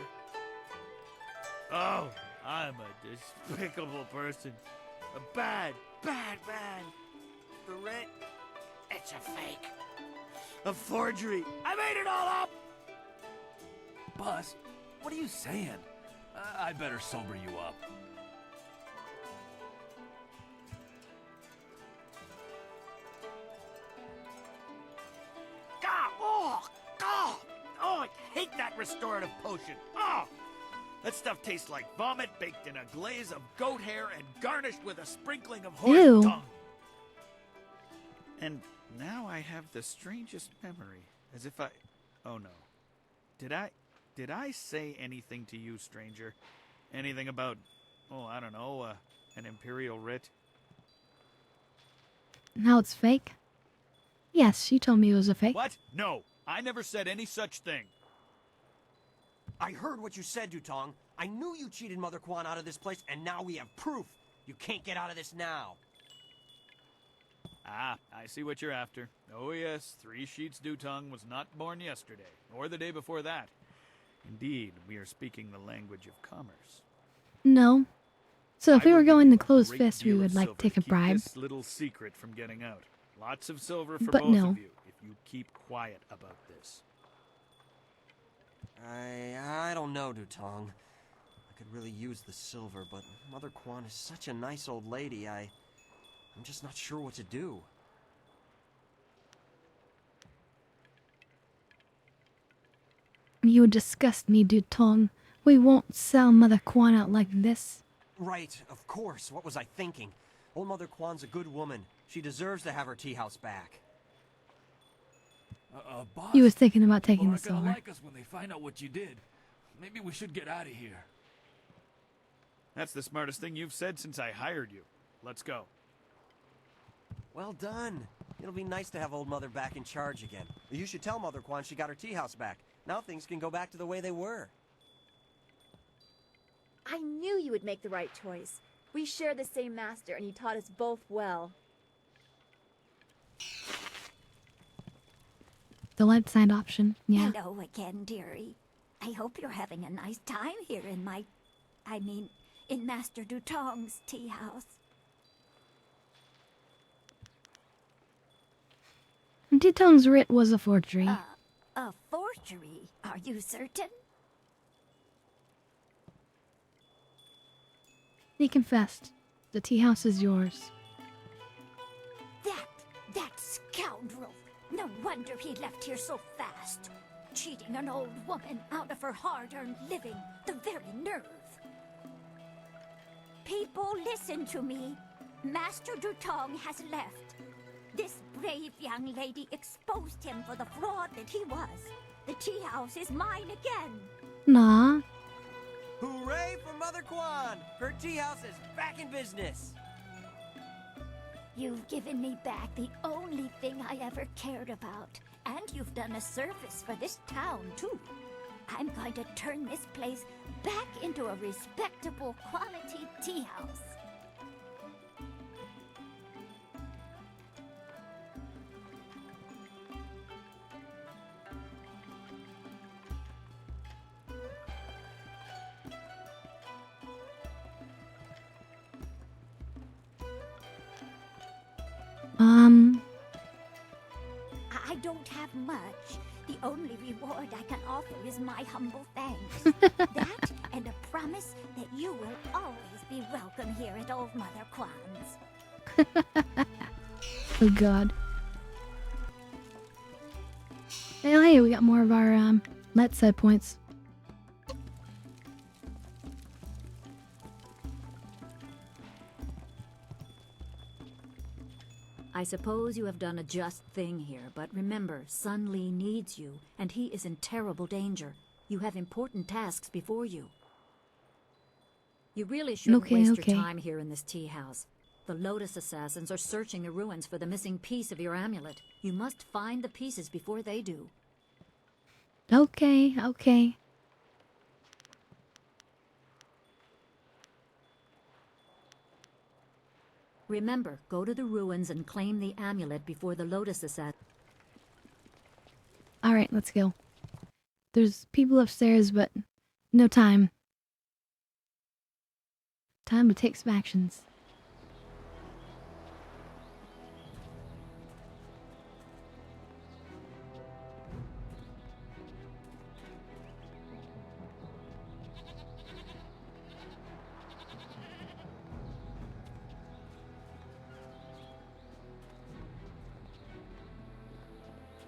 S9: Oh, I'm a despicable person. A bad, bad man. The writ, it's a fake. A forgery. I made it all up!
S19: Buzz, what are you saying? I better sober you up.
S9: Oh, I hate that restorative potion. Oh, that stuff tastes like vomit baked in a glaze of goat hair and garnished with a sprinkling of horse
S1: Ew.
S9: dung. And now I have the strangest memory, as if I... Oh no. Did I say anything to you, stranger? Anything about, oh, I don't know, an imperial writ?
S1: Now it's fake? Yes, you told me it was a fake.
S9: What? No, I never said any such thing.
S18: I heard what you said, Dutong. I knew you cheated Mother Quan out of this place, and now we have proof. You can't get out of this now.
S9: Ah, I see what you're after. Oh yes, 3 Sheets Dutong was not born yesterday, nor the day before that. Indeed, we are speaking the language of commerce.
S1: No. So if we were going to close
S9: Great
S1: fists, we
S9: deal
S1: would
S9: of
S1: like
S9: silver
S1: take a
S9: to keep
S1: bribe.
S9: this little secret from getting out. Lots of silver for
S1: But
S9: both
S1: no.
S9: of you if you keep quiet about this.
S18: I don't know, Dutong. I could really use the silver, but Mother Quan is such a nice old lady, I'm just not sure what to do.
S1: You disgust me, Dutong. We won't sell Mother Quan out like this.
S18: Right, of course. What was I thinking? Old Mother Quan's a good woman. She deserves to have her tea house back.
S19: Boss,
S1: He was thinking about
S19: people
S1: taking the
S19: aren't gonna
S1: silver.
S19: like us when they find out what you did. Maybe we should get out of here.
S9: That's the smartest thing you've said since I hired you. Let's go.
S18: Well done. It'll be nice to have old Mother back in charge again. You should tell Mother Quan she got her tea house back. Now things can go back to the way they were.
S12: I knew you would make the right choice. We share the same master, and he taught us both well.
S1: The left side option, yeah.
S5: Hello again, dearie. I hope you're having a nice time here in Master Dutong's tea house.
S1: Dutong's writ was a forgery.
S5: A forgery? Are you certain?
S1: He confessed. The tea house is yours.
S5: That scoundrel! No wonder he left here so fast. Cheating an old woman out of her hard-earned living. The very nerve. People, listen to me. Master Dutong has left. This brave young lady exposed him for the fraud that he was. The tea house is mine again.
S1: Nah.
S18: Hooray for Mother Kwan! Her tea house is back in business.
S5: You've given me back the only thing I ever cared about. And you've done a service for this town, too. I'm going to turn this place back into a respectable quality tea house. I don't have much. The only reward I can offer is my humble thanks. That and a promise that you will always be welcome here at Old Mother Kwan's.
S1: Oh god. Hey, we got more of our let's set points.
S17: I suppose you have done a just thing here, but remember, Sun Li needs you, and he is in terrible danger. You have important tasks before you. You really shouldn't waste your time here in this tea house. The Lotus Assassins are searching the ruins for the missing piece of your amulet. You must find the pieces before they do.
S1: Okay.
S17: Remember, go to the ruins and claim the amulet before the Lotus Assassins.
S1: Alright, let's go. There's people upstairs, but no time. Time to take some actions.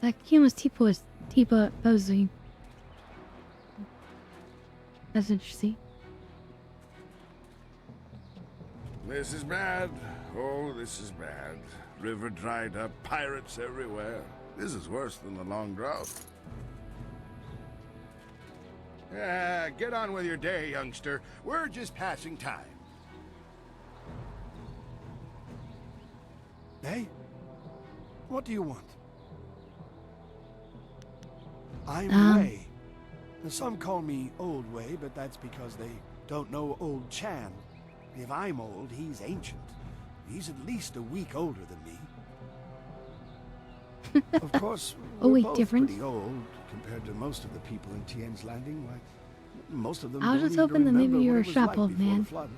S1: That Kuma's T-posing. That's interesting.
S15: This is bad. Oh, this is bad. River dried up, pirates everywhere. This is worse than the long drought. Yeah, get on with your day, youngster. We're just passing time.
S20: Hey? What do you want? I'm Wei. Some call me Old Wei, but that's because they don't know Old Chan. If I'm old, he's ancient. He's at least a week older than me. Of course, we're both pretty old compared to most of the people in Tien's Landing. Like, most of them
S1: I was
S20: don't
S1: just
S20: even
S1: hoping that maybe
S20: remember
S1: you
S20: what
S1: were
S20: it was
S1: shop
S20: like
S1: old
S20: before the
S1: man.
S20: flood.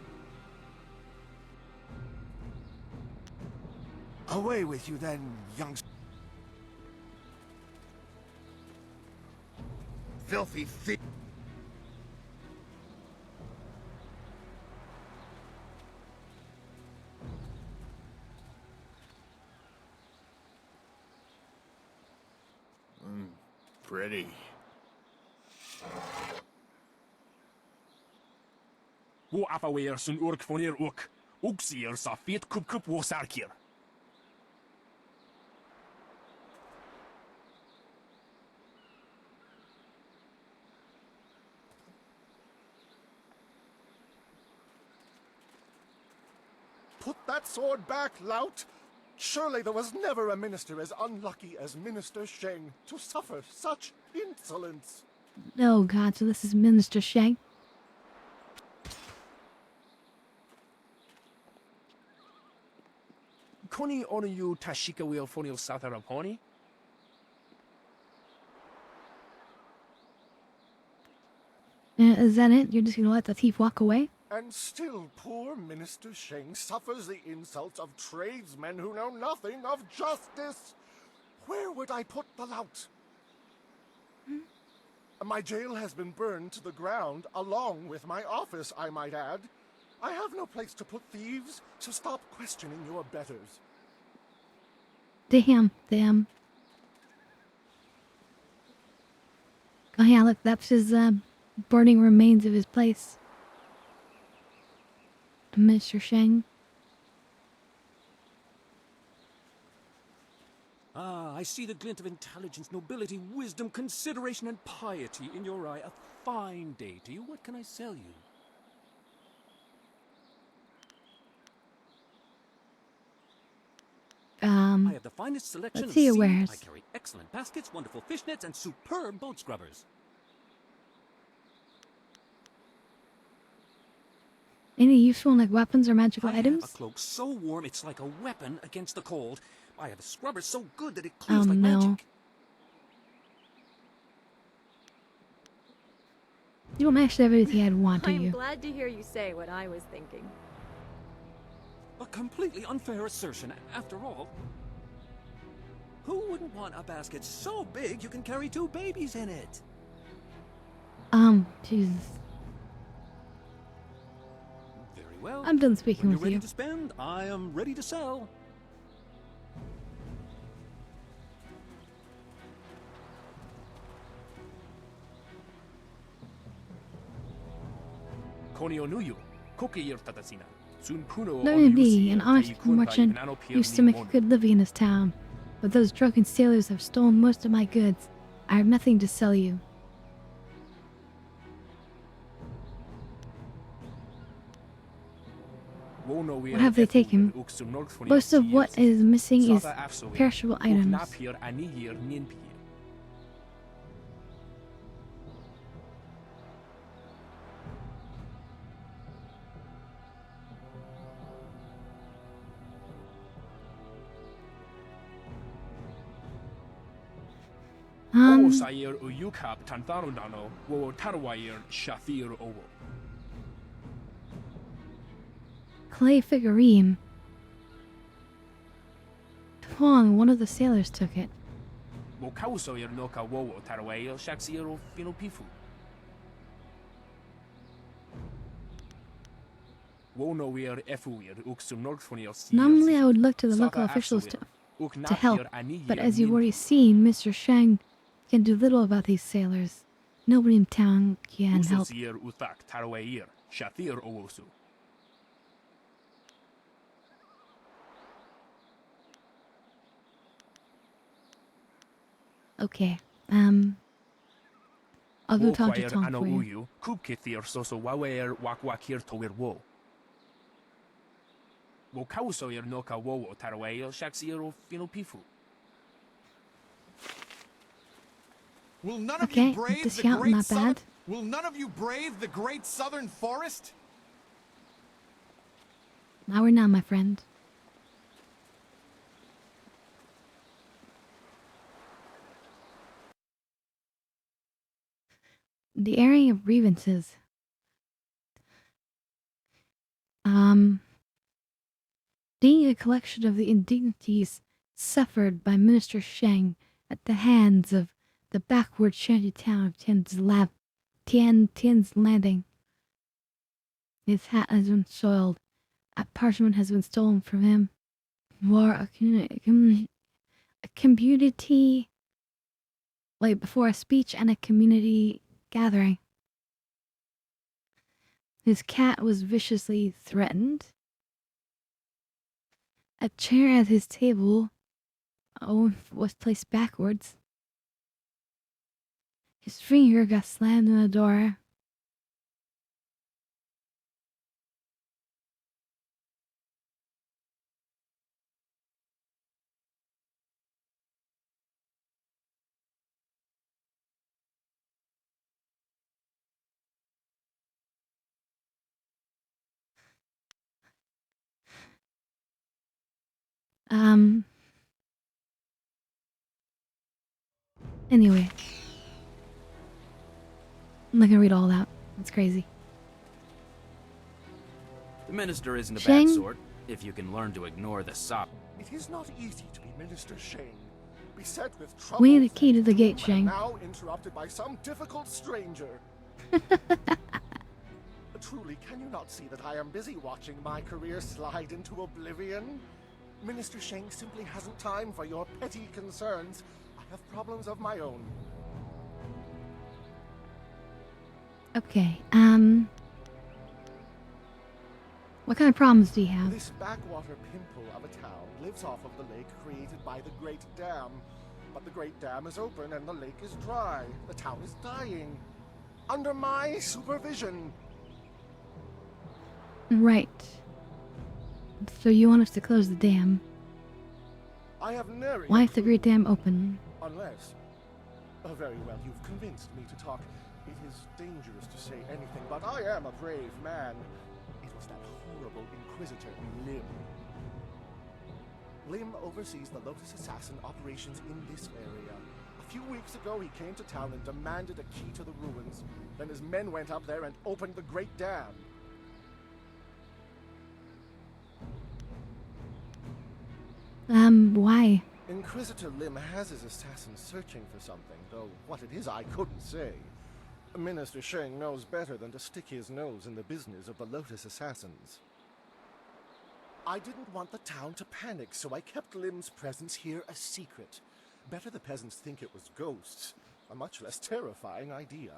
S20: Away with you then, youngster.
S15: Filthy thief. Pretty.
S23: Wo afaweer sun urk vonir ook. Oeksier sa feet kup wo sarkier.
S20: Put that sword back, lout! Surely there was never a minister as unlucky as Minister Sheng to suffer such insolence.
S1: Oh god, so this is Minister Sheng.
S23: Koni onu you tashika wheel fonil sataraponi?
S1: Is that it? You're just gonna let the thief walk away?
S7: And still poor Minister Sheng suffers the insults of tradesmen who know nothing of justice. Where would I put the lout? My jail has been burned to the ground, along with my office, I might add. I have no place to put thieves, so stop questioning your betters.
S1: Damn. Oh yeah, look, that's his burning remains of his place. Mr. Sheng.
S22: Ah, I see the glint of intelligence, nobility, wisdom, consideration, and piety in your eye. A fine day to you. What can I sell you? I have the finest selection
S1: let's
S22: of
S1: see your
S22: seed.
S1: wares.
S22: I carry excellent baskets, wonderful fishnets, and superb boat scrubbers.
S1: Any useful like weapons or magical
S22: I
S1: items?
S22: have a cloak so warm it's like a weapon against the cold. I have a scrubber so good that it clears like
S1: no.
S22: magic.
S1: You don't actually have everything I'd want, do
S8: I'm
S1: you?
S8: glad to hear you say what I was thinking.
S22: A completely unfair assertion, after all. Who wouldn't want a basket so big you can carry 2 babies in it?
S1: Jesus.
S22: Very well.
S1: I'm done speaking
S22: When
S1: with
S22: you're ready
S1: you.
S22: to spend, I am ready to sell.
S1: Let me be an honest merchant used to make a good living in this town, but those drunken sailors have stolen most of my goods. I have nothing to sell you. What have they taken? Most of what is missing is perishable items. Clay figurine. Pong, one of the sailors took it. Normally I would look to the local officials to help, but as you've already seen, Mr. Sheng can do little about these sailors. Nobody in town can help. Okay, I'll do talk to Tom for you.
S14: Will none of
S1: Okay,
S14: you brave the
S1: discount,
S14: great
S1: not
S14: southern?
S1: bad.
S14: Will none of you brave the great southern forest?
S1: Now we're now, my friend. The airing of grievances. Being a collection of the indignities suffered by Minister Sheng at the hands of the backward shanty town of Tian's Landing. His hat has been soiled. A parchment has been stolen from him. War a community, like before a speech and a community gathering. His cat was viciously threatened. A chair at his table was placed backwards. His finger got slammed in the door. Anyway. I'm not gonna read all that. That's crazy.
S19: The minister isn't a
S1: Sheng?
S19: bad sort, if you can learn to ignore the sop.
S7: It is not easy to be Minister Sheng. Beset with trouble.
S1: We need a key to the gate, Sheng.
S7: Now interrupted by some difficult stranger. Truly, can you not see that I am busy watching my career slide into oblivion? Minister Sheng simply hasn't time for your petty concerns. I have problems of my own.
S1: Okay, what kind of problems do you have?
S7: This backwater pimple of a town lives off of the lake created by the Great Dam. But the Great Dam is open and the lake is dry. The town is dying. Under my supervision.
S1: Right. So you want us to close the dam?
S7: I have nary.
S1: Why is the Great Dam open?
S7: Unless... Oh, very well, you've convinced me to talk. It is dangerous to say anything, but I am a brave man. It was that horrible Inquisitor, Lim. Lim oversees the Lotus Assassin operations in this area. A few weeks ago, he came to town and demanded a key to the ruins. Then his men went up there and opened the Great Dam.
S1: Why?
S7: Inquisitor Lim has his assassins searching for something, though what it is I couldn't say. Minister Sheng knows better than to stick his nose in the business of the Lotus Assassins. I didn't want the town to panic, so I kept Lim's presence here a secret. Better the peasants think it was ghosts. A much less terrifying idea.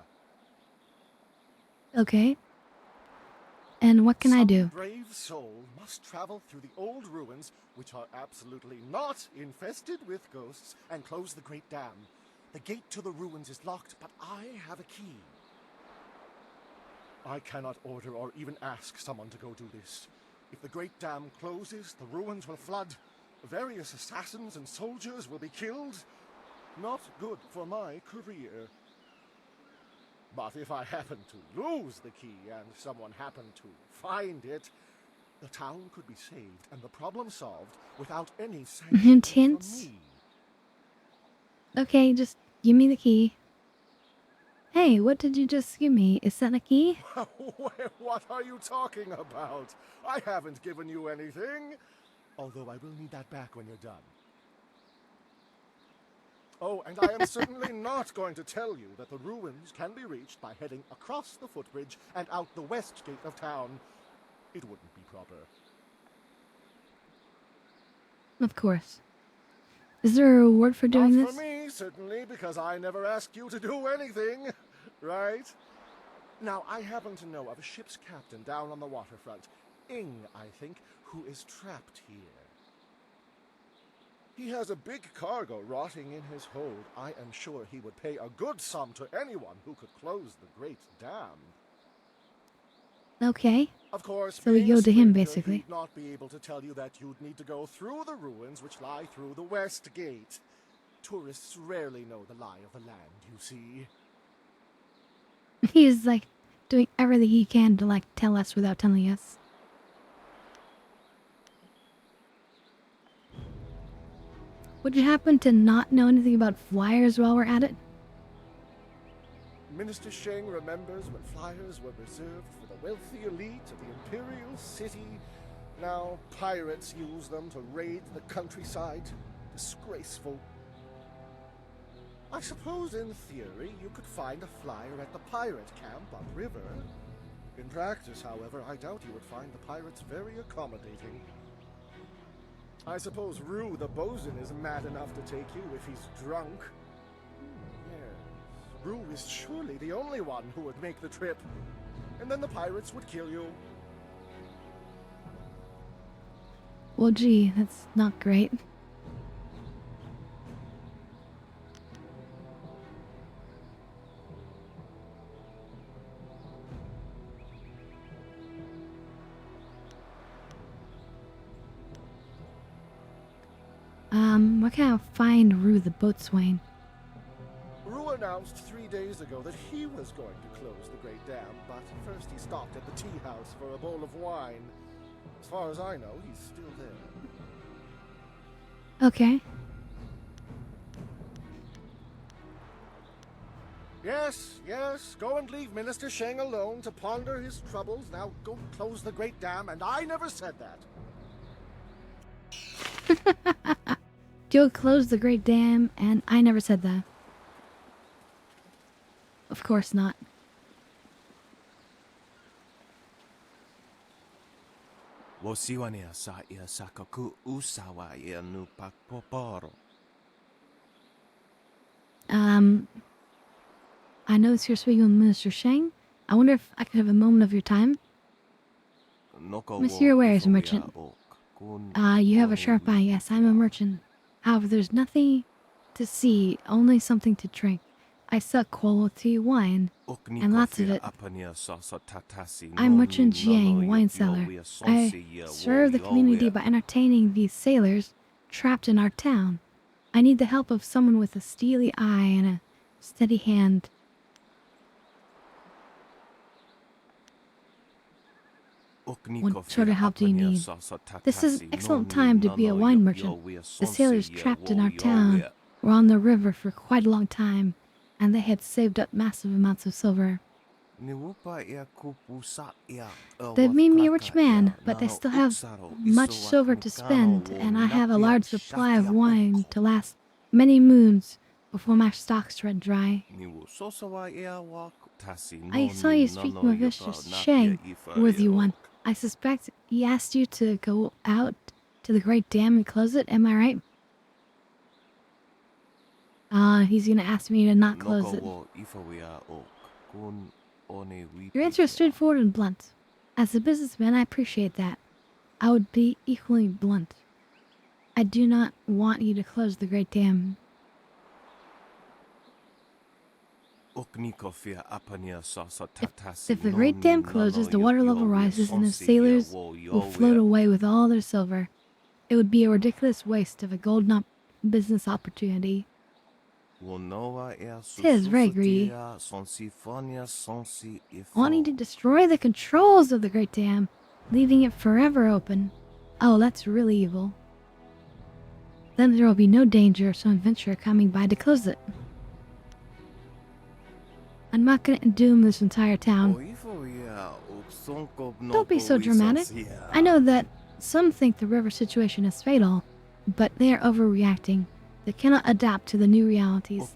S1: Okay. And what can I do?
S7: Some brave soul must travel through the old ruins, which are absolutely not infested with ghosts, and close the Great Dam. The gate to the ruins is locked, but I have a key. I cannot order or even ask someone to go do this. If the Great Dam closes, the ruins will flood. Various assassins and soldiers will be killed. Not good for my career. But if I happen to lose the key and someone happened to find it, the town could be saved and the problem solved without any sanction
S1: Hint,
S7: from
S1: hint.
S7: me.
S1: Okay, just give me the key. Hey, what did you just give me? Is that a key?
S7: What are you talking about? I haven't given you anything. Although I will need that back when you're done. Oh, and I am certainly not going to tell you that the ruins can be reached by heading across the footbridge and out the west gate of town. It wouldn't be proper.
S1: Of course. Is there a reward for doing
S7: Not
S1: this?
S7: for me, certainly, because I never asked you to do anything, right? Now, I happen to know of a ship's captain down on the waterfront, Ing, I think, who is trapped here. He has a big cargo rotting in his hold. I am sure he would pay a good sum to anyone who could close the Great Dam.
S1: Okay.
S7: Of course,
S1: so we
S7: being
S1: go
S7: a
S1: to him,
S7: stranger,
S1: basically.
S7: he'd not be able to tell you that you'd need to go through the ruins which lie through the west gate. Tourists rarely know the lie of the land, you see.
S1: He's like doing everything he can to like tell us without telling us. Would you happen to not know anything about flyers while we're at it?
S7: Minister Sheng remembers when flyers were reserved for the wealthy elite of the Imperial City. Now pirates use them to raid the countryside. Disgraceful. I suppose in theory you could find a flyer at the pirate camp upriver. In practice, however, I doubt you would find the pirates very accommodating. I suppose Rue the bosun is mad enough to take you if he's drunk. Yes, Rue is surely the only one who would make the trip. And then the pirates would kill you.
S1: Well, gee, that's not great. Where can I find Rue the boatswain?
S7: Rue announced 3 days ago that he was going to close the Great Dam, but first he stopped at the tea house for a bowl of wine. As far as I know, he's still there.
S1: Okay.
S7: Yes, yes, go and leave Minister Sheng alone to ponder his troubles. Now go close the great dam, and I never said that.
S1: Go close the great dam, and I never said that. Of course not. I noticed you're speaking with Minister Sheng. I wonder if I could have a moment of your time. Monsieur Ware is a merchant. You have a sharp eye. Yes, I'm a merchant. However, there's nothing to see, only something to drink. I sell quality wine, and lots of it. I'm Merchant Jiang, wine seller. I serve the community by entertaining these sailors trapped in our town. I need the help of someone with a steely eye and a steady hand. What sort of help do you need? This is an excellent time to be a wine merchant. The sailors trapped in our town were on the river for quite a long time, and they had saved up massive amounts of silver. They've made me a rich man, but they still have much silver to spend, and I have a large supply of wine to last many moons before my stocks run dry. I saw you speaking with Mr. Sheng with you once. I suspect he asked you to go out to the Great Dam and close it, am I right? He's gonna ask me to not close it. Your answer is straightforward and blunt. As a businessman, I appreciate that. I would be equally blunt. I do not want you to close the Great Dam. If the Great Dam closes, the water level rises and the sailors will float away with all their silver. It would be a ridiculous waste of a golden business opportunity. It is very greedy. Wanting to destroy the controls of the Great Dam, leaving it forever open. Oh, that's really evil. Then there will be no danger of some adventurer coming by to close it. I'm not gonna doom this entire town. Don't be so dramatic. I know that some think the river situation is fatal, but they are overreacting. They cannot adapt to the new realities.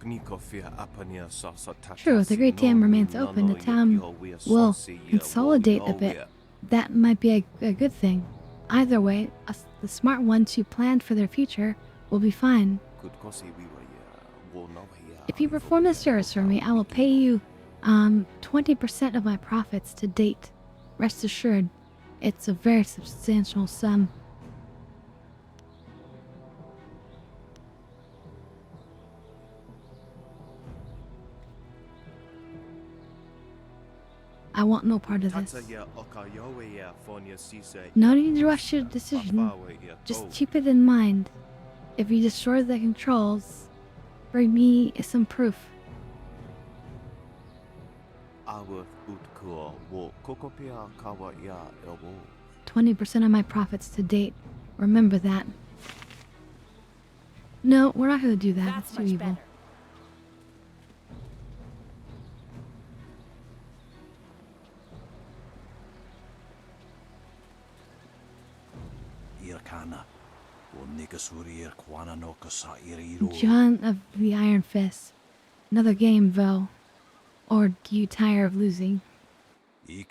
S1: True, if the Great Dam remains open, the town will consolidate a bit. That might be a good thing. Either way, the smart ones who planned for their future will be fine. If you perform this service for me, I will pay you 20% of my profits to date. Rest assured, it's a very substantial sum. I want no part of this. No need to rush your decision. Just keep it in mind. If you destroy the controls, bring me some proof. 20% of my profits to date. Remember that. No, we're not going to do that. That's too evil.
S10: Better.
S1: John of the Iron Fist. Another game, Vo. Or do you tire of losing? You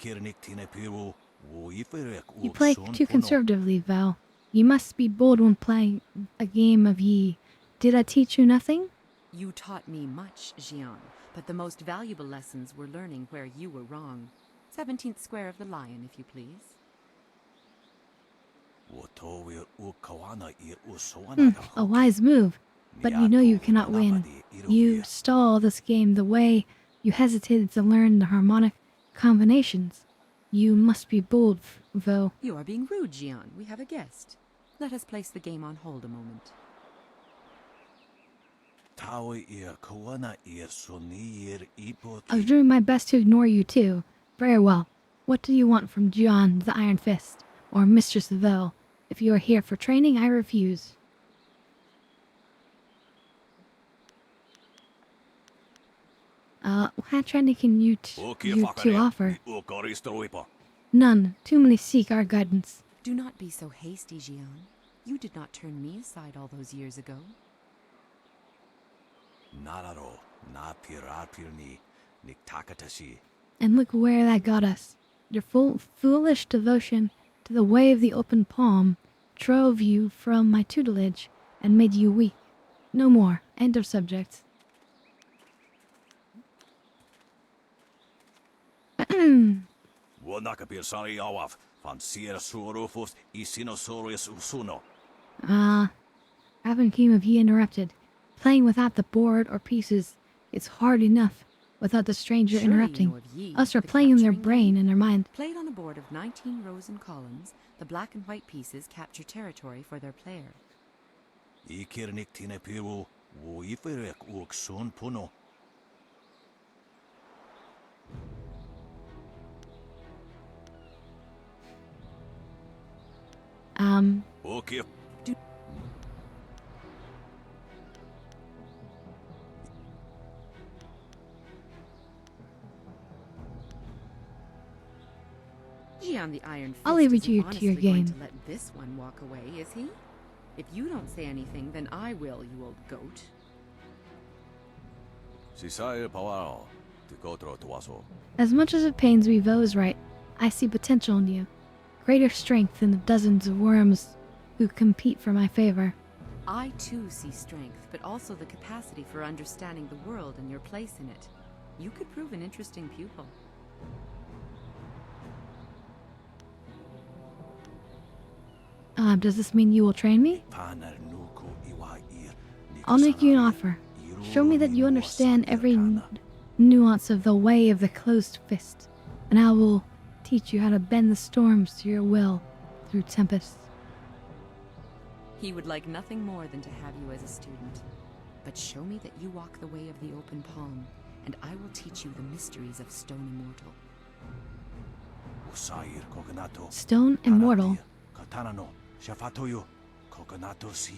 S1: play too conservatively, Val. You must be bold when playing a game of Yi. Did I teach you nothing?
S11: You taught me much, Jian, but the most valuable lessons were learning where you were wrong. 17th square of the lion, if you please.
S1: A wise move, but you know you cannot win. You stall this game the way you hesitated to learn the harmonic combinations. You must be bold, Vo.
S11: You are being rude, Jian. We have a guest. Let us place the game on hold a moment.
S1: I was doing my best to ignore you too. Very well. What do you want from Jian the Iron Fist, or Mistress Vo? If you are here for training, I refuse. What training can you two offer? None. Too many seek our guidance.
S11: Do not be so hasty, Jian. You did not turn me aside all those years ago.
S1: And look where that got us. Your foolish devotion to the way of the open palm drove you from my tutelage and made you weak. No more. End of subject. Haven't came of he interrupted. Playing without the board or pieces is hard enough without the stranger interrupting. Us are playing in their brain and their mind.
S11: Played on a board of 19 rows and columns, the black and white pieces capture territory for their player. Jian the Iron Fist
S1: I'll leave it
S11: isn't
S1: to your
S11: honestly
S1: game.
S11: going to let this one walk away, is he? If you don't say anything, then I will, you old goat.
S1: As much as it pains me, Vo is right. I see potential in you. Greater strength than the dozens of worms who compete for my favor.
S11: I too see strength, but also the capacity for understanding the world and your place in it. You could prove an interesting pupil.
S1: Does this mean you will train me? I'll make you an offer. Show me that you understand every nuance of the way of the closed fist, and I will teach you how to bend the storms to your will through tempests.
S11: He would like nothing more than to have you as a student. But show me that you walk the way of the open palm, and I will teach you the mysteries of Stone Immortal.
S1: Stone Immortal?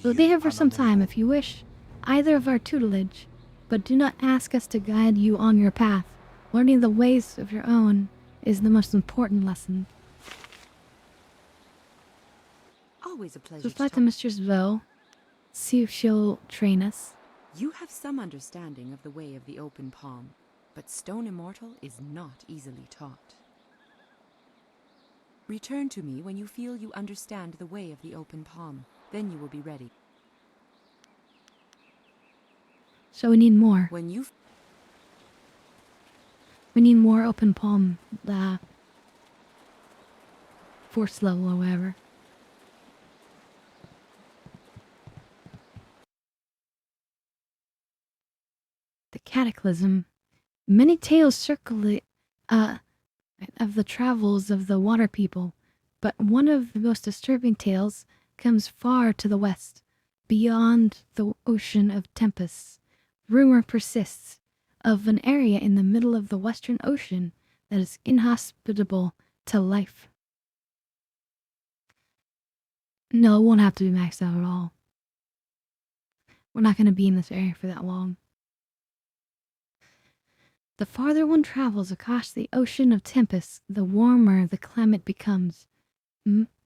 S1: We'll be here for some time if you wish, either of our tutelage, but do not ask us to guide you on your path. Learning the ways of your own is the most important lesson.
S11: Always a pleasure.
S1: So fly to Mistress Vo, see if she'll train us.
S11: You have some understanding of the way of the open palm, but Stone Immortal is not easily taught. Return to me when you feel you understand the way of the open palm. Then you will be ready.
S1: So we need more.
S11: We
S1: need more open palm, force level or whatever. The Cataclysm. Many tales circulate of the travels of the water people, but one of the most disturbing tales comes far to the west, beyond the ocean of tempests. Rumor persists of an area in the middle of the Western Ocean that is inhospitable to life. No, it won't have to be maxed out at all. We're not going to be in this area for that long. The farther one travels across the ocean of tempests, the warmer the climate becomes.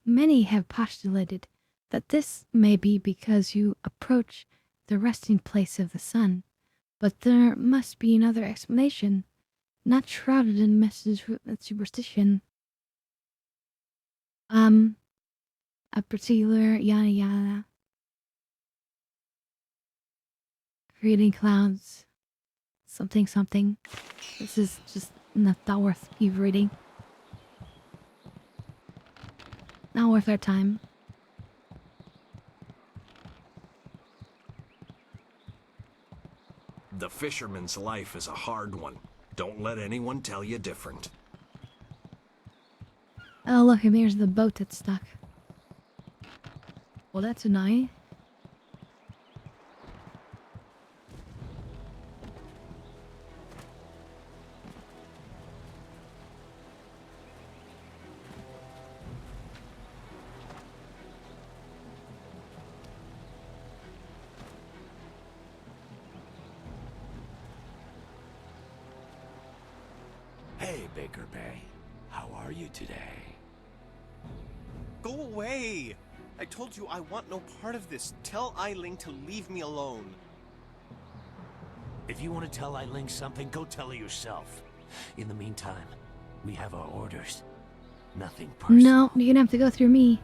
S1: Many have postulated that this may be because you approach the resting place of the sun, but there must be another explanation, not shrouded in superstition. A particular yada yada. Creating clouds. Something something. This is just not worth keep reading. Not worth our time.
S6: The fisherman's life is a hard one. Don't let anyone tell you different.
S1: Oh look, and there's the boat that's stuck. Well, that's annoying.
S19: Hey, Baker Bay. How are you today?
S4: Go away! I told you I want no part of this. Tell Eiling to leave me alone.
S19: If you want to tell Eiling something, go tell her yourself. In the meantime, we have our orders. Nothing personal.
S1: No, you're gonna have to go through me.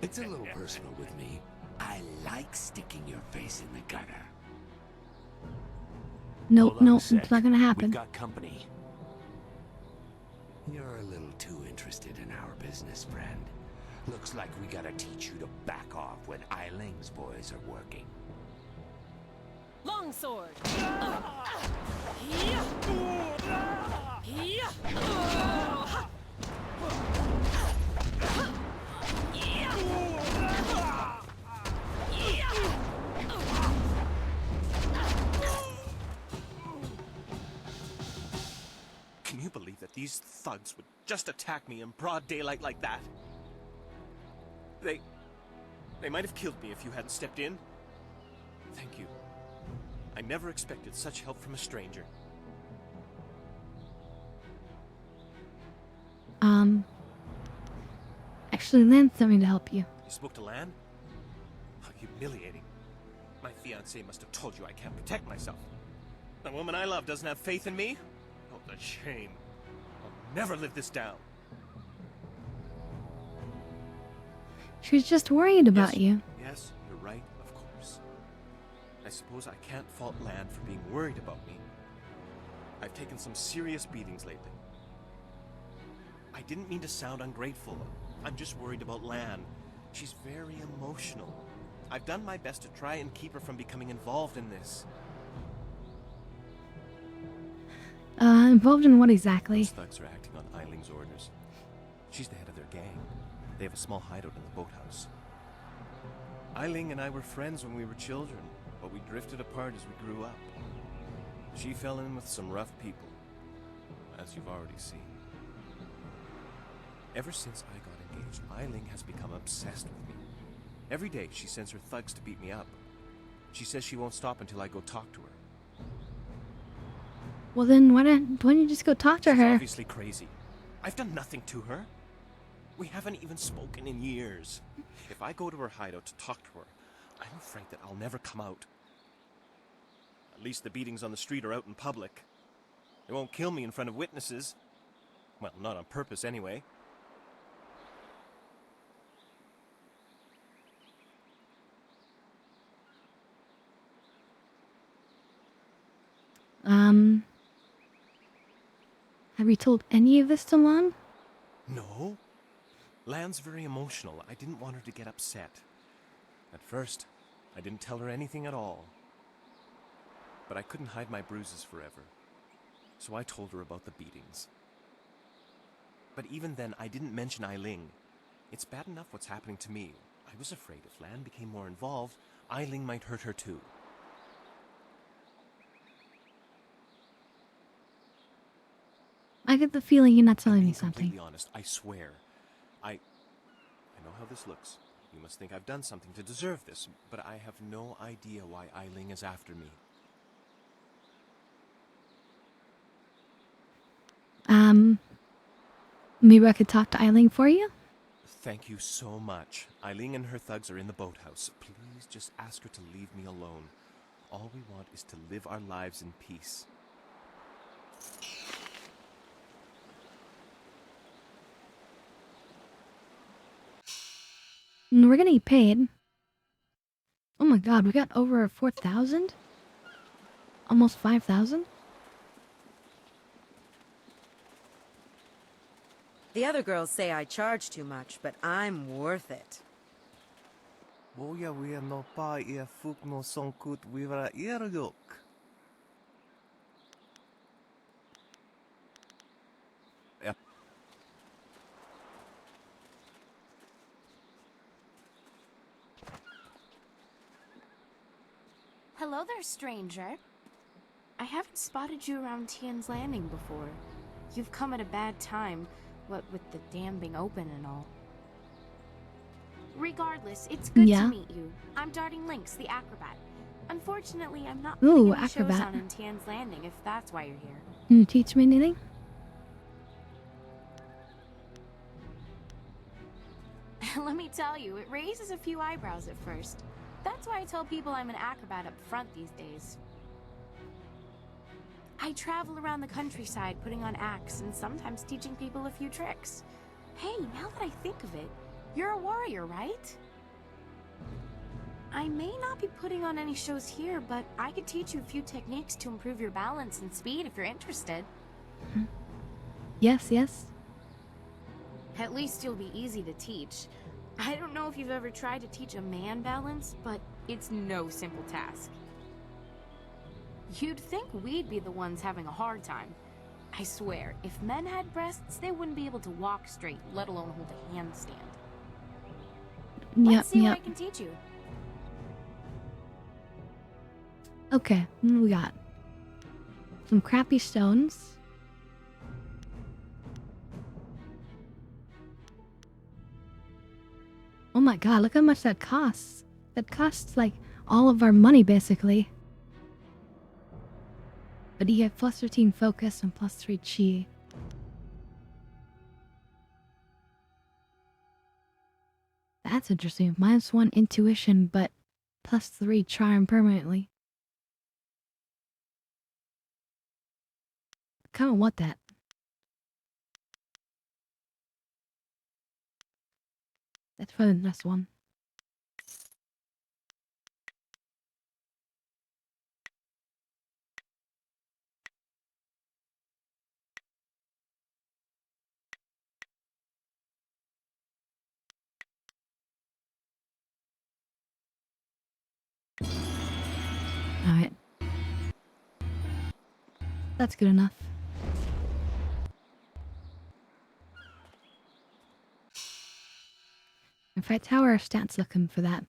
S19: It's a little personal with me. I like sticking your face in the gutter.
S1: Nope,
S19: Hold on a
S1: nope,
S19: sec.
S1: it's not gonna happen.
S19: We've got company. You're a little too interested in our business, friend. Looks like we gotta teach you to back off when Eiling's boys are working.
S13: Longsword!
S4: Can you believe that these thugs would just attack me in broad daylight like that? They might have killed me if you hadn't stepped in. Thank you. I never expected such help from a stranger.
S1: Actually, Lan sent me to help you.
S4: You spoke to Lan? How humiliating. My fiancé must have told you I can't protect myself. The woman I love doesn't have faith in me? Oh, the shame. I'll never live this down.
S1: She was just worried about you.
S4: Yes, you're right, of course. I suppose I can't fault Lan for being worried about me. I've taken some serious beatings lately. I didn't mean to sound ungrateful. I'm just worried about Lan. She's very emotional. I've done my best to try and keep her from becoming involved in this.
S1: Involved in what exactly?
S4: Those thugs are acting on Eiling's orders. She's the head of their gang. They have a small hideout in the boathouse. Eiling and I were friends when we were children, but we drifted apart as we grew up. She fell in with some rough people, as you've already seen. Ever since I got engaged, Eiling has become obsessed with me. Every day she sends her thugs to beat me up. She says she won't stop until I go talk to her.
S1: Well then, why don't you just go talk to
S4: She's
S1: her?
S4: obviously crazy. I've done nothing to her. We haven't even spoken in years. If I go to her hideout to talk to her, I'm afraid that I'll never come out. At least the beatings on the street are out in public. They won't kill me in front of witnesses. Well, not on purpose anyway.
S1: Have you told any of this to Lan?
S4: No. Lan's very emotional. I didn't want her to get upset. At first, I didn't tell her anything at all. But I couldn't hide my bruises forever. So I told her about the beatings. But even then, I didn't mention Eiling. It's bad enough what's happening to me. I was afraid if Lan became more involved, Eiling might hurt her too.
S1: I get the feeling you're not telling me something.
S4: To be honest, I swear. I know how this looks. You must think I've done something to deserve this, but I have no idea why Eiling is after me.
S1: Maybe I could talk to Eiling for you?
S4: Thank you so much. Eiling and her thugs are in the boathouse. Please just ask her to leave me alone. All we want is to live our lives in peace.
S1: And we're gonna get paid. Oh my god, we got over 4,000? Almost 5,000?
S16: The other girls say I charge too much, but I'm worth it.
S24: Hello there, stranger. I haven't spotted you around Tian's Landing before. You've come at a bad time, what with the dam being open and all. Regardless, it's good to meet you. I'm Darting Lynx, the acrobat. Unfortunately, I'm not putting any shows on in Tian's Landing, if that's why you're here.
S1: Can you teach me anything?
S24: Let me tell you, it raises a few eyebrows at first. That's why I tell people I'm an acrobat up front these days. I travel around the countryside putting on acts and sometimes teaching people a few tricks. Hey, now that I think of it, you're a warrior, right? I may not be putting on any shows here, but I could teach you a few techniques to improve your balance and speed if you're interested.
S1: Yes, yes.
S24: At least you'll be easy to teach. I don't know if you've ever tried to teach a man balance, but it's no simple task. You'd think we'd be the ones having a hard time. I swear, if men had breasts, they wouldn't be able to walk straight, let alone hold a handstand. Let's see what I can teach you.
S1: Okay, we got some crappy stones. Oh my god, look how much that costs. That costs like all of our money basically. But you have plus 13 focus and plus 3 chi. That's interesting. -1 intuition, but plus 3 charm permanently. Kinda want that. That's probably the next one. Alright. That's good enough. In fact, how are our stats looking for that?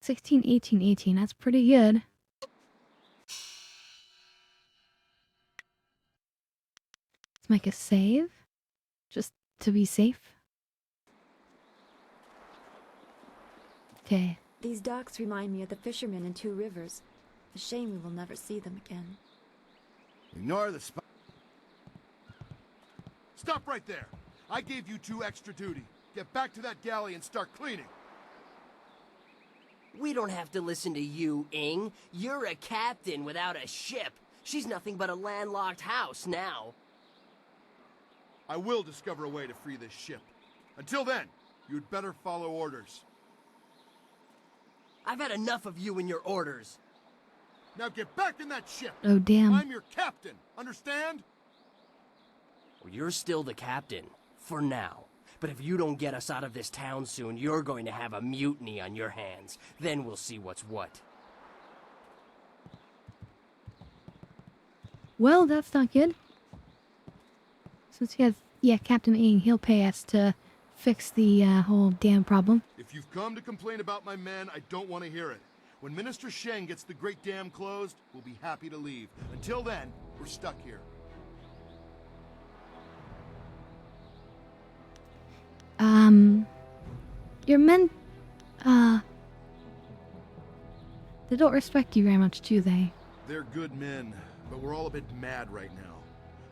S1: 16, 18, 18. That's pretty good. Let's make a save. Just to be safe. Okay.
S8: These docks remind me of the fishermen in Two Rivers. A shame we will never see them again.
S7: Ignore the spot. Stop right there. I gave you 2 extra duty. Get back to that galley and start cleaning.
S18: We don't have to listen to you, Ing. You're a captain without a ship. She's nothing but a landlocked house now.
S7: I will discover a way to free this ship. Until then, you'd better follow orders.
S18: I've had enough of you and your orders.
S7: Now get back in that ship.
S1: Oh, damn.
S7: I'm your captain. Understand?
S18: Well, you're still the captain. For now. But if you don't get us out of this town soon, you're going to have a mutiny on your hands. Then we'll see what's what.
S1: Well, that's not good. Since he has, Captain Ing, he'll pay us to fix the whole damn problem.
S7: If you've come to complain about my men, I don't want to hear it. When Minister Sheng gets the Great Dam closed, we'll be happy to leave. Until then, we're stuck here.
S1: Your men, they don't respect you very much, do they?
S7: They're good men, but we're all a bit mad right now.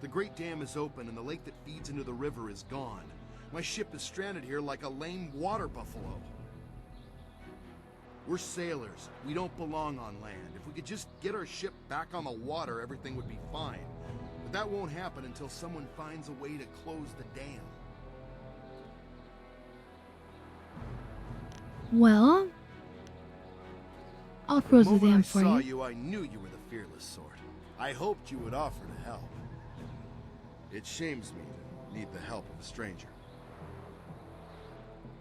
S7: The Great Dam is open and the lake that feeds into the river is gone. My ship is stranded here like a lame water buffalo. We're sailors. We don't belong on land. If we could just get our ship back on the water, everything would be fine. But that won't happen until someone finds a way to close the dam.
S1: Well, I'll close the dam for
S7: you. The moment I saw
S1: you.
S7: you, I knew you were the fearless sort. I hoped you would offer to help. It shames me to need the help of a stranger.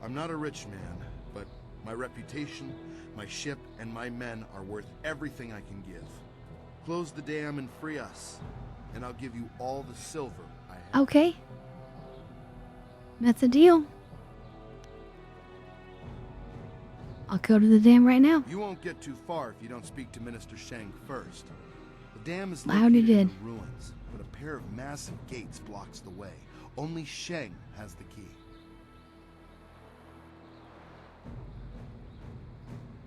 S7: I'm not a rich man, but my reputation, my ship, and my men are worth everything I can give. Close the dam and free us, and I'll give you all the silver I have.
S1: Okay. That's a deal. I'll go to the dam right now.
S7: You won't get too far if you don't speak to Minister Sheng first. The dam is
S1: I already
S7: located in
S1: did.
S7: the ruins, but a pair of massive gates blocks the way. Only Sheng has the key.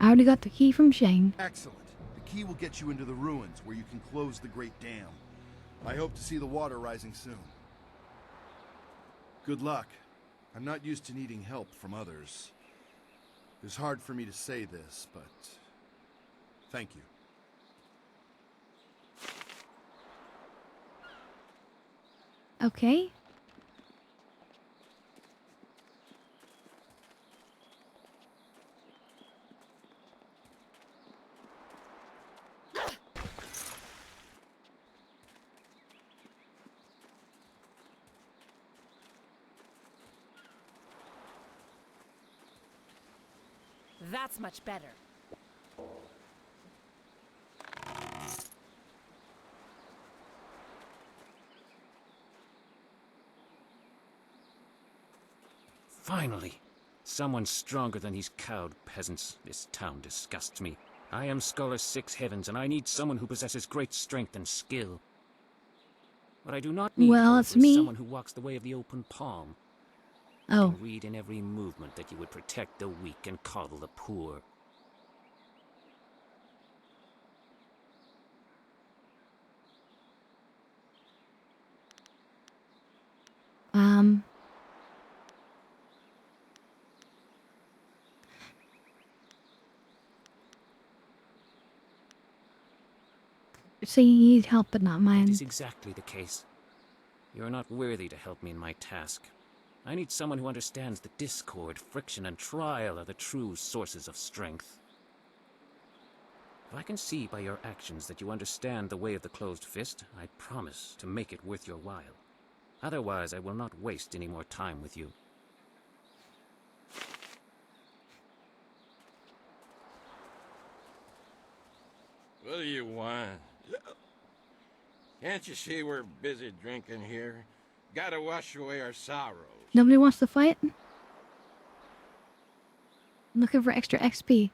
S1: I already got the key from Sheng.
S7: Excellent. The key will get you into the ruins, where you can close the Great Dam. I hope to see the water rising soon. Good luck.
S15: I'm not used to needing help from others. It's hard for me to say this, but thank you.
S1: Okay.
S2: That's much better.
S23: Finally! Someone stronger than these cowed peasants. This town disgusts me. I am Scholar Six Heavens, and I need someone who possesses great strength and skill. What I do not need,
S1: Well,
S23: however,
S1: it's
S23: is
S1: me.
S23: someone who walks the way of the open palm.
S1: Oh.
S23: I can read in every movement that you would protect the weak and coddle the poor.
S1: So you need help, but not
S23: That
S1: mine.
S23: is exactly the case. You are not worthy to help me in my task. I need someone who understands that discord, friction, and trial are the true sources of strength. If I can see by your actions that you understand the way of the closed fist, I promise to make it worth your while. Otherwise, I will not waste any more time with you.
S3: What do you want? Can't you see we're busy drinking here? Gotta wash away our sorrows.
S1: Nobody wants to fight? I'm looking for extra XP.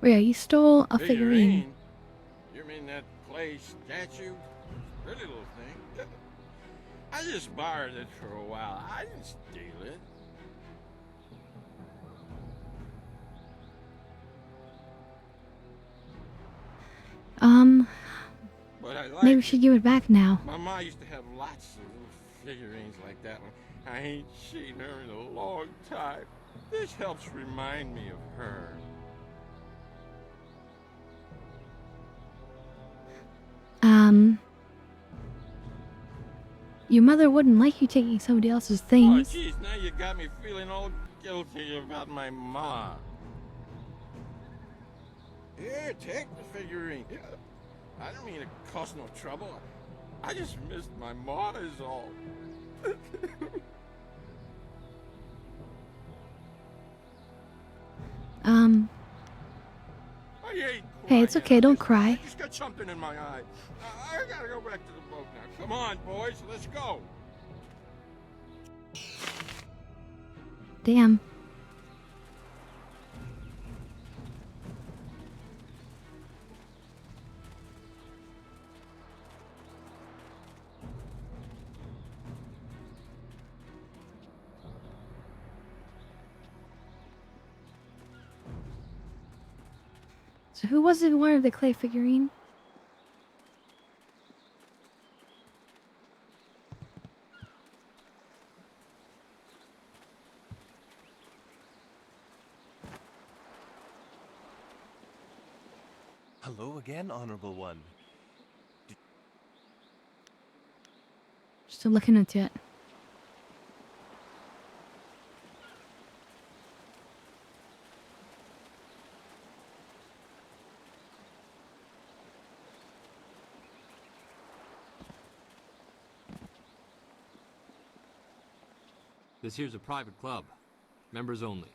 S1: Oh yeah, you stole a figurine.
S3: You mean that clay statue? Pretty little thing. I just borrowed it for a while. I didn't steal it.
S1: Um,
S3: But I like
S1: maybe we should give it back now.
S3: My ma used to have lots of little figurines like that one. I ain't seen her in a long time. This helps remind me of her.
S1: Your mother wouldn't like you taking somebody else's
S3: Oh,
S1: things.
S3: jeez, now you got me feeling all guilty about my ma. Here, take the figurine. I don't mean to cause no trouble. I just missed my ma is all.
S1: Hey, it's okay, don't cry.
S3: I just got something in my eye. I gotta go back to the boat now. Come on, boys, let's go.
S1: Damn. So who was it who wanted the clay figurine?
S4: Hello again, Honorable One.
S1: Still looking into it.
S13: This here's a private club. Members only.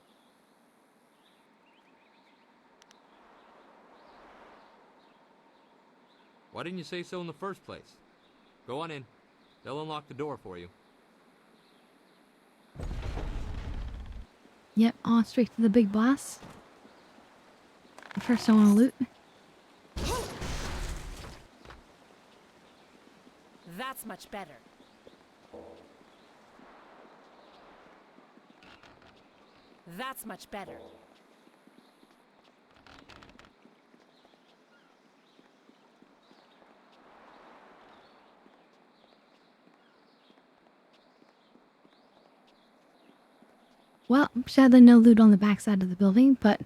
S13: Why didn't you say so in the first place? Go on in. They'll unlock the door for you.
S1: Yep, on straight to the big boss. First I want to loot.
S2: That's much better. That's much better.
S1: Well, sadly no loot on the backside of the building, but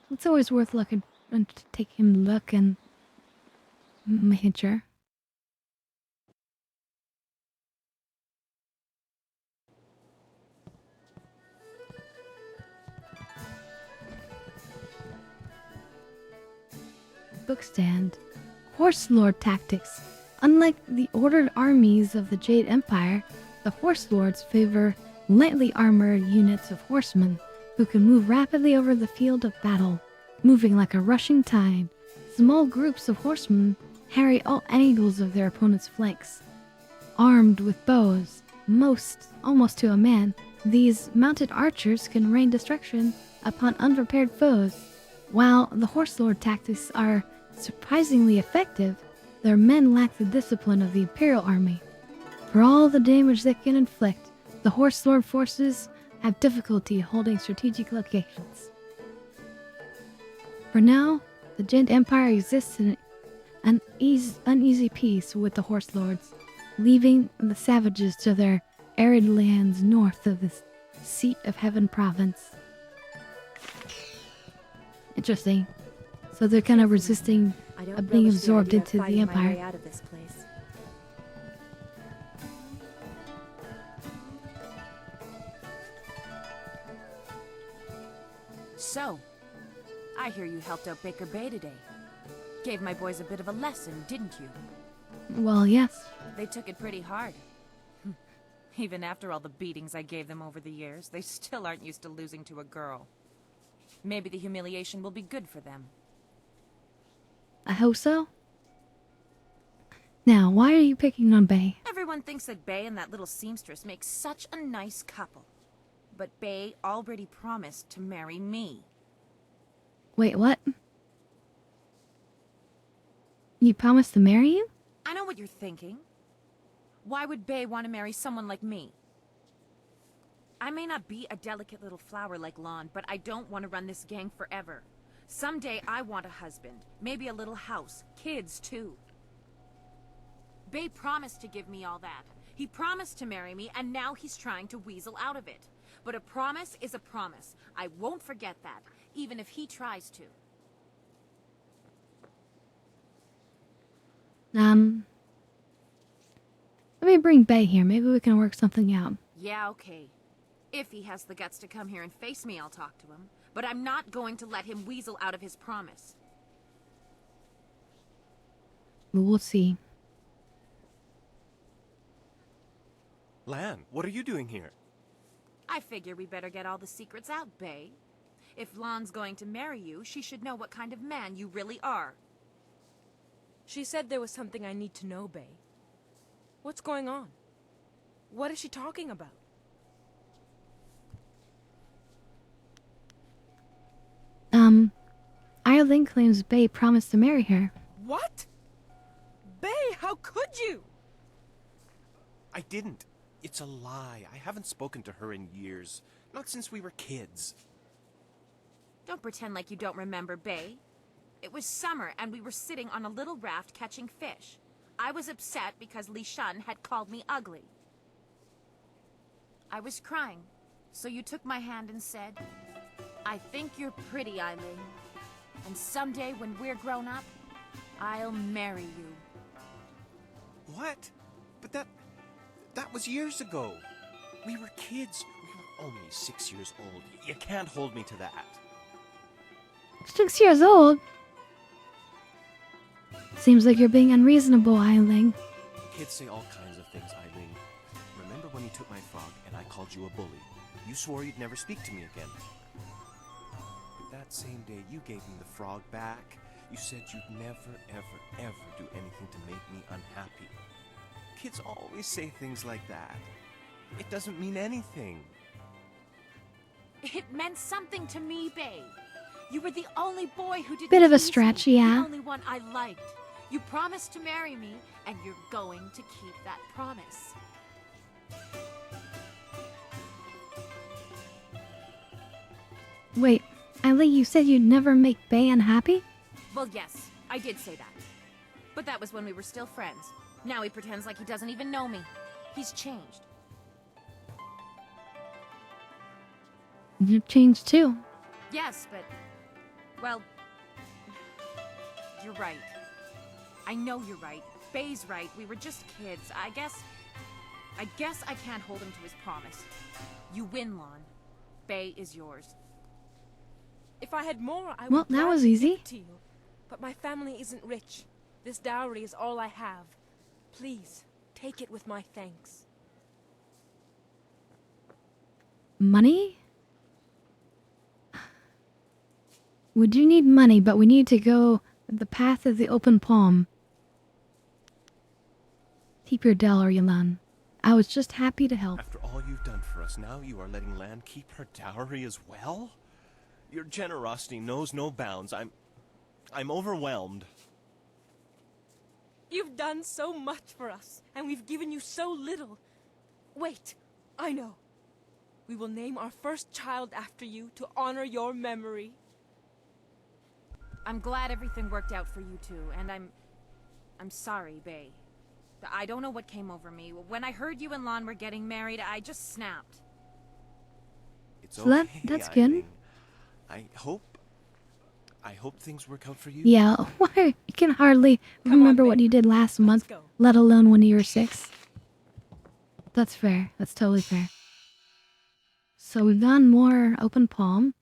S1: it's always worth looking and taking a look and making sure. Bookstand. Horse Lord tactics. Unlike the ordered armies of the Jade Empire, the Horse Lords favor lightly armored units of horsemen who can move rapidly over the field of battle, moving like a rushing tide. Small groups of horsemen harry all angles of their opponent's flanks. Armed with bows, almost to a man, these mounted archers can rain destruction upon unprepared foes. While the Horse Lord tactics are surprisingly effective, their men lack the discipline of the Imperial Army. For all the damage they can inflict, the Horse Lord forces have difficulty holding strategic locations. For now, the Jade Empire exists in an uneasy peace with the Horse Lords, leaving the savages to their arid lands north of the Seat of Heaven province. Interesting. So they're kind of resisting being absorbed into the Empire.
S8: Out of this place.
S5: So, I hear you helped out Baker Bay today. Gave my boys a bit of a lesson, didn't you?
S1: Well, yes.
S5: They took it pretty hard. Even after all the beatings I gave them over the years, they still aren't used to losing to a girl. Maybe the humiliation will be good for them.
S1: I hope so. Now, why are you picking on Bay?
S5: Everyone thinks that Bay and that little seamstress make such a nice couple. But Bay already promised to marry me.
S1: Wait, what? You promised to marry you?
S5: I know what you're thinking. Why would Bay want to marry someone like me? I may not be a delicate little flower like Lon, but I don't want to run this gang forever. Someday I want a husband, maybe a little house, kids too. Bay promised to give me all that. He promised to marry me, and now he's trying to weasel out of it. But a promise is a promise. I won't forget that, even if he tries to.
S1: Let me bring Bay here. Maybe we can work something out.
S5: Yeah, okay. If he has the guts to come here and face me, I'll talk to him. But I'm not going to let him weasel out of his promise.
S1: We'll see.
S4: Lan, what are you doing here?
S5: I figure we better get all the secrets out, Bay. If Lon's going to marry you, she should know what kind of man you really are.
S9: She said there was something I need to know, Bay. What's going on? What is she talking about?
S1: Eileen claims Bay promised to marry her.
S9: What? Bay, how could you?
S4: I didn't. It's a lie. I haven't spoken to her in years. Not since we were kids.
S5: Don't pretend like you don't remember, Bay. It was summer and we were sitting on a little raft catching fish. I was upset because Li Shun had called me ugly. I was crying, so you took my hand and said, "I think you're pretty, Eileen. And someday when we're grown up, I'll marry you."
S4: What? But that was years ago. We were kids. We were only 6 years old. You can't hold me to that.
S1: 6 years old? Seems like you're being unreasonable, Eileen.
S4: Kids say all kinds of things, Eileen. Remember when you took my frog and I called you a bully? You swore you'd never speak to me again. But that same day you gave me the frog back. You said you'd never, ever, ever do anything to make me unhappy. Kids always say things like that. It doesn't mean anything.
S5: It meant something to me, Bay. You were the only boy who didn't
S1: Bit of a
S5: tease
S1: stretch,
S5: me,
S1: yeah.
S5: the only one I liked. You promised to marry me, and you're going to keep that promise.
S1: Wait, Eileen, you said you'd never make Bay unhappy?
S5: Well, yes, I did say that. But that was when we were still friends. Now he pretends like he doesn't even know me. He's changed.
S1: You've changed too.
S5: Yes, but... Well... You're right. I know you're right. Bay's right. We were just kids. I guess I can't hold him to his promise. You win, Lon. Bay is yours.
S9: If I had more, I
S1: Well,
S9: would
S1: that was
S9: gladly
S1: easy.
S9: give it to you. But my family isn't rich. This dowry is all I have. Please, take it with my thanks.
S1: Money? We do need money, but we need to go the path of the open palm. Keep your dowry, Lan. I was just happy to help.
S4: After all you've done for us, now you are letting Lan keep her dowry as well? Your generosity knows no bounds. I'm overwhelmed.
S9: You've done so much for us, and we've given you so little. Wait, I know. We will name our first child after you to honor your memory.
S5: I'm glad everything worked out for you two, and I'm sorry, Bay. I don't know what came over me. When I heard you and Lon were getting married, I just snapped.
S4: It's
S1: So
S4: okay,
S1: that's good.
S4: Eileen. I hope things work out for you.
S1: Yeah, why? You can hardly remember what you did last month, let alone when you were 6. That's fair. That's totally fair. So we've done more open palm.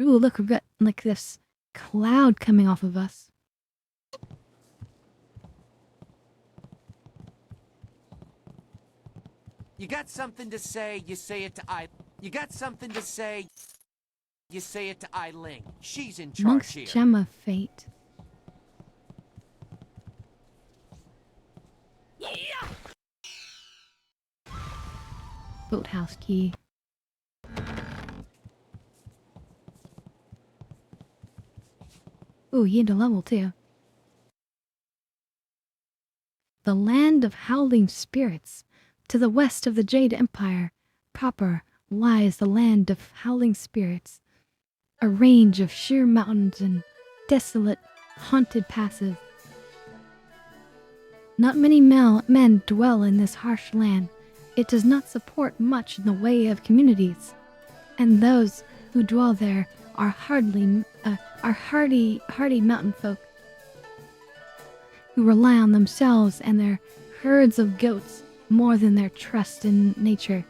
S1: Ooh, look, we've got like this cloud coming off of us.
S19: You got something to say, you say it to You got something to say, you say it to Eiling. She's in charge
S1: Monk's
S19: here.
S1: Gem of Fate. Boathouse key. Ooh, you gained a level too. The land of howling spirits. To the west of the Jade Empire proper lies the land of howling spirits. A range of sheer mountains and desolate, haunted passes. Not many men dwell in this harsh land. It does not support much in the way of communities, and those who dwell there are hardy mountain folk who rely on themselves and their herds of goats more than their trust in nature.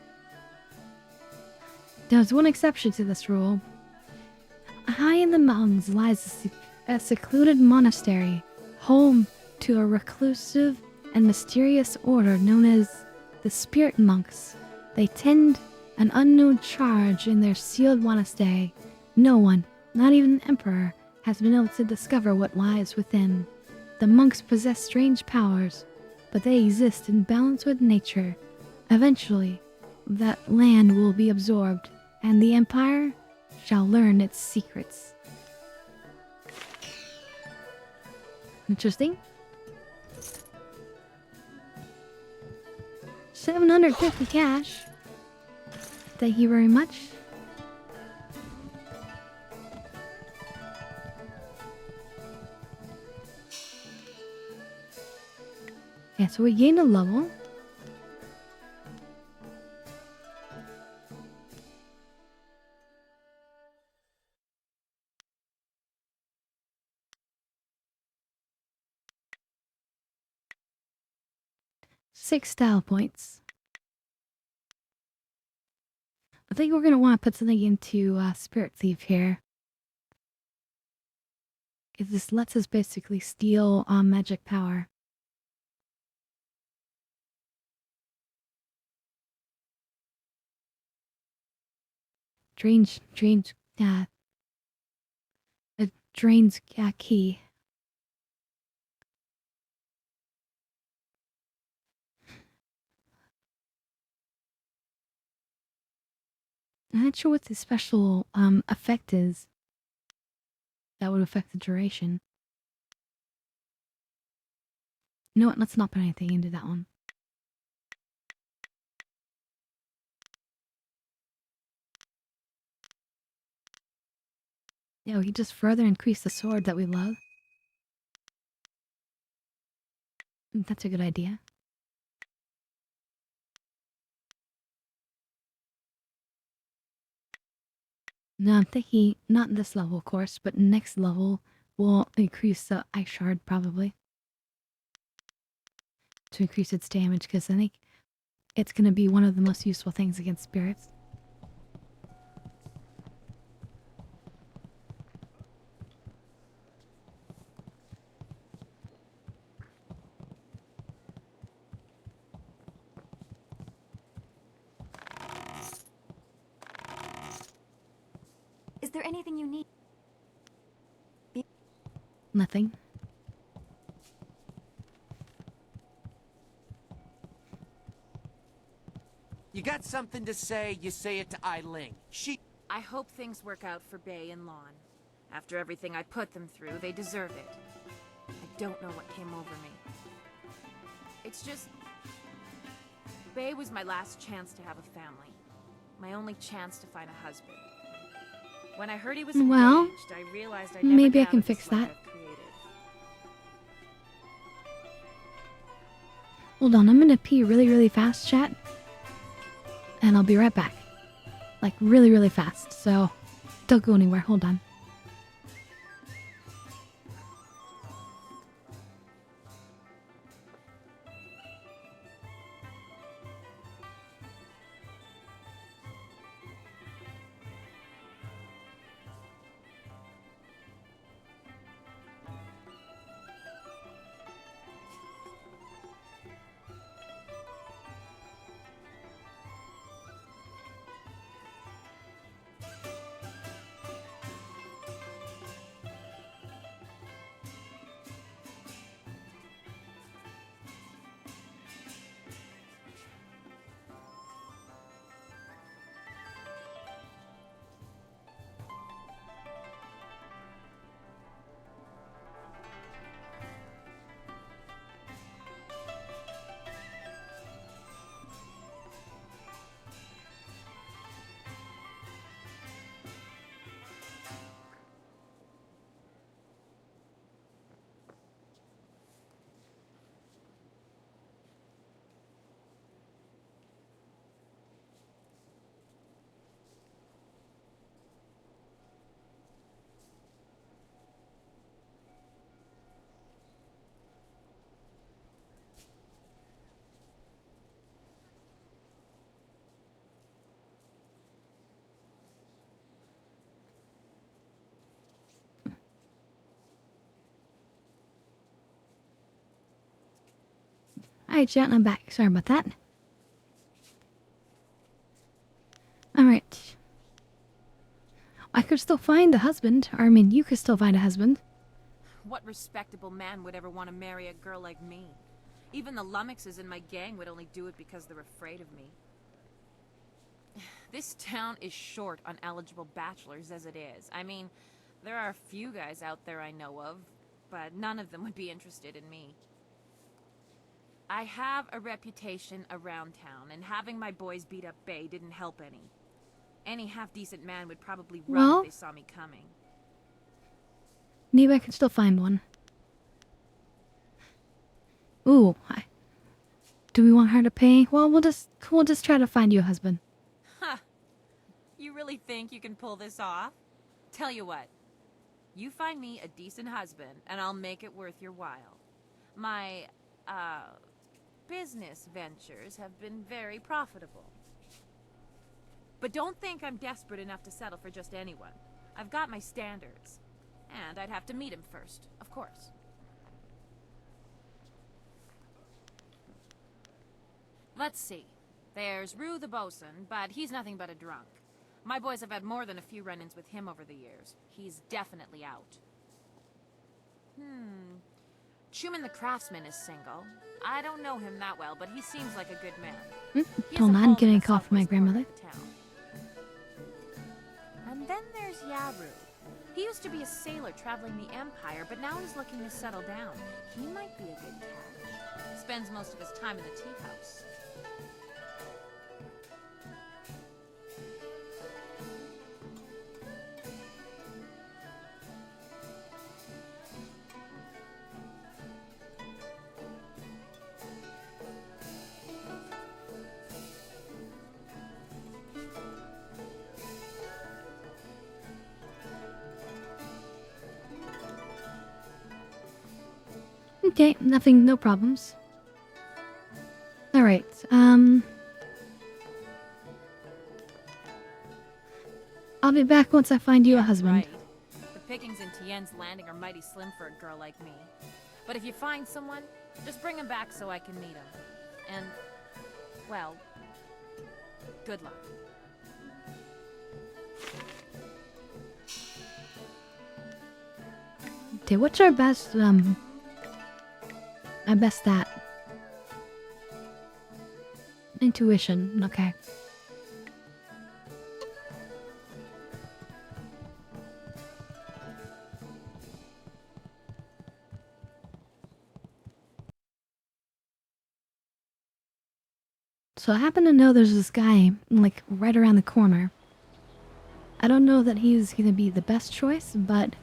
S1: There's one exception to this rule. High in the mountains lies a secluded monastery, home to a reclusive and mysterious order known as the Spirit Monks. They tend an unknown charge in their sealed monastery. No one, not even the Emperor, has been able to discover what lies within. The monks possess strange powers, but they exist in balance with nature. Eventually, that land will be absorbed, and the Empire shall learn its secrets. Interesting. 750 cash. Thank you very much. Yeah, so we gained a level. Six style points. I think we're going to want to put something into Spirit Thief here. Because this lets us basically steal magic power. It drains key. I'm not sure what the special effect is that would affect the duration. You know what? Let's not put anything into that one. Yeah, we just further increase the sword that we love. That's a good idea. No, I'm thinking not this level, of course, but next level will increase the ice shard probably to increase its damage because I think it's going to be one of the most useful things against spirits.
S8: Is there anything you need?
S1: Nothing.
S18: You got something to say, you say it to Eiling.
S5: I hope things work out for Bay and Lon. After everything I put them through, they deserve it. I don't know what came over me. It's just... Bay was my last chance to have a family. My only chance to find a husband. When I heard he was engaged,
S1: Well,
S5: I realized I never
S1: maybe I can
S5: gathered the
S1: fix
S5: sled
S1: that.
S5: I've created.
S1: Hold on, I'm gonna pee really, really fast, chat. And I'll be right back. Like, really, really fast. So, don't go anywhere. Hold on. Alright, chat, I'm back. Sorry about that. Alright. I could still find a husband. Or, I mean, you could still find a husband.
S5: What respectable man would ever want to marry a girl like me? Even the lummoxes in my gang would only do it because they're afraid of me. This town is short on eligible bachelors as it is. I mean, there are a few guys out there I know of, but none of them would be interested in me. I have a reputation around town, and having my boys beat up Bay didn't help any. Any half-decent man would probably run
S1: Well,
S5: if they saw me coming.
S1: Maybe I can still find one. Ooh, do we want her to pay? Well, we'll just try to find you a husband.
S5: Ha! You really think you can pull this off? Tell you what. You find me a decent husband, and I'll make it worth your while. My, business ventures have been very profitable. But don't think I'm desperate enough to settle for just anyone. I've got my standards. And I'd have to meet him first, of course. Let's see. There's Rue the bosun, but he's nothing but a drunk. My boys have had more than a few run-ins with him over the years. He's definitely out. Chuman the craftsman is single. I don't know him that well, but he seems like a good man. He has
S1: Hold
S5: a
S1: on,
S5: home
S1: getting
S5: in
S1: a
S5: the
S1: call from my
S5: southwest corner
S1: grandmother.
S5: of town. And then there's Yaru. He used to be a sailor traveling the Empire, but now he's looking to settle down. He might be a good catch. Spends most of his time in the tea house.
S1: Okay, nothing, no problems. Alright, I'll be back once I find you a husband.
S5: Right. The pickings in Tien's Landing are mighty slim for a girl like me. But if you find someone, just bring him back so I can meet him. And, well, good luck.
S1: Okay, what's our best, stat? Intuition, okay. So I happen to know there's this guy, like, right around the corner. I don't know that he's gonna be the best choice, but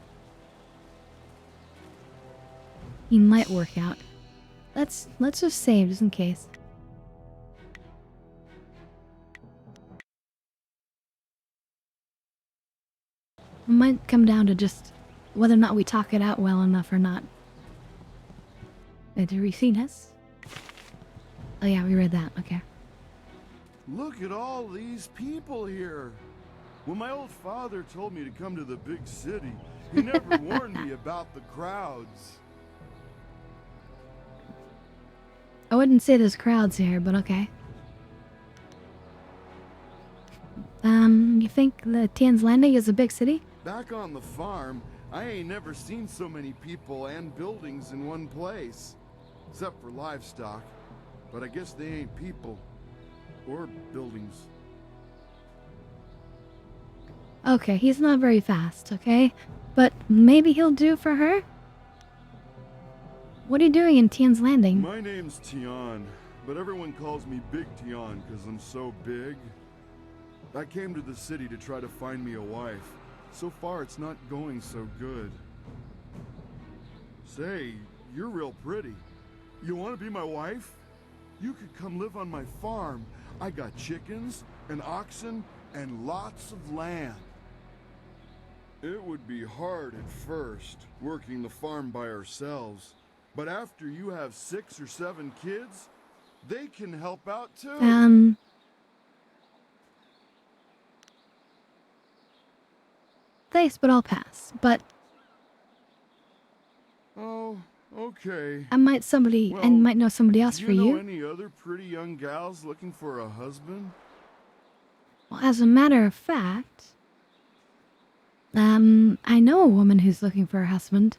S1: he might work out. Let's just save, just in case. It might come down to just whether or not we talk it out well enough or not. Did we see this? Oh yeah, we read that, okay.
S12: Look at all these people here. When my old father told me to come to the big city, he never warned me about the crowds.
S1: I wouldn't say there's crowds here, but okay. You think the Tien's Landing is a big city?
S12: Back on the farm, I ain't never seen so many people and buildings in one place. Except for livestock. But I guess they ain't people. Or buildings.
S1: Okay, he's not very fast, okay? But maybe he'll do for her? What are you doing in Tien's Landing?
S12: My name's Tian, but everyone calls me Big Tian because I'm so big. I came to the city to try to find me a wife. So far, it's not going so good. Say, you're real pretty. You want to be my wife? You could come live on my farm. I got chickens and oxen and lots of land. It would be hard at first, working the farm by ourselves. But after you have 6 or 7 kids, they can help out too.
S1: Thanks, but I'll pass. But
S12: Oh, okay.
S1: I might might know somebody else for
S12: Do you
S1: you.
S12: know any other pretty young gals looking for a husband?
S1: Well, as a matter of fact, I know a woman who's looking for a husband.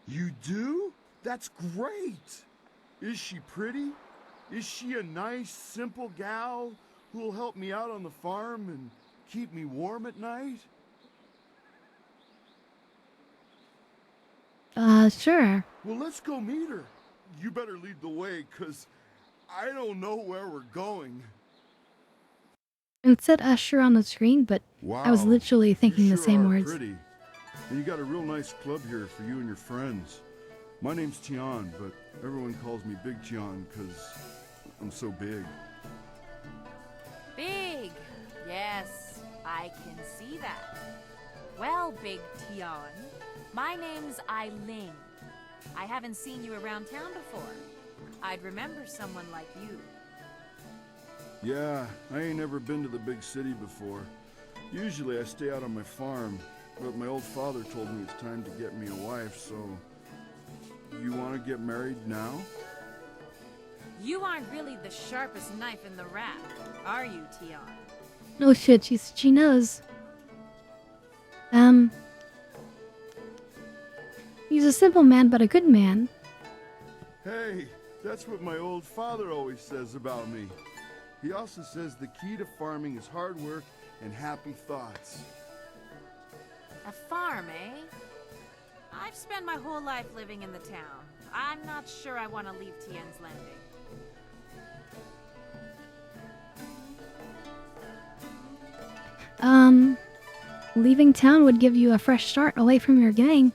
S12: You do? That's great! Is she pretty? Is she a nice, simple gal who'll help me out on the farm and keep me warm at night?
S1: Sure.
S12: Well, let's go meet her. You better lead the way, 'cause I don't know where we're going.
S1: It said Usher on the screen, but I was
S12: Wow,
S1: literally thinking
S12: you
S1: the
S12: sure
S1: same
S12: are
S1: words.
S12: Pretty. And you got a real nice club here for you and your friends. My name's Tian, but everyone calls me Big Tian because I'm so big.
S5: Big! Yes, I can see that. Well, Big Tian, my name's Eiling. I haven't seen you around town before. I'd remember someone like you.
S12: Yeah, I ain't never been to the big city before. Usually I stay out on my farm, but my old father told me it's time to get me a wife, so... You want to get married now?
S5: You aren't really the sharpest knife in the rack, are you, Tian?
S1: No shit, she knows. He's a simple man, but a good man.
S12: Hey, that's what my old father always says about me. He also says the key to farming is hard work and happy thoughts.
S5: A farm, eh? I've spent my whole life living in the town. I'm not sure I want to leave Tien's Landing.
S1: Leaving town would give you a fresh start away from your gang.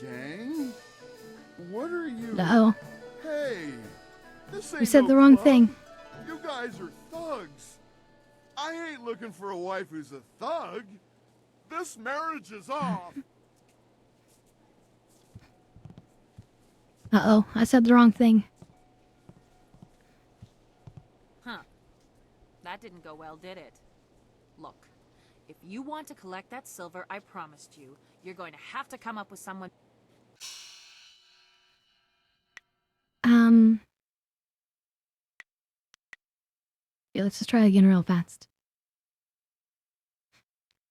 S12: Gang? What are you?
S1: Uh-oh.
S12: Hey, this ain't
S1: You said
S12: no
S1: the wrong
S12: club.
S1: thing.
S12: You guys are thugs. I ain't looking for a wife who's a thug. This marriage is off.
S1: Uh-oh, I said the wrong thing.
S5: Huh. That didn't go well, did it? Look, if you want to collect that silver I promised you, you're going to have to come up with someone...
S1: Yeah, let's just try again real fast.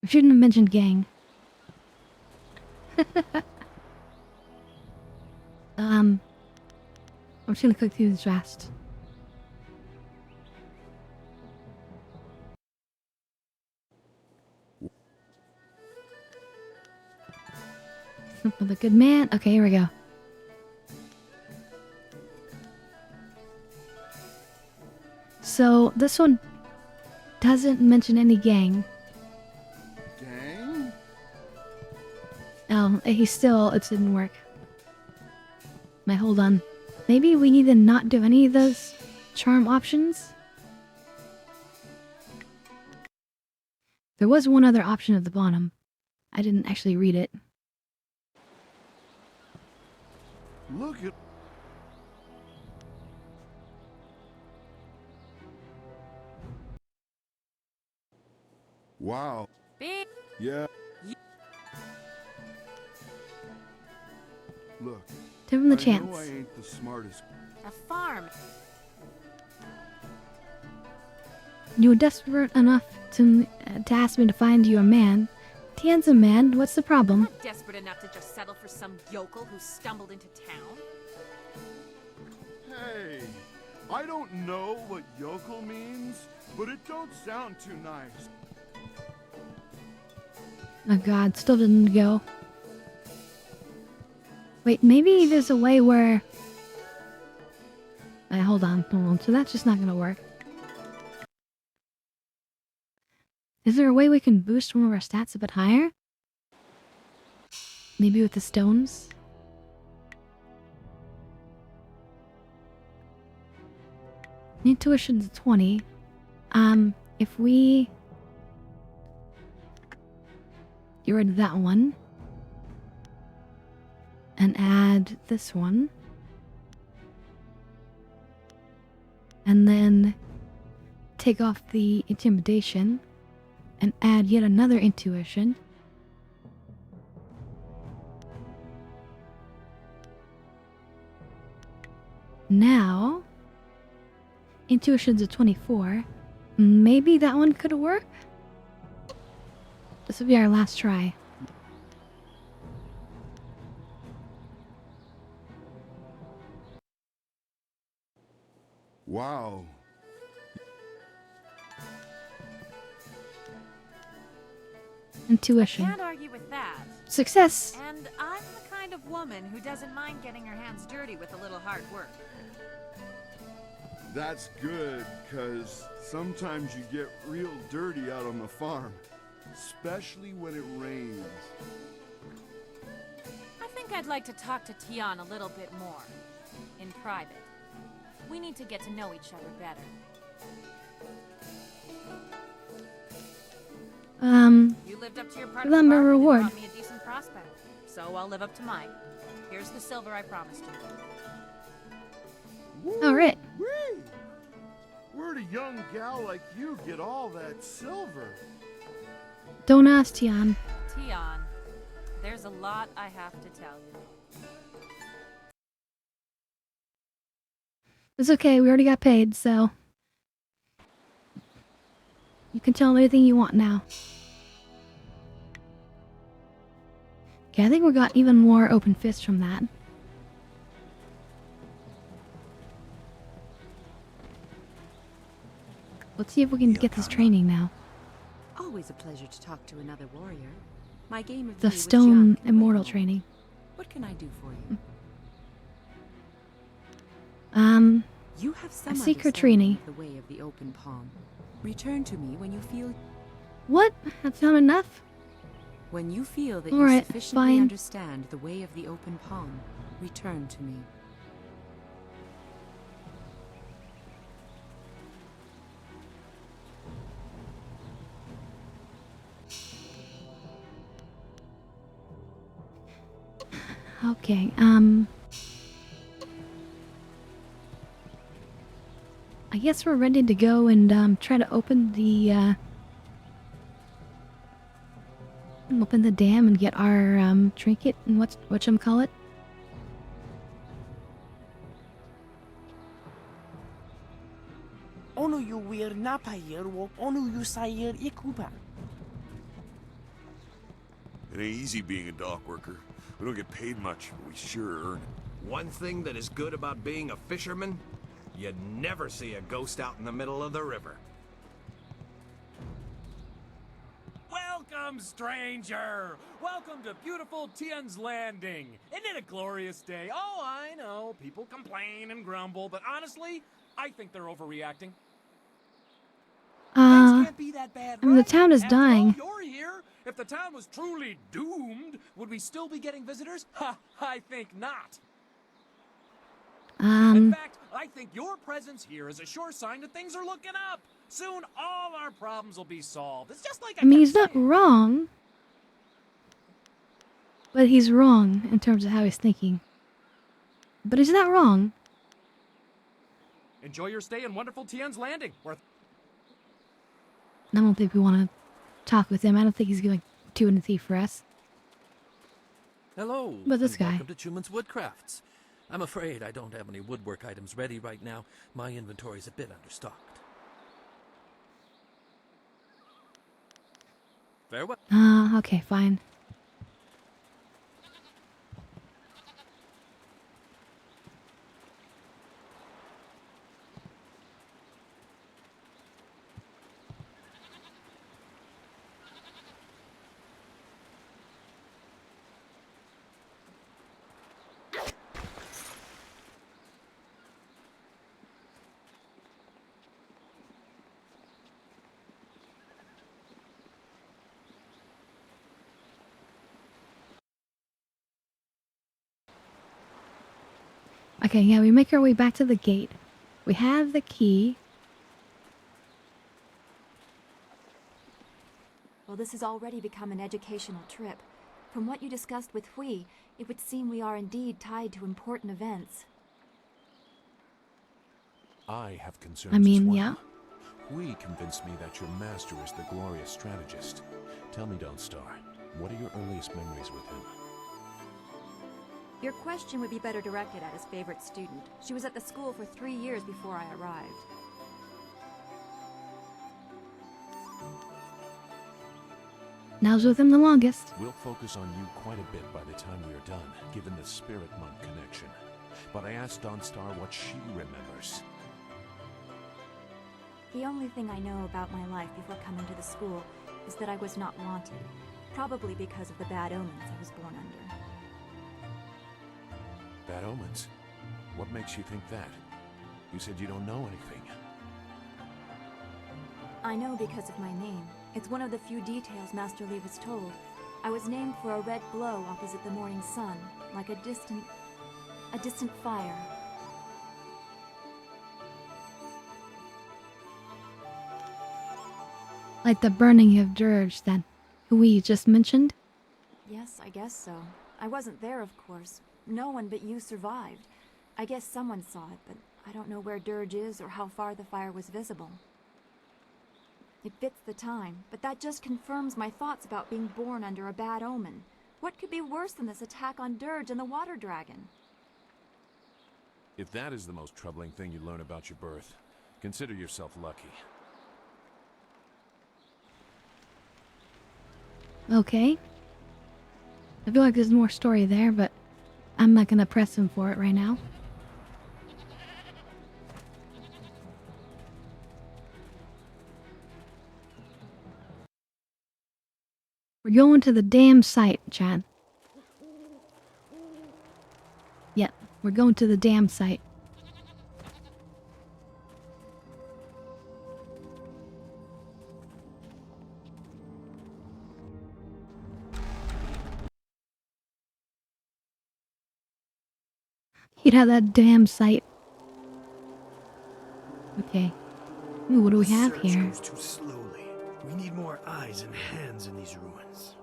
S1: We shouldn't have mentioned gang. I'm just gonna click through this fast. For the good man. Okay, here we go. So this one doesn't mention any gang.
S12: Gang?
S1: Oh, it didn't work. Wait, hold on. Maybe we need to not do any of those charm options? There was one other option at the bottom. I didn't actually read it.
S12: Look at... Wow.
S5: Big.
S12: Yeah. Look.
S1: Give him the
S12: I
S1: chance.
S12: know I ain't the smartest.
S5: A farm.
S1: You were desperate enough to ask me to find you a man. Tian's a man. What's the problem?
S5: Not desperate enough to just settle for some yokel who stumbled into town.
S12: Hey, I don't know what yokel means, but it don't sound too nice.
S1: Oh god, still didn't go. Wait, maybe there's a way where... hold on. So that's just not gonna work. Is there a way we can boost one of our stats a bit higher? Maybe with the stones? Intuition's 20. If we... get rid of that one. And add this one. And then take off the intimidation. And add yet another intuition. Now, intuition's a 24. Maybe that one could work? This will be our last try.
S12: Wow.
S1: Intuition.
S5: Can't argue with that.
S1: Success!
S5: And I'm the kind of woman who doesn't mind getting her hands dirty with a little hard work.
S12: That's good, because sometimes you get real dirty out on the farm, especially when it rains.
S5: I think I'd like to talk to Tian a little bit more, in private. We need to get to know each other better. You lived up to your part of the
S1: Lumber
S5: bargain and
S1: reward.
S5: brought me a decent prospect, so I'll live up to mine. Here's the silver I promised you.
S1: Alright.
S12: Whee! Where'd a young gal like you get all that silver?
S1: Don't ask, Tian.
S5: Tian, there's a lot I have to tell you.
S1: It's okay, we already got paid, so... you can tell him anything you want now. Okay, I think we got even more open fists from that. Let's see if we can get this training now.
S11: Always a pleasure to talk to another warrior. My game of
S1: The
S11: Tea with
S1: stone
S11: Jian
S1: immortal
S11: can wait.
S1: training.
S11: What can I do for you? You have some
S1: a secret
S11: understanding
S1: training.
S11: of the way of the open palm. Return to me when you feel...
S1: What? That's not enough?
S11: When you feel that
S1: Alright,
S11: you sufficiently
S1: fine.
S11: understand the way of the open palm, return to me.
S1: Okay, I guess we're ready to go and try to open the dam and get our trinket and whatchamacallit.
S17: Onu yu wir napayir wo onu yu sayir ikuba.
S6: It ain't easy being a dock worker. We don't get paid much, but we sure earn it. One thing that is good about being a fisherman, you never see a ghost out in the middle of the river.
S20: Welcome, stranger! Welcome to beautiful Tian's Landing. Isn't it a glorious day? Oh, I know, people complain and grumble, but honestly, I think they're overreacting. Things can't be that bad,
S1: I mean, the
S20: right?
S1: town is
S20: After all,
S1: dying.
S20: you're here. If the town was truly doomed, would we still be getting visitors? Ha, I think not. In fact, I think your presence here is a sure sign that things are looking up. Soon, all our problems will be solved. It's just like
S1: I mean, he's not wrong. But he's wrong in terms of how he's thinking. But he's not wrong.
S20: Enjoy your stay in wonderful Tian's Landing.
S1: I don't think we want to talk with him. I don't think he's going to do anything for us.
S21: Hello.
S1: But this
S21: and
S1: guy.
S21: Welcome to Chuman's Woodcrafts. I'm afraid I don't have any woodwork items ready right now. My inventory's a bit understocked. Farewell.
S1: Okay, fine. Okay, yeah, we make our way back to the gate. We have the key.
S8: Well, this has already become an educational trip. From what you discussed with Hui, it would seem we are indeed tied to important events.
S14: I have concerns
S1: I mean,
S14: as well.
S1: yeah.
S14: Hui convinced me that your master is the glorious strategist. Tell me, Dawnstar, what are your earliest memories with him?
S8: Your question would be better directed at his favorite student. She was at the school for 3 years before I arrived.
S1: Now's with him the longest.
S14: We'll focus on you quite a bit by the time we are done, given the Spirit Monk connection. But I asked Dawnstar what she remembers.
S8: The only thing I know about my life before coming to the school is that I was not wanted, probably because of the bad omens I was born under.
S14: Bad omens? What makes you think that? You said you don't know anything.
S8: I know because of my name. It's one of the few details Master Li was told. I was named for a red glow opposite the morning sun, like a distant fire.
S1: Like the burning of Dirge that we just mentioned.
S8: Yes, I guess so. I wasn't there, of course. No one but you survived. I guess someone saw it, but I don't know where Dirge is or how far the fire was visible. It fits the time, but that just confirms my thoughts about being born under a bad omen. What could be worse than this attack on Dirge and the Water Dragon?
S14: If that is the most troubling thing you learn about your birth, consider yourself lucky.
S1: Okay. I feel like there's more story there, but I'm not gonna press him for it right now. We're going to the damn site, Chad. Yeah, we're going to the damn site. You'd have that damn site. Okay. Ooh, what do we have here?
S22: Goes too slowly. We need more eyes and hands in these ruins.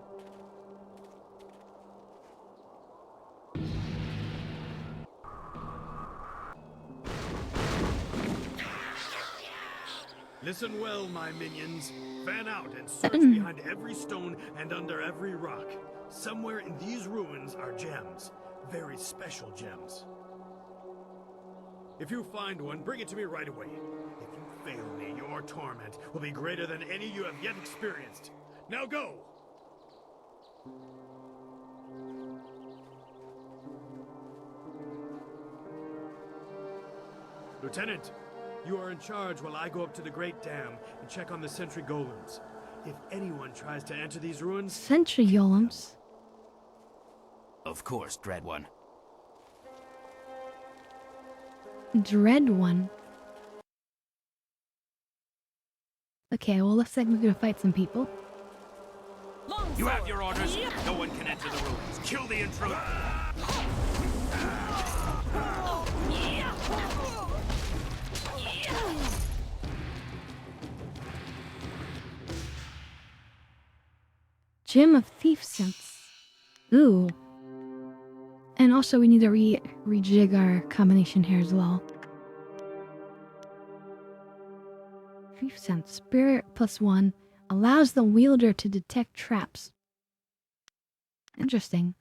S22: Listen well, my minions. Fan out and search behind every stone and under every rock. Somewhere in these ruins are gems. Very special gems. If you find one, bring it to me right away. If you fail me, your torment will be greater than any you have yet experienced. Now go! Lieutenant, you are in charge while I go up to the Great Dam and check on the sentry golems. If anyone tries to enter these ruins...
S1: Sentry golems?
S19: Of course, Dread One.
S1: Dread One. Okay, well, looks like we're gonna fight some people.
S20: You have your orders. No one can enter the ruins. Kill the intruder.
S1: Gem of Thief Sense. Ooh. And also we need to rejig our combination here as well. Thief Sense. Spirit +1 allows the wielder to detect traps. Interesting.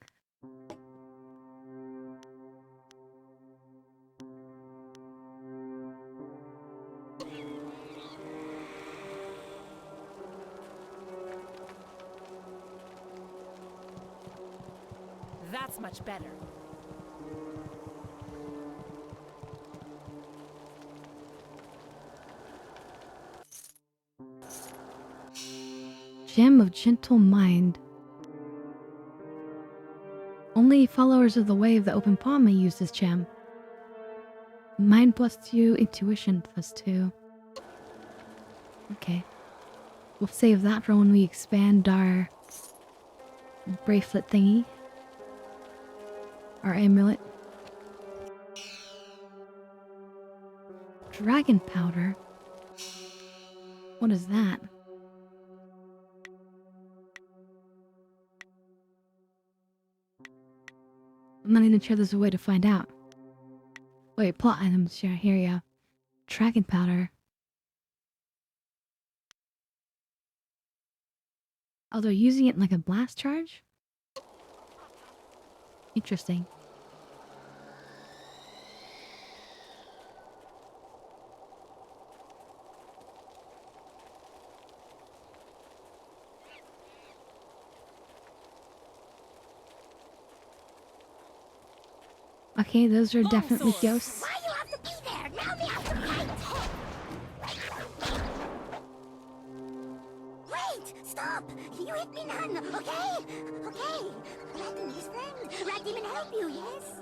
S2: That's much better.
S1: Gem of Gentle Mind. Only followers of the way of the open palm may use this gem. Mind +2, intuition +2. Okay. We'll save that for when we expand our bracelet thingy. Our amulet. Dragon powder? What is that? I'm not even sure there's a way to find out. Wait, plot items, sure, here you go. Dragon powder. Oh, they're using it like a blast charge? Interesting. Okay, those are definitely ghosts.
S7: Why you have to be there? Now we have to fight! Wait! Stop! You hit me none, okay? Okay. Rat Demon's friend. Rat Demon help you, yes?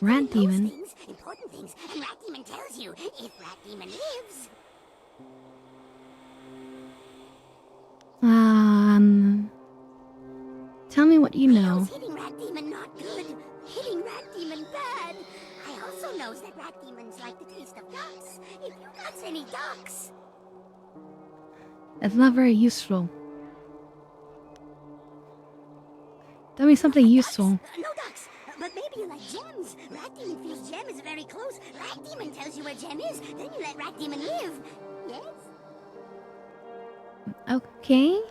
S1: Rat Demon?
S7: Things, important things, and Rat Demon tells you if Rat Demon lives.
S1: Tell me what you know.
S7: Hitting Rat Demon not good. Hitting Rat Demon bad. I also knows that Rat Demons like the taste of ducks. If you got any ducks.
S1: It's not very useful. Tell me something useful.
S7: No ducks, but maybe you like gems. Rat Demon feels gem is very close. Rat Demon tells you where gem is, then you let Rat Demon live. Yes?
S1: Okay.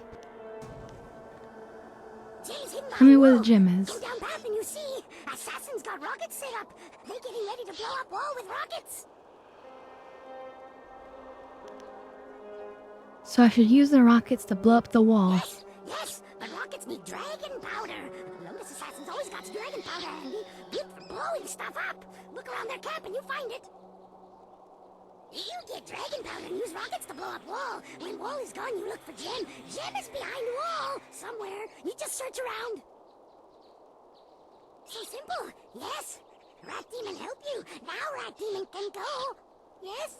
S1: Tell me where the gem is.
S7: Go down path and you see. Assassins got rockets set up. They're getting ready to blow up wall with rockets.
S1: So I should use the rockets to blow up the wall.
S7: Yes, but rockets need dragon powder. Longest Assassin's always got dragon powder handy. Good for blowing stuff up. Look around their camp and you find it. You get dragon powder and use rockets to blow up wall. When wall is gone, you look for gem. Gem is behind wall. Somewhere. You just search around. So simple. Yes. Rat Demon help you. Now Rat Demon can go. Yes?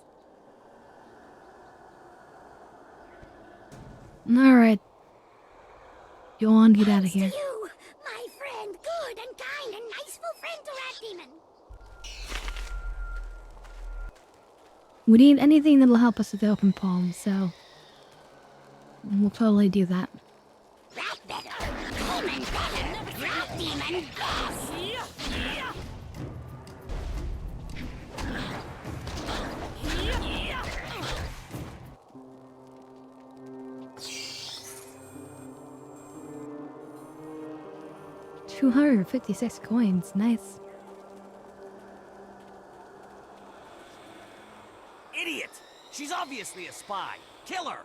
S1: Alright. Go on, get out of here.
S7: You, my friend, good and kind and niceful friend to Rat Demon.
S1: We need anything that'll help us with the open palm, so we'll totally do that.
S7: Rat better, Demon better, Rat Demon best.
S1: 256 coins. Nice.
S18: Idiot! She's obviously a spy. Kill her!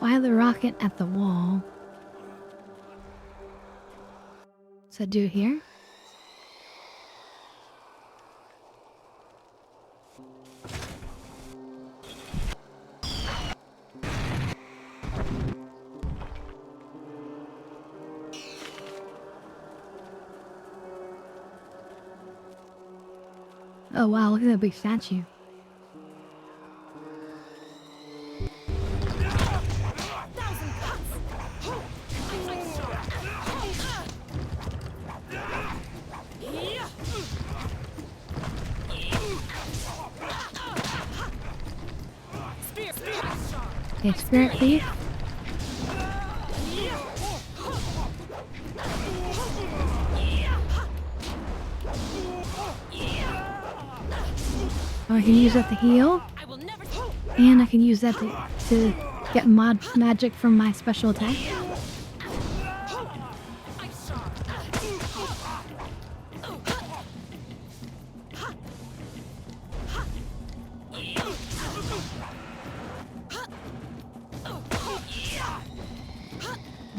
S1: Fire the rocket at the wall. So do here. Oh wow, look at that big statue. Okay, spirit thief. Oh, I can use that to heal. And I can use that to get magic from my special attack.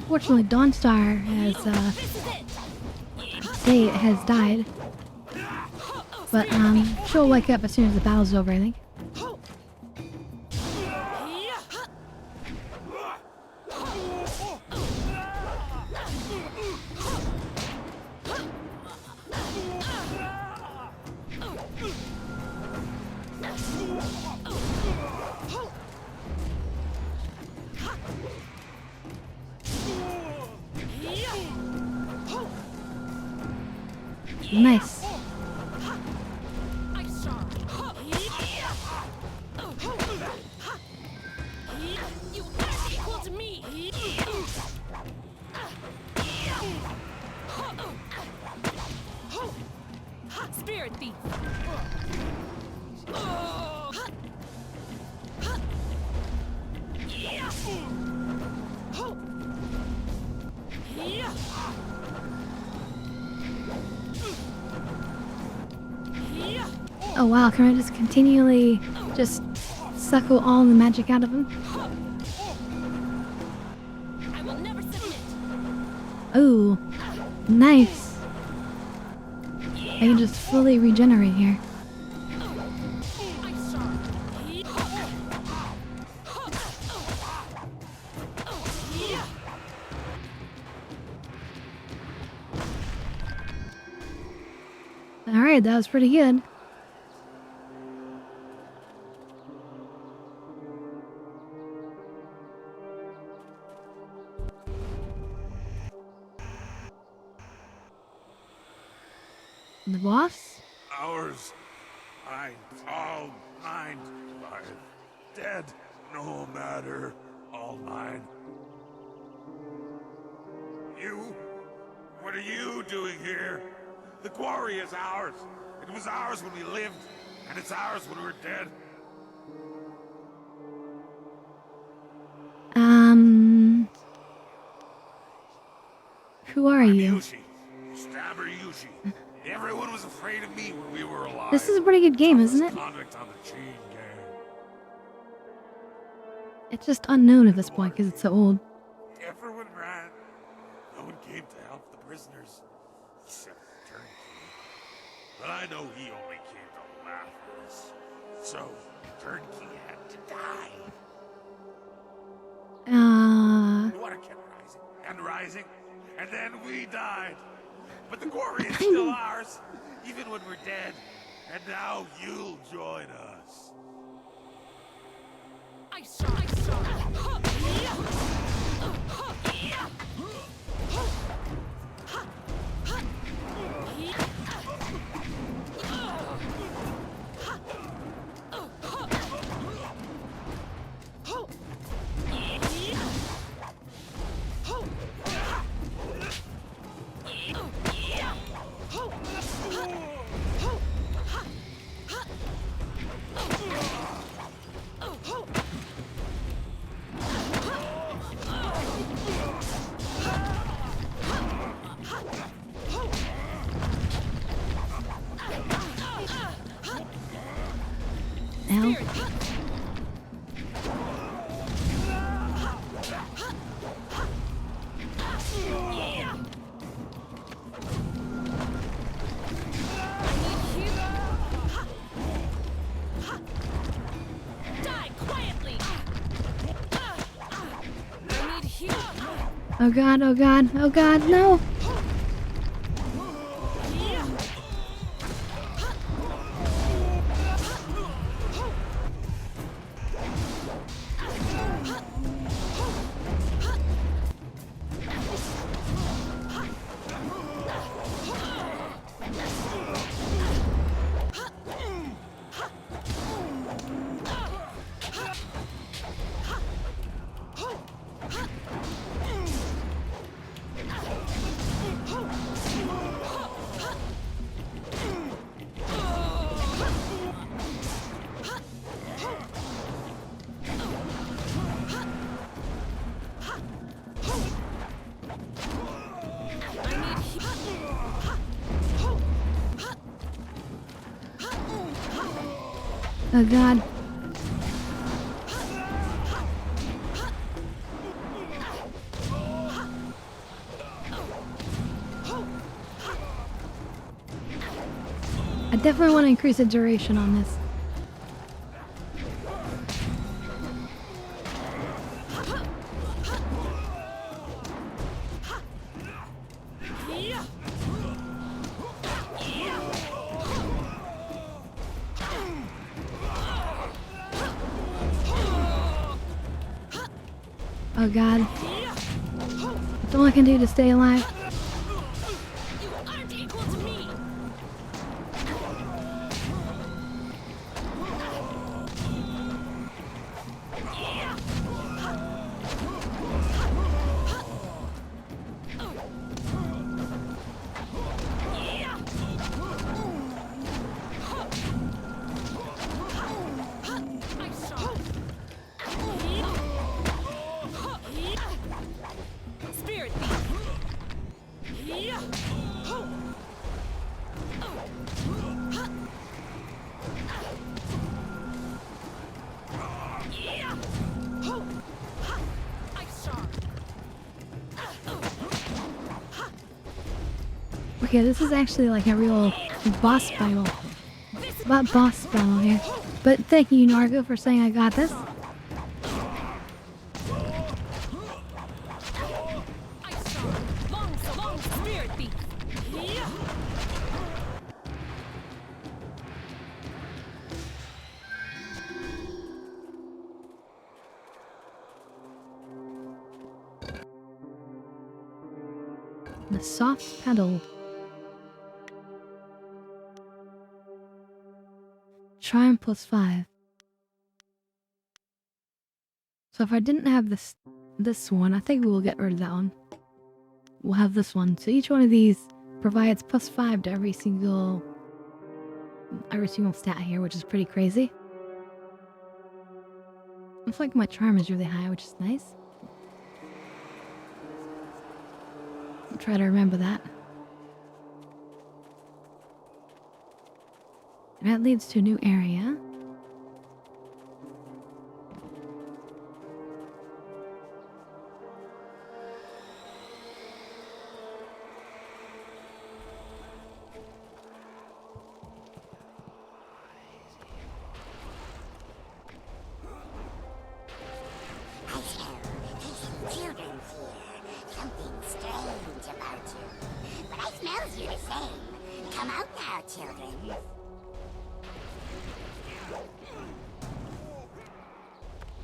S1: Unfortunately, Dawnstar has died. But she'll wake up as soon as the battle's over, I think. Nice.
S2: Spirit thief.
S1: Oh wow, can I just continually just suckle all the magic out of him?
S2: I will never submit.
S1: Oh, nice. I can just fully regenerate here. Alright, that was pretty good. The boss?
S6: Ours. Mine. All mine. I'm dead. No matter. All mine. You? What are you doing here? The quarry is ours. It was ours when we lived, and it's ours when we're dead.
S1: Who are you?
S6: Yushi. Stabber Yushi. Everyone was afraid of me when we were alive.
S1: This is a pretty good game, isn't it?
S6: Convict on the chain gang.
S1: It's just unknown at this point because it's so old.
S6: Everyone ran. No one came to help the prisoners. Except Turnkey. But I know he only came to laugh at us. So, Turnkey had to die. The water kept rising and rising, and then we died. But the quarry is still ours, even when we're dead. And now you'll join us.
S2: I saw.
S1: Ow.
S2: Die quietly. I need heal.
S1: Oh god, oh god, oh god, no! Oh god. I definitely want to increase the duration on this. Oh god. That's all I can do to stay alive.
S2: You aren't equal to me. Spirit
S1: Okay, this is actually like a real boss battle. It's about boss battle here. But thank you, Nargo, for saying I got this.
S2: long spirit thief.
S1: The soft pedal. Charm +5. So if I didn't have this one, I think we'll get rid of that one. We'll have this one. So each one of these provides +5 to every single stat here, which is pretty crazy. Looks like my charm is really high, which is nice. I'll try to remember that. And that leads to a new area.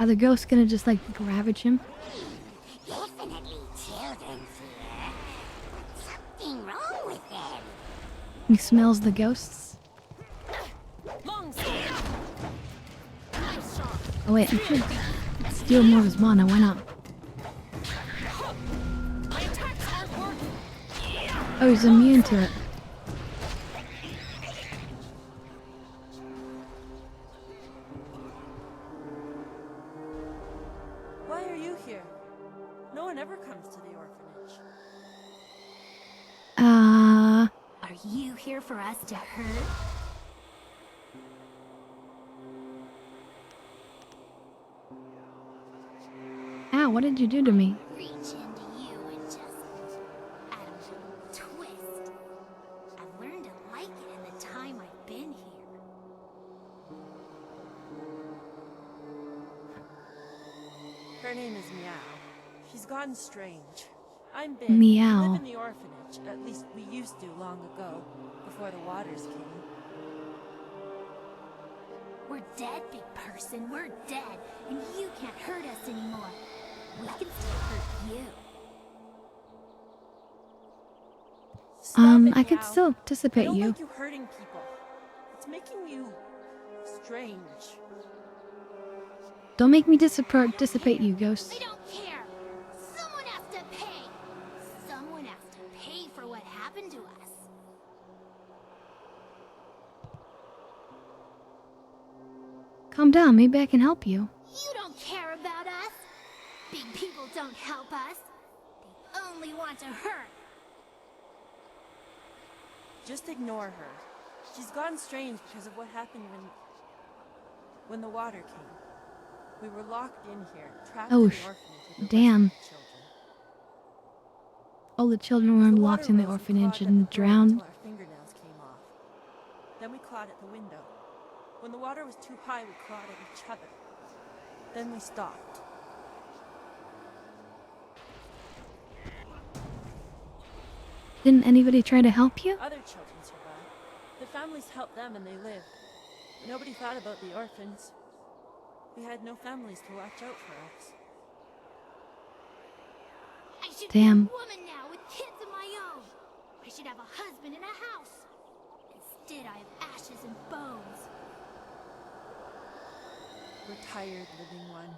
S1: Are the ghosts gonna just like ravage him?
S7: Definitely children's here. Something wrong with them.
S1: He smells the ghosts.
S2: Long sword. Knife sharp.
S1: Oh wait, I should steal more of his mana. Why not?
S2: My attacks aren't working.
S1: Oh, he's immune to it.
S9: Why are you here? No one ever comes to the orphanage.
S7: Are you here for us to hurt?
S1: Ow, what did you do to me?
S7: Reach into you and just add a little twist. I've learned to like it in the time I've been here.
S9: Her name is Meow. She's gone strange. I'm Bin.
S1: Meow.
S9: We live in the orphanage. At least we used to long ago, before the waters came.
S7: We're dead, big person. We're dead. And you can't hurt us anymore. We can still hurt you.
S1: I could still
S9: I
S1: anticipate
S9: don't
S1: you.
S9: like you hurting people. It's making you strange.
S1: Don't make me dissipate you, ghost.
S7: I don't care. Someone has to pay. Someone has to pay for what happened to us.
S1: Calm down, maybe I can help you.
S7: You don't care about us. Big people don't help us. They only want to hurt.
S9: Just ignore her. She's gone strange because of what happened when the water came. We were locked in here, trapped
S1: Oh,
S9: in the orphanage with the
S1: damn.
S9: rest of the children.
S1: All the children were
S9: The
S1: locked
S9: water
S1: in the
S9: rose, we
S1: orphanage
S9: clawed at
S1: and
S9: the floor
S1: drowned.
S9: until our fingernails came off. Then we clawed at the window. When the water was too high, we clawed at each other. Then we stopped.
S1: Didn't anybody try to help you?
S9: Other children survived. The families helped them and they lived. Nobody thought about the orphans. We had no families to watch out for us.
S7: I should
S1: Damn.
S7: be a woman now with kids of my own. I should have a husband and a house. Instead, I have ashes and bones.
S9: We're tired, living one.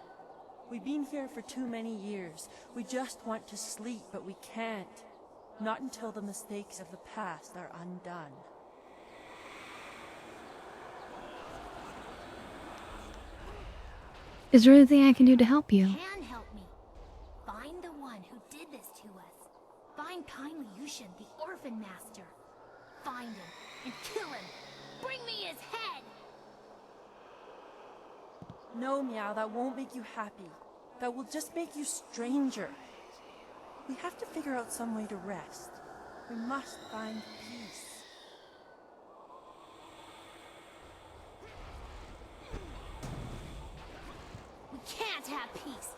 S9: We've been here for too many years. We just want to sleep, but we can't. Not until the mistakes of the past are undone.
S1: Is there anything I can do to help you?
S7: Can help me. Find the one who did this to us. Find kindly Yushin, the orphan master. Find him and kill him. Bring me his head.
S9: No, Meow, that won't make you happy. That will just make you stranger. We have to figure out some way to rest. We must find peace.
S7: We can't have peace,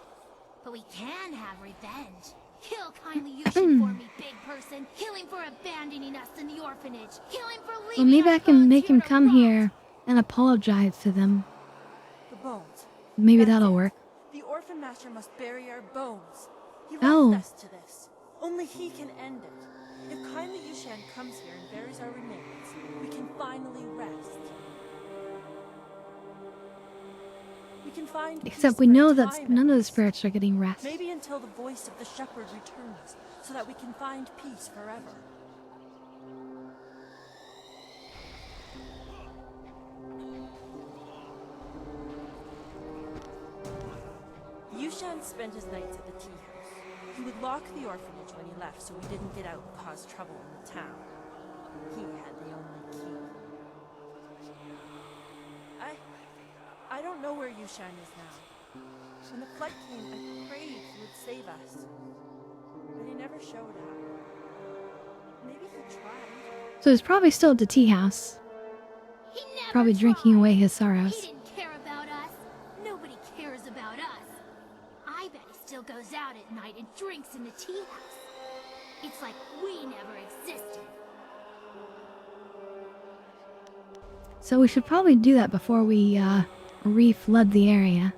S7: but we can have revenge. Kill kindly Yushin for me, big person. Kill him for abandoning us in the orphanage. Kill him for leaving
S1: Well, maybe
S7: our
S1: I can
S7: bones
S1: make
S7: here
S1: him
S7: to
S1: come
S7: rot.
S1: here and apologize to them.
S9: The bones.
S1: Maybe
S9: That's
S1: that'll
S9: it.
S1: work.
S9: The orphan master must bury our bones. He
S1: Oh.
S9: left us to this. Only he can end it. If kindly Yushan comes here and buries our remains, we can finally rest. We can find
S1: Except
S9: peace
S1: we
S9: for
S1: know
S9: a
S1: that
S9: time
S1: none
S9: at
S1: of the
S9: least.
S1: spirits are getting rest.
S9: Maybe until the voice of the shepherd returns, so that we can find peace forever. Yushan spent his nights at the tea house. He would lock the orphanage when he left so we didn't get out and cause trouble in the town. He had the only key. I don't know where Yushan is now. When the flood came, I prayed he would save us. But he never showed up. Maybe he tried.
S1: So he's probably still at the tea house.
S7: He never
S1: Probably drinking
S7: tried.
S1: away his
S7: He
S1: sorrows.
S7: didn't care about us. Nobody cares about us. I bet he still goes out at night and drinks in the tea house. It's like we never existed.
S1: So we should probably do that before we, re-flood the area.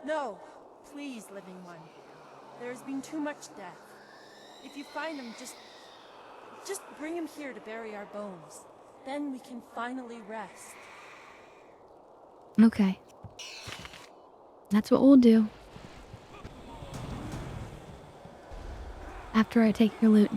S9: No, please, living one. There has been too much death. If you find him, just bring him here to bury our bones. Then we can finally rest.
S1: Okay. That's what we'll do. After I take your loot.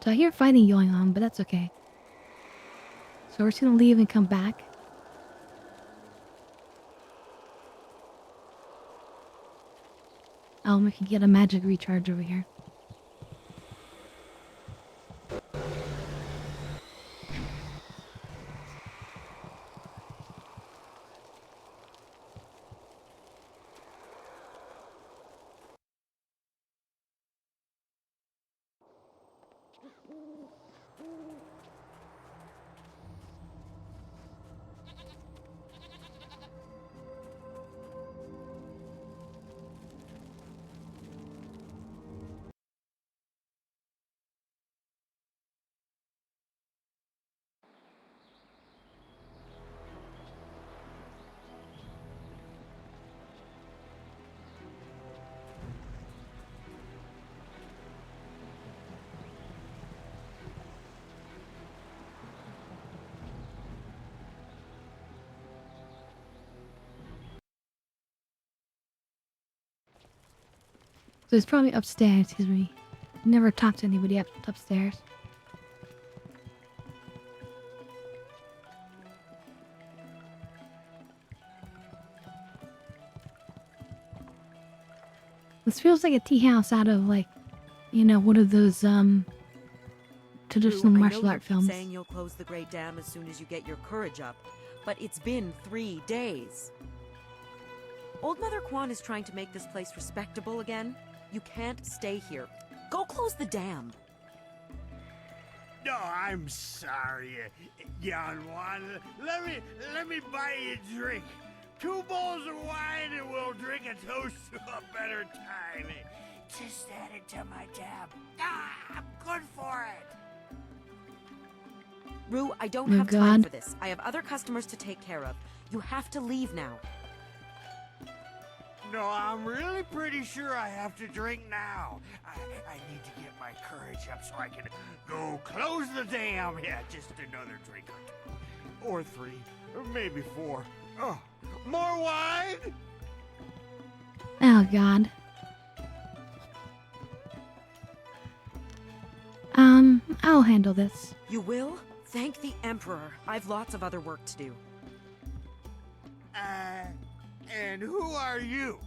S1: So I hear fighting going on, but that's okay. So we're just gonna leave and come back. Oh, we can get a magic recharge over here. So it's probably upstairs because we never talked to anybody upstairs. This feels like a tea house out of like, you know, one of those traditional martial art films.
S10: Saying you'll close the Great Dam as soon as you get your courage up, but it's been 3 days. Old Mother Quan is trying to make this place respectable again. You can't stay here. Go close the dam.
S6: No, I'm sorry, young one. Let me buy you a drink. 2 bowls of wine and we'll drink a toast to a better time. Just add it to my tab. I'm good for it.
S10: Rue, I don't
S1: Oh,
S10: have time
S1: God.
S10: for this. I have other customers to take care of. You have to leave now.
S6: No, I'm really pretty sure I have to drink now. I need to get my courage up so I can go close the dam. Yeah, just another drink or 2. Or 3. Or maybe 4. Oh, more wine?
S1: Oh God. I'll handle this.
S10: You will? Thank the Emperor. I've lots of other work to do.
S6: And who are you?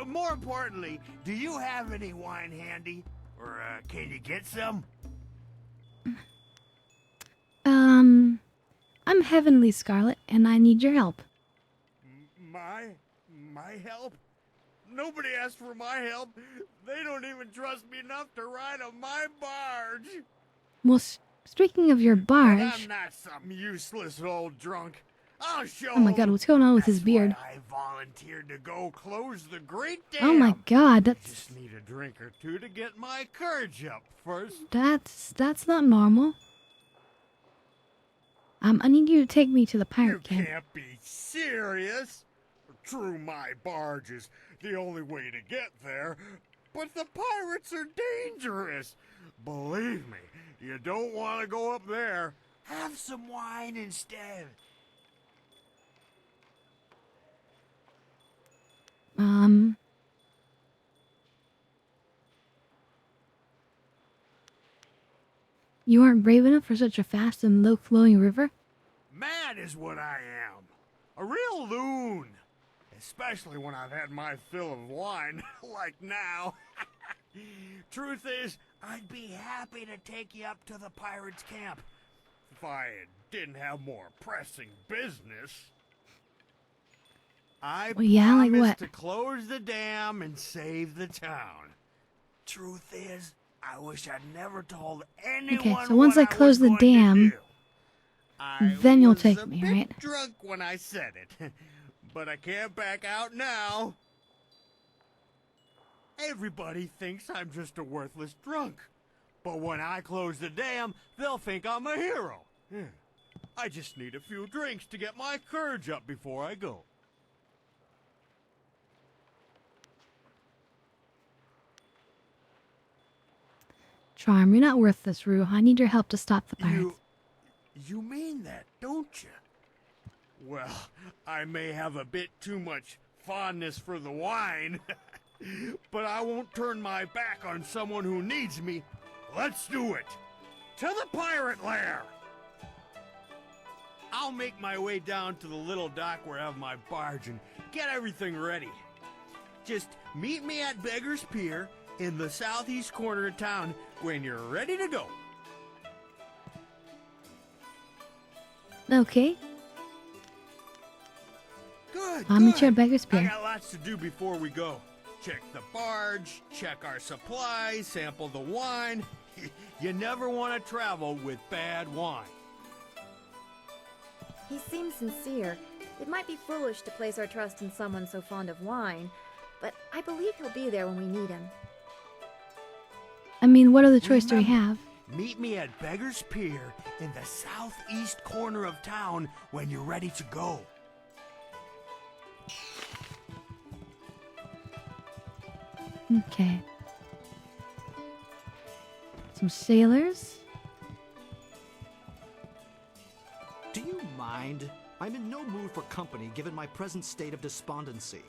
S6: More importantly, do you have any wine handy? Or, can you get some?
S1: I'm Heavenly Scarlet, and I need your help.
S6: My help? Nobody asked for my help. They don't even trust me enough to ride on my barge.
S1: Well, speaking of your
S6: But
S1: barge...
S6: I'm not some useless old drunk. I'll show
S1: Oh my God, what's going on with his beard?
S6: I volunteered to go close the Great Dam.
S1: Oh my God,
S6: I
S1: that's...
S6: just need a drink or 2 to get my courage up first.
S1: That's not normal. I need you to take me to the pirate camp.
S6: You can't be serious. True, my barge is the only way to get there, but the pirates are dangerous. Believe me, you don't want to go up there. Have some wine instead.
S1: You aren't brave enough for such a fast and low-flowing river?
S6: Mad is what I am. A real loon. Especially when I've had my fill of wine, like now. Truth is, I'd be happy to take you up to the pirates' camp. If I didn't have more pressing business. I
S1: Well, yeah, like
S6: promised
S1: what?
S6: to close the dam and save the town. Truth is, I wish I'd never told anyone.
S1: Okay, so once I close the dam, then you'll take me, right?
S6: Drunk when I said it, but I can't back out now.
S22: Everybody thinks I'm just a worthless drunk. But when I close the dam, they'll think I'm a hero. I just need a few drinks to get my courage up before I go.
S1: Charm, you're not worth this, Rue. I need your help to stop the pirates.
S22: You mean that, don't you? Well, I may have a bit too much fondness for the wine, but I won't turn my back on someone who needs me. Let's do it! To the pirate lair! I'll make my way down to the little dock where I have my barge and get everything ready. Just meet me at Beggar's Pier in the southeast corner of town when you're ready to go.
S1: Okay.
S22: Good.
S1: I'll meet you at Beggar's
S22: I
S1: Pier.
S22: got lots to do before we go. Check the barge, check our supplies, sample the wine. You never want to travel with bad wine.
S8: He seems sincere. It might be foolish to place our trust in someone so fond of wine, but I believe he'll be there when we need him.
S1: I mean, what other choice do we have?
S22: Meet me at Beggar's Pier in the southeast corner of town when you're ready to go.
S1: Okay. Some sailors.
S15: Do you mind? I'm in no mood for company given my present state of despondency.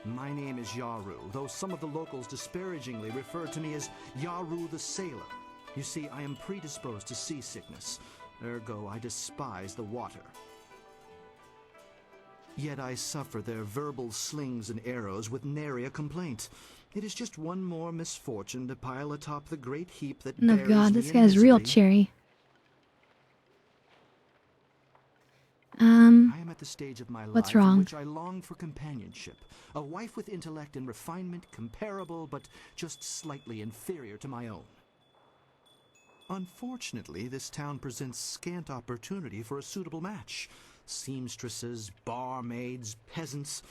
S15: My name is Yaru, though some of the locals disparagingly refer to me as Yaru the Sailor. You see, I am predisposed to seasickness, ergo I despise the water. Yet I suffer their verbal slings and arrows with nary a complaint. It is just one more misfortune to pile atop the great heap that
S1: Oh
S15: buries
S1: god,
S15: me
S1: this
S15: in
S1: guy's real
S15: misery.
S1: cherry.
S15: I am at the stage of my
S1: what's
S15: life in
S1: wrong?
S15: which I long for companionship. A wife with intellect and refinement comparable but just slightly inferior to my own. Unfortunately, this town presents scant opportunity for a suitable match. Seamstresses, barmaids, peasants.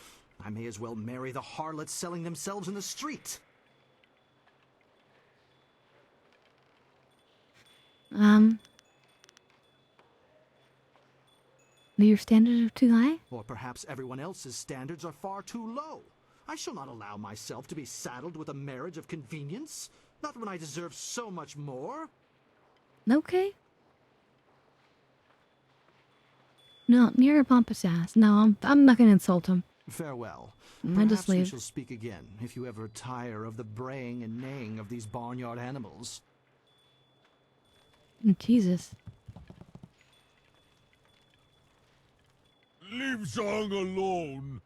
S15: I may as well marry the harlots selling themselves in the street.
S1: Do your standards are too high?
S15: Or perhaps everyone else's standards are far too low. I shall not allow myself to be saddled with a marriage of convenience, not when I deserve so much more.
S1: Okay. No, you're a pompous ass. No, I'm not gonna insult him.
S15: Farewell.
S1: I
S15: Perhaps
S1: just
S15: we
S1: leave.
S15: shall speak again if you ever tire of the braying and neighing of these barnyard animals.
S1: Jesus.
S6: Leave Zhang alone.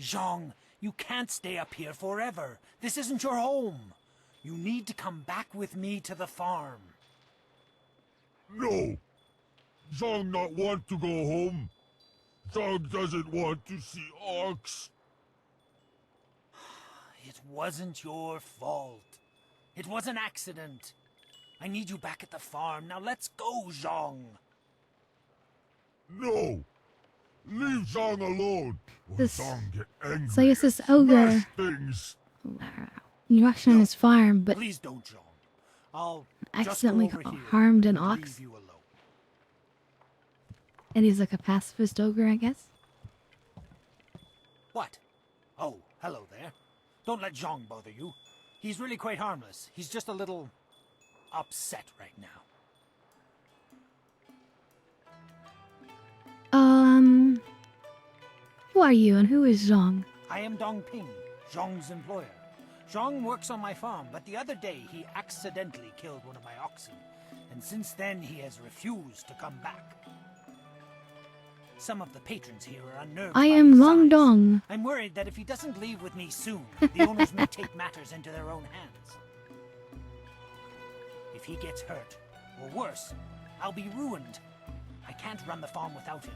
S17: Zhang, you can't stay up here forever. This isn't your home. You need to come back with me to the farm.
S6: No. Zhang not want to go home. Zhang doesn't want to see Ox.
S17: It wasn't your fault. It was an accident. I need you back at the farm. Now let's go, Zhang.
S6: No. Leave Zhang alone. Or
S1: This-
S6: Zhang get angry.
S1: So I guess this ogre
S6: Smash things.
S1: rushed on his farm, but
S17: Please don't, Zhang. I'll just
S1: accidentally
S17: go over here
S1: harmed an
S17: and
S1: ox.
S17: leave you alone.
S1: And he's like a pacifist ogre, I guess.
S17: What? Oh, hello there. Don't let Zhang bother you. He's really quite harmless. He's just a little upset right now.
S1: Who are you and who is Zhang?
S17: I am Dong Ping, Zhang's employer. Zhang works on my farm, but the other day he accidentally killed one of my oxen, and since then he has refused to come back. Some of the patrons here are unnerved
S1: I
S17: by
S1: am
S17: his
S1: Long
S17: size.
S1: Dong.
S17: I'm worried that if he doesn't leave with me soon, the owners may take matters into their own hands. If he gets hurt, or worse, I'll be ruined. I can't run the farm without him,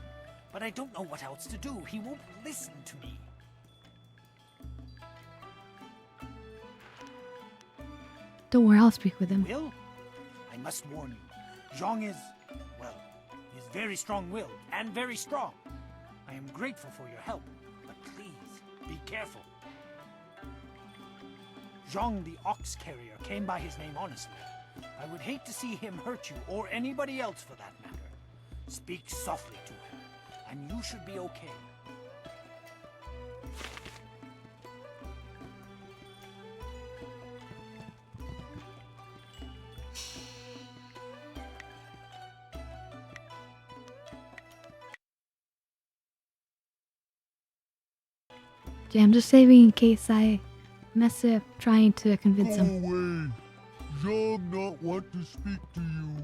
S17: but I don't know what else to do. He won't listen to me.
S1: Don't worry, I'll speak with him.
S17: Will? I must warn you, Zhang is, well, he's very strong-willed and very strong. I am grateful for your help, but please, Be careful. Zhang the ox carrier came by his name honestly. I would hate to see him hurt you, or anybody else for that matter. Speak softly to him, and you should be okay.
S1: Okay, I'm just saving in case I mess up trying to convince
S12: Go
S1: him.
S12: away. Zhang not want to speak to you.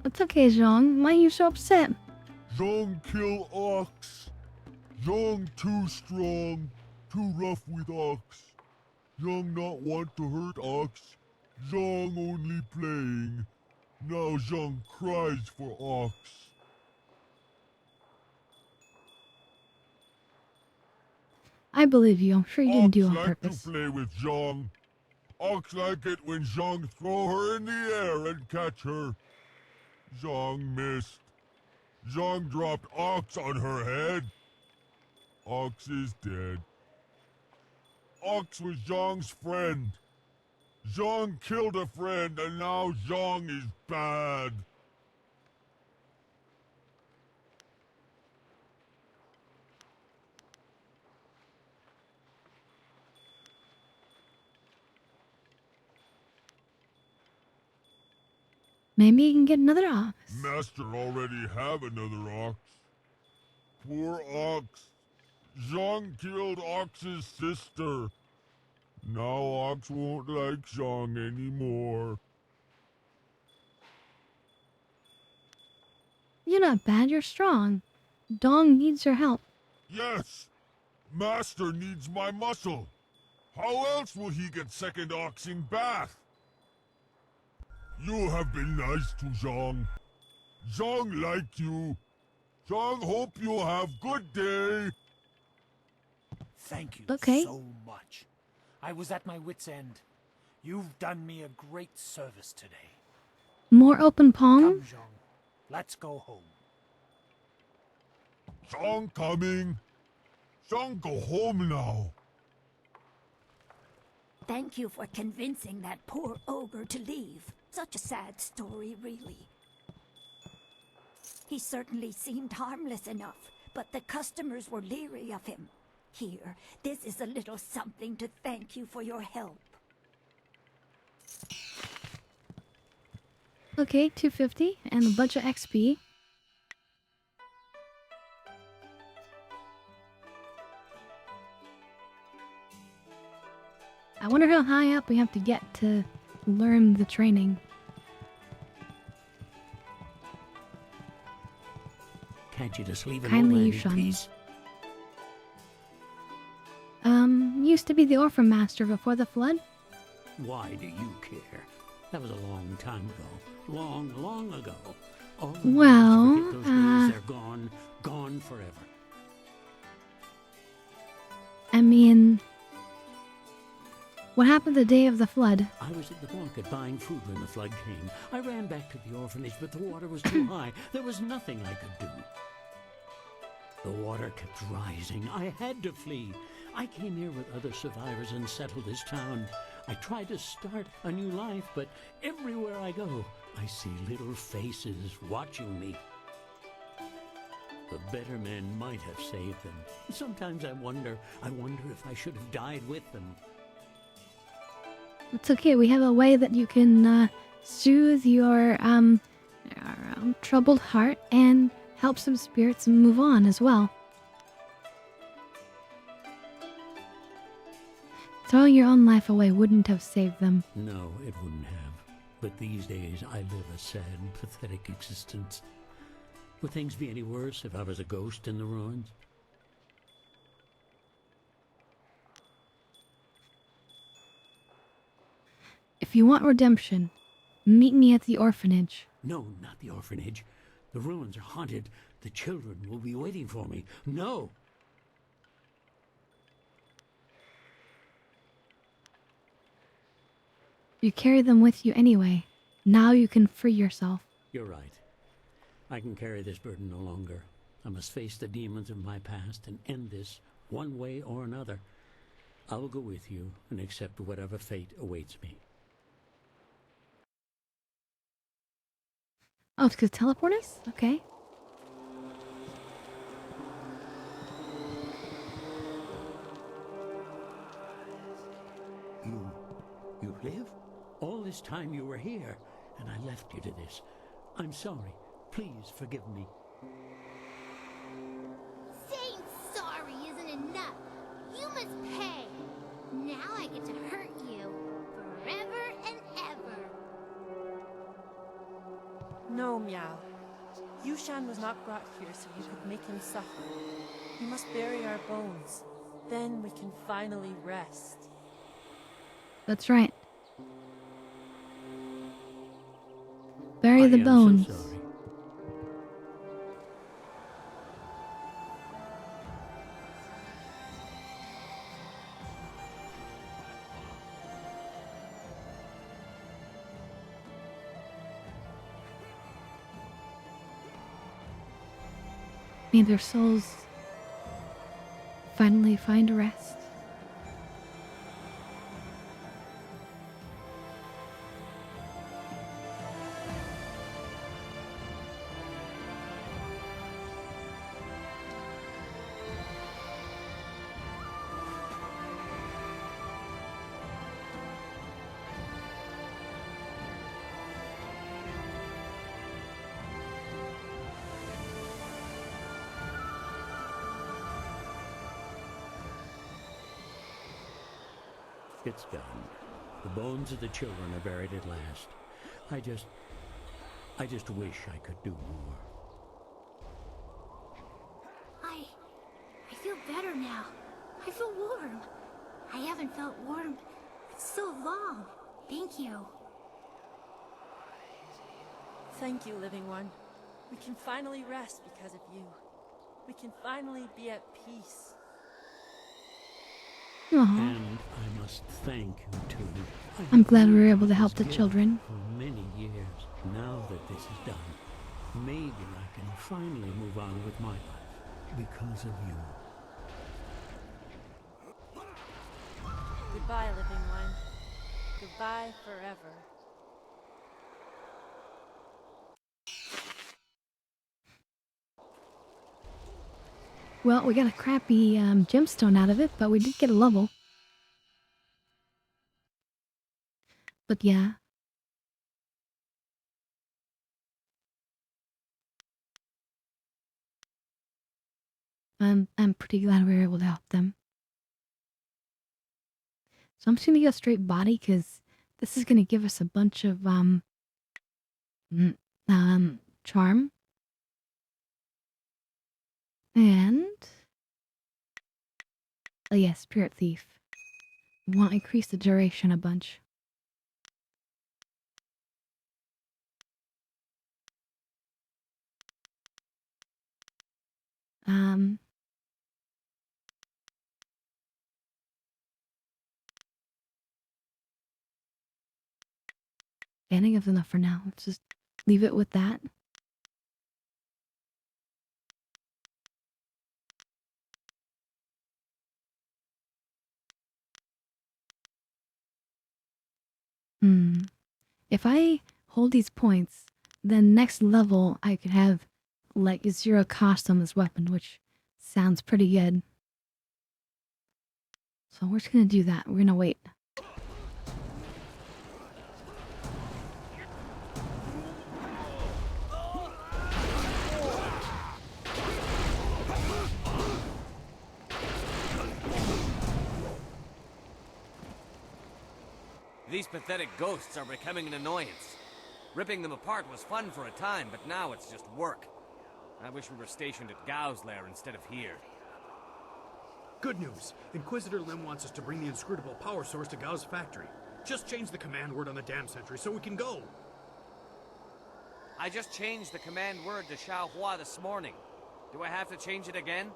S1: It's okay, Zhang. Why are you so upset?
S12: Zhang kill ox. Zhang too strong, too rough with ox. Zhang not want to hurt ox. Zhang only playing. Now Zhang cries for ox.
S1: I believe you. I'm sure you didn't do it on
S12: Ox like
S1: purpose.
S12: to play with Zhang. Ox like it when Zhang throw her in the air and catch her. Zhang missed. Zhang dropped Ox on her head. Ox is dead. Ox was Zhang's friend. Zhang killed a friend and now Zhang is bad.
S1: Maybe you can get another ox.
S12: Master already have another ox. Poor ox. Zhang killed Ox's sister. Now Ox won't like Zhang anymore.
S1: You're not bad. You're strong. Dong needs your help.
S12: Yes! Master needs my muscle. How else will he get second oxing bath? You have been nice to Zhang. Zhang like you. Zhang hope you have good day.
S17: Thank you
S1: Okay.
S17: so much. I was at my wit's end. You've done me a great service today.
S1: More open palm?
S17: Come, Zhang. Let's go home.
S12: Zhang coming. Zhang go home now.
S7: Thank you for convincing that poor ogre to leave. Such a sad story, really. He certainly seemed harmless enough, but the customers were leery of him. Here, this is a little something to thank you for your help.
S1: Okay, 250 and a bunch of XP. I wonder how high up we have to get to learn the training.
S3: Can't you just leave him
S1: Kindly
S3: alone
S1: you,
S3: in
S1: Shawnee.
S3: peace?
S1: Used to be the orphan master before the flood.
S3: Why do you care? That was a long time ago. Long, long ago. Oh,
S1: Well,
S3: forget those days. They're gone. Gone forever.
S1: I mean, what happened the day of the flood?
S3: I was at the market buying food when the flood came. I ran back to the orphanage, but the water was too high. There was nothing I could do. The water kept rising. I had to flee. I came here with other survivors and settled this town. I tried to start a new life, but everywhere I go, I see little faces watching me. The better men might have saved them. Sometimes I wonder if I should have died with them.
S1: It's okay, we have a way that you can soothe your troubled heart and help some spirits move on as well. Throwing your own life away wouldn't have saved them.
S3: No, it wouldn't have. But these days, I live a sad, pathetic existence. Would things be any worse if I was a ghost in the ruins?
S1: If you want redemption, meet me at the orphanage.
S3: No, not the orphanage. The ruins are haunted. The children will be waiting for me. No!
S1: You carry them with you anyway. Now you can free yourself.
S3: You're right. I can carry this burden no longer. I must face the demons of my past and end this one way or another. I will go with you and accept whatever fate awaits me.
S1: Oh, it's gonna teleport us? Okay.
S3: You live? All this time you were here, and I left you to this. I'm sorry. Please forgive me.
S7: Saying sorry isn't enough. You must pay. Now I get to hurt you forever and ever.
S9: No, Meow. Yushan was not brought here so you could make him suffer. You must bury our bones. Then we can finally rest.
S1: That's right. Bury the bones.
S3: So sorry.
S1: May their souls finally find rest.
S3: It's done. The bones of the children are buried at last. I just wish I could do more.
S7: I feel better now. I feel warm. I haven't felt warm in so long. Thank you.
S9: Thank you, Living One. We can finally rest because of you. We can finally be at peace.
S3: And I must thank you too.
S1: I'm glad we were able to help the children.
S3: For many years. Now that this is done, maybe I can finally move on with my life because of you.
S9: Goodbye, Living One. Goodbye forever.
S1: Well, we got a crappy gemstone out of it, but we did get a level. But yeah. I'm pretty glad we were able to help them. So I'm just gonna go straight body because this is gonna give us a bunch of charm. And oh yeah, Spirit Thief. Want to increase the duration a bunch. I think it's enough for now. Let's just leave it with that. If I hold these points, then next level I could have like a 0 cost on this weapon, which sounds pretty good. So we're just gonna do that. We're gonna wait.
S18: These pathetic ghosts are becoming an annoyance. Ripping them apart was fun for a time, but now it's just work. I wish we were stationed at Gao's lair instead of here.
S22: Good news. Inquisitor Lim wants us to bring the inscrutable power source to Gao's factory. Just change the command word on the dam sentry so we can go.
S18: I just changed the command word to Xiaohua this morning. Do I have to change it again?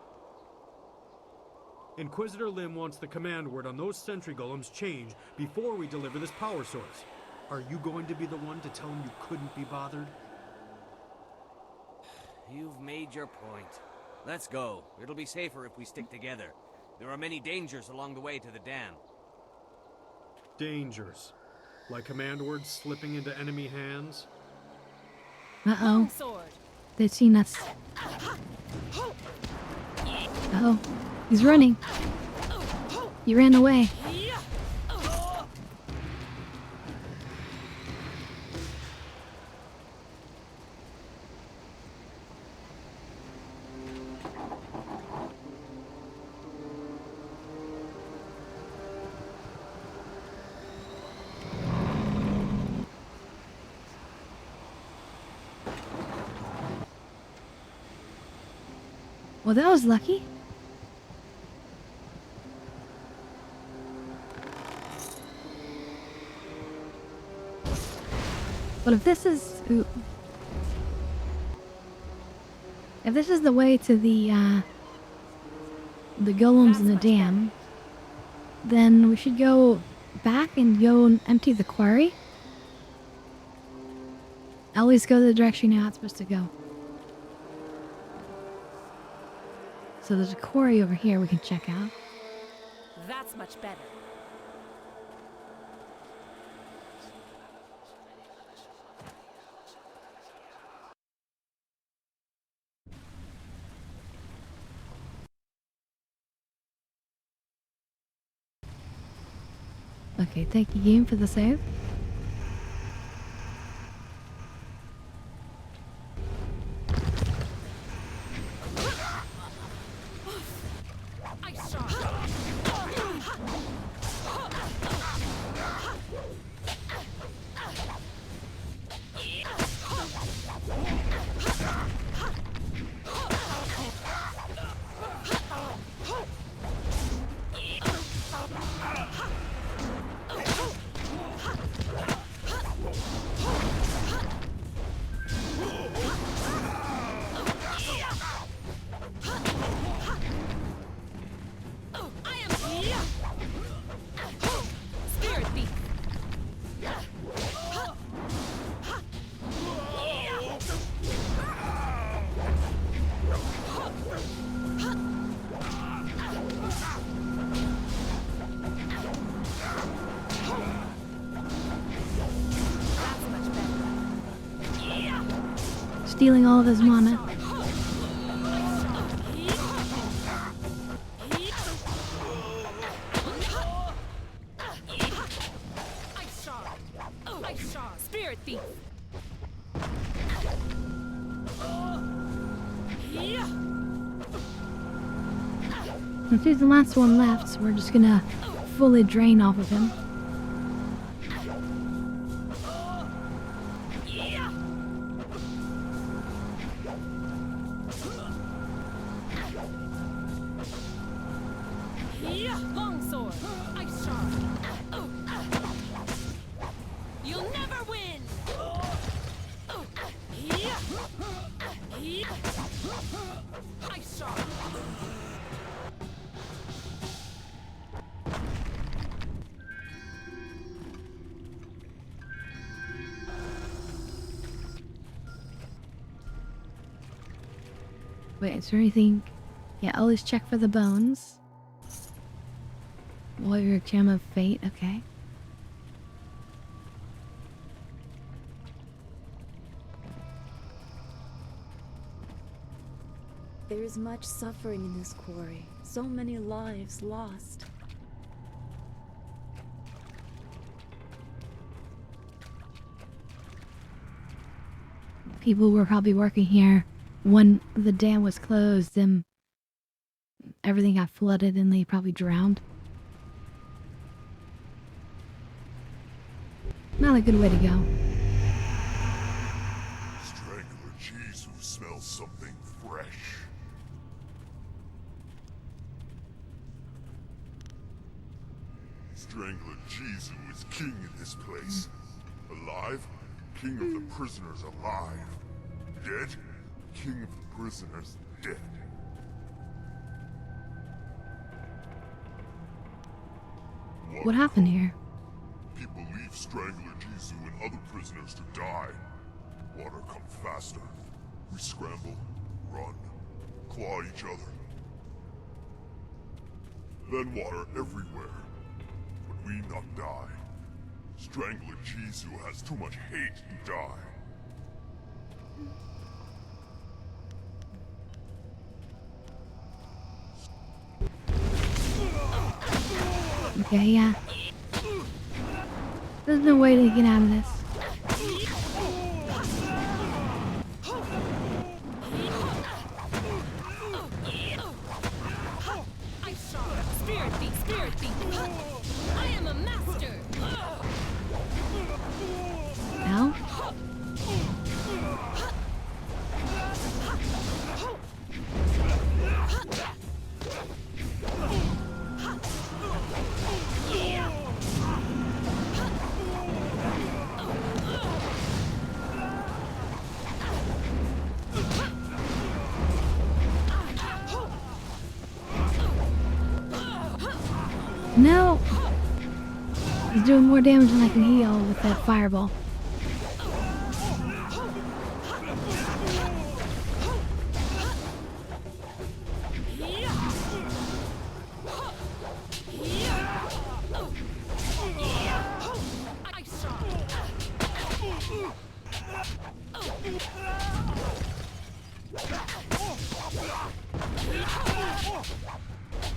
S22: Inquisitor Lim wants the command word on those sentry golems changed before we deliver this power source. Are you going to be the one to tell him you couldn't be bothered?
S18: You've made your point. Let's go. It'll be safer if we stick together. There are many dangers along the way to the dam.
S22: Dangers. Like command words slipping into enemy hands?
S1: Uh-oh.
S2: Sword.
S1: They've seen us. Uh-oh. He's running. He ran away. Well, that was lucky. But if this is... Ooh. If this is the way to the golems in the dam, then we should go back and go and empty the quarry. Always go the direction you're not supposed to go. So there's a quarry over here we can check out.
S2: That's much better.
S1: Okay, thank you, game, for the save.
S2: Ice shot. Spirit beat.
S1: Stealing all of his mana.
S2: Ice shot. Ice shot. Spirit thief.
S1: Since he's the last one left, so we're just gonna fully drain off of him.
S2: Longsword. Ice shot. You'll never win. Ice shot.
S1: Wait, is there anything? Yeah, always check for the bones. Warrior Gem of Fate, okay.
S8: There is much suffering in this quarry. So many lives lost.
S1: People were probably working here when the dam was closed and everything got flooded and they probably drowned. Not a good way to go.
S12: Strangler cheese who smells something fresh. Strangler Jesus is king in this place. Alive? King of the prisoners alive. Dead? King of the prisoners dead.
S1: What happened here?
S12: People leave Strangler Jesus and other prisoners to die. Water come faster. We scramble, run, claw each other. Then water everywhere. But we not die. Strangler Jizu has too much hate to die.
S1: Okay, yeah. There's no way to get out of this.
S2: Spirit beat, spirit beat. I am a master.
S1: Ow. No! He's doing more damage than I can heal with that fireball.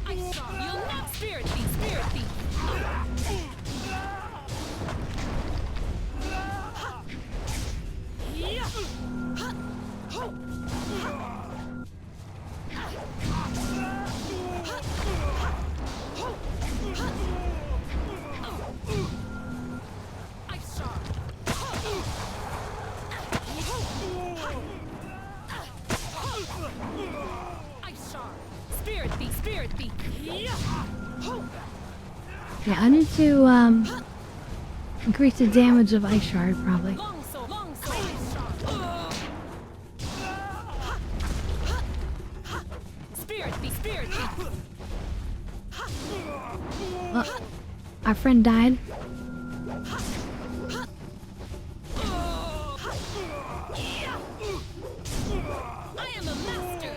S2: You'll not spirit beat, spirit beat. Spirit beat, spirit beat.
S1: Yeah, I need to increase the damage of Ice Shard probably.
S2: Spirit beat, spirit beat.
S1: Our friend died.
S2: I am a master.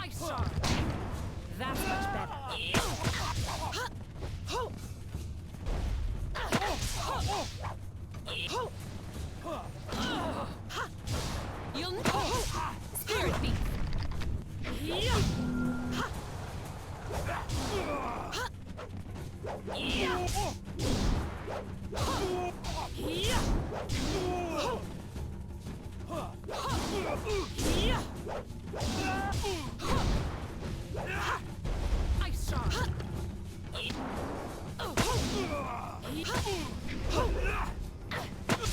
S2: Ice shard. That's much better. You'll spirit beat. Ice shard.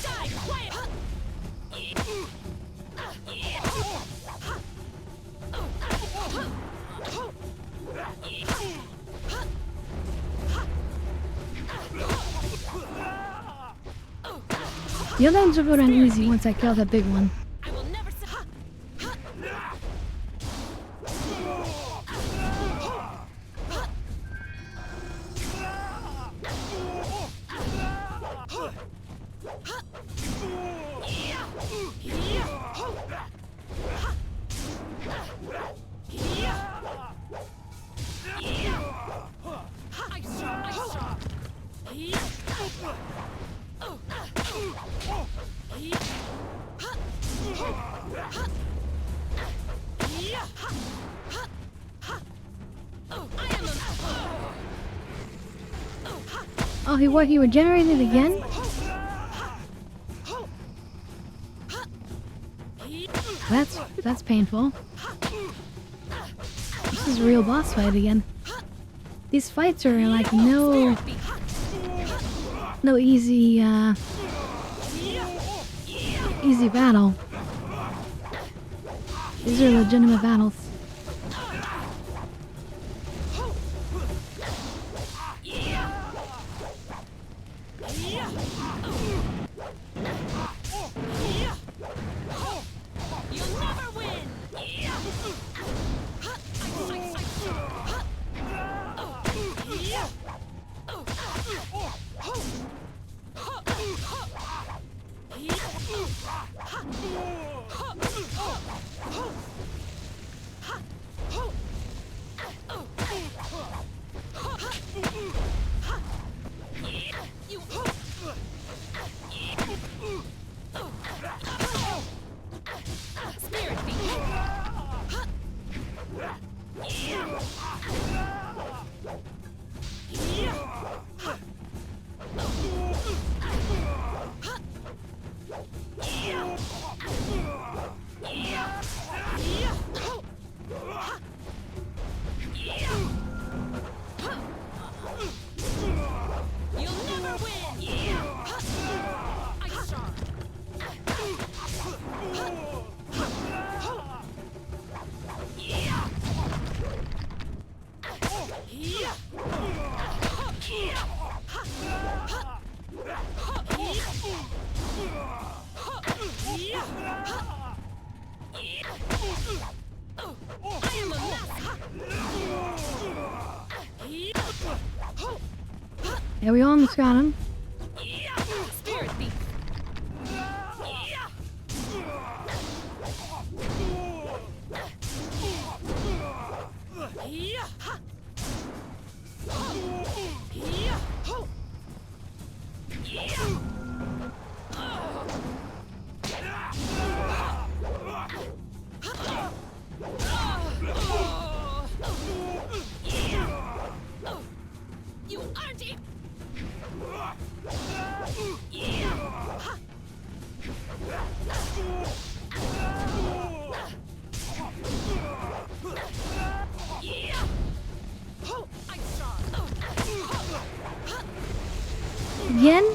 S2: Die quiet.
S1: The other ones will go down easy once I kill that big one. Oh, he regenerated again? That's painful. This is a real boss fight again. These fights are like no easy easy battle. These are legitimate battles.
S2: Spirit beat. You'll never win. Ice Shard. I am a master.
S1: Yeah, we almost got him.
S2: Spirit beat. You aren't it.
S1: Again?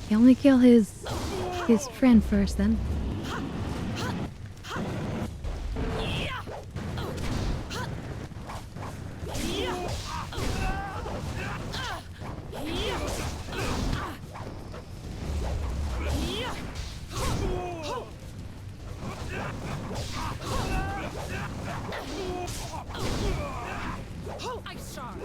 S1: You only kill his friend first, then.
S2: Ice Shard.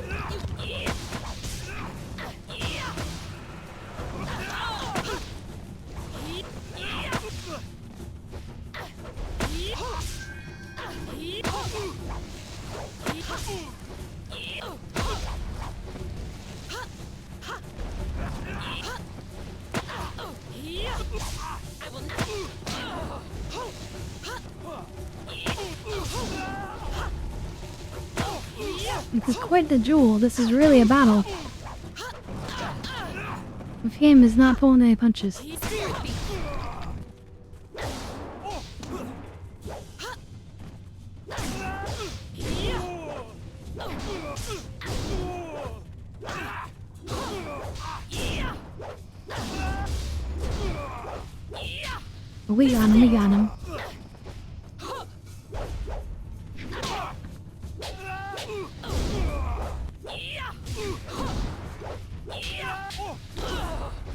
S1: This is quite the duel. This is really a battle. If him is not pulling any punches. But we got him, we got him.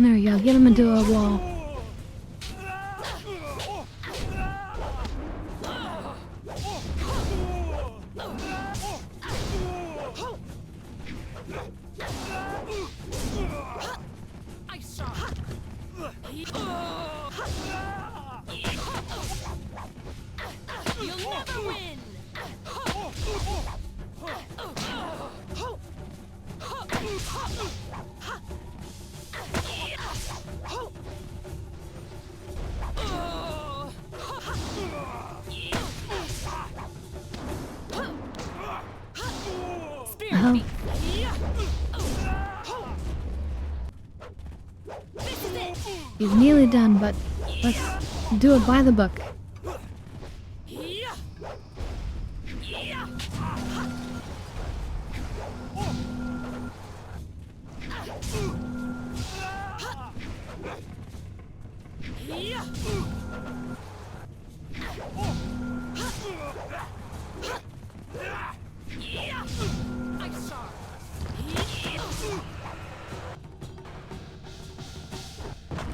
S1: There we go, get him into a wall.
S2: Ice Shard. You'll never win.
S1: Oh. He's nearly done, but let's do it by the book.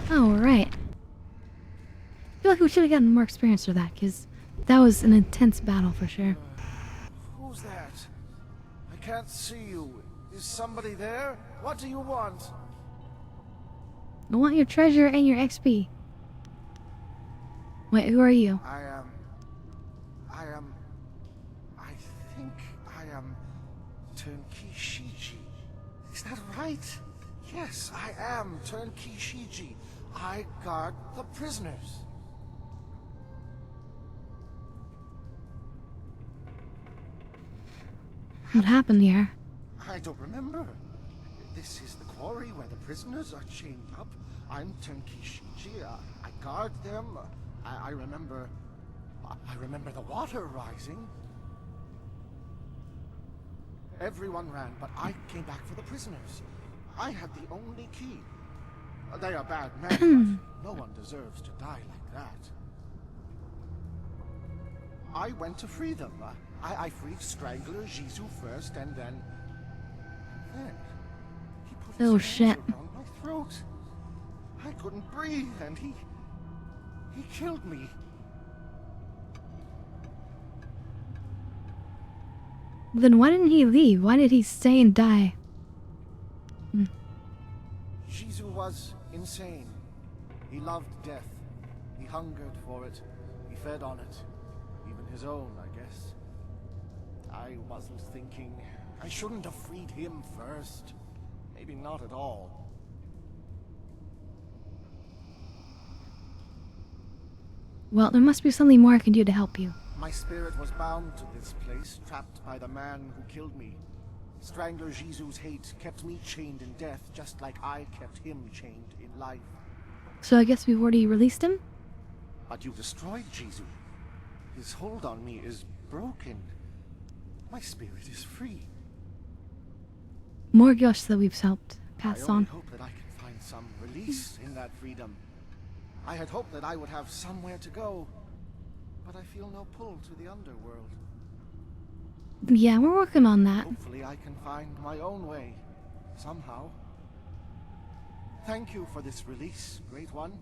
S1: Oh, right. I feel like we should have gotten more experience for that, because that was an intense battle for sure.
S13: Who's that? I can't see you. Is somebody there? What do you want?
S1: I want your treasure and your XP. Wait, who are you?
S13: I think I am Turnkey Shiji. Is that right? Yes, I am Turnkey Shiji. I guard the prisoners.
S1: What happened here?
S13: I don't remember. This is the quarry where the prisoners are chained up. I'm Turnkey Shiji. I guard them. I remember the water rising. Everyone ran, but I came back for the prisoners. I had the only key. They are bad men, but no one deserves to die like that. I went to free them. I freed Strangler Jisoo first, and then he put his
S1: Oh
S13: hands
S1: shit.
S13: around my throat. I couldn't breathe, and he killed me.
S1: Then why didn't he leave? Why did he stay and die?
S13: Jisoo was insane. He loved death. He hungered for it. He fed on it. Even his own, I guess. I wasn't thinking. I shouldn't have freed him first. Maybe not at all.
S1: Well, there must be something more I can do to help you.
S13: My spirit was bound to this place, trapped by the man who killed me. Strangler Jisoo's hate kept me chained in death, just like I kept him chained in life.
S1: So I guess we've already released him?
S13: But you destroyed Jisoo. His hold on me is broken. My spirit is free.
S1: More ghosts that we've helped pass
S13: I only
S1: on.
S13: hope that I can find some release in that freedom. I had hoped that I would have somewhere to go, but I feel no pull to the underworld.
S1: Yeah, we're working on that.
S13: Hopefully I can find my own way, somehow. Thank you for this release, Great One.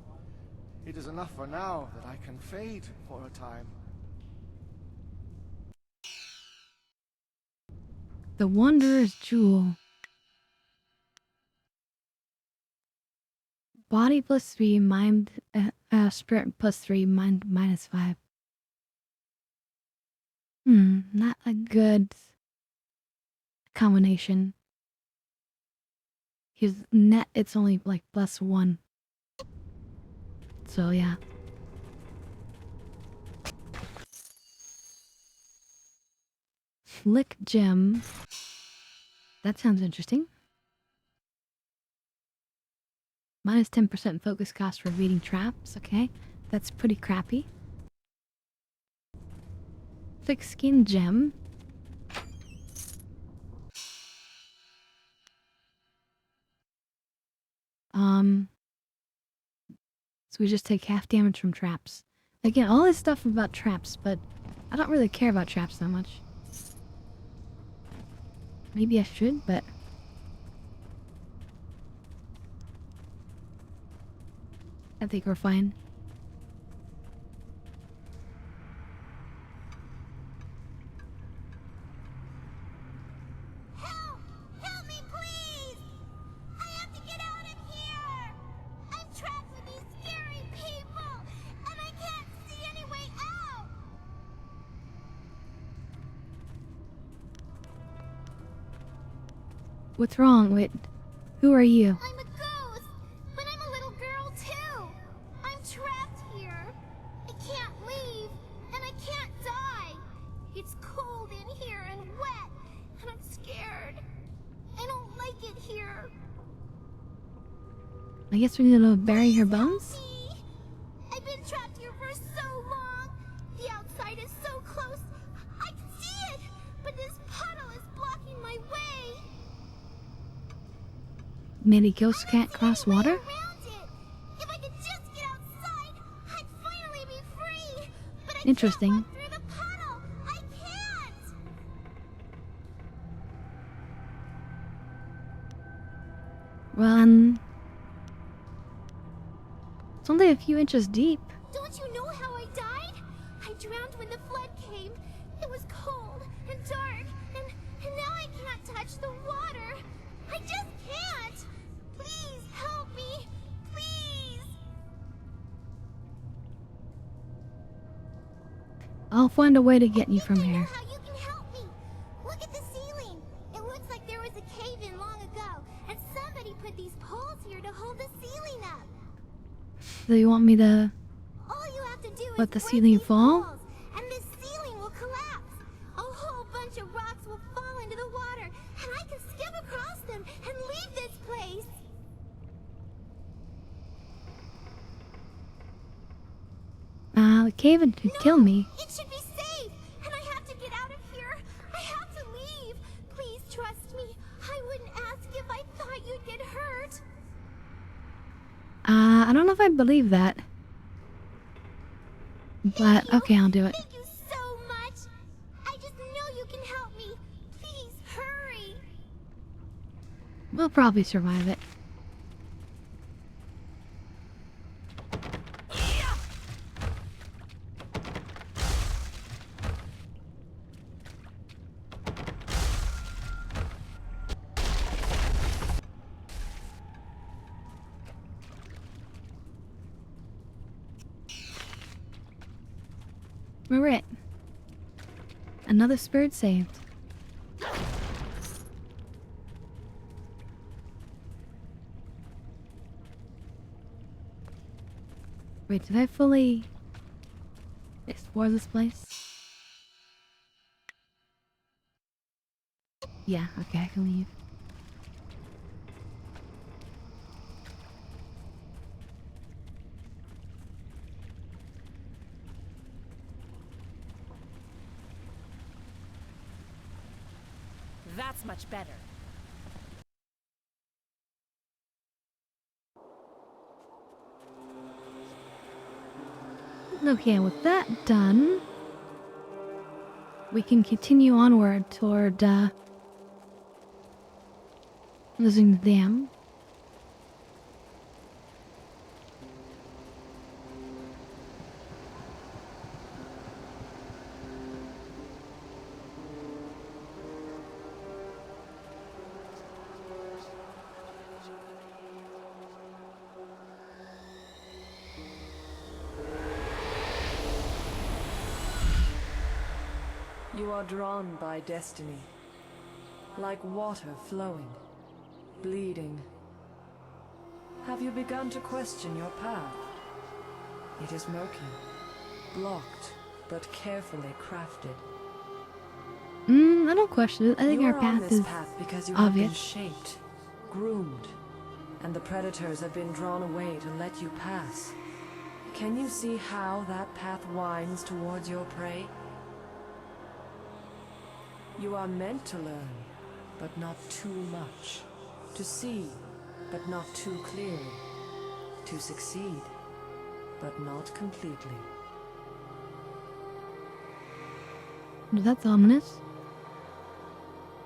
S13: It is enough for now that I can fade for a time.
S1: The Wanderer's Jewel. Body +3, mind, spirit +3, mind -5. Not a good combination. His net, it's only like +1. So yeah. Flick gem. That sounds interesting. Minus 10% focus cost for evading traps. Okay, that's pretty crappy. Thick skin gem. So we just take half damage from traps. Again, all this stuff about traps, but I don't really care about traps that much. Maybe I should, but I think we're fine.
S7: Help me, please! I have to get out of here! I'm trapped with these scary people, and I can't see any way out!
S1: What's wrong? Wait, who are you?
S7: I'm a ghost, but I'm a little girl too. I'm trapped here. I can't leave, and I can't die. It's cold in here and wet, and I'm scared. I don't like it here.
S1: I guess we need to bury her bones?
S7: I've been trapped here for so long. The outside is so close. I can see it, but this puddle is blocking my way.
S1: Many ghosts can't cross water?
S7: If I could just get outside, I'd finally be free. But I
S1: Interesting.
S7: can't walk through the puddle. I can't.
S1: Well, It's only a few inches deep.
S7: Don't you know how I died? I drowned when the flood came. It was cold and dark, and now I can't touch the water. I just can't. Please help me. Please.
S1: I'll find a way to get you from here.
S7: How you can help me. Look at the ceiling. It looks like there was a cave-in long ago, and somebody put these poles here to hold the ceiling up.
S1: So you want me to
S7: All you have to do
S1: let
S7: is
S1: the
S7: break
S1: ceiling
S7: these
S1: fall?
S7: poles, and this ceiling will collapse. A whole bunch of rocks will fall into the water, and I can skip across them and leave this place.
S1: The cave-in could kill me.
S7: It should be safe, and I have to get out of here. I have to leave. Please trust me. I wouldn't ask if I thought you'd get hurt.
S1: I don't know if I believe that. But, okay, I'll do it.
S7: Thank you so much. I just know you can help me. Please hurry.
S1: We'll probably survive it. We're it. Another spirit saved. Wait, did I fully explore this place? Yeah, okay, I can leave.
S2: That's much better.
S1: Okay, with that done, we can continue onward toward, losing the dam.
S4: You are drawn by destiny, like water flowing, bleeding. Have you begun to question your path? It is murky, blocked, but carefully crafted.
S1: I don't question it. I think
S4: you
S1: our
S4: are on
S1: path
S4: this
S1: is
S4: path because you have been
S1: obvious.
S4: shaped, groomed, and the predators have been drawn away to let you pass. Can you see how that path winds towards your prey? You are meant to learn, but not too much. To see, but not too clearly. To succeed, but not completely.
S1: That's ominous.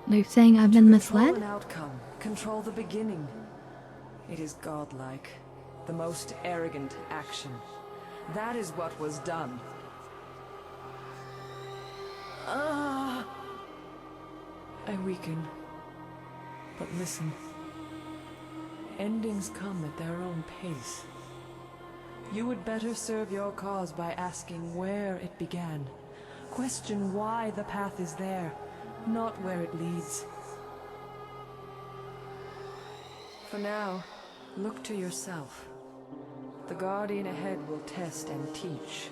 S1: They're saying I've been misled?
S4: Control an outcome. Control the beginning. It is godlike. The most arrogant action. That is what was done. I weaken. But listen. Endings come at their own pace. You would better serve your cause by asking where it began. Question why the path is there, not where it leads. For now, look to yourself. The guardian ahead will test and teach.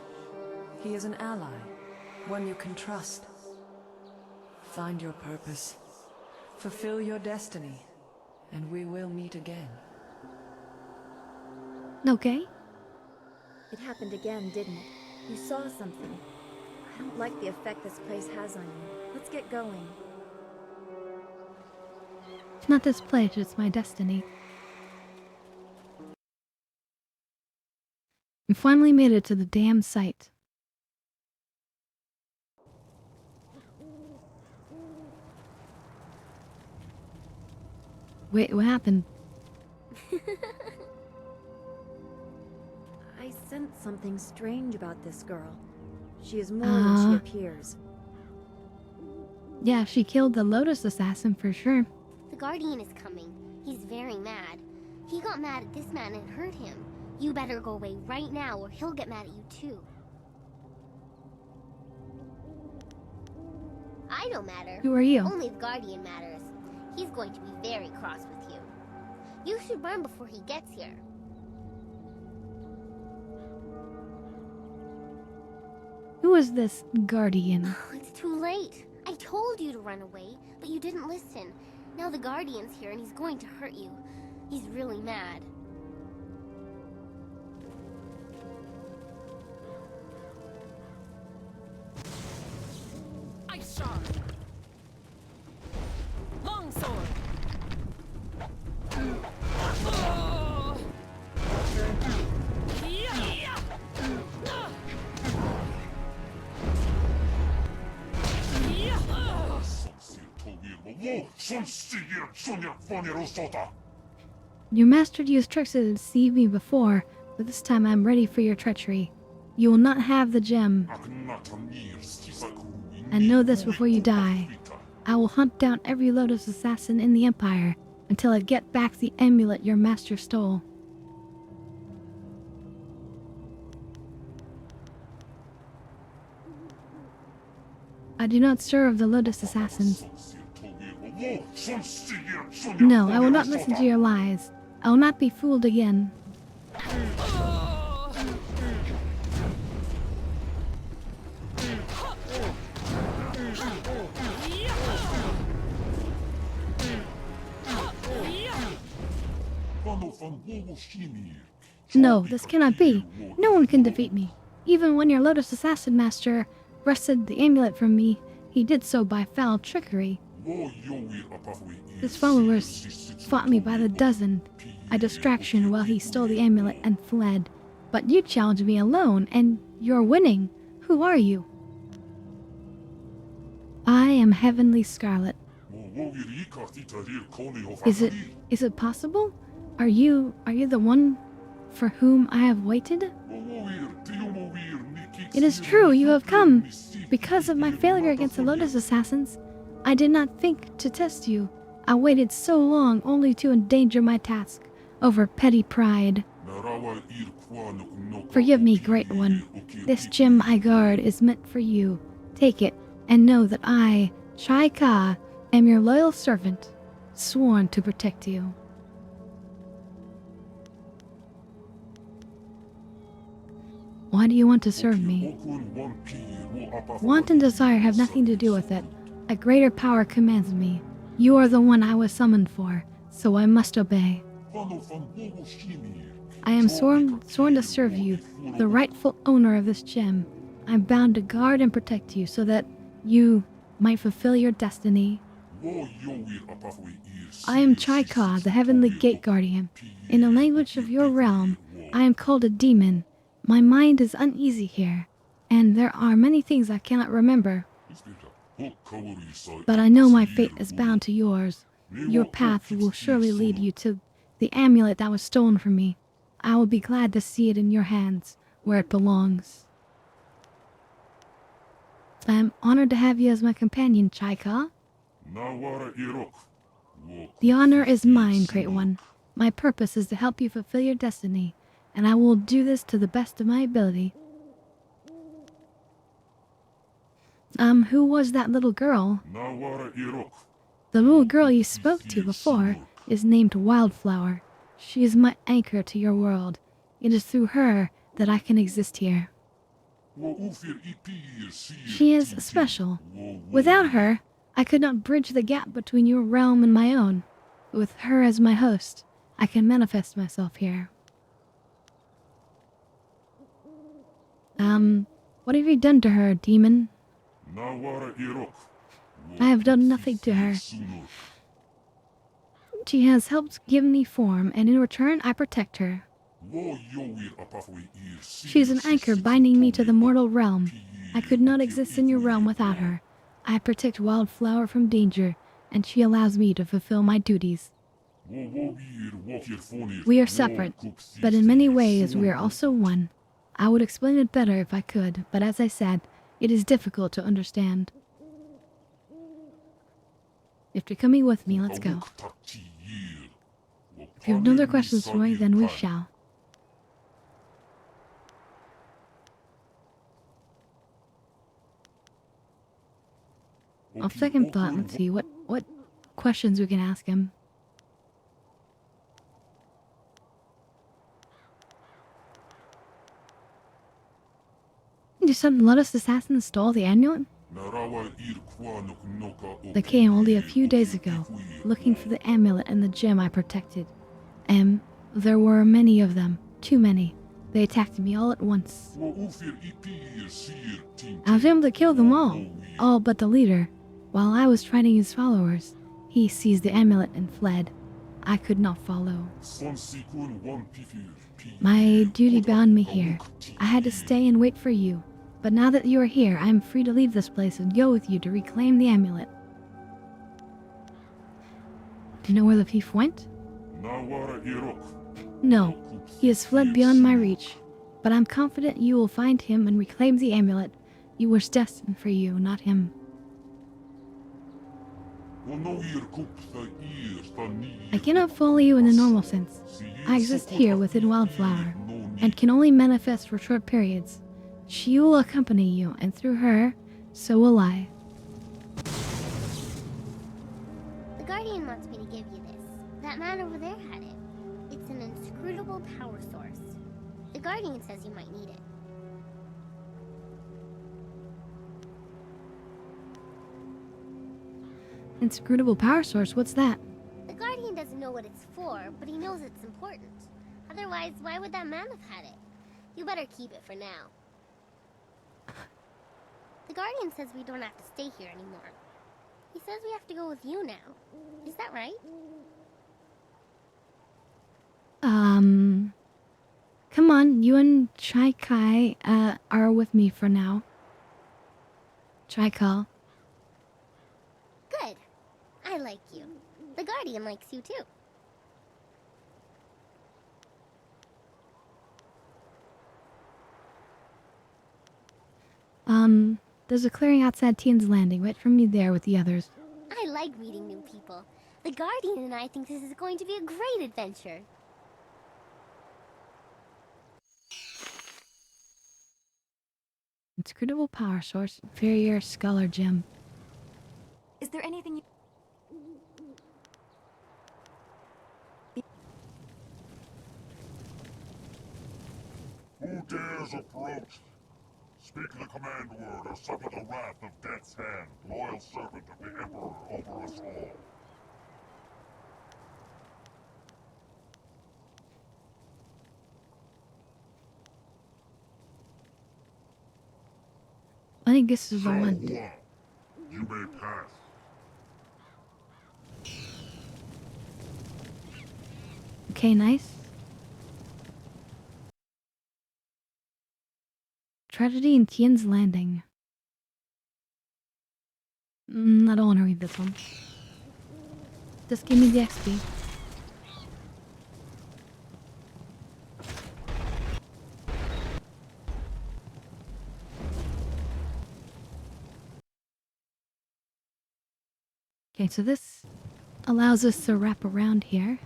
S4: He is an ally, one you can trust. Find your purpose, fulfill your destiny, and we will meet again.
S1: Okay.
S8: It happened again, didn't it? You saw something. I don't like the effect this place has on you. Let's get going.
S1: It's not this place, it's my destiny. We finally made it to the damn site. Wait, what happened?
S8: I sense something strange about this girl. She is more than she appears.
S1: Yeah, she killed the Lotus Assassin for sure.
S5: The Guardian is coming. He's very mad. He got mad at this man and hurt him. You better go away right now or he'll get mad at you too. I don't matter.
S1: Who are you?
S5: Only the Guardian matters. He's going to be very cross with you. You should run before he gets here.
S1: Who is this Guardian?
S5: It's too late. I told you to run away, but you didn't listen. Now the Guardian's here and he's going to hurt you. He's really mad.
S2: Ice shard. Long sword. Oh. Yeah.
S1: Your master used tricks to deceive me before, but this time I'm ready for your treachery. You will not have the gem. And know this before you die. I will hunt down every Lotus Assassin in the Empire until I get back the amulet your master stole. I do not serve the Lotus Assassins. No, I will not listen to your lies. I will not be fooled again. No, this cannot be. No one can defeat me. Even when your Lotus Assassin Master wrested the amulet from me, he did so by foul trickery. His followers fought me by the dozen, a distraction while he stole the amulet and fled. But you challenged me alone, and you're winning. Who are you? I am Heavenly Scarlet. Is it possible? Are you the one for whom I have waited? It is true, you have come. Because of my failure against the Lotus Assassins, I did not think to test you. I waited so long only to endanger my task over petty pride. Forgive me, Great One. This gem I guard is meant for you. Take it, and know that I, Chai Ka, am your loyal servant, sworn to protect you. Why do you want to serve me? Want and desire have nothing to do with it. A greater power commands me. You are the one I was summoned for, so I must obey. I am sworn to serve you, the rightful owner of this gem. I'm bound to guard and protect you so that you might fulfill your destiny. I am Chai Ka, the Heavenly Gate Guardian. In the language of your realm, I am called a demon. My mind is uneasy here, and there are many things I cannot remember. But I know my fate is bound to yours. Your path will surely lead you to the amulet that was stolen from me. I will be glad to see it in your hands, where it belongs. I am honored to have you as my companion, Chai Ka. The honor is mine, Great One. My purpose is to help you fulfill your destiny, and I will do this to the best of my ability. Who was that little girl? The little girl you spoke to before is named Wildflower. She is my anchor to your world. It is through her that I can exist here. She is special. Without her, I could not bridge the gap between your realm and my own. With her as my host, I can manifest myself here. What have you done to her, demon? I have done nothing to her. She has helped give me form, and in return I protect her. She is an anchor binding me to the mortal realm. I could not exist in your realm without her. I protect Wildflower from danger, and she allows me to fulfill my duties. We are separate, but in many ways we are also one. I would explain it better if I could, but as I said, it is difficult to understand. If you're coming with me, let's go. If you have no other questions for me, then we shall. On second thought, let's see what questions we can ask him. You said the Lotus Assassin stole the amulet? They came only a few days ago, looking for the amulet and the gem I protected. There were many of them. Too many. They attacked me all at once. I was able to kill them all but the leader. While I was fighting his followers, he seized the amulet and fled. I could not follow. My duty bound me here. I had to stay and wait for you. But now that you are here, I am free to leave this place and go with you to reclaim the amulet. Do you know where the thief went? No, he has fled beyond my reach. But I'm confident you will find him and reclaim the amulet. It was destined for you, not him. I cannot follow you in the normal sense. I exist here within Wildflower, and can only manifest for short periods. She will accompany you, and through her, so will I.
S5: The Guardian wants me to give you this. That man over there had it. It's an inscrutable power source. The Guardian says you might need it.
S1: Inscrutable power source, what's that?
S5: The Guardian doesn't know what it's for, but he knows it's important. Otherwise, why would that man have had it? You better keep it for now. The Guardian says we don't have to stay here anymore. He says we have to go with you now. Is that right?
S1: Come on, you and Chai Kai, are with me for now. Chai Kai.
S5: Good. I like you. The Guardian likes you too.
S1: There's a clearing outside Tian's Landing. Wait for me there with the others.
S5: I like meeting new people. The Guardian and I think this is going to be a great adventure.
S1: Inscrutable power source, inferior scholar gem.
S8: Is there anything you...
S6: Who dares approach? Speak the command word or suffer the wrath of Death's Hand, loyal servant of the Emperor over us all.
S1: I think this is the one.
S6: You may pass.
S1: Okay, nice. Tragedy in Tian's Landing. I don't want to read this one. Just give me the XP. Okay, so this allows us to wrap around here.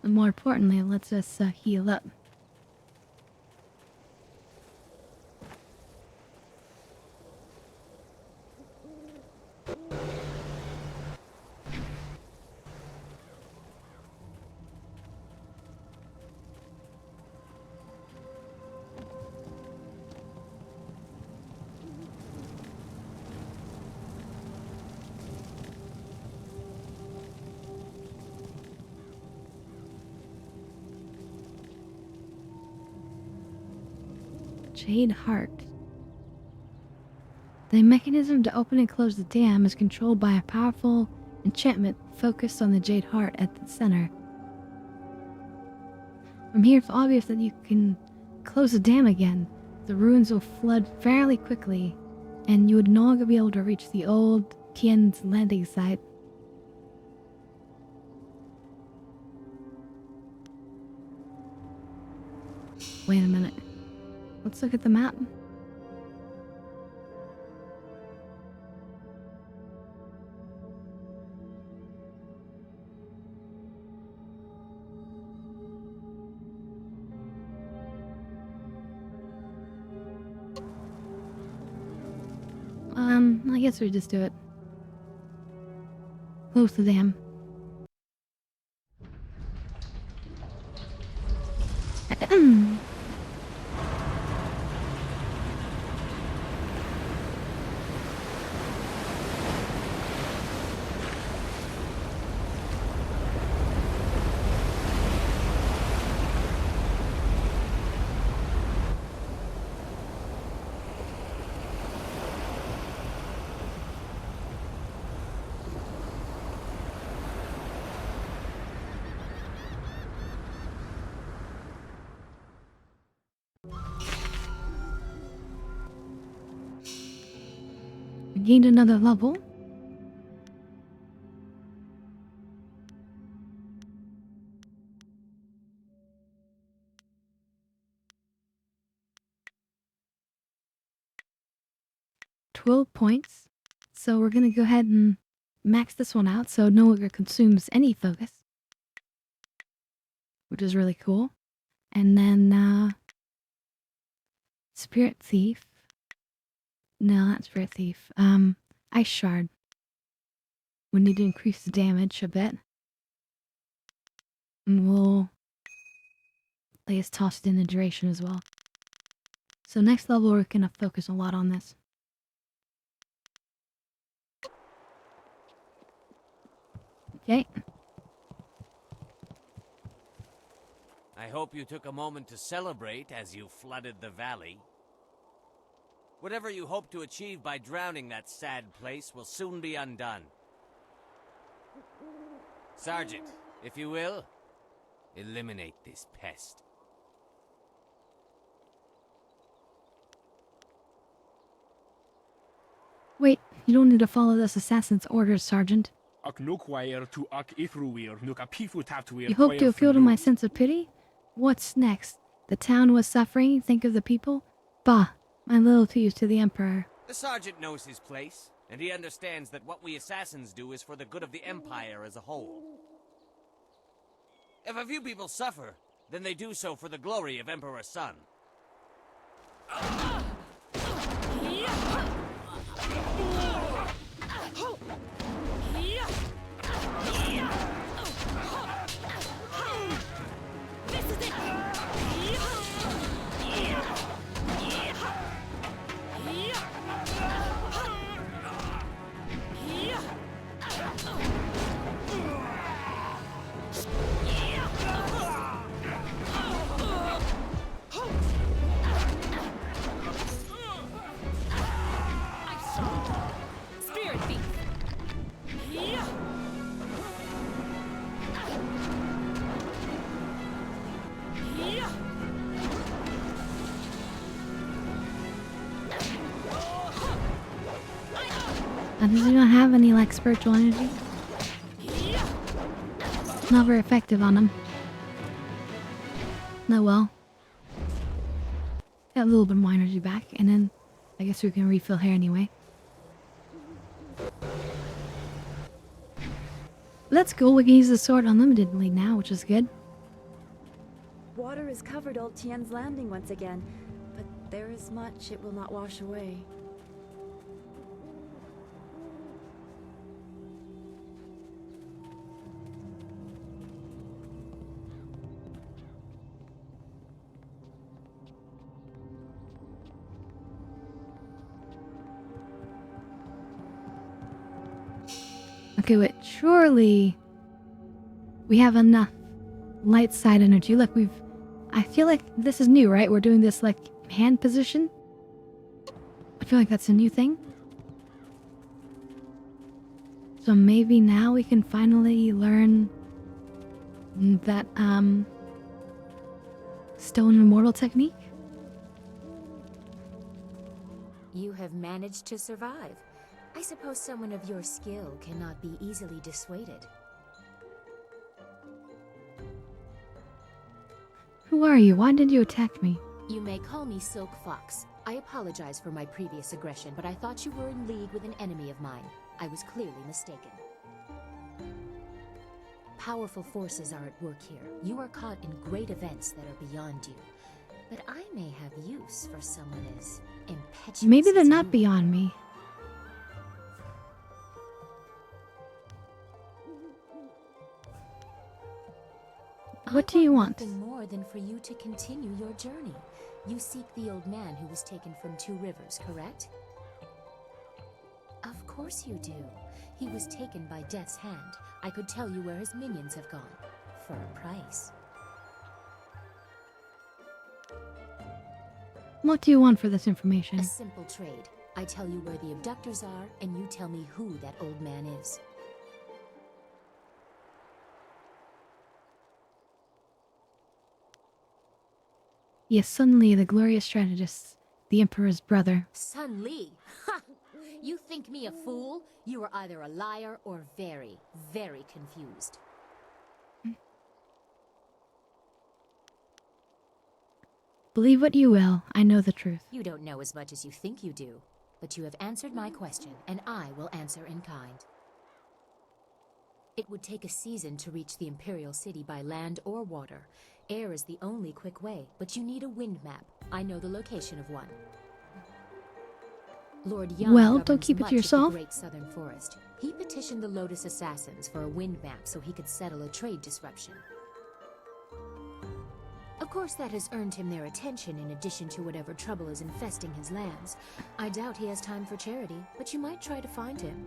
S1: And more importantly, it lets us heal up. Jade Heart. The mechanism to open and close the dam is controlled by a powerful enchantment focused on the Jade Heart at the center. From here, it's obvious that you can close the dam again. The ruins will flood fairly quickly, and you would no longer be able to reach the old Tian's Landing site. Wait a minute. Let's look at the map. I guess we just do it. Close the dam. We gained another level. $12 points. So we're gonna go ahead and max this one out so it no longer consumes any focus. Which is really cool. And then, Spirit Thief. No, not Spirit Thief. Ice Shard. We need to increase the damage a bit. And we'll let us toss it in the duration as well. So next level we're gonna focus a lot on this. Okay.
S11: I hope you took a moment to celebrate as you flooded the valley. Whatever you hope to achieve by drowning that sad place will soon be undone. Sergeant, if you will, eliminate this pest.
S1: Wait, you don't need to follow this assassin's orders, Sergeant. You hope to appeal to my sense of pity? What's next? The town was suffering, think of the people? Bah, my loyalty is to the Emperor.
S11: The sergeant knows his place, and he understands that what we assassins do is for the good of the Empire as a whole. If a few people suffer, then they do so for the glory of Emperor Sun.
S2: This is it! Spirit Thief!
S1: Does he not have any, like, spiritual energy? Not very effective on him. No, well. Got a little bit more energy back, and then I guess we can refill here anyway. That's cool, we can use the sword unlimitedly now, which is good.
S8: Water has covered Old Tien's Landing once again, but there is much it will not wash away.
S1: Okay, wait, surely we have enough light side energy. Look, I feel like this is new, right? We're doing this, like, hand position. I feel like that's a new thing. So maybe now we can finally learn that, Stone Immortal technique?
S16: You have managed to survive. I suppose someone of your skill cannot be easily dissuaded.
S1: Who are you? Why did you attack me?
S16: You may call me Silk Fox. I apologize for my previous aggression, but I thought you were in league with an enemy of mine. I was clearly mistaken. Powerful forces are at work here. You are caught in great events that are beyond you. But I may have use for someone as impetuous
S1: Maybe they're
S16: as
S1: not
S16: you.
S1: beyond me. What do you want?
S16: Nothing more than for you to continue your journey. You seek the old man who was taken from Two Rivers, correct? Of course you do. He was taken by Death's hand. I could tell you where his minions have gone. For a price.
S1: What do you want for this information?
S16: A simple trade. I tell you where the abductors are, and you tell me who that old man is.
S1: Yes, Sun Li, the glorious strategist, the Emperor's brother.
S16: Sun Li? Ha! You think me a fool? You are either a liar or very, very confused.
S1: Believe what you will, I know the truth.
S16: You don't know as much as you think you do, but you have answered my question, and I will answer in kind. It would take a season to reach the Imperial City by land or water. Air is the only quick way, but you need a wind map. I know the location of one. Lord Young
S1: Well, don't
S16: governs
S1: keep it
S16: much
S1: to
S16: of
S1: yourself.
S16: the Great Southern Forest. He petitioned the Lotus Assassins for a wind map so he could settle a trade disruption. Of course, that has earned him their attention in addition to whatever trouble is infesting his lands. I doubt he has time for charity, but you might try to find him.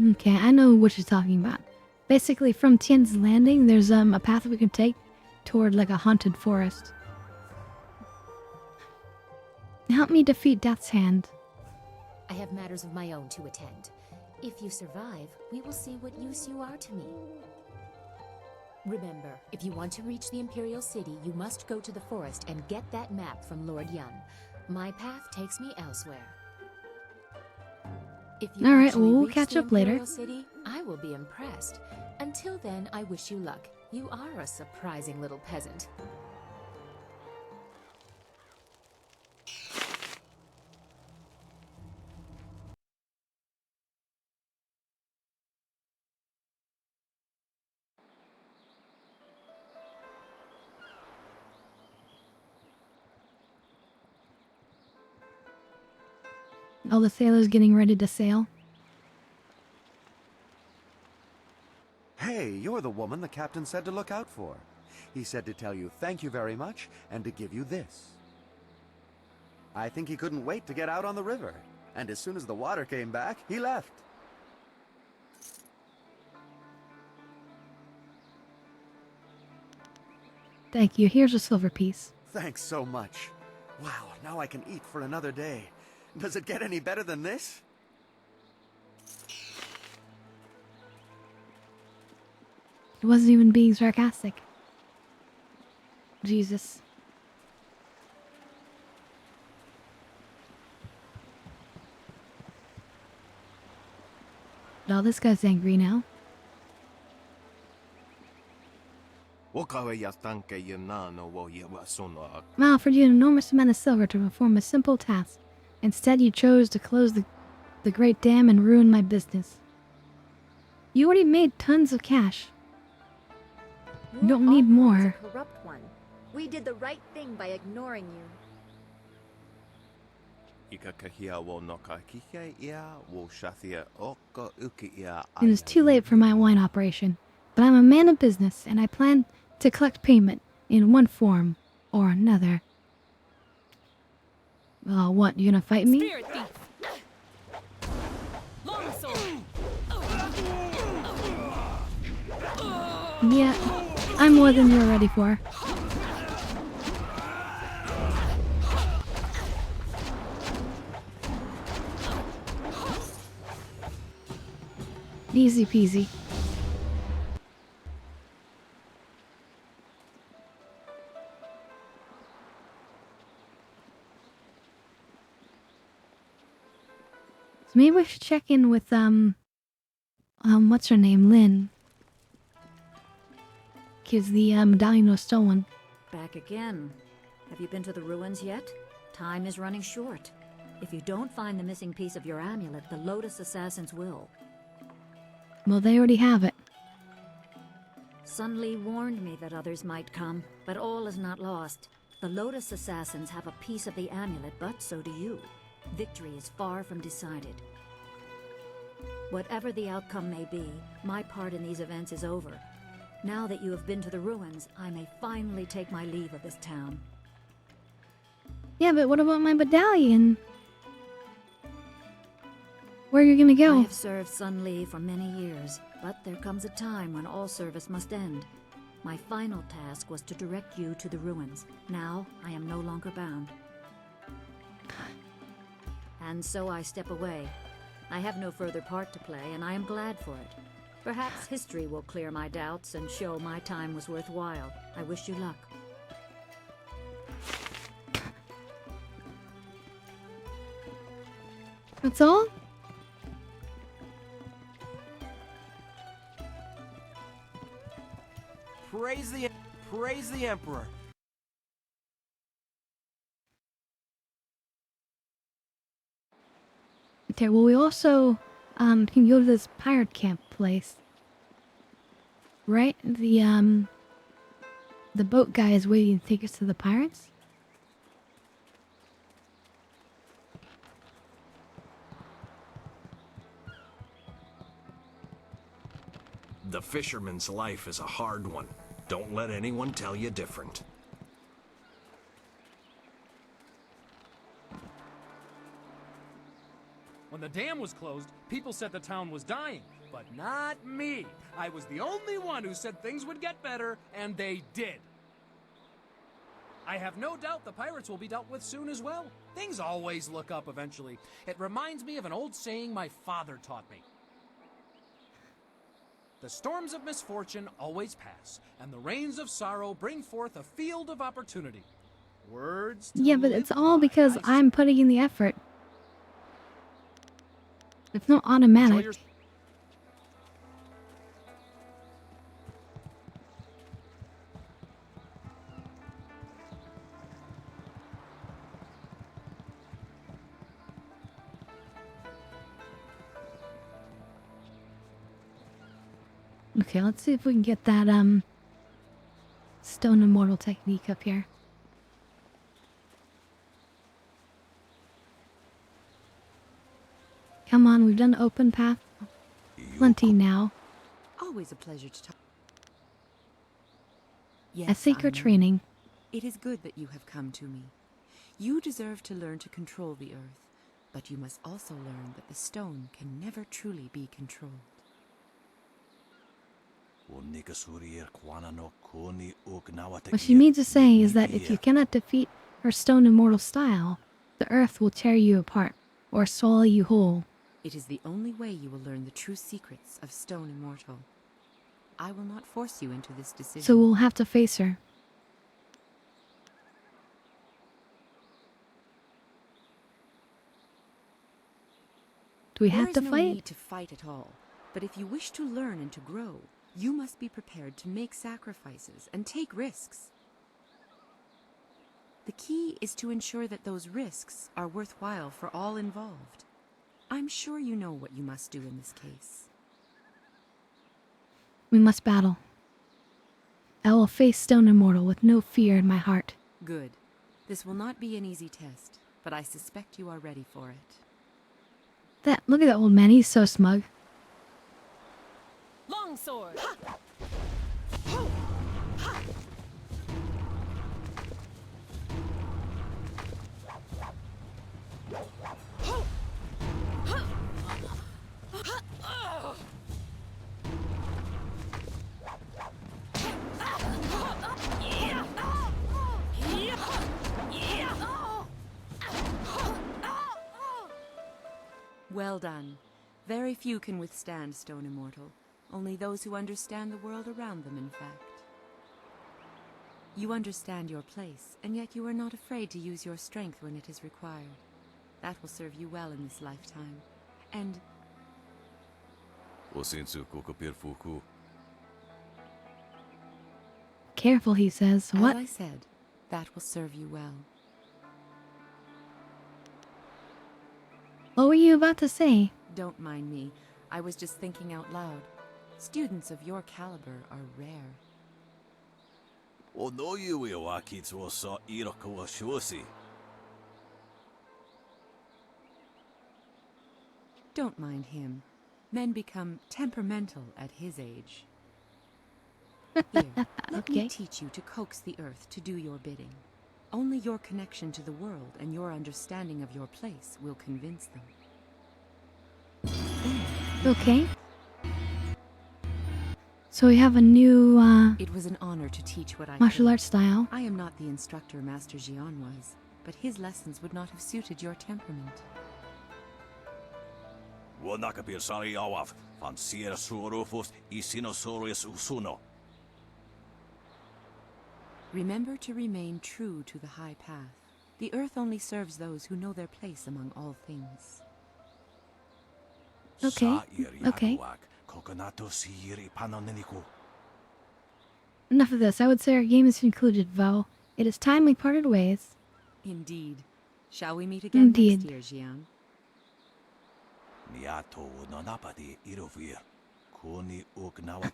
S1: Okay, I know what you're talking about. Basically, from Tien's Landing, there's a path we can take toward like a haunted forest. Help me defeat Death's Hand.
S16: I have matters of my own to attend. If you survive, we will see what use you are to me. Remember, if you want to reach the Imperial City, you must go to the forest and get that map from Lord Yun. My path takes me elsewhere. If you
S1: All right,
S16: actually
S1: well, we'll
S16: reach
S1: catch
S16: the
S1: up later.
S16: Imperial City, I will be impressed. Until then, I wish you luck. You are a surprising little peasant.
S1: All the sailors getting ready to sail.
S14: Hey, you're the woman the captain said to look out for. He said to tell you thank you very much and to give you this. I think he couldn't wait to get out on the river. And as soon as the water came back, he left.
S1: Thank you. Here's a silver piece.
S14: Thanks so much. Wow, now I can eat for another day. Does it get any better than this?
S1: It wasn't even being sarcastic. Jesus. Oh, this guy's angry now. I offered you an enormous amount of silver to perform a simple task. Instead, you chose to close the great dam and ruin my business. You already made tons of cash. You don't need more.
S8: A corrupt one. We did the right thing by ignoring you.
S1: It is too late for my wine operation, but I'm a man of business, and I plan to collect payment in one form or another. What, you gonna fight me?
S2: Spirit thief. Long sword.
S1: Yeah, I'm more than you're ready for. Easy peasy. So maybe we should check in with what's her name, Lynn. because the medallion was stolen.
S19: Back again. Have you been to the ruins yet? Time is running short. If you don't find the missing piece of your amulet, the Lotus Assassins will.
S1: Well, they already have it.
S19: Sun Li warned me that others might come, but all is not lost. The Lotus Assassins have a piece of the amulet, but so do you. Victory is far from decided. Whatever the outcome may be, my part in these events is over. Now that you have been to the ruins, I may finally take my leave of this town.
S1: Yeah, but what about my medallion? Where are you gonna go?
S19: I have served Sun Li for many years, but there comes a time when all service must end. My final task was to direct you to the ruins. Now, I am no longer bound. And so I step away. I have no further part to play, and I am glad for it. Perhaps history will clear my doubts and show my time was worthwhile. I wish you luck.
S1: That's all?
S18: Praise the Emperor.
S1: Okay, well we also can go to this pirate camp place. Right? The boat guy is waiting to take us to the pirates.
S22: The fisherman's life is a hard one. Don't let anyone tell you different.
S20: When the dam was closed, people said the town was dying. But not me. I was the only one who said things would get better, and they did. I have no doubt the pirates will be dealt with soon as well. Things always look up eventually. It reminds me of an old saying my father taught me. The storms of misfortune always pass, and the rains of sorrow bring forth a field of opportunity. Words to
S1: Yeah, but it's all because I'm putting in the effort. It's not automatic. Okay, let's see if we can get that stone immortal technique up here. Come on, we've done open path plenty now.
S10: Always a pleasure to talk.
S1: A
S10: Yes,
S1: secret
S10: I know.
S1: training.
S10: It is good that you have come to me. You deserve to learn to control the earth, but you must also learn that the stone can never truly be controlled.
S1: What she means to say is that if you cannot defeat her stone immortal style, the earth will tear you apart, or swallow you whole.
S10: It is the only way you will learn the true secrets of Stone Immortal. I will not force you into this decision.
S1: So we'll have to face her. Do we have to
S10: There is no
S1: fight?
S10: need to fight at all, but if you wish to learn and to grow, you must be prepared to make sacrifices and take risks. The key is to ensure that those risks are worthwhile for all involved. I'm sure you know what you must do in this case.
S1: We must battle. I will face Stone Immortal with no fear in my heart.
S10: Good. This will not be an easy test, but I suspect you are ready for it.
S1: Look at that old man, he's so smug.
S2: Longsword.
S10: Well done. Very few can withstand Stone Immortal. Only those who understand the world around them, in fact. You understand your place, and yet you are not afraid to use your strength when it is required. That will serve you well in this lifetime. And
S1: careful, he says. What?
S15: As I said, that will serve you well.
S1: What were you about to say?
S15: Don't mind me. I was just thinking out loud. Students of your caliber are rare. Don't mind him. Men become temperamental at his age. Here, let me teach you to coax the earth to do your bidding. Only your connection to the world and your understanding of your place will convince them.
S1: Okay. So we have a new
S15: It was an honor to teach what I
S1: martial
S15: could.
S1: arts style.
S15: I am not the instructor Master Jian was, but his lessons would not have suited your temperament. Remember to remain true to the high path. The earth only serves those who know their place among all things.
S1: Okay. Okay. Enough of this. I would say our game is concluded, Vo. It is time we parted ways.
S15: Indeed. Shall we meet again
S1: Indeed.
S15: next year, Jian?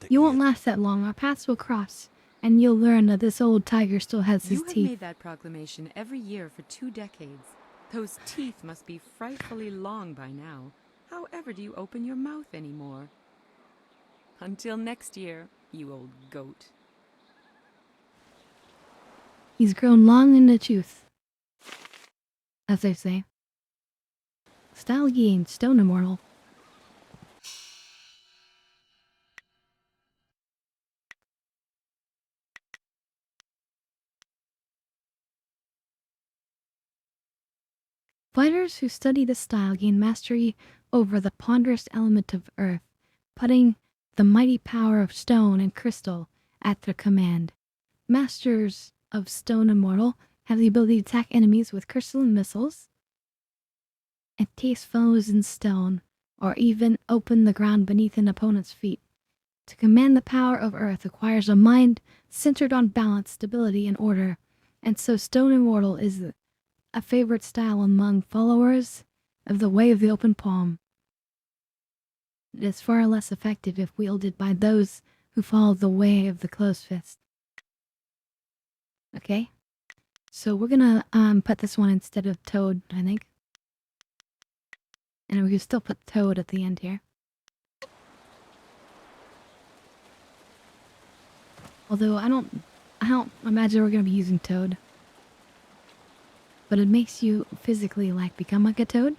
S1: You won't last that long. Our paths will cross, and you'll learn that this old tiger still has his
S15: You have
S1: teeth.
S15: made that proclamation every year for 2 decades. Those teeth must be frightfully long by now. However do you open your mouth anymore? Until next year, you old goat.
S1: He's grown long in the tooth, as they say. Style gained, stone immortal. Fighters who study this style gain mastery over the ponderous element of earth, putting the mighty power of stone and crystal at their command. Masters of Stone Immortal have the ability to attack enemies with crystalline missiles, encase foes in stone, or even open the ground beneath an opponent's feet. To command the power of earth requires a mind centered on balance, stability, and order, and so Stone Immortal is a favorite style among followers of the Way of the Open Palm. It is far less effective if wielded by those who follow the Way of the Closed Fist. Okay? So we're gonna put this one instead of Toad, I think. And we can still put Toad at the end here. Although I don't imagine we're gonna be using Toad. But it makes you physically like become like a toad.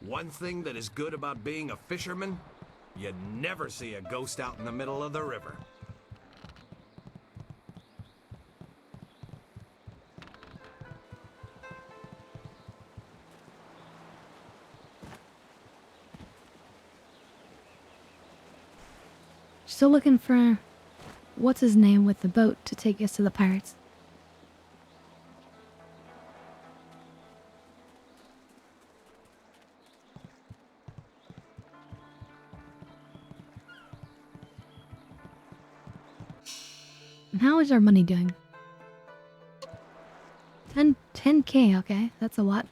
S22: One thing that is good about being a fisherman, you never see a ghost out in the middle of the river.
S1: Still looking for what's his name with the boat to take us to the pirates. And how is our money doing? 10K, okay, that's a lot.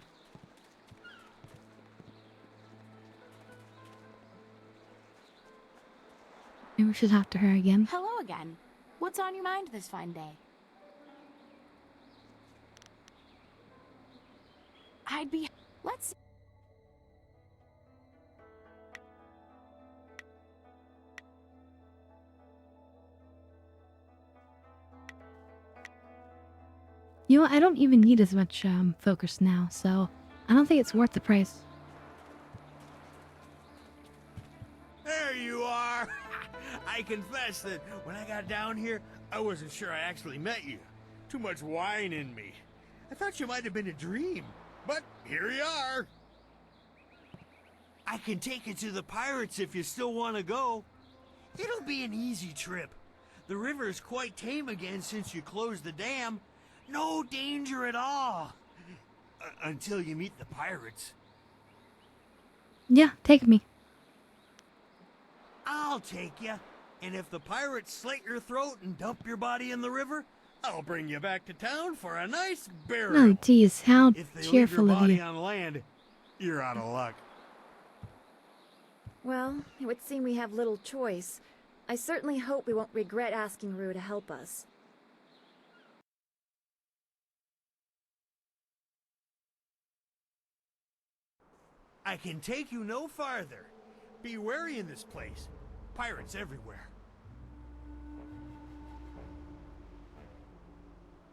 S1: Maybe we should talk to her again.
S21: Hello again. What's on your mind this fine day? Let's...
S1: You know, I don't even need as much focus now, so I don't think it's worth the price.
S6: There you are! I confess that when I got down here, I wasn't sure I actually met you. Too much wine in me. I thought you might have been a dream, but here you are. I can take you to the pirates if you still want to go. It'll be an easy trip. The river is quite tame again since you closed the dam. No danger at all. Until you meet the pirates.
S1: Yeah, take me.
S6: I'll take you. And if the pirates slit your throat and dump your body in the river, I'll bring you back to town for a nice burial.
S1: Oh, geez, how
S6: If they
S1: cheerful
S6: leave your
S1: of
S6: body
S1: you.
S6: on land, you're out of luck.
S8: Well, it would seem we have little choice. I certainly hope we won't regret asking Rue to help us.
S6: I can take you no farther. Be wary in this place. Pirates everywhere.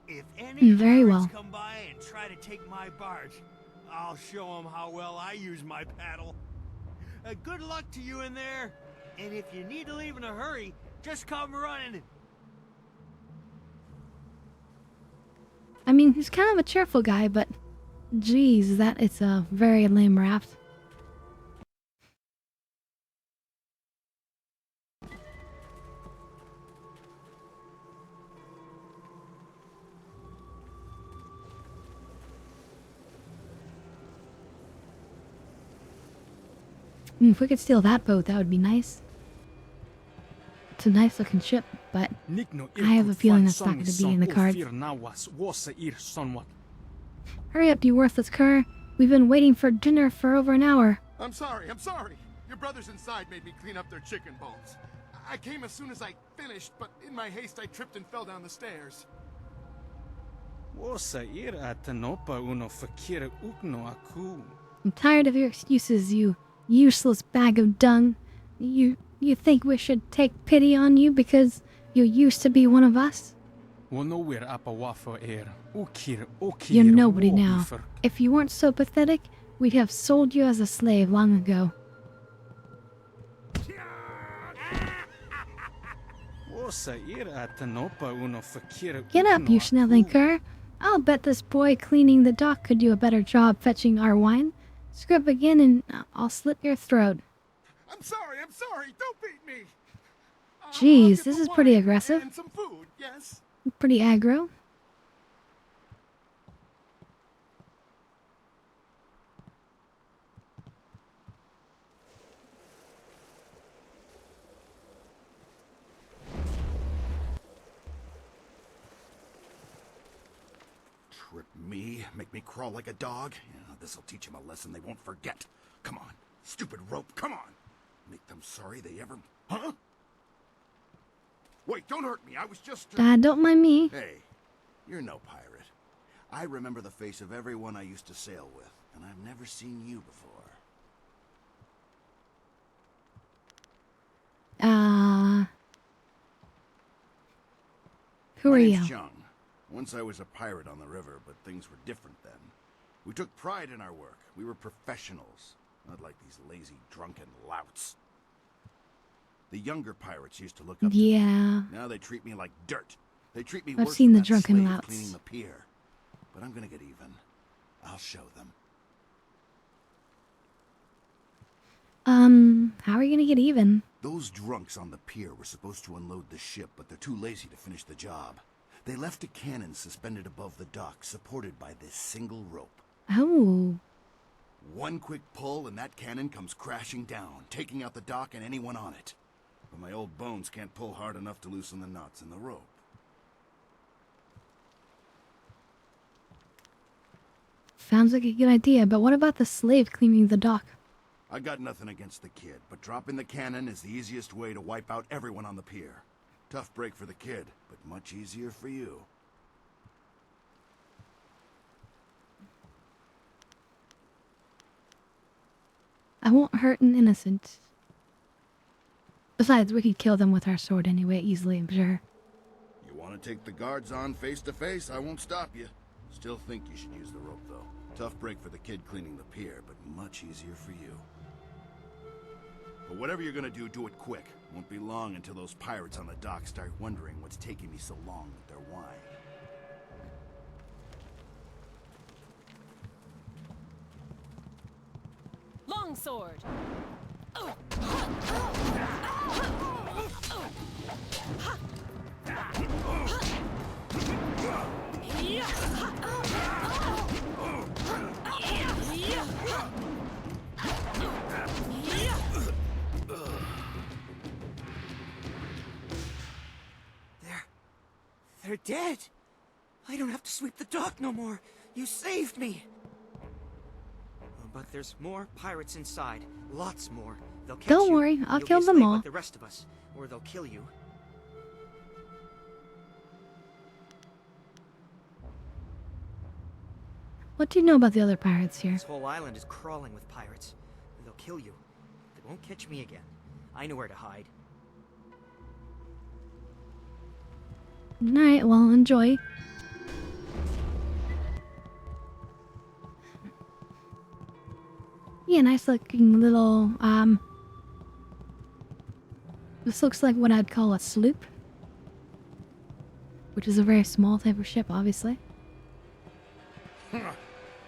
S6: If any
S1: Very
S6: pirates
S1: well.
S6: come by and try to take my barge, I'll show them how well I use my paddle. Good luck to you in there. And if you need to leave in a hurry, just come running.
S1: I mean, he's kind of a cheerful guy, but geez, that is a very lame raft. If we could steal that boat, that would be nice. It's a nice looking ship, but I have a feeling that's not going to be in the cards. Hurry up, you worthless cur. We've been waiting for dinner for over an hour.
S12: I'm sorry. Your brothers inside made me clean up their chicken bones. I came as soon as I finished, but in my haste I tripped and fell down the stairs.
S1: I'm tired of your excuses, you useless bag of dung. You think we should take pity on you because you used to be one of us? You're nobody now. If you weren't so pathetic, we'd have sold you as a slave long ago. Get up, you sniveling cur. I'll bet this boy cleaning the dock could do a better job fetching our wine. Scrub again and I'll slit your throat.
S12: I'm sorry. Don't beat me.
S1: Jeez, this is pretty aggressive.
S12: And some food, yes.
S1: Pretty aggro.
S12: Trip me, make me crawl like a dog. Yeah, this'll teach them a lesson they won't forget. Come on, stupid rope, come on. Make them sorry they ever... Huh? Wait, don't hurt me, I was just...
S1: Dad, don't mind me.
S12: Hey, you're no pirate. I remember the face of everyone I used to sail with, and I've never seen you before.
S1: Who are you?
S12: My name's Jung. Once I was a pirate on the river, but things were different then. We took pride in our work. We were professionals, not like these lazy, drunken louts. The younger pirates used to look up to me. Now they treat me like dirt. They treat me worse
S1: seen
S12: than
S1: the
S12: that
S1: drunken
S12: slave
S1: louts.
S12: cleaning the pier. But I'm gonna get even. I'll show them.
S1: How are you gonna get even?
S12: Those drunks on the pier were supposed to unload the ship, but they're too lazy to finish the job. They left a cannon suspended above the dock, supported by this single rope.
S1: Oh.
S12: One quick pull and that cannon comes crashing down, taking out the dock and anyone on it. But my old bones can't pull hard enough to loosen the knots in the rope.
S1: Sounds like a good idea, but what about the slave cleaning the dock?
S12: I got nothing against the kid, but dropping the cannon is the easiest way to wipe out everyone on the pier. Tough break for the kid, but much easier for you.
S1: I won't hurt an innocent. Besides, we could kill them with our sword anyway, easily, I'm sure.
S12: You want to take the guards on face to face, I won't stop you. Still think you should use the rope, though. Tough break for the kid cleaning the pier, but much easier for you. But whatever you're gonna do, do it quick. Won't be long until those pirates on the dock start wondering what's taking me so long with their wine.
S2: Longsword.
S18: They're dead. I don't have to sweep the dock no more. You saved me. But there's more pirates inside. Lots more. They'll catch
S1: Don't
S18: you.
S1: worry, I'll
S18: You'll
S1: kill
S18: be a
S1: them
S18: slave
S1: all.
S18: like the rest of us, or they'll kill you.
S1: What do you know about the other pirates here?
S18: This whole island is crawling with pirates. They'll kill you. They won't catch me again. I know where to hide.
S1: Alright, well, enjoy. Yeah, nice looking little, this looks like what I'd call a sloop. Which is a very small type of ship, obviously.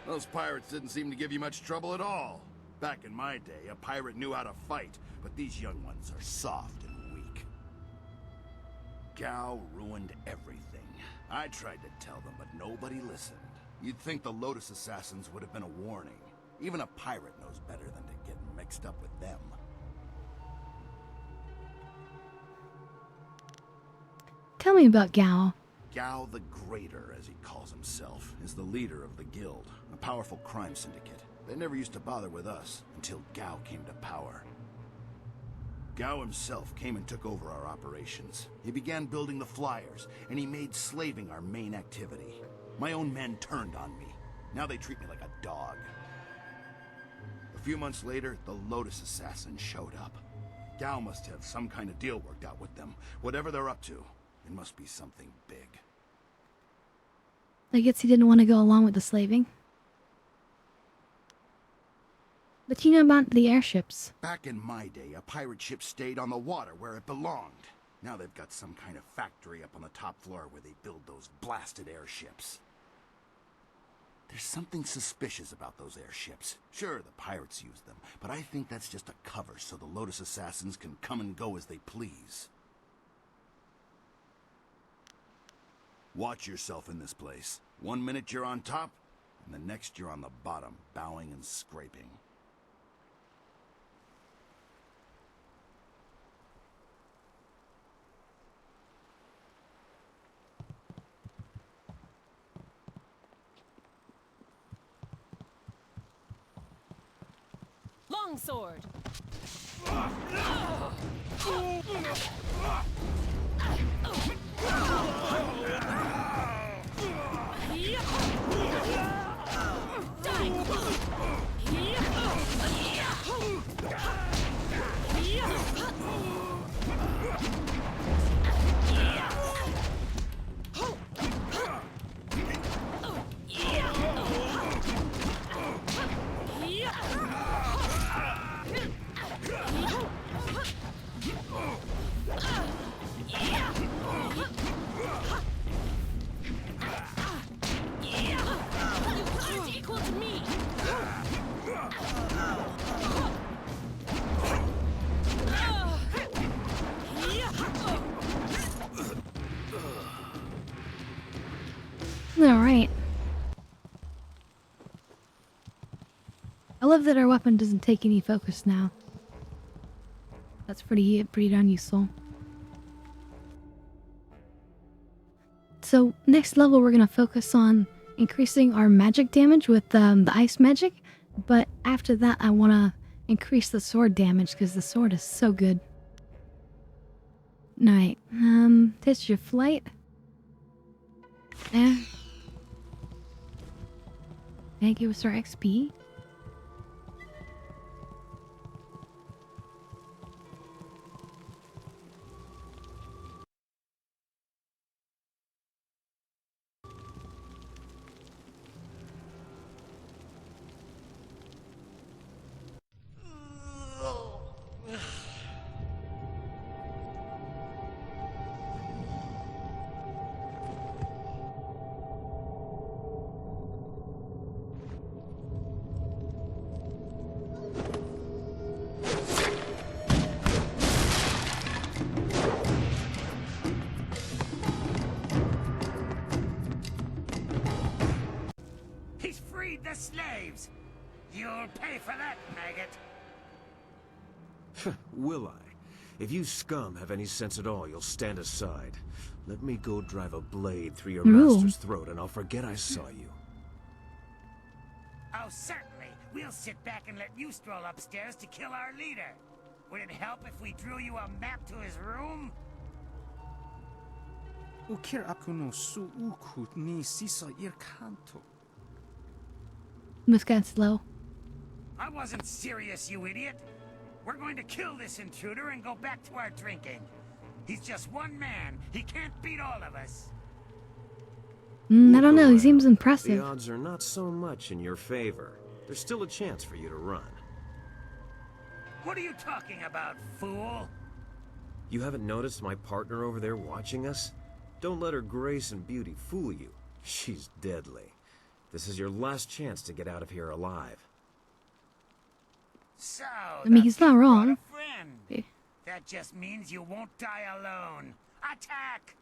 S12: Those pirates didn't seem to give you much trouble at all. Back in my day, a pirate knew how to fight, but these young ones are soft and weak. Gao ruined everything. I tried to tell them, but nobody listened. You'd think the Lotus Assassins would have been a warning. Even a pirate knows better than to get mixed up with them.
S1: Tell me about Gao.
S12: Gao the Greater, as he calls himself, is the leader of the guild, a powerful crime syndicate. They never used to bother with us until Gao came to power. Gao himself came and took over our operations. He began building the flyers, and he made slaving our main activity. My own men turned on me. Now they treat me like a dog. A few months later, the Lotus Assassins showed up. Gao must have some kind of deal worked out with them. Whatever they're up to, it must be something big.
S1: I guess he didn't want to go along with the slaving. But you know about the airships.
S12: Back in my day, a pirate ship stayed on the water where it belonged. Now they've got some kind of factory up on the top floor where they build those blasted airships. There's something suspicious about those airships. Sure, the pirates use them, but I think that's just a cover so the Lotus Assassins can come and go as they please. Watch yourself in this place. 1 minute you're on top, and the next you're on the bottom, bowing and scraping.
S2: Longsword. Equal to me.
S1: Alright. I love that our weapon doesn't take any focus now. That's pretty darn useful. So next level we're gonna focus on increasing our magic damage with the ice magic, but after that I wanna increase the sword damage because the sword is so good. Alright, test your flight. Yeah. And give us our XP.
S6: He's freed the slaves! You'll pay for that, maggot!
S22: Will I?
S3: If you scum have any sense at all, you'll stand aside. Let me go drive a blade through your
S1: Ooh.
S3: master's throat, and I'll forget I saw you.
S7: Oh, certainly. We'll sit back and let you stroll upstairs to kill our leader. Would it help if we drew you a map to his room?
S17: Ukir aku no su'uku ni sisa ir kanto.
S1: This got slow.
S7: I wasn't serious, you idiot. We're going to kill this intruder and go back to our drinking. He's just one man. He can't beat all of us.
S1: I don't know. He seems
S3: The
S1: impressive.
S3: odds are not so much in your favor. There's still a chance for you to run.
S7: What are you talking about, fool?
S3: You haven't noticed my partner over there watching us? Don't let her grace and beauty fool you. She's deadly. This is your last chance to get out of here alive.
S7: So,
S1: I mean, he's not wrong.
S7: friend. That just means you won't die alone. Attack!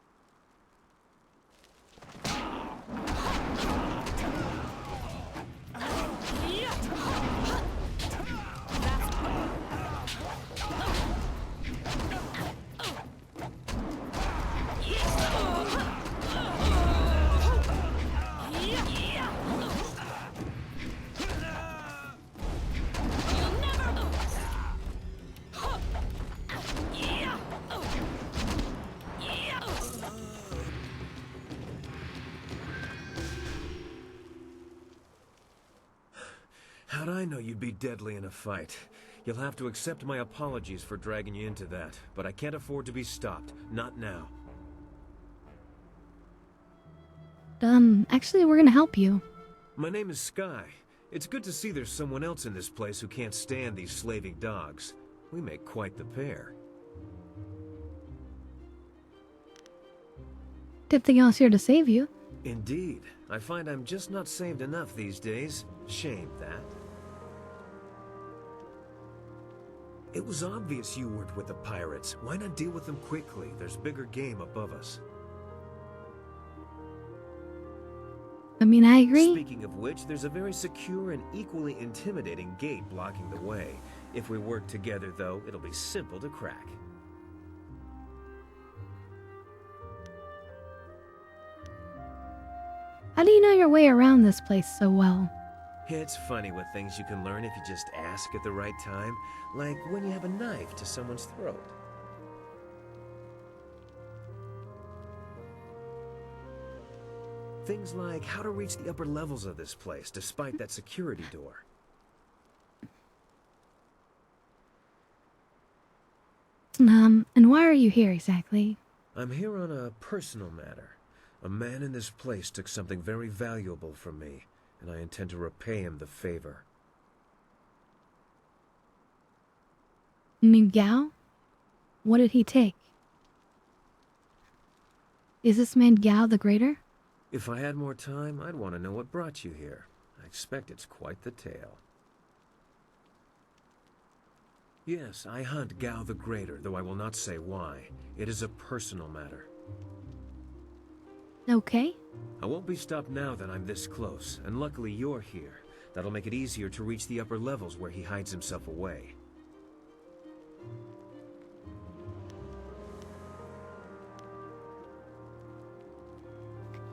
S3: How'd I know you'd be deadly in a fight? You'll have to accept my apologies for dragging you into that, but I can't afford to be stopped. Not now.
S1: Actually, we're gonna help you.
S3: My name is Sky. It's good to see there's someone else in this place who can't stand these slaving dogs. We make quite the pair.
S1: Good thing I was here to save you.
S3: Indeed. I find I'm just not saved enough these days. Shame that. It was obvious you weren't with the pirates. Why not deal with them quickly? There's bigger game above us.
S1: I mean, I agree.
S3: Speaking of which, there's a very secure and equally intimidating gate blocking the way. If we work together, though, it'll be simple to crack.
S1: How do you know your way around this place so well?
S3: It's funny what things you can learn if you just ask at the right time, like when you have a knife to someone's throat. Things like how to reach the upper levels of this place despite that security door.
S1: And why are you here exactly?
S3: I'm here on a personal matter. A man in this place took something very valuable from me, and I intend to repay him the favor.
S1: Gao? What did he take? Is this man Gao the Greater?
S3: If I had more time, I'd want to know what brought you here. I expect it's quite the tale. Yes, I hunt Gao the Greater, though I will not say why. It is a personal matter.
S1: Okay.
S3: I won't be stopped now that I'm this close, and luckily you're here. That'll make it easier to reach the upper levels where he hides himself away.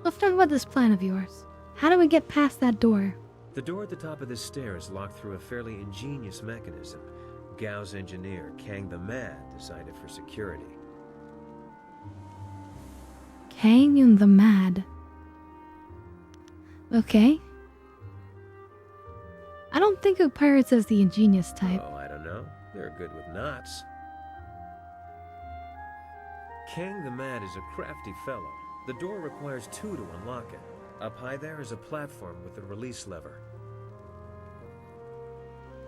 S1: Let's talk about this plan of yours. How do we get past that door?
S3: The door at the top of this stair is locked through a fairly ingenious mechanism. Gao's engineer, Kang the Mad, designed it for security.
S1: Kang and the Mad. Okay. I don't think of pirates as the ingenious type.
S3: Oh, I don't know. They're good with knots. Kang the Mad is a crafty fellow. The door requires 2 to unlock it. Up high there is a platform with a release lever.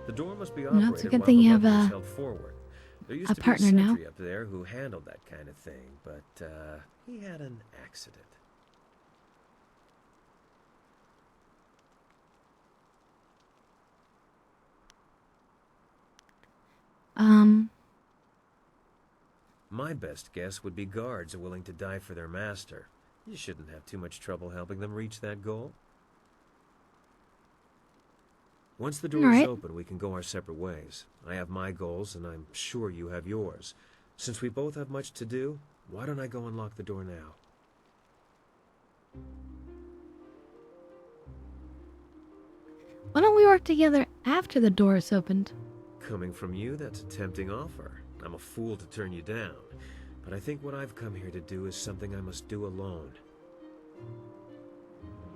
S3: The door must be operated
S1: It's a good
S3: while
S1: thing
S3: the
S1: you have
S3: lever is held forward. There used to be a
S1: partner now.
S3: sentry up there who handled that kind of thing, but he had an accident. My best guess would be guards willing to die for their master. You shouldn't have too much trouble helping them reach that goal. Once the door is open, we can go our separate ways. I have my goals, and I'm sure you have yours. Since we both have much to do, why don't I go unlock the door now?
S1: Why don't we work together after the door is opened?
S3: Coming from you, that's a tempting offer. I'm a fool to turn you down. But I think what I've come here to do is something I must do alone.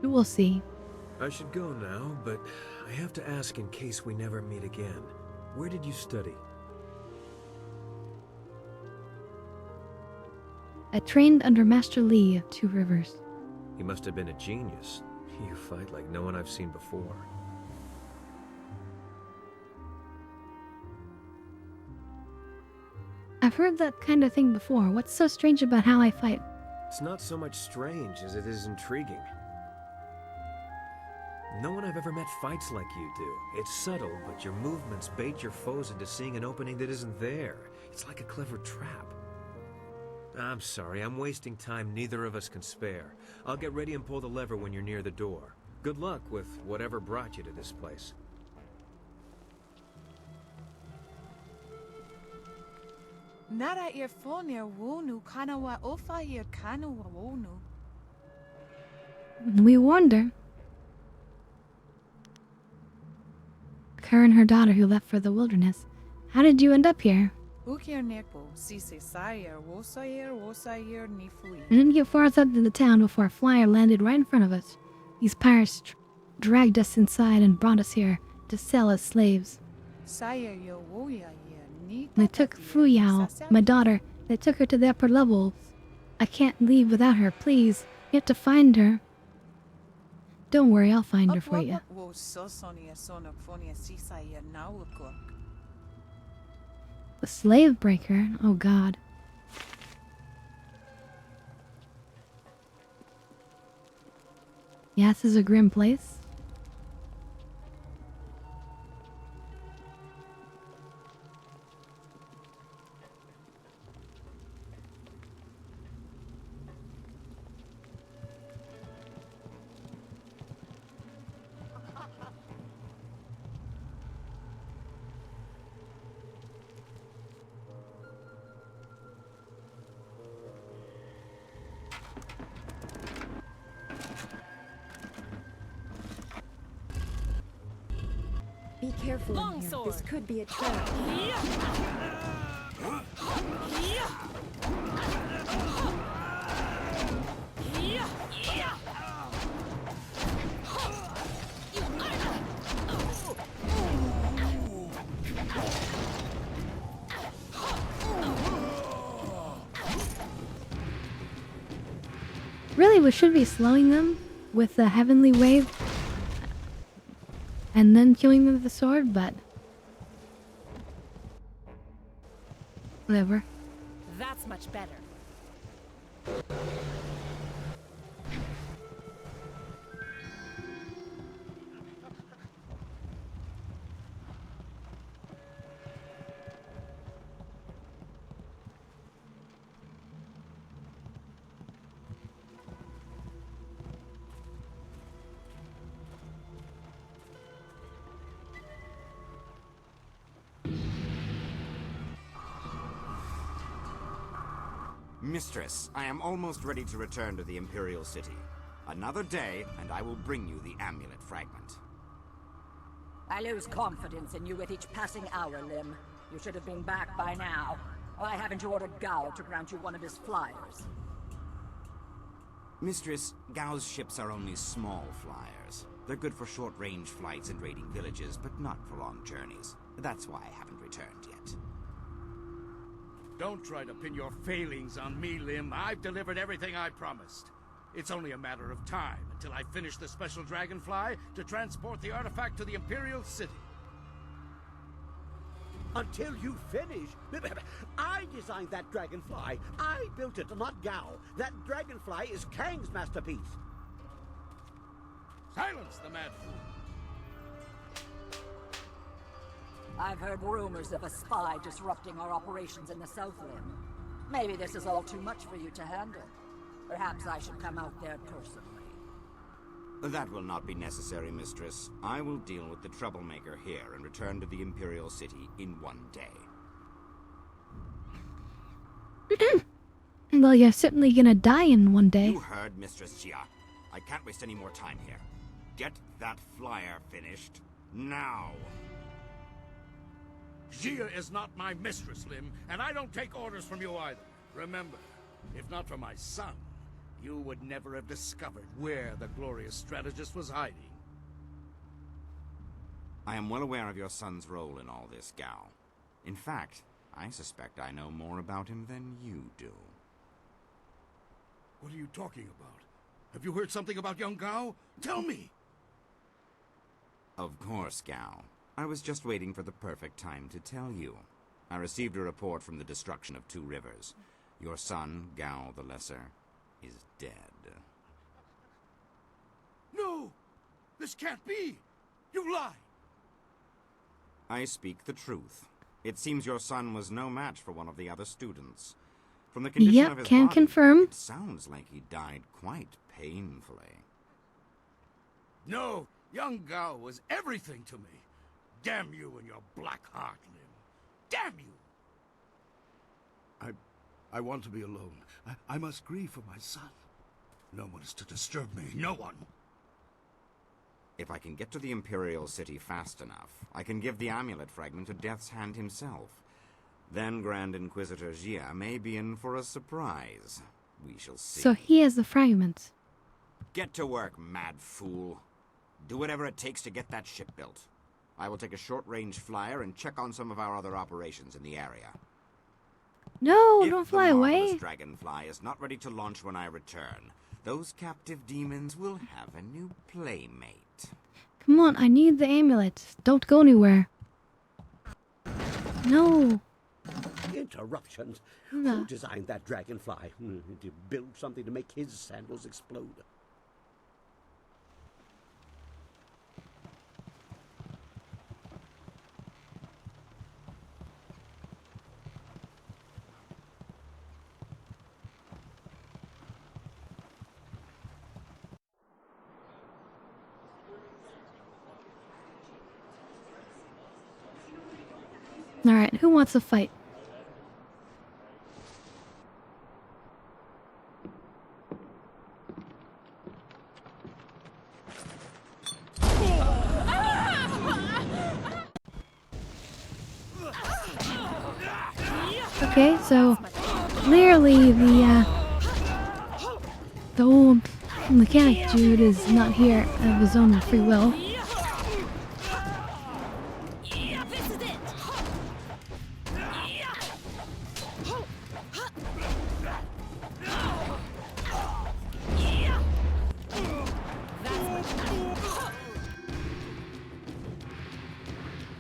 S1: We'll see.
S3: I should go now, but I have to ask in case we never meet again. Where did you study?
S1: I trained under Master Lee of Two Rivers.
S3: He must have been a genius. You fight like no one I've seen before.
S1: I've heard that kind of thing before. What's so strange about how I fight?
S3: It's not so much strange as it is intriguing. No one I've ever met fights like you do. It's subtle, but your movements bait your foes into seeing an opening that isn't there. It's like a clever trap. I'm sorry, I'm wasting time neither of us can spare. I'll get ready and pull the lever when you're near the door. Good luck with whatever brought you to this place.
S9: Nara earphonia wonu kanawa ofa here kanawa wonu.
S1: We warned her. Her and her daughter who left for the wilderness. How did you end up here?
S9: Ukir neko sise sayer wosayer nifui.
S1: We didn't get far outside of the town before a flyer landed right in front of us. These pirates dragged us inside and brought us here to sell as slaves.
S9: Sayer yo woya ye.
S1: They took Fu Yao, my daughter. They took her to the upper levels. I can't leave without her, please. You have to find her. Don't worry, I'll find her for you. The slave breaker? Oh god. Yeah, this is a grim place.
S8: Be careful in here. This could be a trap.
S1: Really, we should be slowing them with the heavenly wave and then killing them with the sword, but whatever.
S2: That's much better.
S13: Mistress, I am almost ready to return to the Imperial City. Another day, and I will bring you the amulet fragment.
S23: I lose confidence in you with each passing hour, Lim. You should have been back by now. Why haven't you ordered Gao to grant you one of his flyers?
S13: Mistress, Gao's ships are only small flyers. They're good for short-range flights and raiding villages, but not for long journeys. That's why I haven't returned yet.
S22: Don't try to pin your failings on me, Lim. I've delivered everything I promised. It's only a matter of time until I finish the special dragonfly to transport the artifact to the Imperial City.
S24: Until you finish? I designed that dragonfly. I built it, not Gao. That dragonfly is Kang's masterpiece.
S22: Silence the mad fool!
S23: I've heard rumors of a spy disrupting our operations in the South Rim. Maybe this is all too much for you to handle. Perhaps I should come out there personally.
S13: That will not be necessary, Mistress. I will deal with the troublemaker here and return to the Imperial City in one day.
S1: Well, you're certainly gonna die in one day.
S13: You heard, Mistress Jia. I can't waste any more time here. Get that flyer finished now.
S22: Jia is not my mistress, Lim, and I don't take orders from you either. Remember, if not for my son, you would never have discovered where the glorious strategist was hiding.
S13: I am well aware of your son's role in all this, Gao. In fact, I suspect I know more about him than you do.
S22: What are you talking about? Have you heard something about young Gao? Tell me!
S13: Of course, Gao. I was just waiting for the perfect time to tell you. I received a report from the destruction of 2 rivers. Your son, Gao the Lesser, is dead.
S22: No! This can't be! You lie!
S13: I speak the truth. It seems your son was no match for one of the other students. From the condition of his
S1: can
S13: body,
S1: confirm.
S13: it sounds like he died quite painfully.
S22: No! Young Gao was everything to me. Damn you and your black heart, Lim. Damn you! I want to be alone. I must grieve for my son. No one is to disturb me. No one.
S13: If I can get to the Imperial City fast enough, I can give the amulet fragment to Death's Hand himself. Then Grand Inquisitor Jia may be in for a surprise. We shall see.
S1: So he has the fragments.
S13: Get to work, mad fool. Do whatever it takes to get that ship built. I will take a short-range flyer and check on some of our other operations in the area.
S1: No,
S13: If
S1: don't fly
S13: the
S1: away.
S13: marvelous dragonfly is not ready to launch when I return, those captive demons will have a new playmate.
S1: Come on, I need the amulet. Don't go anywhere. No.
S24: Interruptions.
S1: No.
S24: Who designed that dragonfly? Did you build something to make his sandals explode?
S1: Alright, who wants to fight? Okay, so clearly the old mechanic dude is not here of his own free will.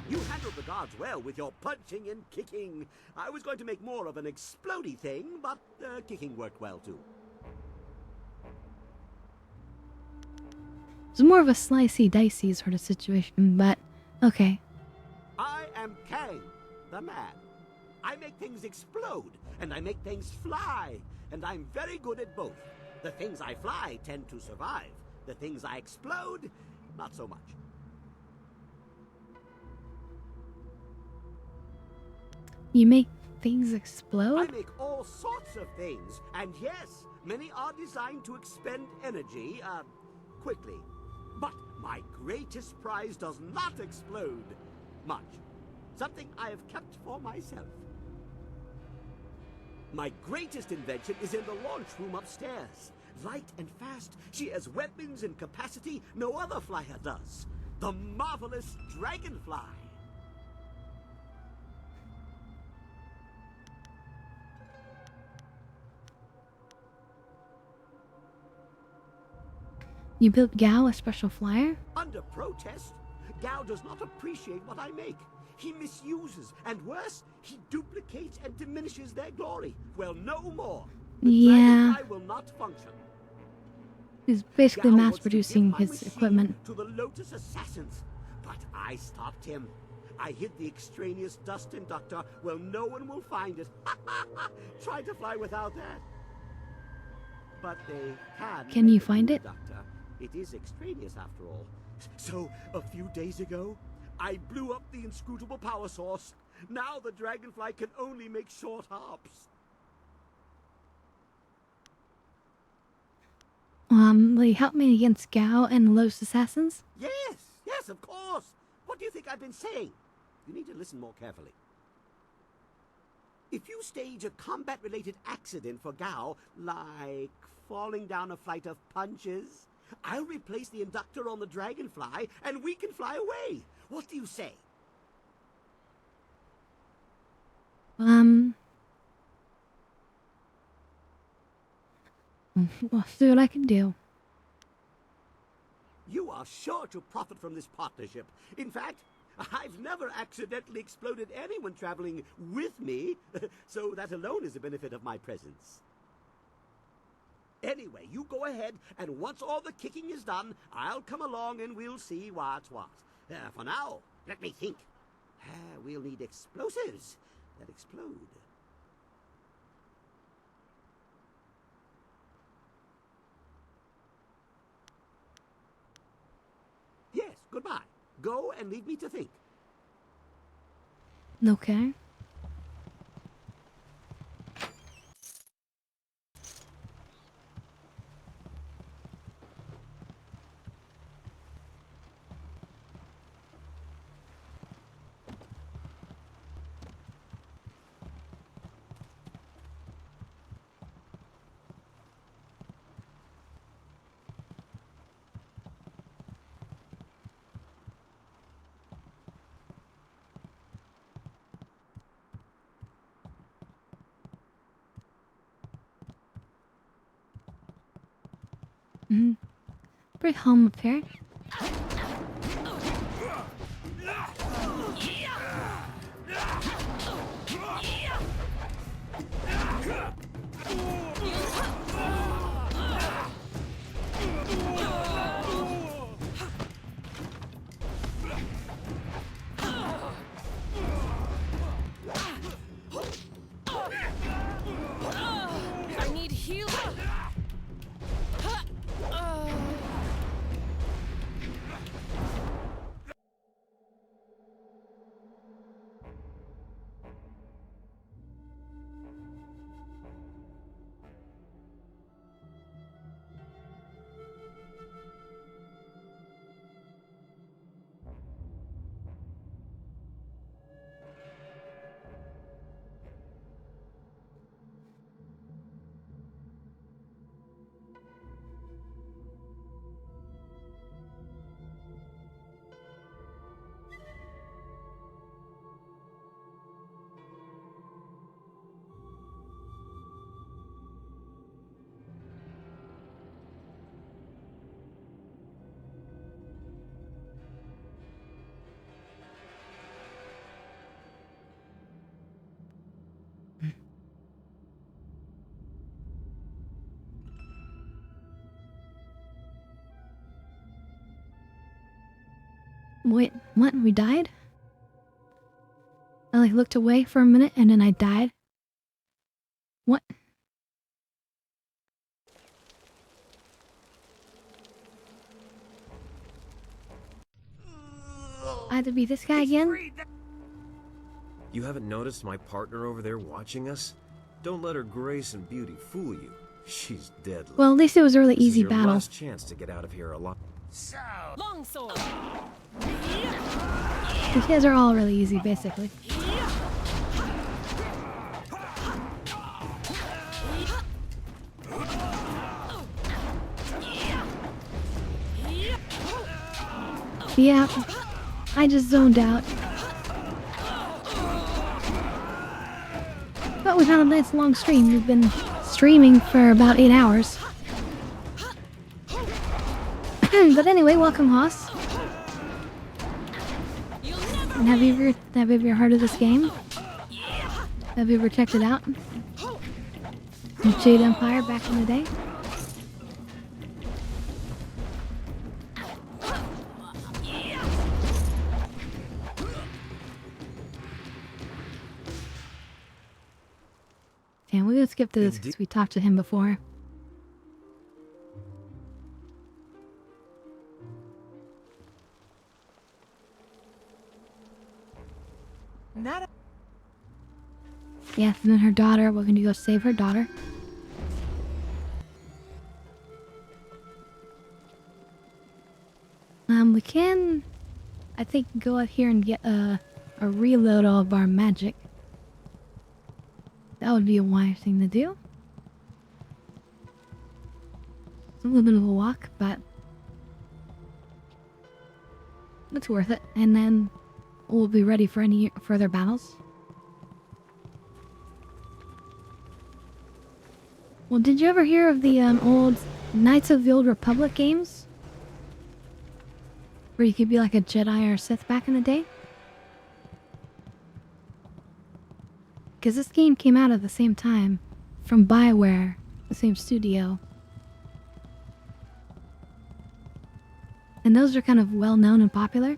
S24: You handled the guards well with your punching and kicking. I was going to make more of an explodey thing, but kicking worked well too.
S1: It's more of a slicey dicey sort of situation, but okay.
S24: I am Kang, the man. I make things explode, and I make things fly, and I'm very good at both. The things I fly tend to survive. The things I explode, not so much.
S1: You make things explode?
S24: I make all sorts of things, and yes, many are designed to expend energy, quickly. But my greatest prize does not explode much. Something I have kept for myself. My greatest invention is in the launch room upstairs. Light and fast, she has weapons and capacity no other flyer does. The marvelous dragonfly.
S1: You built Gao a special flyer?
S24: Under protest, Gao does not appreciate what I make. He misuses, and worse, he duplicates and diminishes their glory. Well, no more. The
S1: Yeah.
S24: dragonfly will not function.
S1: He's basically
S24: Gao
S1: mass
S24: wants to give
S1: producing
S24: my
S1: his
S24: machine
S1: equipment.
S24: to the Lotus assassins, but I stopped him. I hid the extraneous dust inductor. Well, no one will find it. Try to fly without that. But they
S1: Can you
S24: the
S1: find it?
S24: inductor. It is extraneous after all. So, a few days ago, I blew up the inscrutable power source. Now the dragonfly can only make short hops.
S1: will you help me against Gao and the Lotus Assassins?
S24: Yes, of course. What do you think I've been saying? You need to listen more carefully. If you stage a combat-related accident for Gao, like falling down a flight of punches, I'll replace the inductor on the dragonfly, and we can fly away. What do you say?
S1: I'll see what I can do.
S24: You are sure to profit from this partnership. In fact, I've never accidentally exploded anyone traveling with me, so that alone is a benefit of my presence. Anyway, you go ahead, and once all the kicking is done, I'll come along and we'll see what's what. For now, let me think. We'll need explosives that explode. Yes, goodbye. Go and leave me to think.
S1: Okay. Pretty home up here.
S2: I need healing. Wait, what? We died? I like looked away for a minute and then I died? What? I had to be this guy again?
S3: You haven't noticed my partner over there watching us? Don't let her grace and beauty fool you. She's deadly.
S1: Well, at least it was a really
S3: This
S1: easy
S3: is your
S1: battle.
S3: last chance to get out of here alive.
S2: Longsword.
S1: These guys are all really easy, basically. Yeah, I just zoned out. But we've had a nice long stream. We've been streaming for about 8 hours. But anyway, welcome, Hoss. And have you ever heard of this game? Have you ever checked it out? Jade Empire back in the day? And we're gonna skip this because we talked to him before.
S9: Not
S1: Yes, and then her daughter. We're gonna go save her daughter. We can, I think, go out here and get a reload of our magic. That would be a wise thing to do. It's a little bit of a walk, but it's worth it. And then we'll be ready for any further battles. Well, did you ever hear of the old Knights of the Old Republic games? Where you could be like a Jedi or Sith back in the day? Because this game came out at the same time from BioWare, the same studio. And those are kind of well known and popular,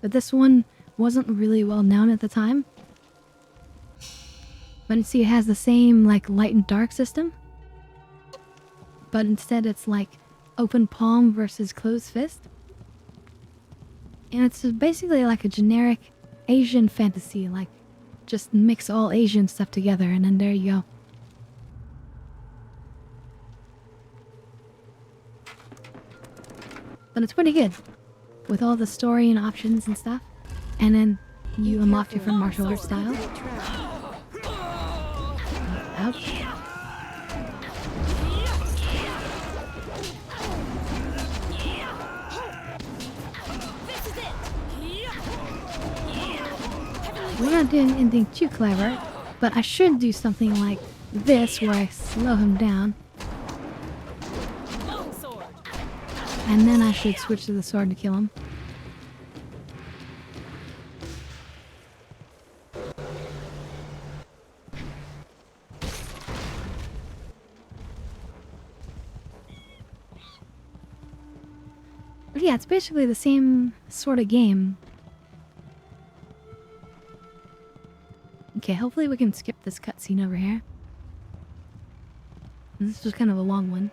S1: but this one wasn't really well known at the time. But you see, it has the same like light and dark system, but instead it's like open palm versus closed fist. And it's basically like a generic Asian fantasy, like just mix all Asian stuff together and then there you go. But it's pretty good, with all the story and options and stuff. And then you unlock different martial arts styles. Ouch. We're not doing anything too clever, but I should do something like this where I slow him down. And then I should switch to the sword to kill him. But yeah, it's basically the same sort of game. Okay, hopefully we can skip this cutscene over here. This was kind of a long one.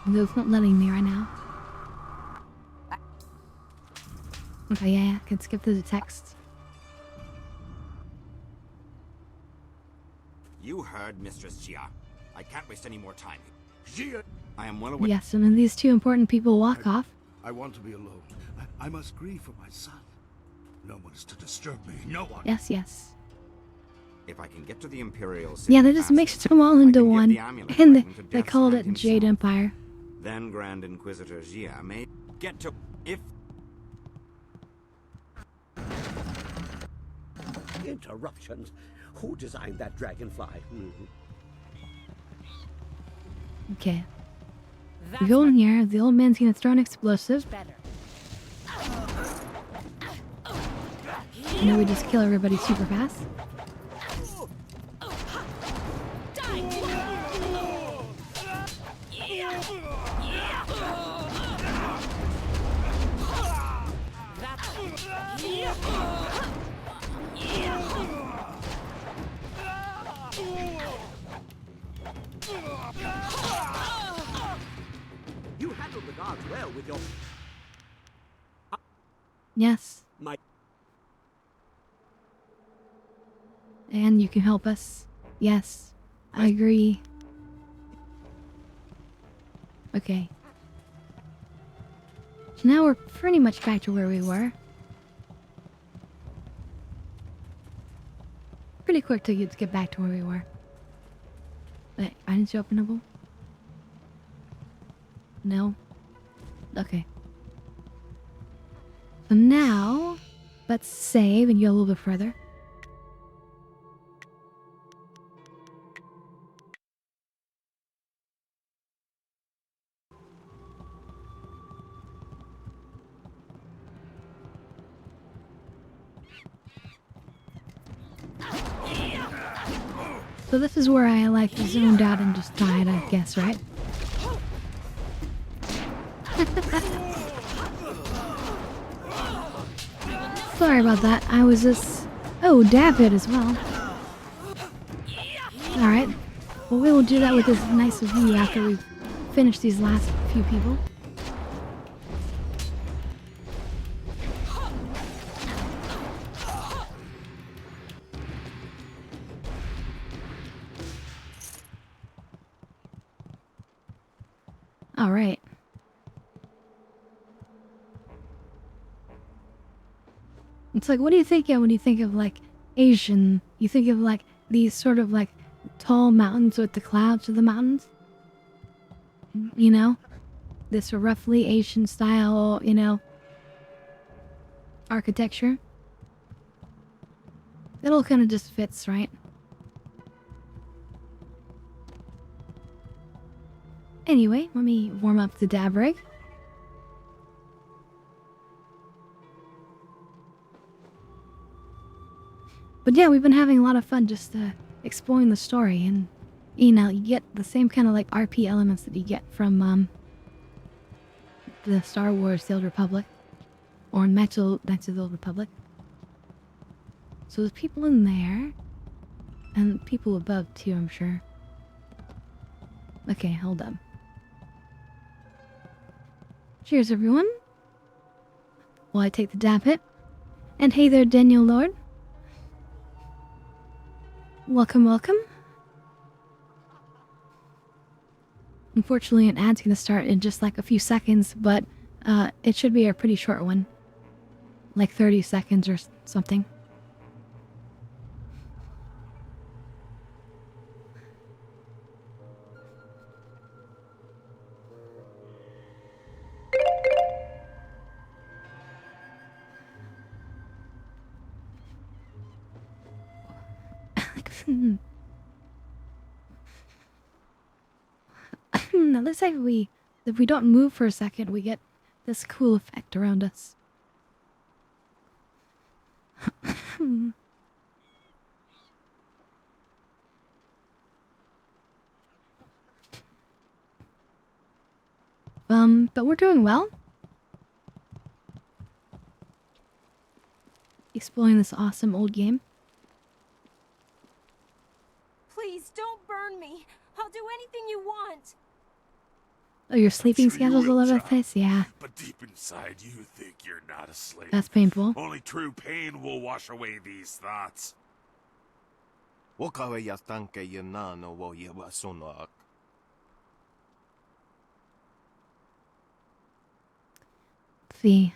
S1: No, it's not letting me right now. Okay, yeah, I can skip through the text.
S13: You heard Mistress Jia. I can't waste any more time. Jia! I am well aware.
S1: Yes, and then these two important people walk off.
S12: I want to be alone. I must grieve for my son. No one is to disturb me. No one.
S1: Yes, yes.
S13: If I can get to the Imperial City,
S1: Yeah, they just mixed them all into one, and they called it Jade Empire.
S13: Then Grand Inquisitor Jia may get to if.
S24: Interruptions. Who designed that dragonfly?
S1: Okay. We go in here. The old man's gonna throw an explosive. And then we just kill everybody super fast.
S24: You handled the guards well with your...
S1: Yes.
S24: My...
S1: And you can help us. Yes. I agree. Okay. So now we're pretty much back to where we were. Pretty quick to get back to where we were. Wait, items openable? No? Okay. So now, let's save and go a little bit further. So this is where I like zoomed out and just died, I guess, right? Sorry about that. I was just... Oh, dab hit as well. Alright. Well, we will do that with this nice view after we finish these last few people. All right. It's like, what do you think of when you think of like Asian? You think of like these sort of like tall mountains with the clouds of the mountains? You know? This roughly Asian style, you know, architecture. It all kind of just fits, right? Anyway, let me warm up the dab rig. But yeah, we've been having a lot of fun just exploring the story, and you know, you get the same kind of like RP elements that you get from the Star Wars The Old Republic, or Knights of the Old Republic. So there's people in there, and people above too, I'm sure. Okay, hold up. Cheers, everyone. While I take the dab hit. And hey there, Daniel Lord. Welcome, welcome. Unfortunately, an ad's gonna start in just like a few seconds, but it should be a pretty short one. Like 30 seconds or something. Now let's say if we don't move for a second, we get this cool effect around us. But we're doing well. Exploring this awesome old game.
S2: Please don't burn me. I'll do anything you want.
S1: Oh, your sleeping schedule's all over the place? Yeah.
S6: But deep inside, you think you're not a slave.
S1: That's painful.
S6: Only true pain will wash away these thoughts.
S1: See.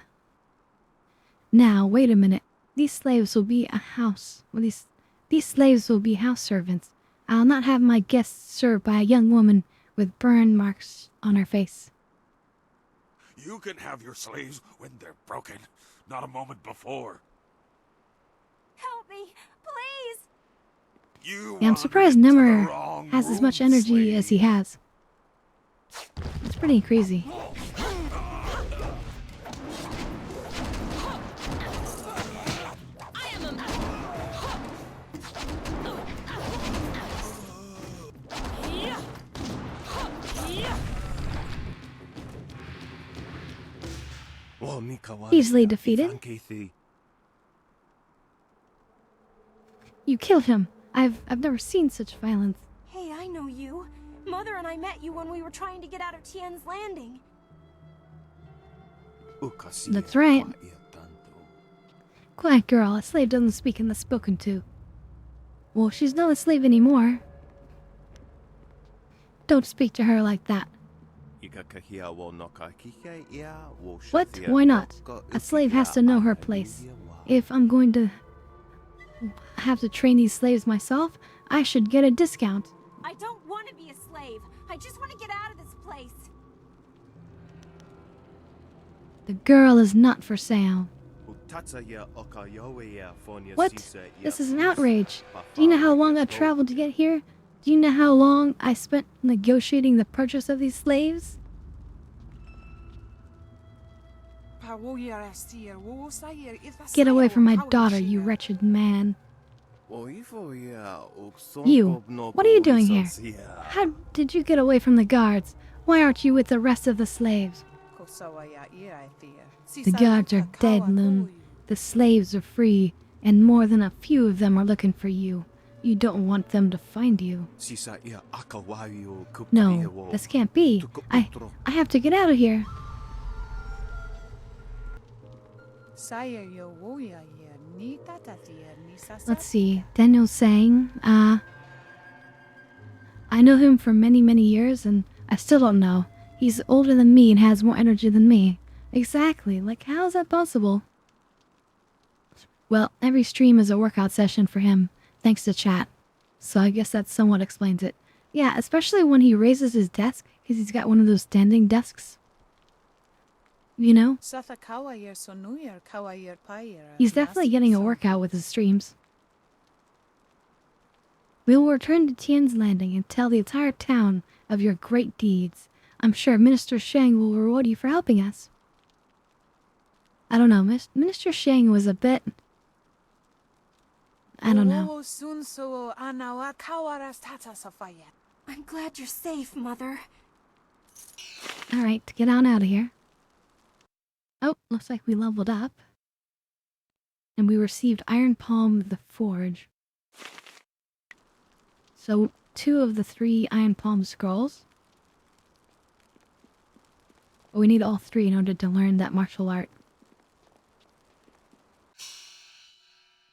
S1: Now, wait a minute. These slaves will be a house. Well, these slaves will be house servants. I'll not have my guests served by a young woman with burn marks on her face.
S6: You can have your slaves when they're broken, not a moment before.
S2: Help me, please.
S1: Yeah, I'm surprised Nemmer has as much energy as he has. It's pretty crazy. Easily defeated. You killed him. I've never seen such violence.
S2: Hey, I know you. Mother and I met you when we were trying to get out of Tien's Landing.
S1: That's right. Quiet girl, a slave doesn't speak unless spoken to. Well, she's not a slave anymore. Don't speak to her like that. What? Why not? A slave has to know her place. If I'm going to have to train these slaves myself, I should get a discount.
S2: I don't want to be a slave. I just want to get out of this place.
S1: The girl is not for sale. What? This is an outrage. Do you know how long I traveled to get here? Do you know how long I spent negotiating the purchase of these slaves? Get away from my daughter, you wretched man. You, what are you doing here? How did you get away from the guards? Why aren't you with the rest of the slaves? The guards are dead, Loon. The slaves are free, and more than a few of them are looking for you. You don't want them to find you. No, this can't be. I have to get out of here. Let's see. Daniel's saying, I know him for many, many years, and I still don't know. He's older than me and has more energy than me. Exactly. Like, how is that possible? Well, every stream is a workout session for him, thanks to chat. So I guess that somewhat explains it. Yeah, especially when he raises his desk, because he's got one of those standing desks. You know? He's definitely getting a workout with his streams. We will return to Tian's Landing and tell the entire town of your great deeds. I'm sure Minister Shang will reward you for helping us. I don't know, Minister Shang was a bit... I don't know.
S2: I'm glad you're safe, Mother.
S1: Alright, get on out of here. Oh, looks like we leveled up. And we received Iron Palm the Forge. So, 2 of the 3 Iron Palm scrolls. But we need all 3 in order to learn that martial art.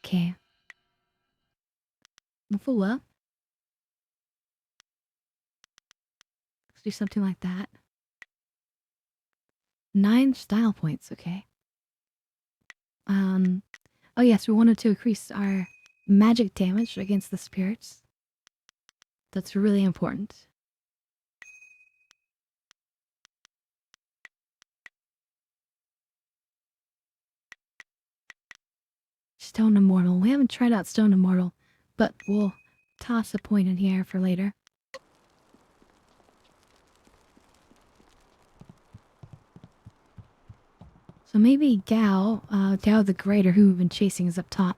S1: Okay. Level up. Let's do something like that. 9 style points, okay. Oh yes, we wanted to increase our magic damage against the spirits. That's really important. Stone Immortal. We haven't tried out Stone Immortal, but we'll toss a point in here for later. So maybe Gao the Greater, who we've been chasing, is up top.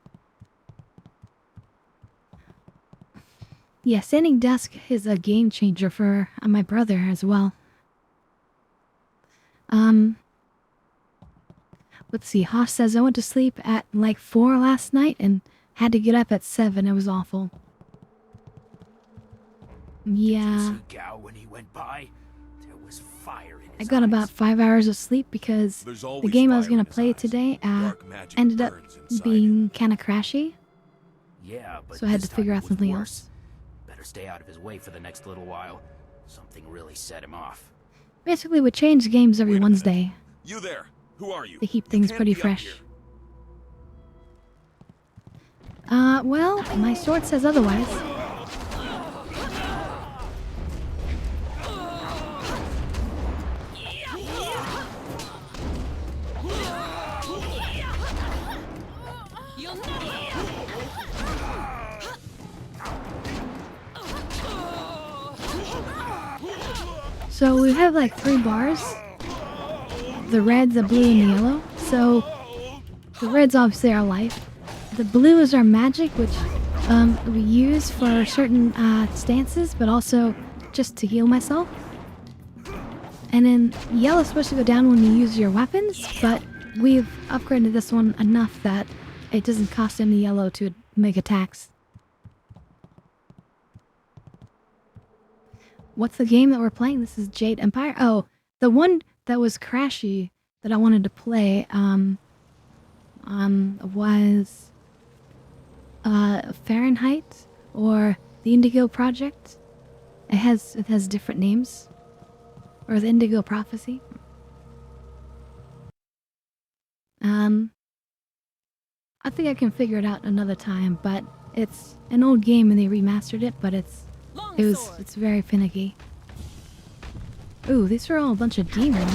S1: Yeah, standing desk is a game changer for my brother as well. Let's see, Haas says I went to sleep at like 4 last night and had to get up at 7. It was awful. Yeah.
S4: Gao when he went by, there was fire in
S1: I got about 5 hours of sleep because the game I was going to play today ended up being kind of crashy.
S4: Yeah, but
S1: so I had to figure out something else.
S4: Better stay out of his way for the next little while. Something really set him off.
S1: Basically, we change games every Wednesday.
S6: You there? Who are you?
S1: To keep things pretty fresh. Well, my sword says otherwise. So we have like 3 bars. The red, the blue, and the yellow. So the red's obviously our life. The blue is our magic, which we use for certain stances, but also just to heal myself. And then yellow's supposed to go down when you use your weapons, but we've upgraded this one enough that it doesn't cost any yellow to make attacks. What's the game that we're playing? This is Jade Empire. Oh, the one that was crashy that I wanted to play was Fahrenheit or the Indigo Project. It has different names, or the Indigo Prophecy. I think I can figure it out another time, but it's an old game and they remastered it, but it's very finicky. Ooh, these are all a bunch of demons.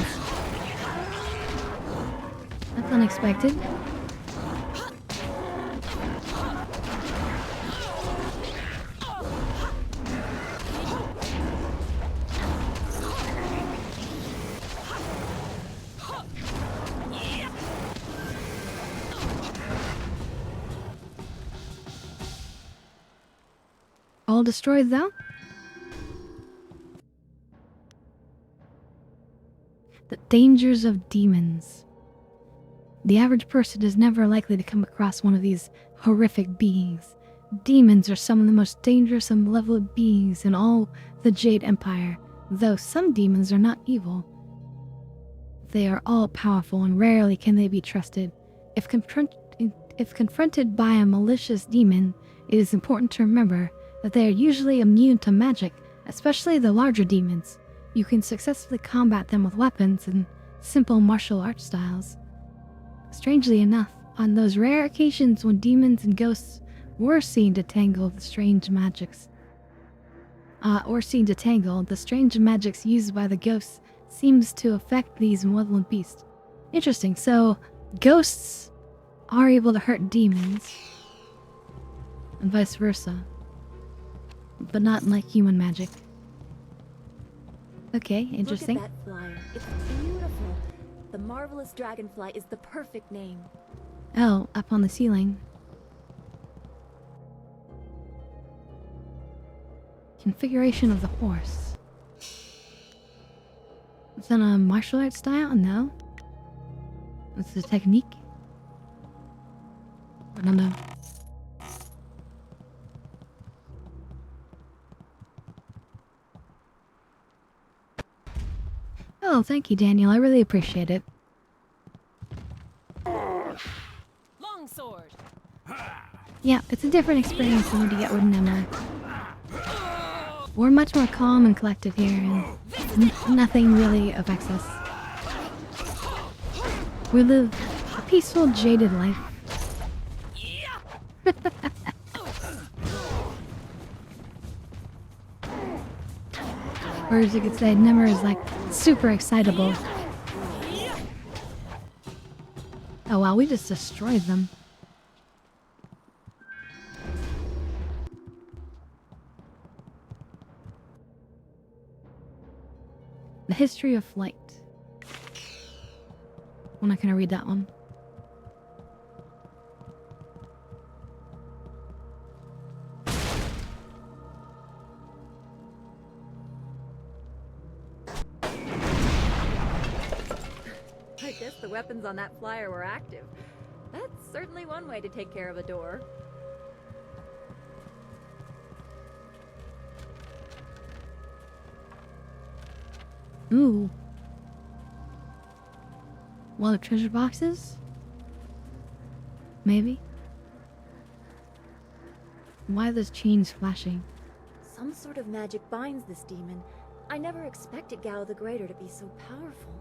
S1: That's unexpected. All destroyed though? The dangers of demons. The average person is never likely to come across one of these horrific beings. Demons are some of the most dangerous and malevolent beings in all the Jade Empire, though some demons are not evil. They are all powerful and rarely can they be trusted. If confronted by a malicious demon, it is important to remember that they are usually immune to magic, especially the larger demons. you can successfully combat them with weapons and simple martial arts styles. Strangely enough, on those rare occasions when demons and ghosts were seen to tangle the strange magics, the strange magics used by the ghosts seems to affect these malevolent beasts. Interesting, so ghosts are able to hurt demons, and vice versa, but not like human magic. Okay, interesting.
S8: Look at that flyer. It's beautiful. The marvelous dragonfly is the perfect name.
S1: Oh, up on the ceiling. Configuration of the horse. Is that a martial arts style? No. It's a technique? I don't know. Oh, thank you, Daniel. I really appreciate it.
S2: Longsword.
S1: Yeah, it's a different experience than what you get with Nemmer. We're much more calm and collected here, and nothing really affects us. We live a peaceful, jaded life. Or as you could say, Nemmer is like super excitable. Oh wow, we just destroyed them. The History of Flight. I'm not gonna read that one.
S8: I guess the weapons on that flyer were active. That's certainly one way to take care of a door.
S1: Ooh. Wall of treasure boxes? Maybe? Why are those chains flashing?
S8: Some sort of magic binds this demon. I never expected Gao the Greater to be so powerful.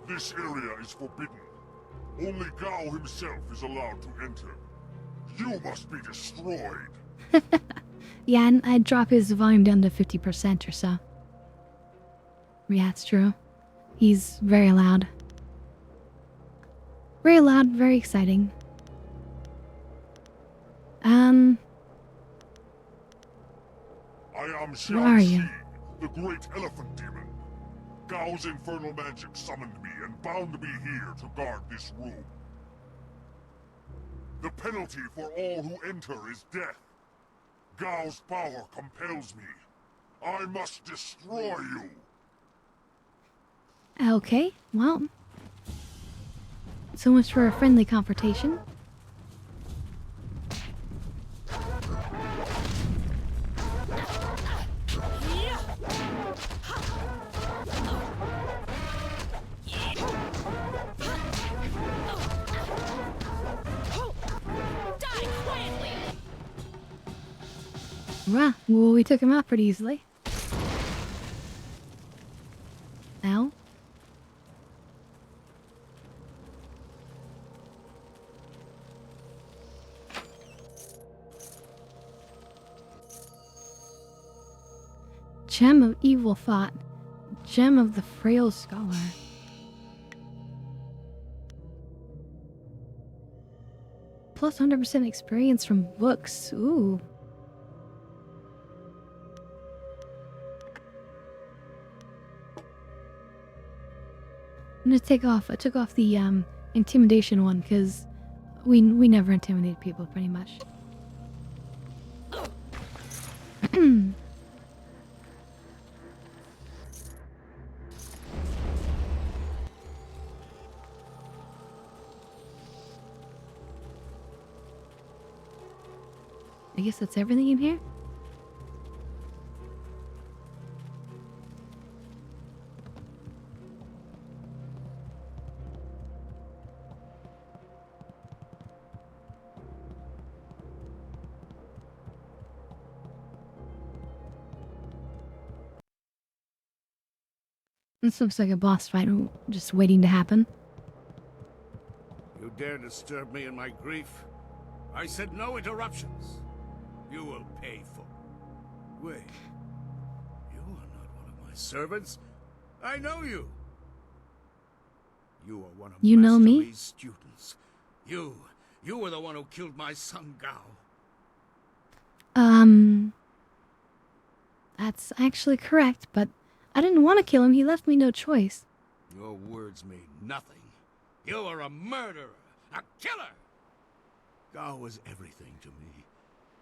S6: This area is forbidden. Only Gao himself is allowed to enter. You must be destroyed.
S1: Yeah, and I'd drop his volume down to 50% or so. Yeah, it's true. He's very loud. Very loud, very exciting.
S6: I am
S1: Where are you?
S6: Xiang the great elephant demon. Gao's infernal magic summoned me and bound me here to guard this room. The penalty for all who enter is death. Gao's power compels me. I must destroy you.
S1: Okay, well. So much for a friendly confrontation. Well, we took him out pretty easily. Ow. Gem of evil thought. Gem of the frail scholar. Plus 100% experience from books. Ooh. I'm gonna take off. I took off the intimidation one because we never intimidate people pretty much. I guess that's everything in here. This looks like a boss fight just waiting to happen.
S6: You dare disturb me in my grief? I said no interruptions. You will pay for... Wait. You are not one of my servants. I know you. You are one of
S1: You know
S6: Master
S1: me?
S6: Li's students. You were the one who killed my son Gao.
S1: That's actually correct, but I didn't want to kill him. He left me no choice.
S6: Your words mean nothing. You are a murderer, a killer. Gao was everything to me,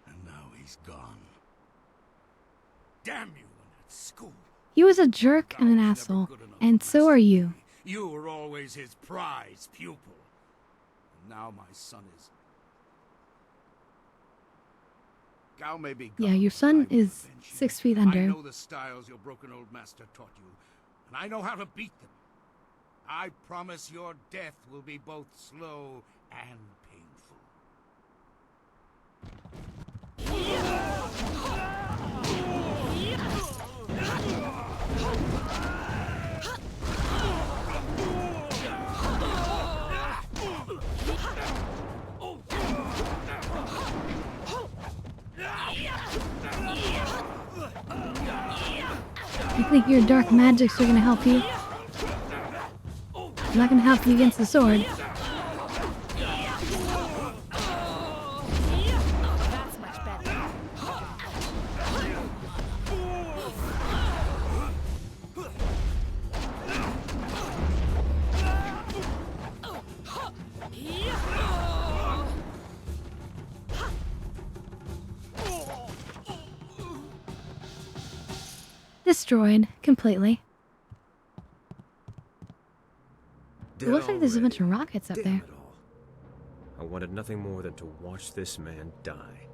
S6: and now he's gone. Damn you and that school.
S1: He was a jerk and an asshole, and so are you.
S6: You were always his prize pupil. And now my son is... Gao may be gone.
S1: Yeah, your son is 6 feet
S6: I
S1: under.
S6: know the styles your broken old master taught you, and I know how to beat them. I promise your death will be both slow and painful.
S1: You think your dark magics are gonna help you? I'm not gonna help you against the sword.
S2: That's much better.
S1: Destroyed completely. It
S3: Dead
S1: looks like there's a bunch of
S3: already.
S1: rockets up
S3: Damn
S1: there.
S3: it all. I wanted nothing more than to watch this man die.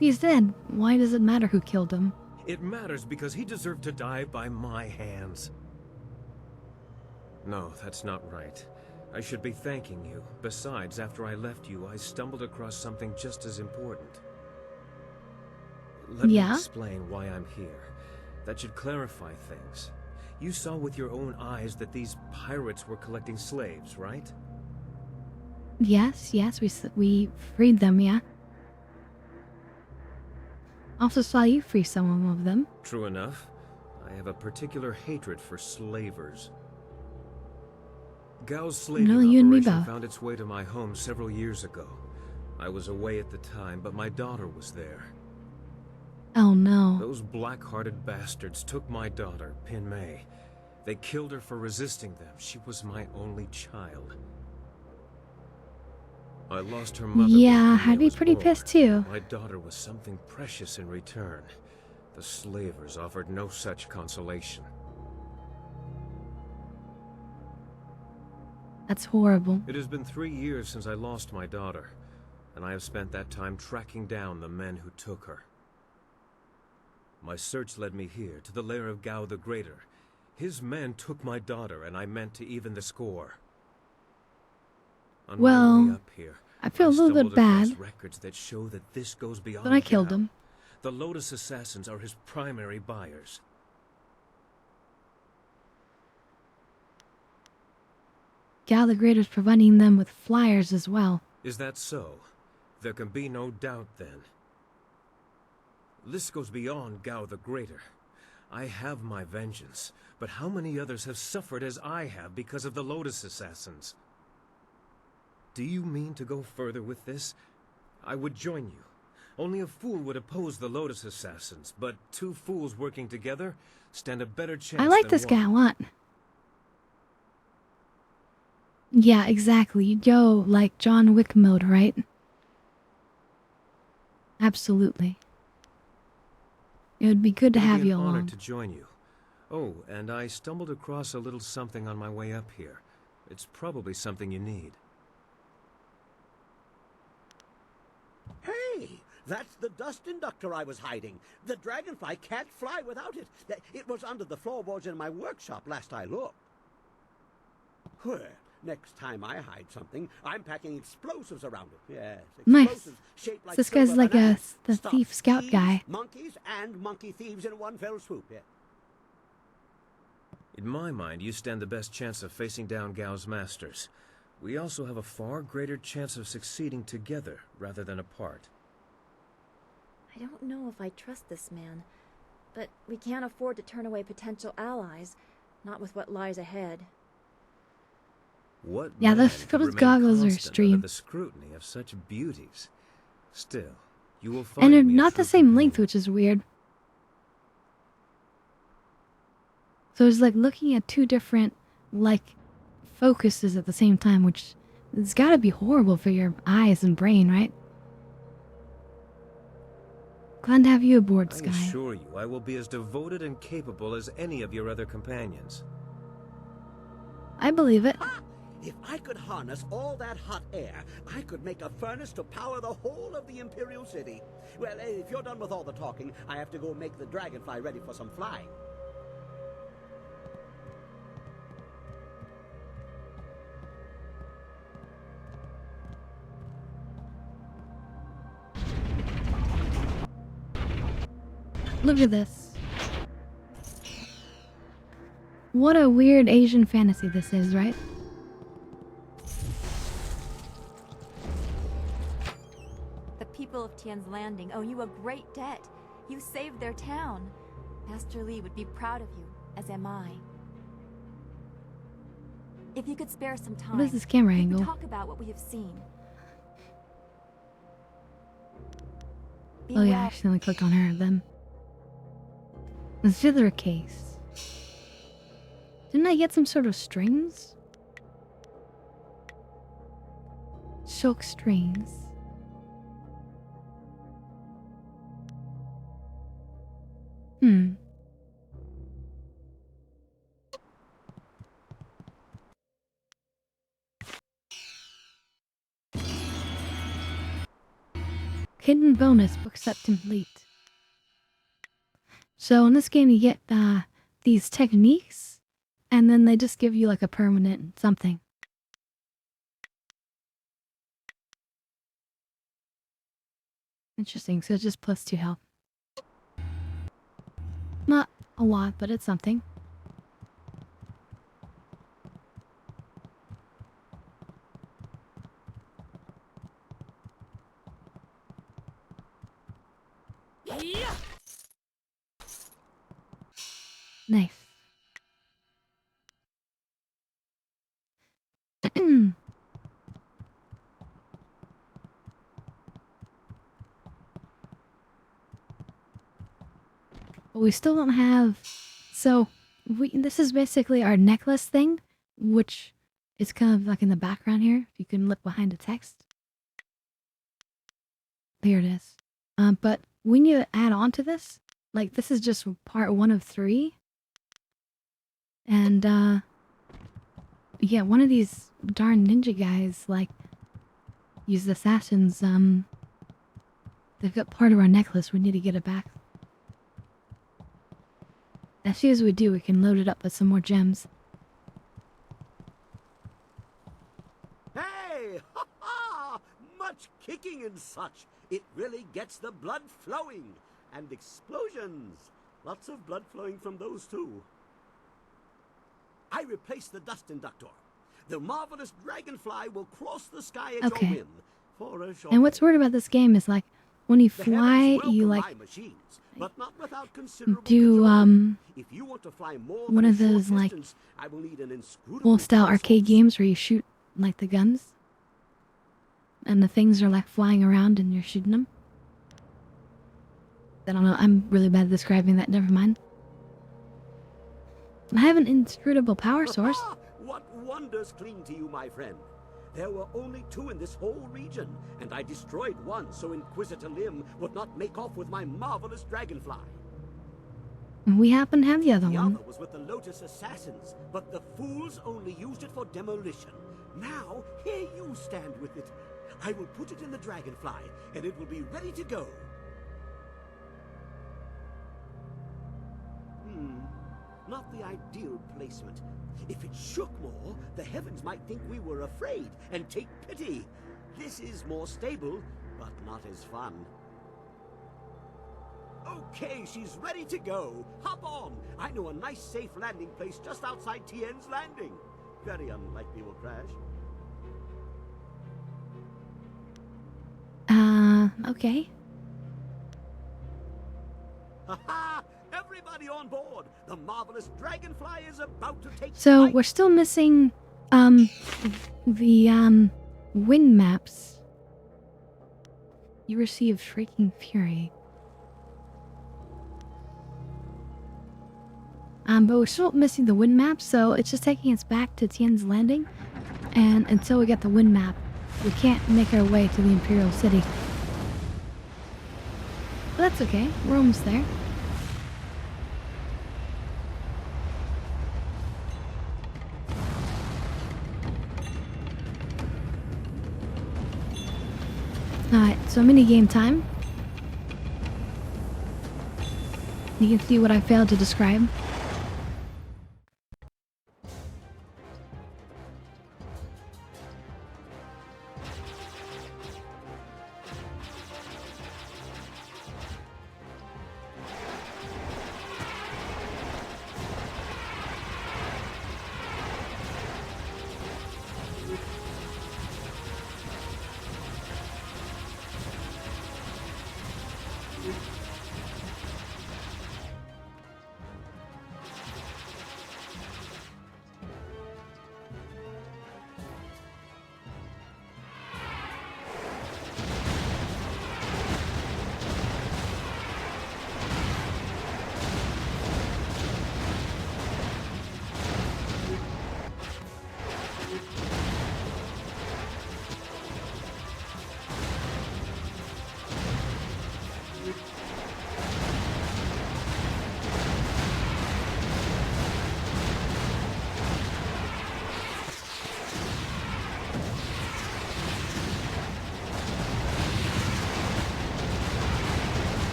S1: He's dead. Why does it matter who killed him?
S3: It matters because he deserved to die by my hands. No, that's not right. I should be thanking you. Besides, after I left you, I stumbled across something just as important. Let me explain why I'm here. That should clarify things. You saw with your own eyes that these pirates were collecting slaves, right?
S1: Yes, we freed them, yeah. Also saw you free some of them.
S3: True enough. I have a particular hatred for slavers. Gao's slaving
S1: you and me
S3: operation
S1: both.
S3: found its way to my home several years ago. I was away at the time, but my daughter was there.
S1: Oh no.
S3: Those black-hearted bastards took my daughter, Pin Mei. They killed her for resisting them. She was my only child. I lost her mother.
S1: Yeah,
S3: before I
S1: I'd be
S3: was
S1: pretty
S3: born.
S1: pissed too.
S3: My daughter was something precious in return. The slavers offered no such consolation.
S1: That's horrible.
S3: It has been 3 years since I lost my daughter, and I have spent that time tracking down the men who took her. My search led me here, to the lair of Gao the Greater. His men took my daughter, and I meant to even the score. On my way up here,
S1: I feel a little bit
S3: stumbled across
S1: bad
S3: records that show that this goes beyond
S1: that I killed
S3: Gao.
S1: him.
S3: The Lotus Assassins are his primary buyers.
S1: Gao the Great is providing them with flyers as well.
S3: Is that so? There can be no doubt then. This goes beyond Gao the Greater. I have my vengeance, but how many others have suffered as I have because of the Lotus Assassins? Do you mean to go further with this? I would join you. Only a fool would oppose the Lotus Assassins, but two fools working together stand a better chance
S1: I like
S3: than
S1: this
S3: one.
S1: guy a lot. Yeah, exactly. You go like John Wick mode, right? Absolutely. It would be good to
S3: It would
S1: have
S3: be
S1: you
S3: an honor
S1: along.
S3: to join you. Oh, and I stumbled across a little something on my way up here. It's probably something you need.
S24: Hey, that's the dust inductor I was hiding. The dragonfly can't fly without it. It was under the floorboards in my workshop last I looked. Well, Next time I hide something, I'm packing explosives around it. Yes,
S1: Nice.
S24: explosives shaped like
S1: This guy's
S24: silver
S1: like
S24: bananas.
S1: the
S24: Stop
S1: thief scout
S24: thieves,
S1: guy.
S24: monkeys, and monkey thieves in one fell swoop. Yeah.
S3: In my mind, you stand the best chance of facing down Gao's masters. We also have a far greater chance of succeeding together rather than apart.
S8: I don't know if I trust this man, but we can't afford to turn away potential allies, not with what lies ahead.
S3: What
S1: Yeah,
S3: man
S1: those
S3: could
S1: those
S3: remain
S1: goggles are
S3: constant
S1: extreme.
S3: under the scrutiny of such beauties? Still, you will find
S1: And they're
S3: me a
S1: not the
S3: true
S1: same
S3: companion.
S1: length, which is weird. So it's like looking at two different, like, focuses at the same time, which it's gotta be horrible for your eyes and brain, right? Glad to have you aboard,
S3: I
S1: Sky.
S3: assure you, I will be as devoted and capable as any of your other companions.
S1: I believe it.
S24: If I could harness all that hot air, I could make a furnace to power the whole of the Imperial City. Well, if you're done with all the talking, I have to go make the dragonfly ready for some flying.
S1: Look at this. What a weird Asian fantasy this is, right?
S8: The people of Tian's Landing owe you a great debt. You saved their town. Master Li would be proud of you, as am I. If you could spare some time,
S1: What is this camera
S8: we
S1: angle?
S8: could talk about what we have seen.
S1: Oh yeah, I accidentally clicked on her then. Consider a case. Didn't I get some sort of strings? Silk strings. Hmm. Hidden bonus, book set complete. So in this game you get these techniques, and then they just give you like a permanent something. Interesting, so it's just plus 2 health. Not a lot, but it's something.
S2: Yeah.
S1: Nice. But we still don't have... So, this is basically our necklace thing, which is kind of like in the background here. If you can look behind the text. There it is. But we need to add on to this. Like, this is just part 1 of 3. And, yeah, one of these darn ninja guys, like, use the assassins, they've got part of our necklace. We need to get it back. As soon as we do, we can load it up with some more gems.
S24: Hey! Ha ha! Much kicking and such. It really gets the blood flowing. And explosions. Lots of blood flowing from those too. I replaced the dust inductor. The marvelous dragonfly will cross the sky at
S1: Okay.
S24: your whim for a short
S1: And what's weird about this game is, like, when you
S24: The
S1: fly,
S24: heavens
S1: you,
S24: welcome
S1: like,
S24: my machines, but not without considerable
S1: do,
S24: If you want to fly more
S1: one
S24: than a
S1: of
S24: short
S1: those, like,
S24: distance, I will need an inscrutable
S1: old-style
S24: force.
S1: arcade games where you shoot, like, the guns. And the things are, like, flying around and you're shooting them. I don't know, I'm really bad at describing that, never mind. I have an inscrutable power source.
S24: What wonders cling to you, my friend? There were only 2 in this whole region, and I destroyed one so Inquisitor Lim would not make off with my marvelous dragonfly.
S1: We happen to have the other
S24: The
S1: one.
S24: other was with the Lotus Assassins, but the fools only used it for demolition. Now, here you stand with it. I will put it in the dragonfly, and it will be ready to go. not the ideal placement. If it shook more, the heavens might think we were afraid and take pity. This is more stable, but not as fun. Okay, she's ready to go. Hop on. I know a nice, safe landing place just outside Tien's Landing. Very unlikely we'll crash.
S1: Okay.
S24: Ha-ha! Everybody on board! The marvelous dragonfly is about to take
S1: So
S24: flight.
S1: we're still missing, the, wind maps. You receive Shrieking Fury. But we're still missing the wind map, so it's just taking us back to Tien's Landing. And until we get the wind map, we can't make our way to the Imperial City. But that's okay, we're almost there. Alright, so mini-game time. You can see what I failed to describe.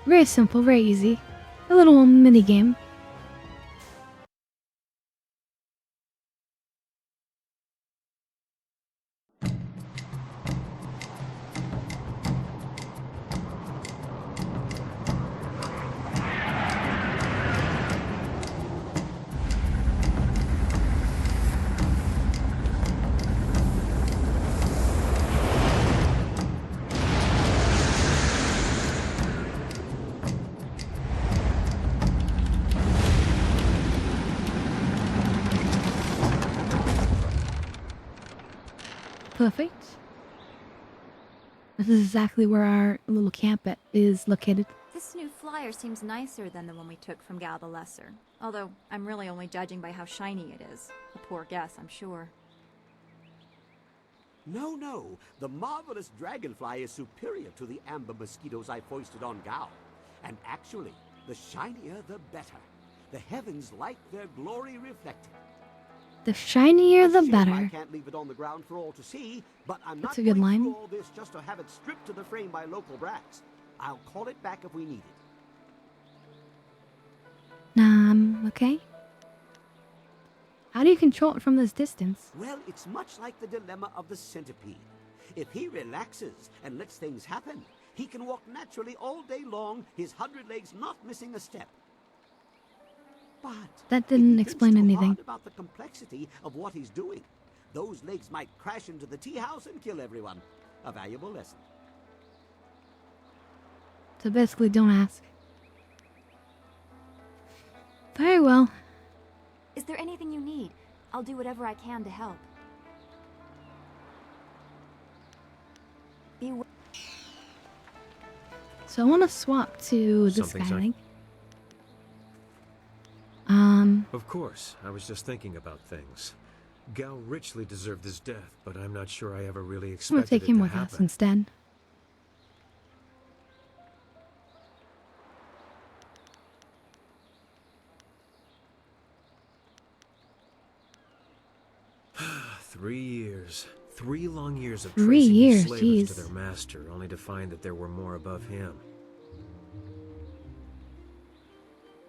S1: Very simple, very easy. A little mini game. Perfect. This is exactly where our little camp is located.
S8: This new flyer seems nicer than the one we took from Gal the Lesser. Although, I'm really only judging by how shiny it is. A poor guess, I'm sure.
S24: No. The marvelous dragonfly is superior to the amber mosquitoes I foisted on Gao. And actually, the shinier the better. The heavens like their glory reflected.
S1: The shinier the
S24: Shame
S1: better.
S24: I can't leave it on the ground for all to see, but I'm not
S1: That's a good
S24: going
S1: line.
S24: through all this just to have it stripped to the frame by local brats. I'll call it back if we need it.
S1: Okay. How do you control it from this distance?
S24: Well, it's much like the dilemma of the centipede. If he relaxes and lets things happen, he can walk naturally all day long, his 100 legs not missing a step. But
S1: That didn't explain anything.
S24: about the complexity of what he's doing, those legs might crash into the tea house and kill everyone. A valuable lesson.
S1: So basically, don't ask. Very well.
S8: Is there anything you need? I'll do whatever I can to help.
S1: So I want to swap to this
S3: Something,
S1: guy,
S3: sir?
S1: I think.
S3: Of course, I was just thinking about things. Gao richly deserved his death, but I'm not sure I ever really
S1: I'm gonna
S3: expected
S1: take
S3: it
S1: him
S3: to
S1: with
S3: happen.
S1: us instead.
S3: 3 years. 3 long years of
S1: 3
S3: tracing these
S1: years,
S3: slavers
S1: jeez.
S3: to their master, only to find that there were more above him.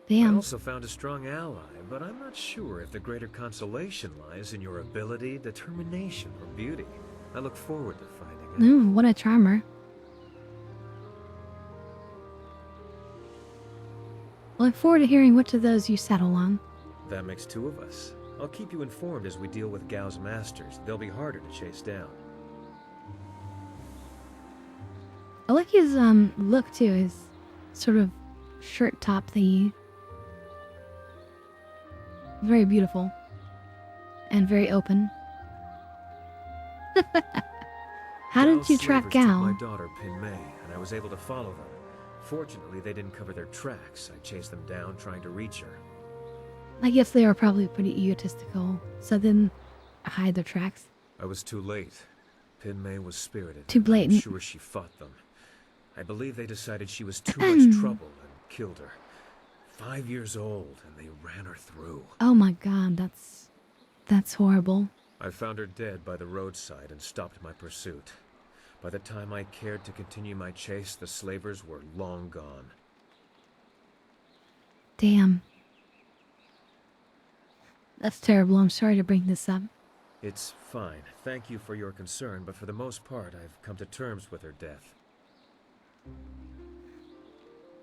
S3: I
S1: Damn.
S3: also found a strong ally, but I'm not sure if the greater consolation lies in your ability, determination, or beauty. I look forward to finding out.
S1: What a charmer. I look forward to hearing which of those you settle on.
S3: That makes 2 of us. I'll keep you informed as we deal with Gao's masters. They'll be harder to chase down.
S1: I like his look too, his sort of shirt top thingy. Very beautiful. And very open. How did you track
S3: Gao?
S1: Gao?
S3: My daughter Pin Mei, and I was able to follow them. Fortunately, they didn't cover their tracks. I chased them down, trying to reach her.
S1: I guess they were probably pretty egotistical, so they didn't hide their tracks.
S3: I was too late. Pin Mei was spirited.
S1: Too blatant.
S3: I'm sure she fought them. I believe they decided she was too much trouble and killed her. 5 years old, and they ran her through.
S1: Oh my god, that's horrible.
S3: I found her dead by the roadside and stopped my pursuit. By the time I cared to continue my chase, the slavers were long gone.
S1: Damn. That's terrible. I'm sorry to bring this up.
S3: It's fine. Thank you for your concern, but for the most part, I've come to terms with her death.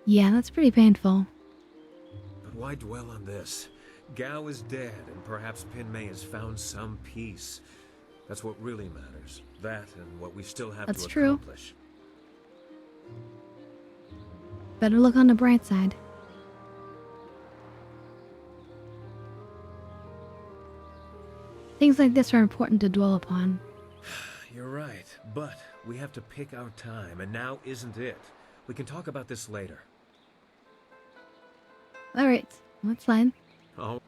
S1: Yeah, that's pretty painful.
S3: But why dwell on this? Gao is dead, and perhaps Pin Mei has found some peace. That's what really matters. That and what we still have
S1: That's
S3: to
S1: true.
S3: accomplish.
S1: Better look on the bright side. Things like this are important to dwell upon.
S3: You're right, but we have to pick our time, and now isn't it. We can talk about this later.
S1: Alright, that's fine.
S3: Oh.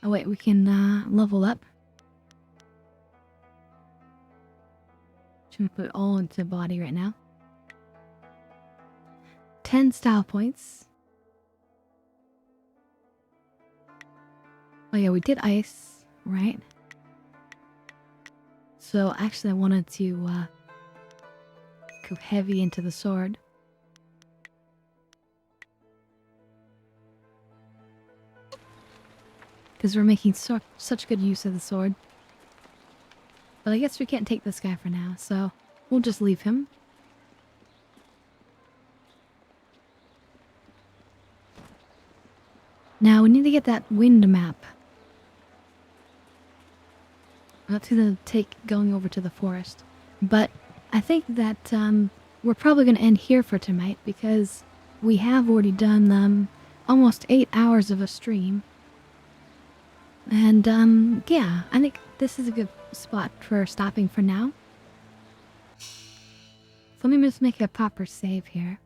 S1: Oh wait, we can level up. Shouldn't put it all into body right now. 10 style points. Oh yeah, we did ice, right? So actually I wanted to go heavy into the sword. Because we're making such good use of the sword. But I guess we can't take this guy for now, so we'll just leave him. Now we need to get that wind map. That's gonna take going over to the forest. But I think that we're probably gonna end here for tonight because we have already done almost 8 hours of a stream. And yeah, I think this is a good spot for stopping for now. So let me just make a proper save here.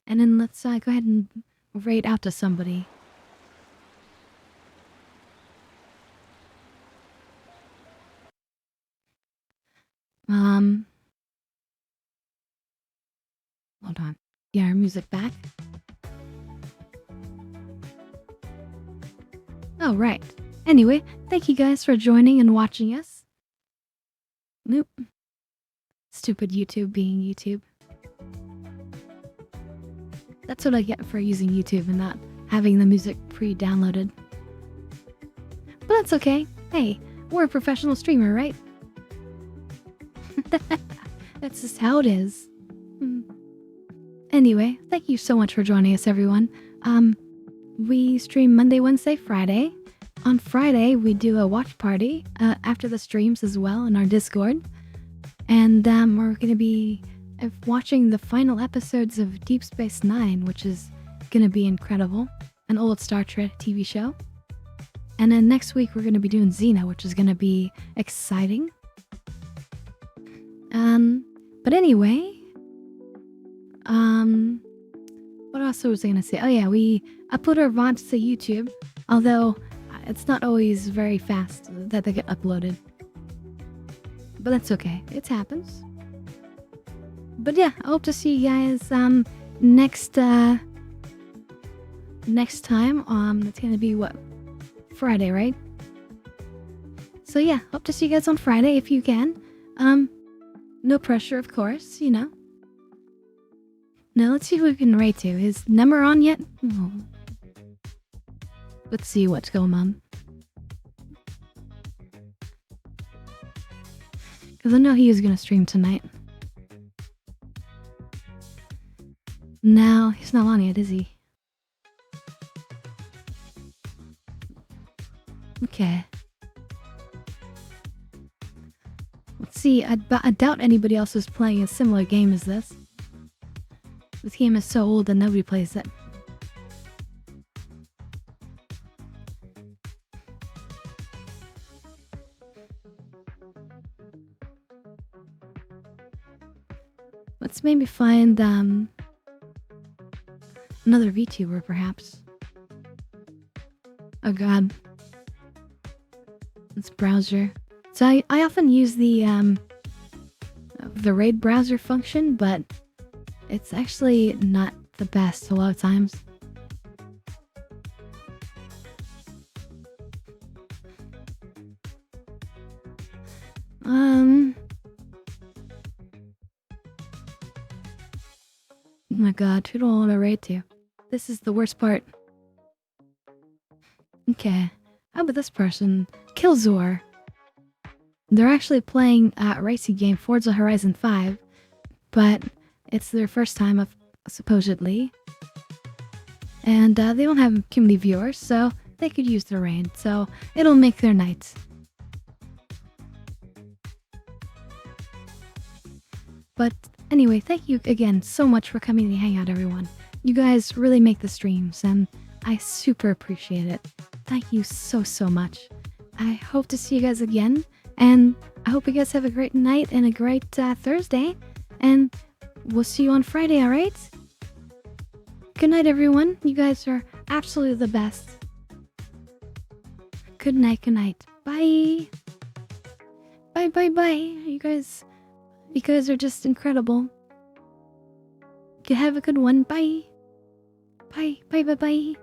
S1: And then let's go ahead and raid out to somebody. Hold on. Yeah, our music back. Oh, right. Anyway, thank you guys for joining and watching us. Nope. Stupid YouTube being YouTube. That's what I get for using YouTube and not having the music pre-downloaded. But that's okay. Hey, we're a professional streamer, right? That's just how it is. Anyway, thank you so much for joining us, everyone. We stream Monday, Wednesday, Friday. On Friday, we do a watch party after the streams as well in our Discord. And we're going to be watching the final episodes of Deep Space Nine, which is going to be incredible. An old Star Trek TV show. And then next week, we're going to be doing Xena, which is going to be exciting. But anyway, what else was I going to say? Oh yeah, we upload our VODs to YouTube, although it's not always very fast that they get uploaded. But that's okay, it happens. But yeah, I hope to see you guys next next time. It's gonna be what? Friday, right? So yeah, hope to see you guys on Friday if you can. No pressure, of course, you know. Now let's see who we can rate to. Is number on yet? Oh. Let's see what's going on. Because I know he was gonna stream tonight. No, he's not on yet, is he? Okay. Let's see, I doubt anybody else is playing a similar game as this. This game is so old that nobody plays it. Let's maybe find, another VTuber, perhaps. Oh god. This browser. So I often use the raid browser function, but it's actually not the best a lot of times. Oh my god, who do I want to raid to? This is the worst part. Okay, how about this person? Killzor. They're actually playing a racing game, Forza Horizon 5, but it's their first time, supposedly. And they don't have too many viewers, so they could use the raid, so it'll make their nights. But anyway, thank you again so much for coming to hang out, everyone. You guys really make the streams, and I super appreciate it. Thank you so much. I hope to see you guys again, and I hope you guys have a great night and a great Thursday, and we'll see you on Friday, alright? Good night, everyone. You guys are absolutely the best. Good night, good night. Bye. Bye. You guys are just incredible. You have a good one. Bye. Bye.